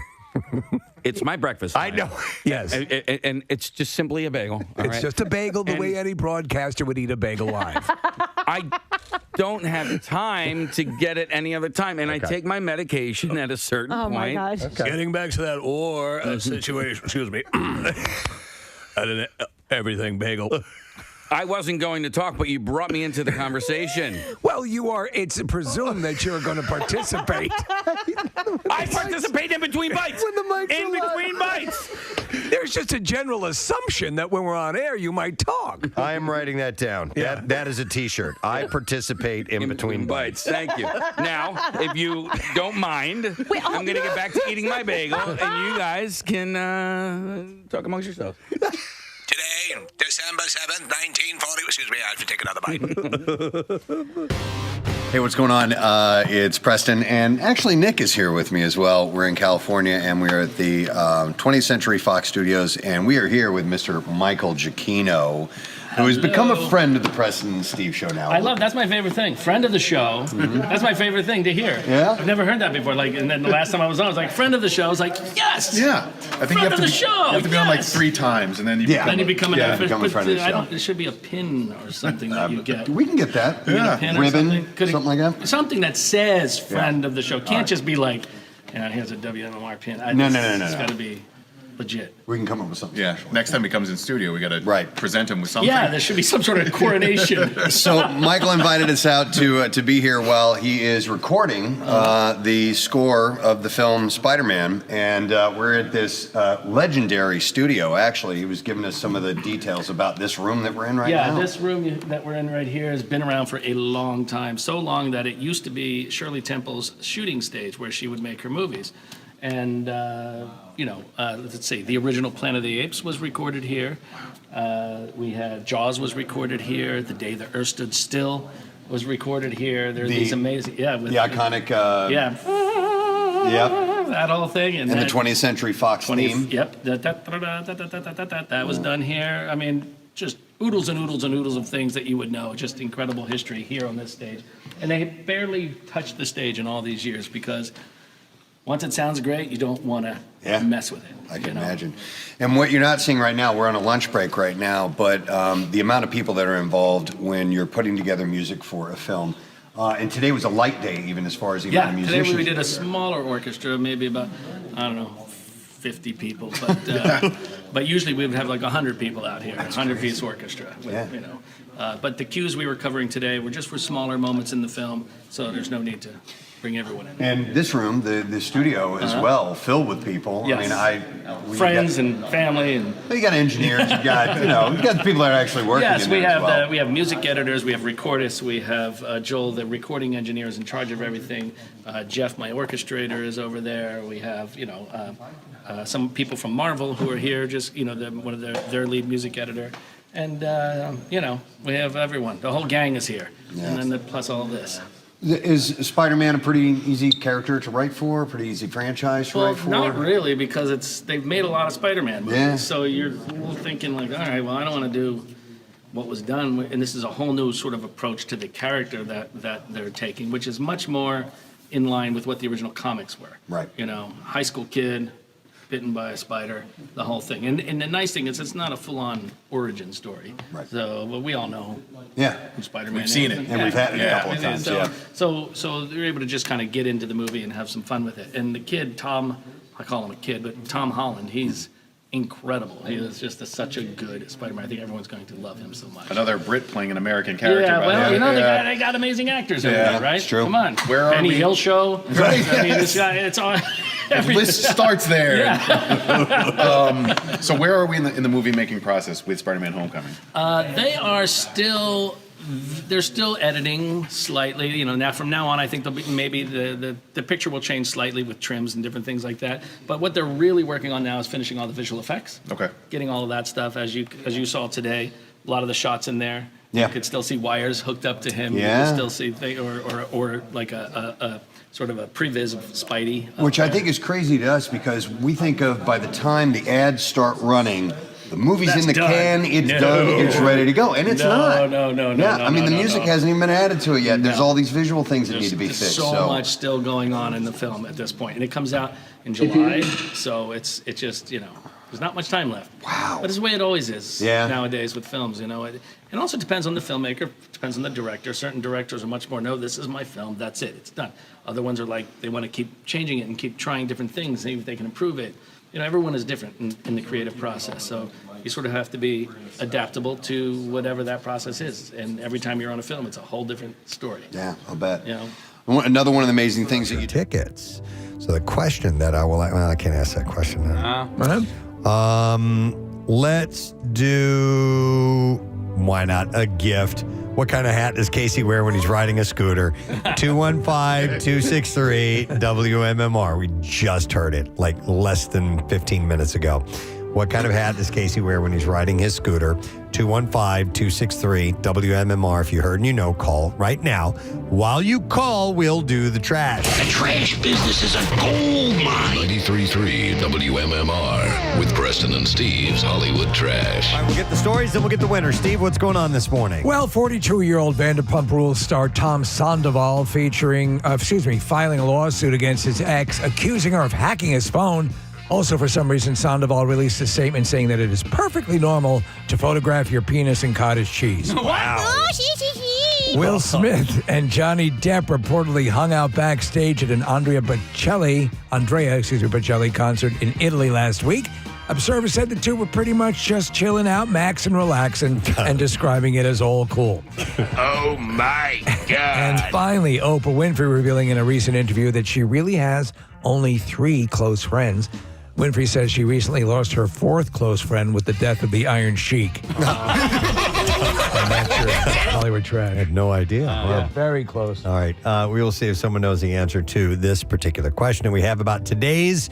Speaker 11: It's my breakfast.
Speaker 21: I know.
Speaker 1: Yes.
Speaker 11: And it's just simply a bagel.
Speaker 1: It's just a bagel the way any broadcaster would eat a bagel live.
Speaker 11: I don't have time to get it any other time. And I take my medication at a certain point.
Speaker 6: My gosh.
Speaker 10: Okay. Getting back to that situation, excuse me. I didn't everything bagel.
Speaker 11: I wasn't going to talk, but you brought me into the conversation.
Speaker 1: Well, it's presumed that you're going to participate.
Speaker 11: I participate in between bites. In between bites.
Speaker 1: There's just a general assumption that when we're on air, you might talk.
Speaker 21: I am writing that down. Yeah. That is a T-shirt. I participate in between bites.
Speaker 11: Thank you. Now, if you don't mind, I'm going to get back to eating my bagel, and you guys can talk amongst yourselves.
Speaker 12: Today, December 7th, 1940. Excuse me, I have to take another bite.
Speaker 21: Hey, what's going on? It's Preston, and actually Nick is here with me as well. We're in California, and we're at the 20th Century Fox Studios, and we are here with Mr. Michael Giacchino, who has become a friend of the Preston and Steve show now.
Speaker 14: That's my favorite thing. Friend of the show. Mm-hmm. That's my favorite thing to hear.
Speaker 21: Yeah?
Speaker 14: I've never heard that before. And then the last time I was on, I was like, friend of the show. I was like, yes!
Speaker 15: Yeah. I think you have to be on like 3 times, and then you
Speaker 14: become an
Speaker 21: become a friend of the show.
Speaker 14: There should be a pin or something that you get.
Speaker 15: We can get that.
Speaker 14: You get a pin or
Speaker 21: ribbon,
Speaker 14: something
Speaker 21: like that?
Speaker 14: Something that says friend of the show. Can't just be like, here's a WMMR pin.
Speaker 21: No.
Speaker 14: It's got to be legit.
Speaker 21: We can come up with something.
Speaker 15: Yeah. Next time he comes in studio, we got to present him with something.
Speaker 14: Yeah, there should be some sort of coronation.
Speaker 21: So Michael invited us out to be here while he is recording the score of the film Spider-Man, and we're at this legendary studio. Actually, he was giving us some of the details about this room that we're in right now.
Speaker 14: Yeah, this room that we're in right here has been around for a long time, so long that it used to be Shirley Temple's shooting stage where she would make her movies. And, let's see, the original Planet of the Apes was recorded here. We had Jaws was recorded here. The Day the Earth Stood Still was recorded here. There are these amazing,
Speaker 21: the iconic,
Speaker 14: that whole thing.
Speaker 21: And the 20th Century Fox theme.
Speaker 14: Yep. That was done here. I mean, just oodles and oodles and oodles of things that you would know. Just incredible history here on this stage. And they barely touched the stage in all these years because once it sounds great, you don't want to mess with it.
Speaker 21: I can imagine. And what you're not seeing right now, we're on a lunch break right now, but the amount of people that are involved when you're putting together music for a film. And today was a light day, even as far as the amount of musicians.
Speaker 14: Today we did a smaller orchestra, maybe about, 50 people, but usually we would have like 100 people out here, 100-piece orchestra. You know, but the cues we were covering today were just for smaller moments in the film, so there's no need to bring everyone in.
Speaker 21: And this room, the studio as well, filled with people.
Speaker 14: Yes.
Speaker 21: I mean,
Speaker 14: friends and family, and
Speaker 21: you got engineers, you got you got the people that are actually working.
Speaker 14: Yes,
Speaker 21: in
Speaker 14: we
Speaker 21: there as
Speaker 14: have
Speaker 21: well.
Speaker 14: we have music editors, we have recordists, we have Joel, the recording engineer, is in charge of everything. Jeff, my orchestrator, is over there. We have some people from Marvel who are here, just one of their lead music editor, and we have everyone. The whole gang is here, and then plus all of this.
Speaker 21: Is Spider-Man a pretty easy character to write for? A pretty easy franchise to write for?
Speaker 14: Not really, because they've made a lot of Spider-Man movies.
Speaker 21: Yeah.
Speaker 14: So you're thinking like, all right, well, I don't want to do what was done, and this is a whole new sort of approach to the character that they're taking, which is much more in line with what the original comics were.
Speaker 21: Right.
Speaker 14: High school kid, bitten by a spider, the whole thing. And the nice thing is it's not a full-on origin story.
Speaker 21: Right.
Speaker 14: So, but we all know who Spider-Man
Speaker 21: We've
Speaker 14: is.
Speaker 21: seen it, and we've had it a couple of times,
Speaker 14: So they're able to just kind of get into the movie and have some fun with it. And the kid, Tom, I call him a kid, but Tom Holland, he's incredible. He is just such a good Spider-Man. I think everyone's going to love him so much.
Speaker 15: Another Brit playing an American character.
Speaker 14: Yeah, well,
Speaker 15: right?
Speaker 14: they got amazing actors over
Speaker 15: Yeah,
Speaker 14: there, right?
Speaker 15: it's true.
Speaker 14: Come on.
Speaker 15: Where are
Speaker 14: Benny
Speaker 15: we?
Speaker 14: Hill show.
Speaker 15: Right,
Speaker 14: I mean, it's all.
Speaker 15: The list starts there.
Speaker 14: Yeah.
Speaker 15: So where are we in the movie making process with Spider-Man: Homecoming?
Speaker 14: They are still. They're still editing slightly. Now from now on, I think maybe the picture will change slightly with trims and different things like that. But what they're really working on now is finishing all the visual effects.
Speaker 15: Okay.
Speaker 14: Getting all of that stuff, as you saw today. A lot of the shots in there.
Speaker 21: Yeah.
Speaker 14: You could still see wires hooked up to him.
Speaker 21: Yeah.
Speaker 14: You could still see or like a sort of a previs of Spidey.
Speaker 21: Which I think is crazy to us because we think of by the time the ads start running, the movie's
Speaker 14: That's
Speaker 21: in the
Speaker 14: done.
Speaker 21: can, it's
Speaker 14: No.
Speaker 21: done, it's ready to go, and it's not.
Speaker 14: No.
Speaker 21: Yeah, I mean the music
Speaker 14: no.
Speaker 21: hasn't even been added to it yet. There's all these visual things that need to be
Speaker 14: There's
Speaker 21: fixed.
Speaker 14: so much still going on in the film at this point, and it comes out in July, so it's just there's not much time left.
Speaker 21: Wow.
Speaker 14: But it's the way it always is
Speaker 21: Yeah.
Speaker 14: nowadays with films. It also depends on the filmmaker, depends on the director. Certain directors are much more, no, this is my film, that's it, it's done. Other ones are like, they want to keep changing it and keep trying different things, see if they can improve it. Everyone is different in the creative process, so you sort of have to be adaptable to whatever that process is. And every time you're on a film, it's a whole different story.
Speaker 21: Yeah, I'll bet. Another one of the amazing things that you
Speaker 4: tickets. So the question that I can't ask that question now. Let's do, why not, a gift. What kind of hat does Casey wear when he's riding a scooter? 215-263-WMMR. We just heard it like less than 15 minutes ago. What kind of hat does Casey wear when he's riding his scooter? 215-263-WMMR. If you heard and you know, call right now. While you call, we'll do the trash.
Speaker 8: The trash business is a gold mine. 93.3 WMMR with Preston and Steve's Hollywood Trash.
Speaker 4: All right, we'll get the stories, then we'll get the winner. Steve, what's going on this morning?
Speaker 1: Well, 42-year-old Vanderpump Rules star Tom Sandoval filing a lawsuit against his ex, accusing her of hacking his phone. Also, for some reason, Sandoval released a statement saying that it is perfectly normal to photograph your penis in cottage cheese.
Speaker 8: Wow.
Speaker 1: Will Smith and Johnny Depp reportedly hung out backstage at an Andrea Bocelli concert in Italy last week. Observers said the two were pretty much just chilling out, maxing, relaxing, and describing it as all cool.
Speaker 10: Oh my God.
Speaker 1: And finally, Oprah Winfrey revealing in a recent interview that she really has only 3 close friends. Winfrey says she recently lost her 4th close friend with the death of the Iron Sheik. And that's your Hollywood trash.
Speaker 4: I had no idea.
Speaker 1: Yeah, very close.
Speaker 4: All right. We will see if someone knows the answer to this particular question we have about today's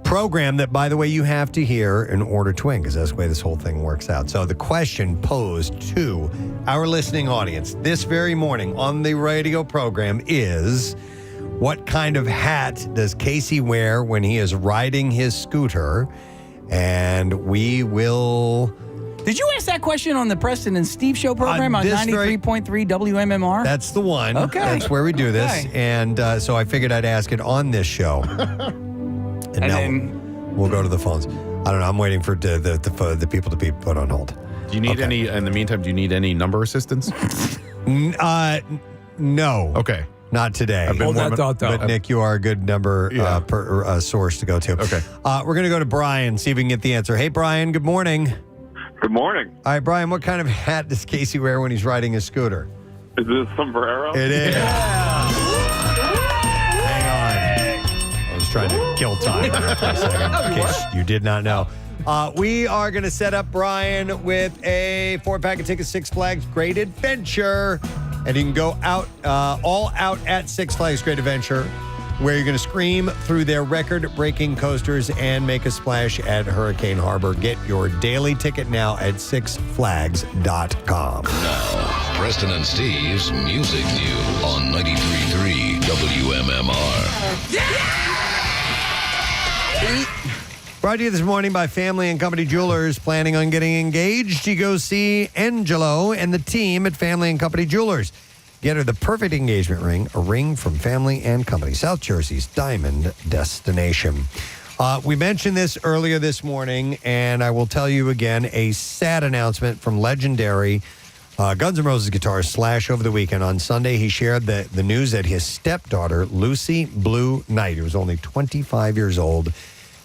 Speaker 4: program that, by the way, you have to hear in order to win, because that's the way this whole thing works out. So the question posed to our listening audience this very morning on the radio program is, what kind of hat does Casey wear when he is riding his scooter? And we will...
Speaker 11: Did you ask that question on the Preston and Steve show program on 93.3 WMMR?
Speaker 4: That's the one.
Speaker 11: Okay.
Speaker 4: That's where we do this.
Speaker 11: Okay.
Speaker 4: And so I figured I'd ask it on this show. and now
Speaker 11: then
Speaker 4: we'll go to the phones. I don't know. I'm waiting for the people to be put on hold.
Speaker 3: Do you need any, in the meantime, do you need any number assistance?
Speaker 4: No.
Speaker 3: Okay.
Speaker 4: Not today.
Speaker 1: Hold that thought, though.
Speaker 4: But Nick, you are a good number source to go to.
Speaker 3: Okay.
Speaker 4: We're going to go to Brian, see if we can get the answer. Hey, Brian, good morning.
Speaker 5: Good morning.
Speaker 4: All right, Brian, what kind of hat does Casey wear when he's riding his scooter?
Speaker 5: Is this sombrero?
Speaker 4: It is. Hang on. I was trying to kill time there for a second, in case you did not know. We are going to set up Brian with a 4-pack of tickets, Six Flags Great Adventure. And you can go out, all out at Six Flags Great Adventure, where you're going to scream through their record-breaking coasters and make a splash at Hurricane Harbor. Get your daily ticket now at sixflags.com.
Speaker 8: Now, Preston and Steve's Music News on 93.3 WMMR.
Speaker 4: Brought to you this morning by Family and Company Jewelers. Planning on getting engaged? You go see Angelo and the team at Family and Company Jewelers. Get her the perfect engagement ring, a ring from Family and Company, South Jersey's diamond destination. We mentioned this earlier this morning, and I will tell you again, a sad announcement from legendary Guns N' Roses guitarist Slash over the weekend. On Sunday, he shared the news that his stepdaughter, Lucy Blue Knight, who was only 25 years old,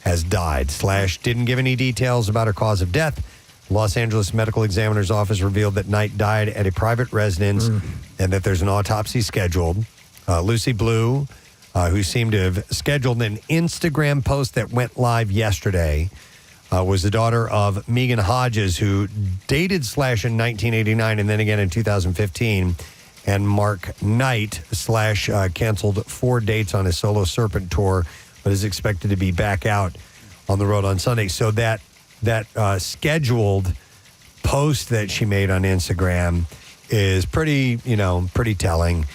Speaker 4: has died. Slash didn't give any details about her cause of death. Los Angeles Medical Examiner's Office revealed that Knight died at a private residence and that there's an autopsy scheduled. Lucy Blue, who seemed to have scheduled an Instagram post that went live yesterday, was the daughter of Megan Hodges, who dated Slash in 1989 and then again in 2015. And Mark Knight. Slash canceled 4 dates on his solo Serpent tour, but is expected to be back out on the road on Sunday. So that scheduled post that she made on Instagram is pretty telling.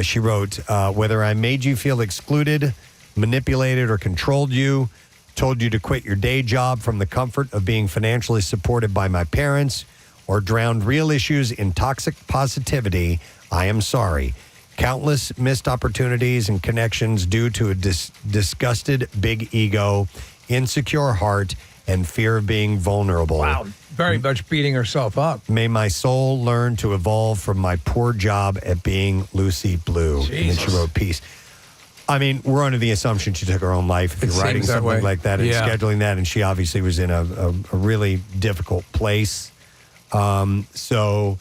Speaker 4: She wrote, whether I made you feel excluded, manipulated, or controlled you, told you to quit your day job from the comfort of being financially supported by my parents, or drowned real issues in toxic positivity, I am sorry. Countless missed opportunities and connections due to a disgusted big ego, insecure heart, and fear of being vulnerable.
Speaker 1: Wow, very much beating herself up.
Speaker 4: May my soul learn to evolve from my poor job at being Lucy Blue.
Speaker 1: Jesus.
Speaker 4: And then she wrote, peace. I mean, we're under the assumption she took her own life. If you're writing
Speaker 1: seems that
Speaker 4: something
Speaker 1: way.
Speaker 4: like that and scheduling that, and she obviously was in a really difficult place. So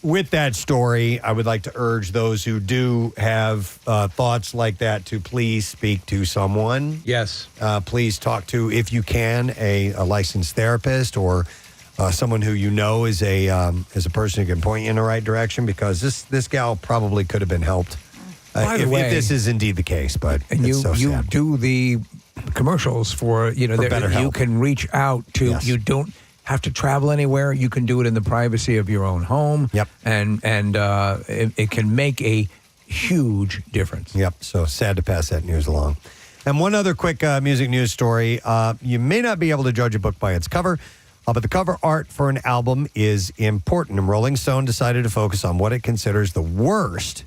Speaker 4: with that story, I would like to urge those who do have thoughts like that to please speak to someone.
Speaker 1: Yes.
Speaker 4: Please talk to, if you can, a licensed therapist or someone who you know is a person who can point you in the right direction, because this gal probably could have been helped if this is indeed the case. But
Speaker 1: and
Speaker 4: it's so
Speaker 1: you
Speaker 4: sad.
Speaker 1: do the commercials for
Speaker 4: BetterHelp.
Speaker 1: you can reach out to.
Speaker 4: Yes.
Speaker 1: You don't have to travel anywhere. You can do it in the privacy of your own home.
Speaker 4: Yep.
Speaker 1: And it can make a huge difference.
Speaker 4: Yep. So sad to pass that news along. And one other quick music news story. You may not be able to judge a book by its cover, but the cover art for an album is important. And Rolling Stone decided to focus on what it considers the worst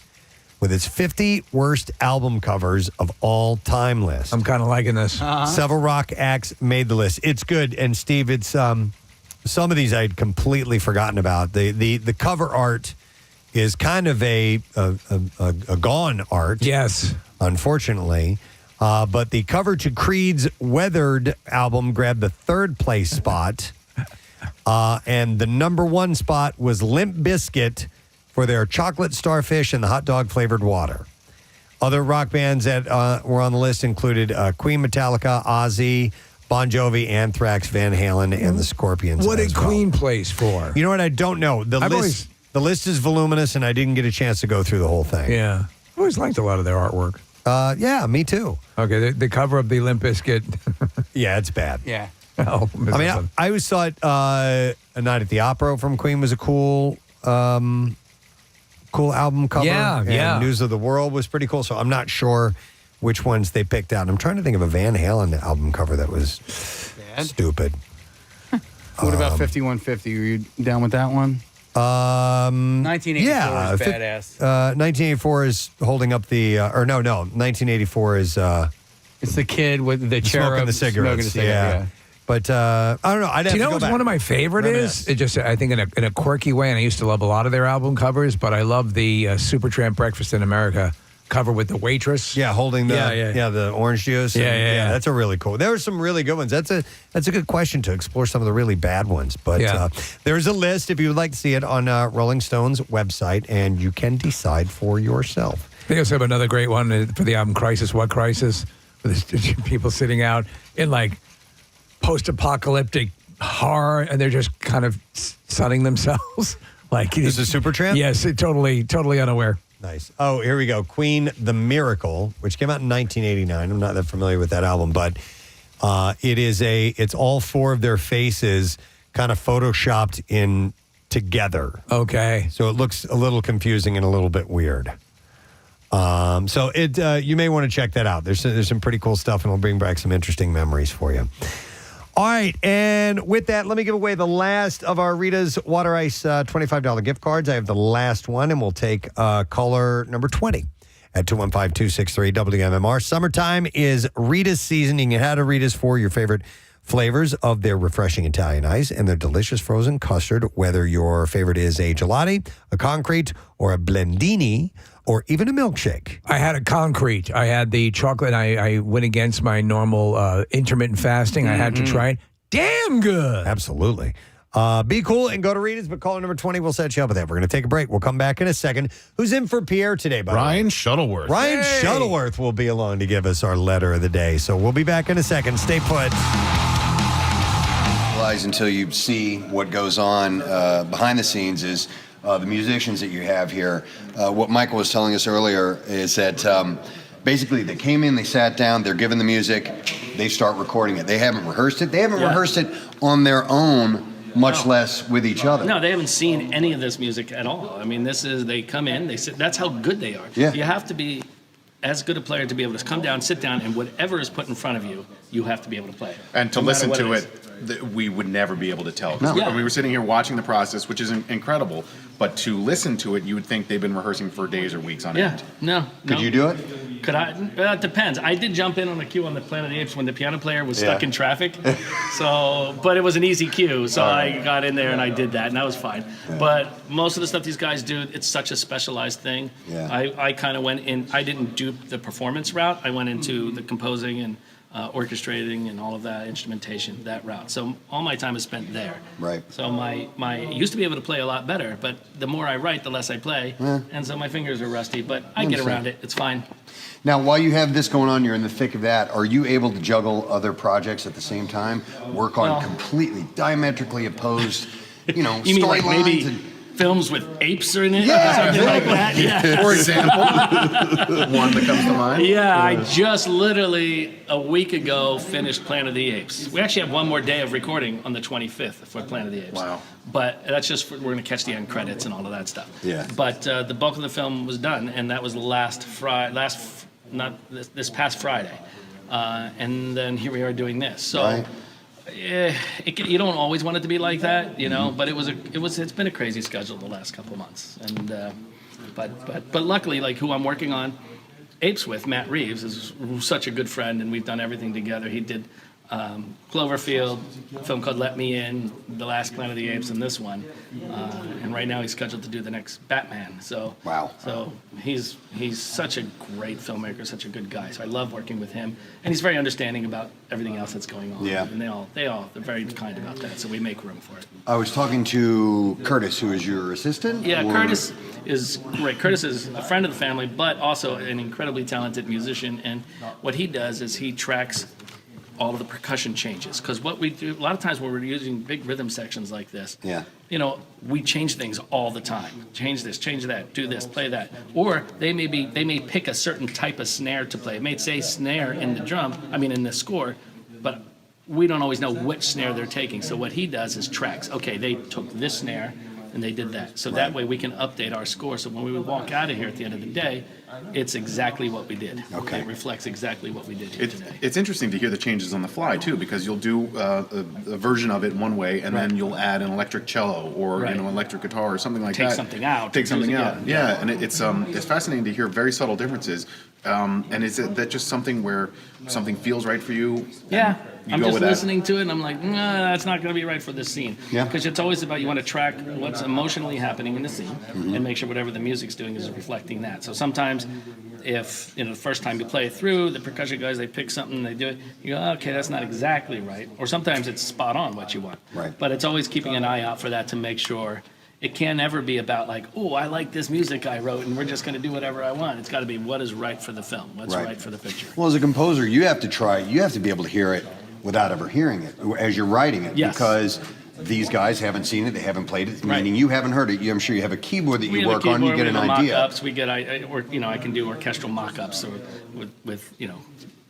Speaker 4: with its 50 worst album covers of all time list.
Speaker 1: I'm kind of liking this.
Speaker 4: Several rock acts made the list. It's good. And Steve, it's some of these I'd completely forgotten about. The cover art is kind of a gone art.
Speaker 1: Yes.
Speaker 4: Unfortunately. But the cover to Creed's Weathered album grabbed the 3rd place spot. And the number 1 spot was Limp Bizkit for their Chocolate Starfish and the Hot Dog Flavored Water. Other rock bands that were on the list included Queen, Metallica, Ozzy, Bon Jovi, Anthrax, Van Halen, and the Scorpions.
Speaker 1: What
Speaker 4: as
Speaker 1: did
Speaker 4: well.
Speaker 1: Queen place for?
Speaker 4: You know what? I don't know. The list is voluminous, and I didn't get a chance to go through the whole thing.
Speaker 1: Yeah. I always liked a lot of their artwork.
Speaker 4: Yeah, me too.
Speaker 1: Okay, the cover of the Limp Bizkit.
Speaker 4: Yeah, it's bad.
Speaker 11: Yeah.
Speaker 1: Oh,
Speaker 4: I mean, I always thought A Night at the Opera from Queen was a cool album cover.
Speaker 1: Yeah,
Speaker 4: and
Speaker 1: yeah.
Speaker 4: News of the World was pretty cool. So I'm not sure which ones they picked out. I'm trying to think of a Van Halen album cover that was stupid.
Speaker 11: What about 5150? Are you down with that one? 1984 is badass.
Speaker 4: 1984 is holding up the, 1984 is...
Speaker 11: it's the kid with the cherub
Speaker 4: smoking the cigarettes.
Speaker 11: smoking the cigarette, yeah.
Speaker 4: But I don't know. I'd have
Speaker 1: Do you
Speaker 4: to
Speaker 1: know
Speaker 4: go
Speaker 1: what's
Speaker 4: back.
Speaker 1: one of my favorite is? It just, I think in a quirky way, and I used to love a lot of their album covers, but I love the Supertramp Breakfast in America cover with the waitress.
Speaker 4: Yeah, holding the the orange juice.
Speaker 1: Yeah.
Speaker 4: That's a really cool. There were some really good ones. That's a good question to explore some of the really bad ones. But there's a list if you would like to see it on Rolling Stone's website, and you can decide for yourself.
Speaker 1: They also have another great one for the album Crisis, What Crisis? With people sitting out in like post-apocalyptic horror, and they're just kind of sunning themselves. Like
Speaker 4: This is Supertramp?
Speaker 1: Yes, totally unaware.
Speaker 4: Nice. Oh, here we go. Queen, The Miracle, which came out in 1989. I'm not that familiar with that album, but it's all four of their faces kind of photoshopped in together.
Speaker 1: Okay.
Speaker 4: So it looks a little confusing and a little bit weird. So you may want to check that out. There's some pretty cool stuff, and it'll bring back some interesting memories for you. All right, and with that, let me give away the last of our Rita's Water Ice $25 gift cards. I have the last one, and we'll take caller number 20 at 215-263-WMMR. Summertime is Rita's season. You can head to Rita's for your favorite flavors of their refreshing Italian ice and their delicious frozen custard, whether your favorite is a gelati, a concrete, or a blendini, or even a milkshake.
Speaker 1: I had a concrete. I had the chocolate. I went against my normal intermittent fasting. I had to try it. Damn good.
Speaker 4: Absolutely. Be cool and go to Rita's, but caller number 20 will set you up with that. We're going to take a break. We'll come back in a second. Who's in for Pierre today, by the way?
Speaker 3: Ryan Shuttleworth.
Speaker 4: Ryan Shuttleworth will be along to give us our letter of the day. So we'll be back in a second. Stay put.
Speaker 21: Until you see what goes on behind the scenes is the musicians that you have here. What Michael was telling us earlier is that basically they came in, they sat down, they're given the music, they start recording it. They haven't rehearsed it. They haven't rehearsed it on their own, much less with each other.
Speaker 14: No, they haven't seen any of this music at all. I mean, they come in, they sit. That's how good they are.
Speaker 21: Yeah.
Speaker 14: You have to be as good a player to be able to come down, sit down, and whatever is put in front of you, you have to be able to play it.
Speaker 15: And to
Speaker 14: no
Speaker 15: listen
Speaker 14: matter
Speaker 15: to
Speaker 14: what
Speaker 15: it, we would never be able to tell.
Speaker 14: No.
Speaker 15: We were sitting here watching the process, which is incredible. But to listen to it, you would think they've been rehearsing for days or weeks on end.
Speaker 14: No.
Speaker 21: Could you do it?
Speaker 14: Could I? It depends. I did jump in on a cue on the Planet of the Apes when the piano player was stuck in traffic. But it was an easy cue, so I got in there and I did that, and that was fine. Yeah. But most of the stuff these guys do, it's such a specialized thing.
Speaker 21: Yeah.
Speaker 14: I kind of went in. I didn't do the performance route. I went into the composing and orchestrating and all of that instrumentation, that route. So all my time is spent there.
Speaker 21: Right.
Speaker 14: So I used to be able to play a lot better, but the more I write, the less I play, and so my fingers are rusty. But I get around it. It's fine.
Speaker 21: Now, while you have this going on, you're in the thick of that. Are you able to juggle other projects at the same time? Work on completely diametrically opposed,
Speaker 14: you mean like maybe films with apes in it, or something like that? Yeah.
Speaker 15: For example, one that comes to mind.
Speaker 14: Yeah, I just literally a week ago finished Planet of the Apes. We actually have one more day of recording on the 25th for Planet of the Apes.
Speaker 15: Wow.
Speaker 14: But that's just we're going to catch the end credits and all of that stuff.
Speaker 21: Yeah.
Speaker 14: But the bulk of the film was done, and that was this past Friday, and then here we are doing this. So.
Speaker 21: Right.
Speaker 14: You don't always want it to be like that, you know. But it's been a crazy schedule the last couple of months, and but luckily, like who I'm working on Apes with, Matt Reeves, is such a good friend, and we've done everything together. He did Cloverfield, a film called Let Me In, the last Planet of the Apes, and this one, and right now he's scheduled to do the next Batman. So
Speaker 21: wow.
Speaker 14: So he's such a great filmmaker, such a good guy. So I love working with him, and he's very understanding about everything else that's going on.
Speaker 21: Yeah.
Speaker 14: And they're very kind about that. So we make room for it.
Speaker 21: I was talking to Curtis, who is your assistant.
Speaker 14: Yeah, Curtis is great. Curtis is a friend of the family, but also an incredibly talented musician. And what he does is he tracks all of the percussion changes, because what we do a lot of times when we're using big rhythm sections like this, we change things all the time. Change this, change that, do this, play that. Or they may pick a certain type of snare to play. It may say snare in the score, but we don't always know which snare they're taking. So what he does is tracks. Okay, they took this snare and they did that. So that way we can update our score. So when we walk out of here at the end of the day, it's exactly what we did.
Speaker 21: Okay.
Speaker 14: It reflects exactly what we did here today.
Speaker 15: It's interesting to hear the changes on the fly, too, because you'll do a version of it one way, and then you'll add an electric cello or electric guitar or something like that.
Speaker 14: Take something out.
Speaker 15: Take something out. Yeah, and it's fascinating to hear very subtle differences. And is that just something where something feels right for you?
Speaker 14: Yeah. I'm
Speaker 15: go
Speaker 14: just
Speaker 15: with that?
Speaker 14: listening to it, and I'm like, nah, that's not going to be right for this scene.
Speaker 21: Yeah.
Speaker 14: Because it's always about you want to track what's emotionally happening in the scene and make sure whatever the music's doing is reflecting that. So sometimes if the first time you play it through, the percussion guys, they pick something, they do it, you go, okay, that's not exactly right. Or sometimes it's spot on what you want.
Speaker 21: Right.
Speaker 14: But it's always keeping an eye out for that to make sure. It can't ever be about like, oh, I like this music I wrote and we're just going to do whatever I want. It's got to be what is right for the film, what's right for the picture.
Speaker 21: Well, as a composer, you have to be able to hear it without ever hearing it as you're writing it.
Speaker 14: Yes.
Speaker 21: Because these guys haven't seen it, they haven't played it, meaning you haven't heard it. I'm sure you have a keyboard that you work on, you get an idea.
Speaker 14: Mock-ups, I can do orchestral mock-ups with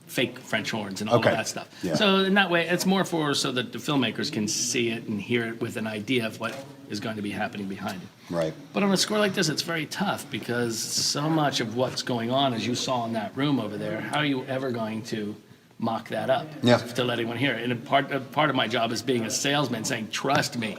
Speaker 14: fake French horns and all of that stuff.
Speaker 21: Yeah.
Speaker 14: So in that way, it's more so that the filmmakers can see it and hear it with an idea of what is going to be happening behind it.
Speaker 21: Right.
Speaker 14: But on a score like this, it's very tough because so much of what's going on, as you saw in that room over there, how are you ever going to mock that up to let anyone hear it? And part of my job is being a salesman, saying, trust me,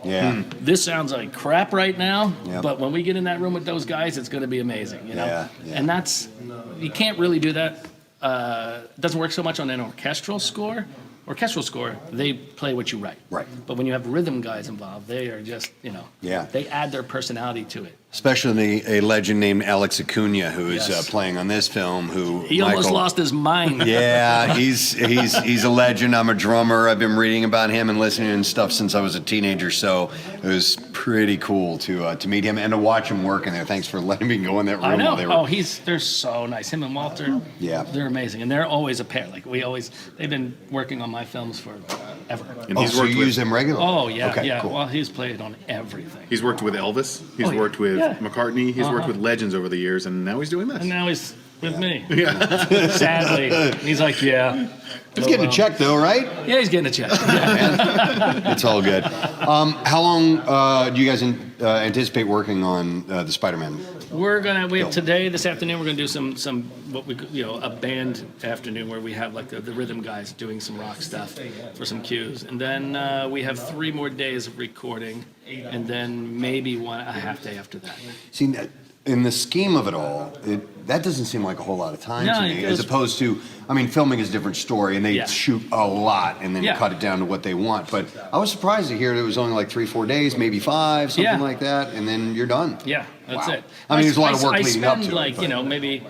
Speaker 14: this sounds like crap right now, but when we get in that room with those guys, it's going to be amazing. And you can't really do that. It doesn't work so much on an orchestral score. Orchestral score, they play what you write.
Speaker 21: Right.
Speaker 14: But when you have rhythm guys involved, they are just, they add their personality to it.
Speaker 21: Especially a legend named Alex Acuna, who is playing on this film.
Speaker 14: He almost lost his mind.
Speaker 21: Yeah, he's a legend. I'm a drummer. I've been reading about him and listening and stuff since I was a teenager. So it was pretty cool to meet him and to watch him work in there. Thanks for letting me go in that room.
Speaker 14: I know.
Speaker 21: While
Speaker 14: they're so nice. Him and Walter.
Speaker 21: Yeah.
Speaker 14: They're amazing, and they're always a pair. Like they've been working on my films for ever.
Speaker 21: And so you use them regularly?
Speaker 14: Oh yeah,
Speaker 21: okay, cool.
Speaker 14: Well, he's played on everything.
Speaker 15: He's worked with Elvis. He's worked with McCartney. He's worked with legends over the years, and now he's doing this.
Speaker 14: And now he's with me. Yeah. Sadly, he's like, yeah.
Speaker 21: He's getting a check though, right?
Speaker 14: Yeah, he's getting a check. Yeah.
Speaker 21: It's all good. How long do you guys anticipate working on the Spider-Man?
Speaker 14: This afternoon we're gonna do some a band afternoon where we have like the rhythm guys doing some rock stuff for some cues, and then we have 3 more days of recording, and then maybe a half day after that.
Speaker 21: See, in the scheme of it all, that doesn't seem like a whole lot of time to me, as opposed to, filming is a different story, and they shoot a lot and then cut it down to what they want. But I was surprised to hear it was only like 3-4 days, maybe 5, something like that, and then you're done.
Speaker 14: Yeah, that's it.
Speaker 21: There's a lot of work leading up to it.
Speaker 14: Maybe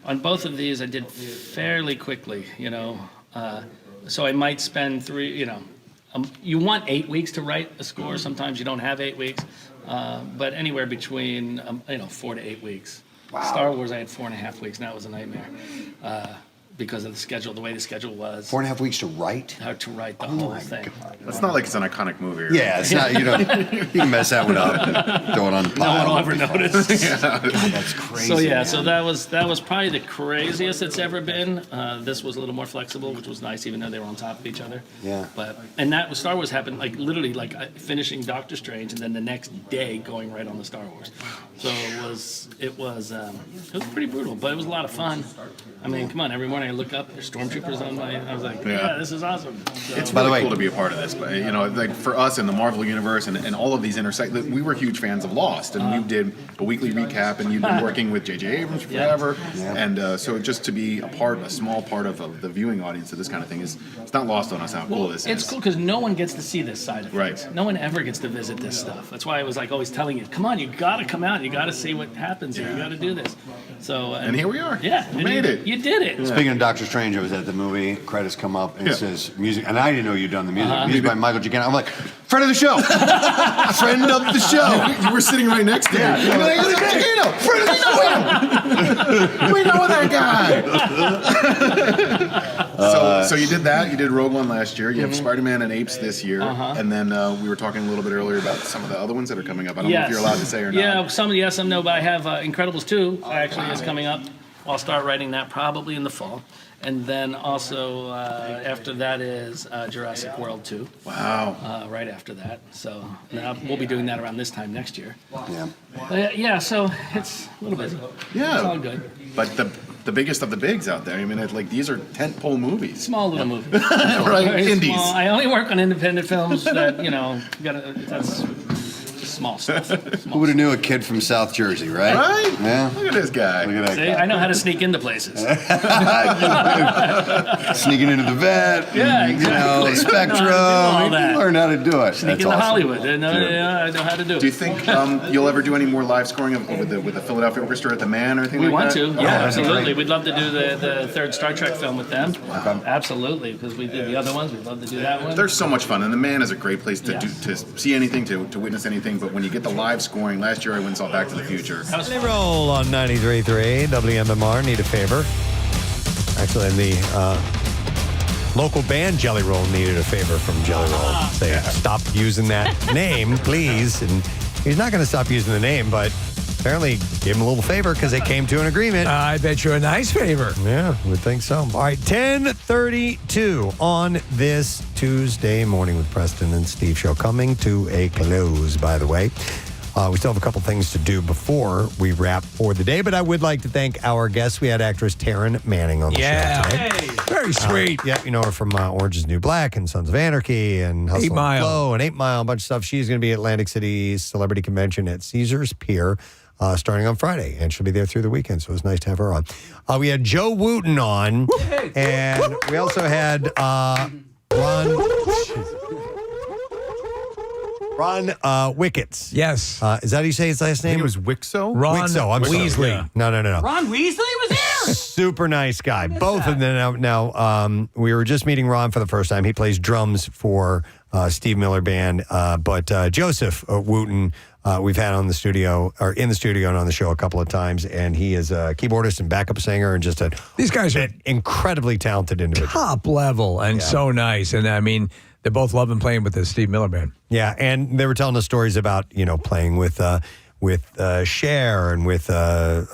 Speaker 14: on both of these I did fairly quickly, so I might spend 3, you want 8 weeks to write a score. Sometimes you don't have 8 weeks. But anywhere between 4 to 8 weeks. Wow. Star Wars, I had 4.5 weeks. Now it was a nightmare because of the way the schedule was.
Speaker 21: 4.5 weeks to write?
Speaker 14: To write the whole thing.
Speaker 15: God. That's not like it's an iconic movie.
Speaker 21: Yeah, it's not. You can mess that one up and throw it on the pile.
Speaker 14: No one will ever notice.
Speaker 21: God, that's crazy.
Speaker 14: So that was probably the craziest it's ever been. This was a little more flexible, which was nice, even though they were on top of each other.
Speaker 21: Yeah.
Speaker 14: And that Star Wars happened literally finishing Doctor Strange and then the next day going right on the Star Wars. So it was pretty brutal, but it was a lot of fun. Come on, every morning I look up, there's stormtroopers on I was like, this is awesome. So,
Speaker 15: it's really cool to be a part of this. But like for us in the Marvel universe and all of these we were huge fans of Lost, and we did a weekly recap, and you've been working with J.J. Abrams forever, and so just to be a small part of the viewing audience of this kind of thing it's not lost on us how cool this is.
Speaker 14: It's cool because no one gets to see this side of things.
Speaker 15: Right.
Speaker 14: No one ever gets to visit this stuff. That's why I was always telling you, come on, you got to come out, you got to see what happens here, you got to do this. So
Speaker 15: and here we are.
Speaker 14: Yeah,
Speaker 15: we made it.
Speaker 14: You did it.
Speaker 21: Speaking of Doctor Strange, I was at the movie, credits come up, and it says music, and I didn't know you'd done the music. Music by Michael Giacchino. I'm like, friend of the show! Friend of the show!
Speaker 15: You were sitting right next to me.
Speaker 21: You're like, Giacchino! Friend of the show!
Speaker 15: We know that guy! So you did that. You did Rogue One last year. You have Spider-Man and Apes this year. And then we were talking a little bit earlier about some of the other ones that are coming up. I don't know if you're allowed to say or not.
Speaker 14: Yeah, some yes, some no, but I have Incredibles 2 actually is coming up. I'll start writing that probably in the fall. And then also after that is Jurassic World 2.
Speaker 15: Wow.
Speaker 14: Right after that. So now we'll be doing that around this time next year.
Speaker 21: Yeah.
Speaker 14: So it's a little busy.
Speaker 15: Yeah.
Speaker 14: It's all good.
Speaker 15: But the biggest of the bigs out there. These are tentpole movies.
Speaker 14: Small little movies.
Speaker 15: Right, indies.
Speaker 14: Small. I only work on independent films that, that's Small stuff.
Speaker 21: Who would have knew a kid from South Jersey, right?
Speaker 15: Right?
Speaker 21: Yeah.
Speaker 15: Look at this guy.
Speaker 21: Look at that
Speaker 14: See,
Speaker 21: guy.
Speaker 14: I know how to sneak into places.
Speaker 21: Sneaking into the vet.
Speaker 14: Yeah,
Speaker 21: You know,
Speaker 14: exactly.
Speaker 21: Spectrum.
Speaker 14: I know how to do all that.
Speaker 21: You learn how to do it.
Speaker 14: Sneak
Speaker 21: That's
Speaker 14: into
Speaker 21: awesome.
Speaker 14: Hollywood. I know how to do it.
Speaker 15: Do you think you'll ever do any more live scoring with the Philadelphia Orchestra at the Man or anything
Speaker 14: We
Speaker 15: like
Speaker 14: want
Speaker 15: that?
Speaker 14: to,
Speaker 15: Oh,
Speaker 14: yeah,
Speaker 15: that'd be
Speaker 14: absolutely.
Speaker 15: great.
Speaker 14: We'd love to do the third Star Trek film with them. Absolutely, because we did the other ones. We'd love to do that one.
Speaker 15: They're so much fun, and the Man is a great place to to see anything, to witness anything. But when you get the live scoring, last year I went and saw Back to the Future.
Speaker 21: They roll on 93.3 WMMR. Need a favor. Actually, the local band Jelly Roll needed a favor from Jelly Roll. Say, stop using that name, please. And he's not going to stop using the name, but apparently gave him a little favor because they came to an agreement.
Speaker 1: I bet you a nice favor.
Speaker 21: Yeah, would think so. All right, 10:32 on this Tuesday morning with Preston and Steve show coming to a close, by the way. We still have a couple things to do before we wrap for the day, but I would like to thank our guests. We had actress Taryn Manning on the show today.
Speaker 1: Very sweet.
Speaker 21: Yeah, you know her from Orange is the New Black and Sons of Anarchy and Hustle
Speaker 1: 8 Mile.
Speaker 21: and Flow and 8 Mile, a bunch of stuff. She's going to be at Atlantic City's Celebrity Convention at Caesars Pier starting on Friday, and she'll be there through the weekend, so it was nice to have her on. We had Joe Wooten on, and we also had Ron Wickets.
Speaker 1: Yes.
Speaker 21: Is that how you say his last name?
Speaker 15: it was Wikso?
Speaker 1: Ron
Speaker 21: Wikso, I'm sorry.
Speaker 1: Weasley.
Speaker 21: Yeah. No.
Speaker 11: Ron Weasley was here.
Speaker 21: Super nice guy. Both of them. Now, we were just meeting Ron for the first time. He plays drums for Steve Miller Band. But Joeseph Wooten, we've had on the studio, or in the studio and on the show a couple of times. And he is a keyboardist and backup singer and just
Speaker 1: These guys are
Speaker 21: incredibly talented individual.
Speaker 1: top level and so nice. And I mean, they're both loving playing with the Steve Miller Band.
Speaker 21: Yeah, and they were telling us stories about, playing with Cher and with there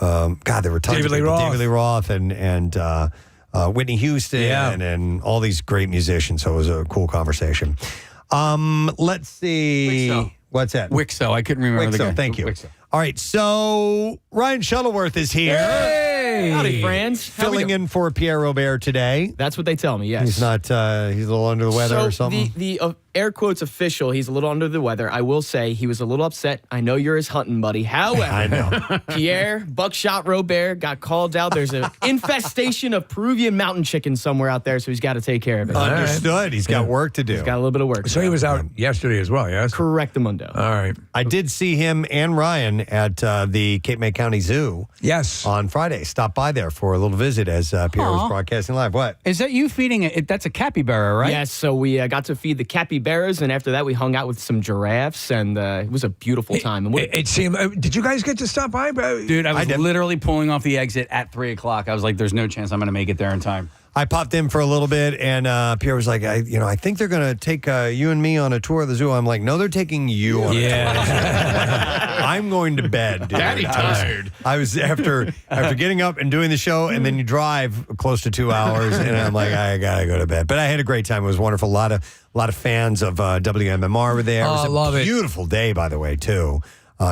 Speaker 21: were tons
Speaker 1: David
Speaker 21: of
Speaker 1: Lee
Speaker 21: people.
Speaker 1: Roth.
Speaker 21: David Lee Roth and Whitney Houston and all these great musicians. So it was a cool conversation. Let's see.
Speaker 11: Wikso.
Speaker 21: What's that?
Speaker 11: Wikso. I couldn't remember the guy.
Speaker 21: Wikso, thank you.
Speaker 11: Wikso.
Speaker 21: All right, so Ryan Shuttleworth is here.
Speaker 1: Hey!
Speaker 17: Howdy, friends. How we
Speaker 21: Filling
Speaker 17: doing?
Speaker 21: in for Pierre Robert today.
Speaker 17: That's what they tell me, yes.
Speaker 21: He's not, he's a little under the weather or
Speaker 17: So
Speaker 21: something.
Speaker 17: the air quotes official, he's a little under the weather. I will say he was a little upset. I know you're his hunting buddy. However,
Speaker 21: I know.
Speaker 17: Pierre Buckshot Robert got called out. There's an infestation of Peruvian mountain chickens somewhere out there, so he's got to take care of it.
Speaker 21: Understood. He's got work to do.
Speaker 17: He's got a little bit of work.
Speaker 1: So he was out yesterday as well, yes?
Speaker 17: Correctamundo.
Speaker 1: All right.
Speaker 21: I did see him and Ryan at the Cape May County Zoo.
Speaker 1: Yes.
Speaker 21: On Friday. Stopped by there for a little visit as Pierre was
Speaker 11: Aw.
Speaker 21: broadcasting live. What?
Speaker 11: Is that you feeding it? That's a capybara, right?
Speaker 17: Yes, so we got to feed the capybaras, and after that, we hung out with some giraffes, and it was a beautiful time. And
Speaker 1: It seemed. Did you guys get to stop by?
Speaker 11: Dude, I was literally pulling off the exit at 3 o'clock. I was like, there's no chance I'm going to make it there in time.
Speaker 21: I popped in for a little bit, and Pierre was like, I think they're going to take you and me on a tour of the zoo. I'm like, no, they're taking you on a tour of the zoo. I'm going to bed, dude.
Speaker 11: Daddy tired.
Speaker 21: I was after getting up and doing the show, and then you drive close to 2 hours, and I'm like, I gotta go to bed. But I had a great time. It was wonderful. A lot of fans of WMMR were there. It was
Speaker 1: love
Speaker 21: a
Speaker 1: it.
Speaker 21: beautiful day, by the way, too.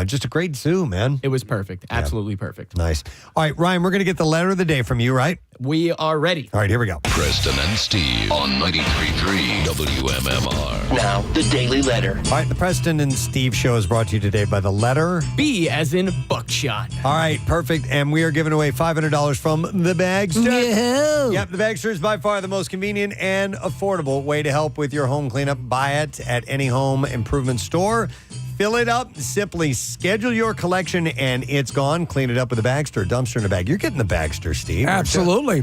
Speaker 21: Just a great zoo, man.
Speaker 17: it was perfect. Absolutely perfect.
Speaker 21: Nice. All right, Ryan, we're going to get the letter of the day from you, right?
Speaker 17: We are ready.
Speaker 21: All right, here we go.
Speaker 8: Preston and Steve on 93.3 WMMR.
Speaker 13: Now, the Daily Letter.
Speaker 21: All right, the Preston and Steve show is brought to you today by the letter
Speaker 17: B as in buckshot.
Speaker 21: All right, perfect. And we are giving away $500 from the Bagster. Yep, the Bagster is by far the most convenient and affordable way to help with your home cleanup. Buy it at any home improvement store. Fill it up. Simply schedule your collection, and it's gone. Clean it up with a Bagster, dumpster in a bag. You're getting the Bagster, Steve. aren't you?
Speaker 1: Absolutely.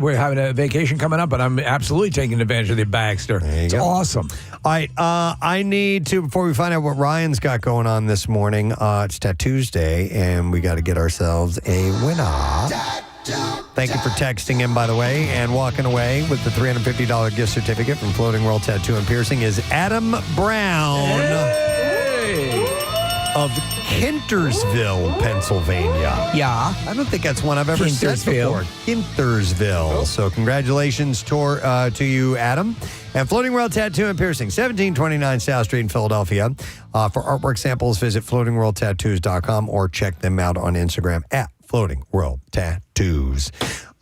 Speaker 1: We're having a vacation coming up, and I'm absolutely taking advantage of the Bagster. It's awesome.
Speaker 21: All right, I need to, before we find out what Ryan's got going on this morning, it's Tattoos Day, and we got to get ourselves a winner. Thank you for texting in, by the way, and walking away with the $350 gift certificate from Floating World Tattoo and Piercing is Adam Brown of Kintersville, Pennsylvania.
Speaker 1: Yeah.
Speaker 21: I don't think that's one I've ever said before. Kintersville. So congratulations to you, Adam. And Floating World Tattoo and Piercing, 1729 South Street in Philadelphia. For artwork samples, visit floatingworldtattoos.com or check them out on Instagram at Floating World Tattoos.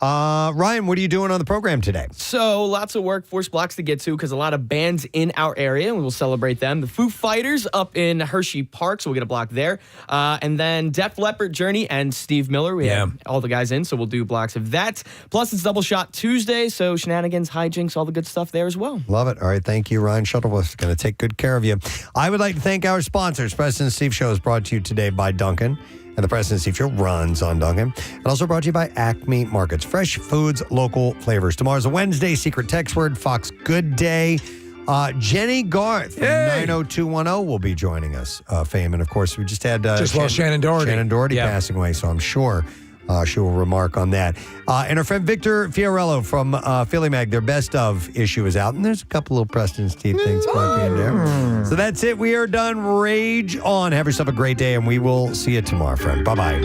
Speaker 4: Ryan, what are you doing on the program today?
Speaker 17: So lots of workforce blocks to get to because a lot of bands in our area, and we will celebrate them. The Foo Fighters up in Hershey Park, so we'll get a block there. And then Def Leppard, Journey, and Steve Miller. We have all the guys in, so we'll do blocks of that. Plus, it's Double Shot Tuesday, so shenanigans, hijinks, all the good stuff there as well.
Speaker 4: Love it. All right, thank you, Ryan Shuttleworth. Going to take good care of you. I would like to thank our sponsors. Preston and Steve Show is brought to you today by Duncan. And the Preston and Steve Show runs on Duncan. And also brought to you by Acme Markets. Fresh foods, local flavors. Tomorrow's a Wednesday. Secret text word, Fox Good Day. Jenny Garth from 90210 will be joining us. Fame. And of course, we just had
Speaker 1: Shannon Doherty.
Speaker 4: Shannon Doherty passing away. So I'm sure she will remark on that. And our friend Victor Fiorello from Philly Mag, their best of issue is out. And there's a couple little Preston and Steve things might be in there. So that's it. We are done. Rage on. Have yourself a great day, and we will see you tomorrow, friend. Bye-bye.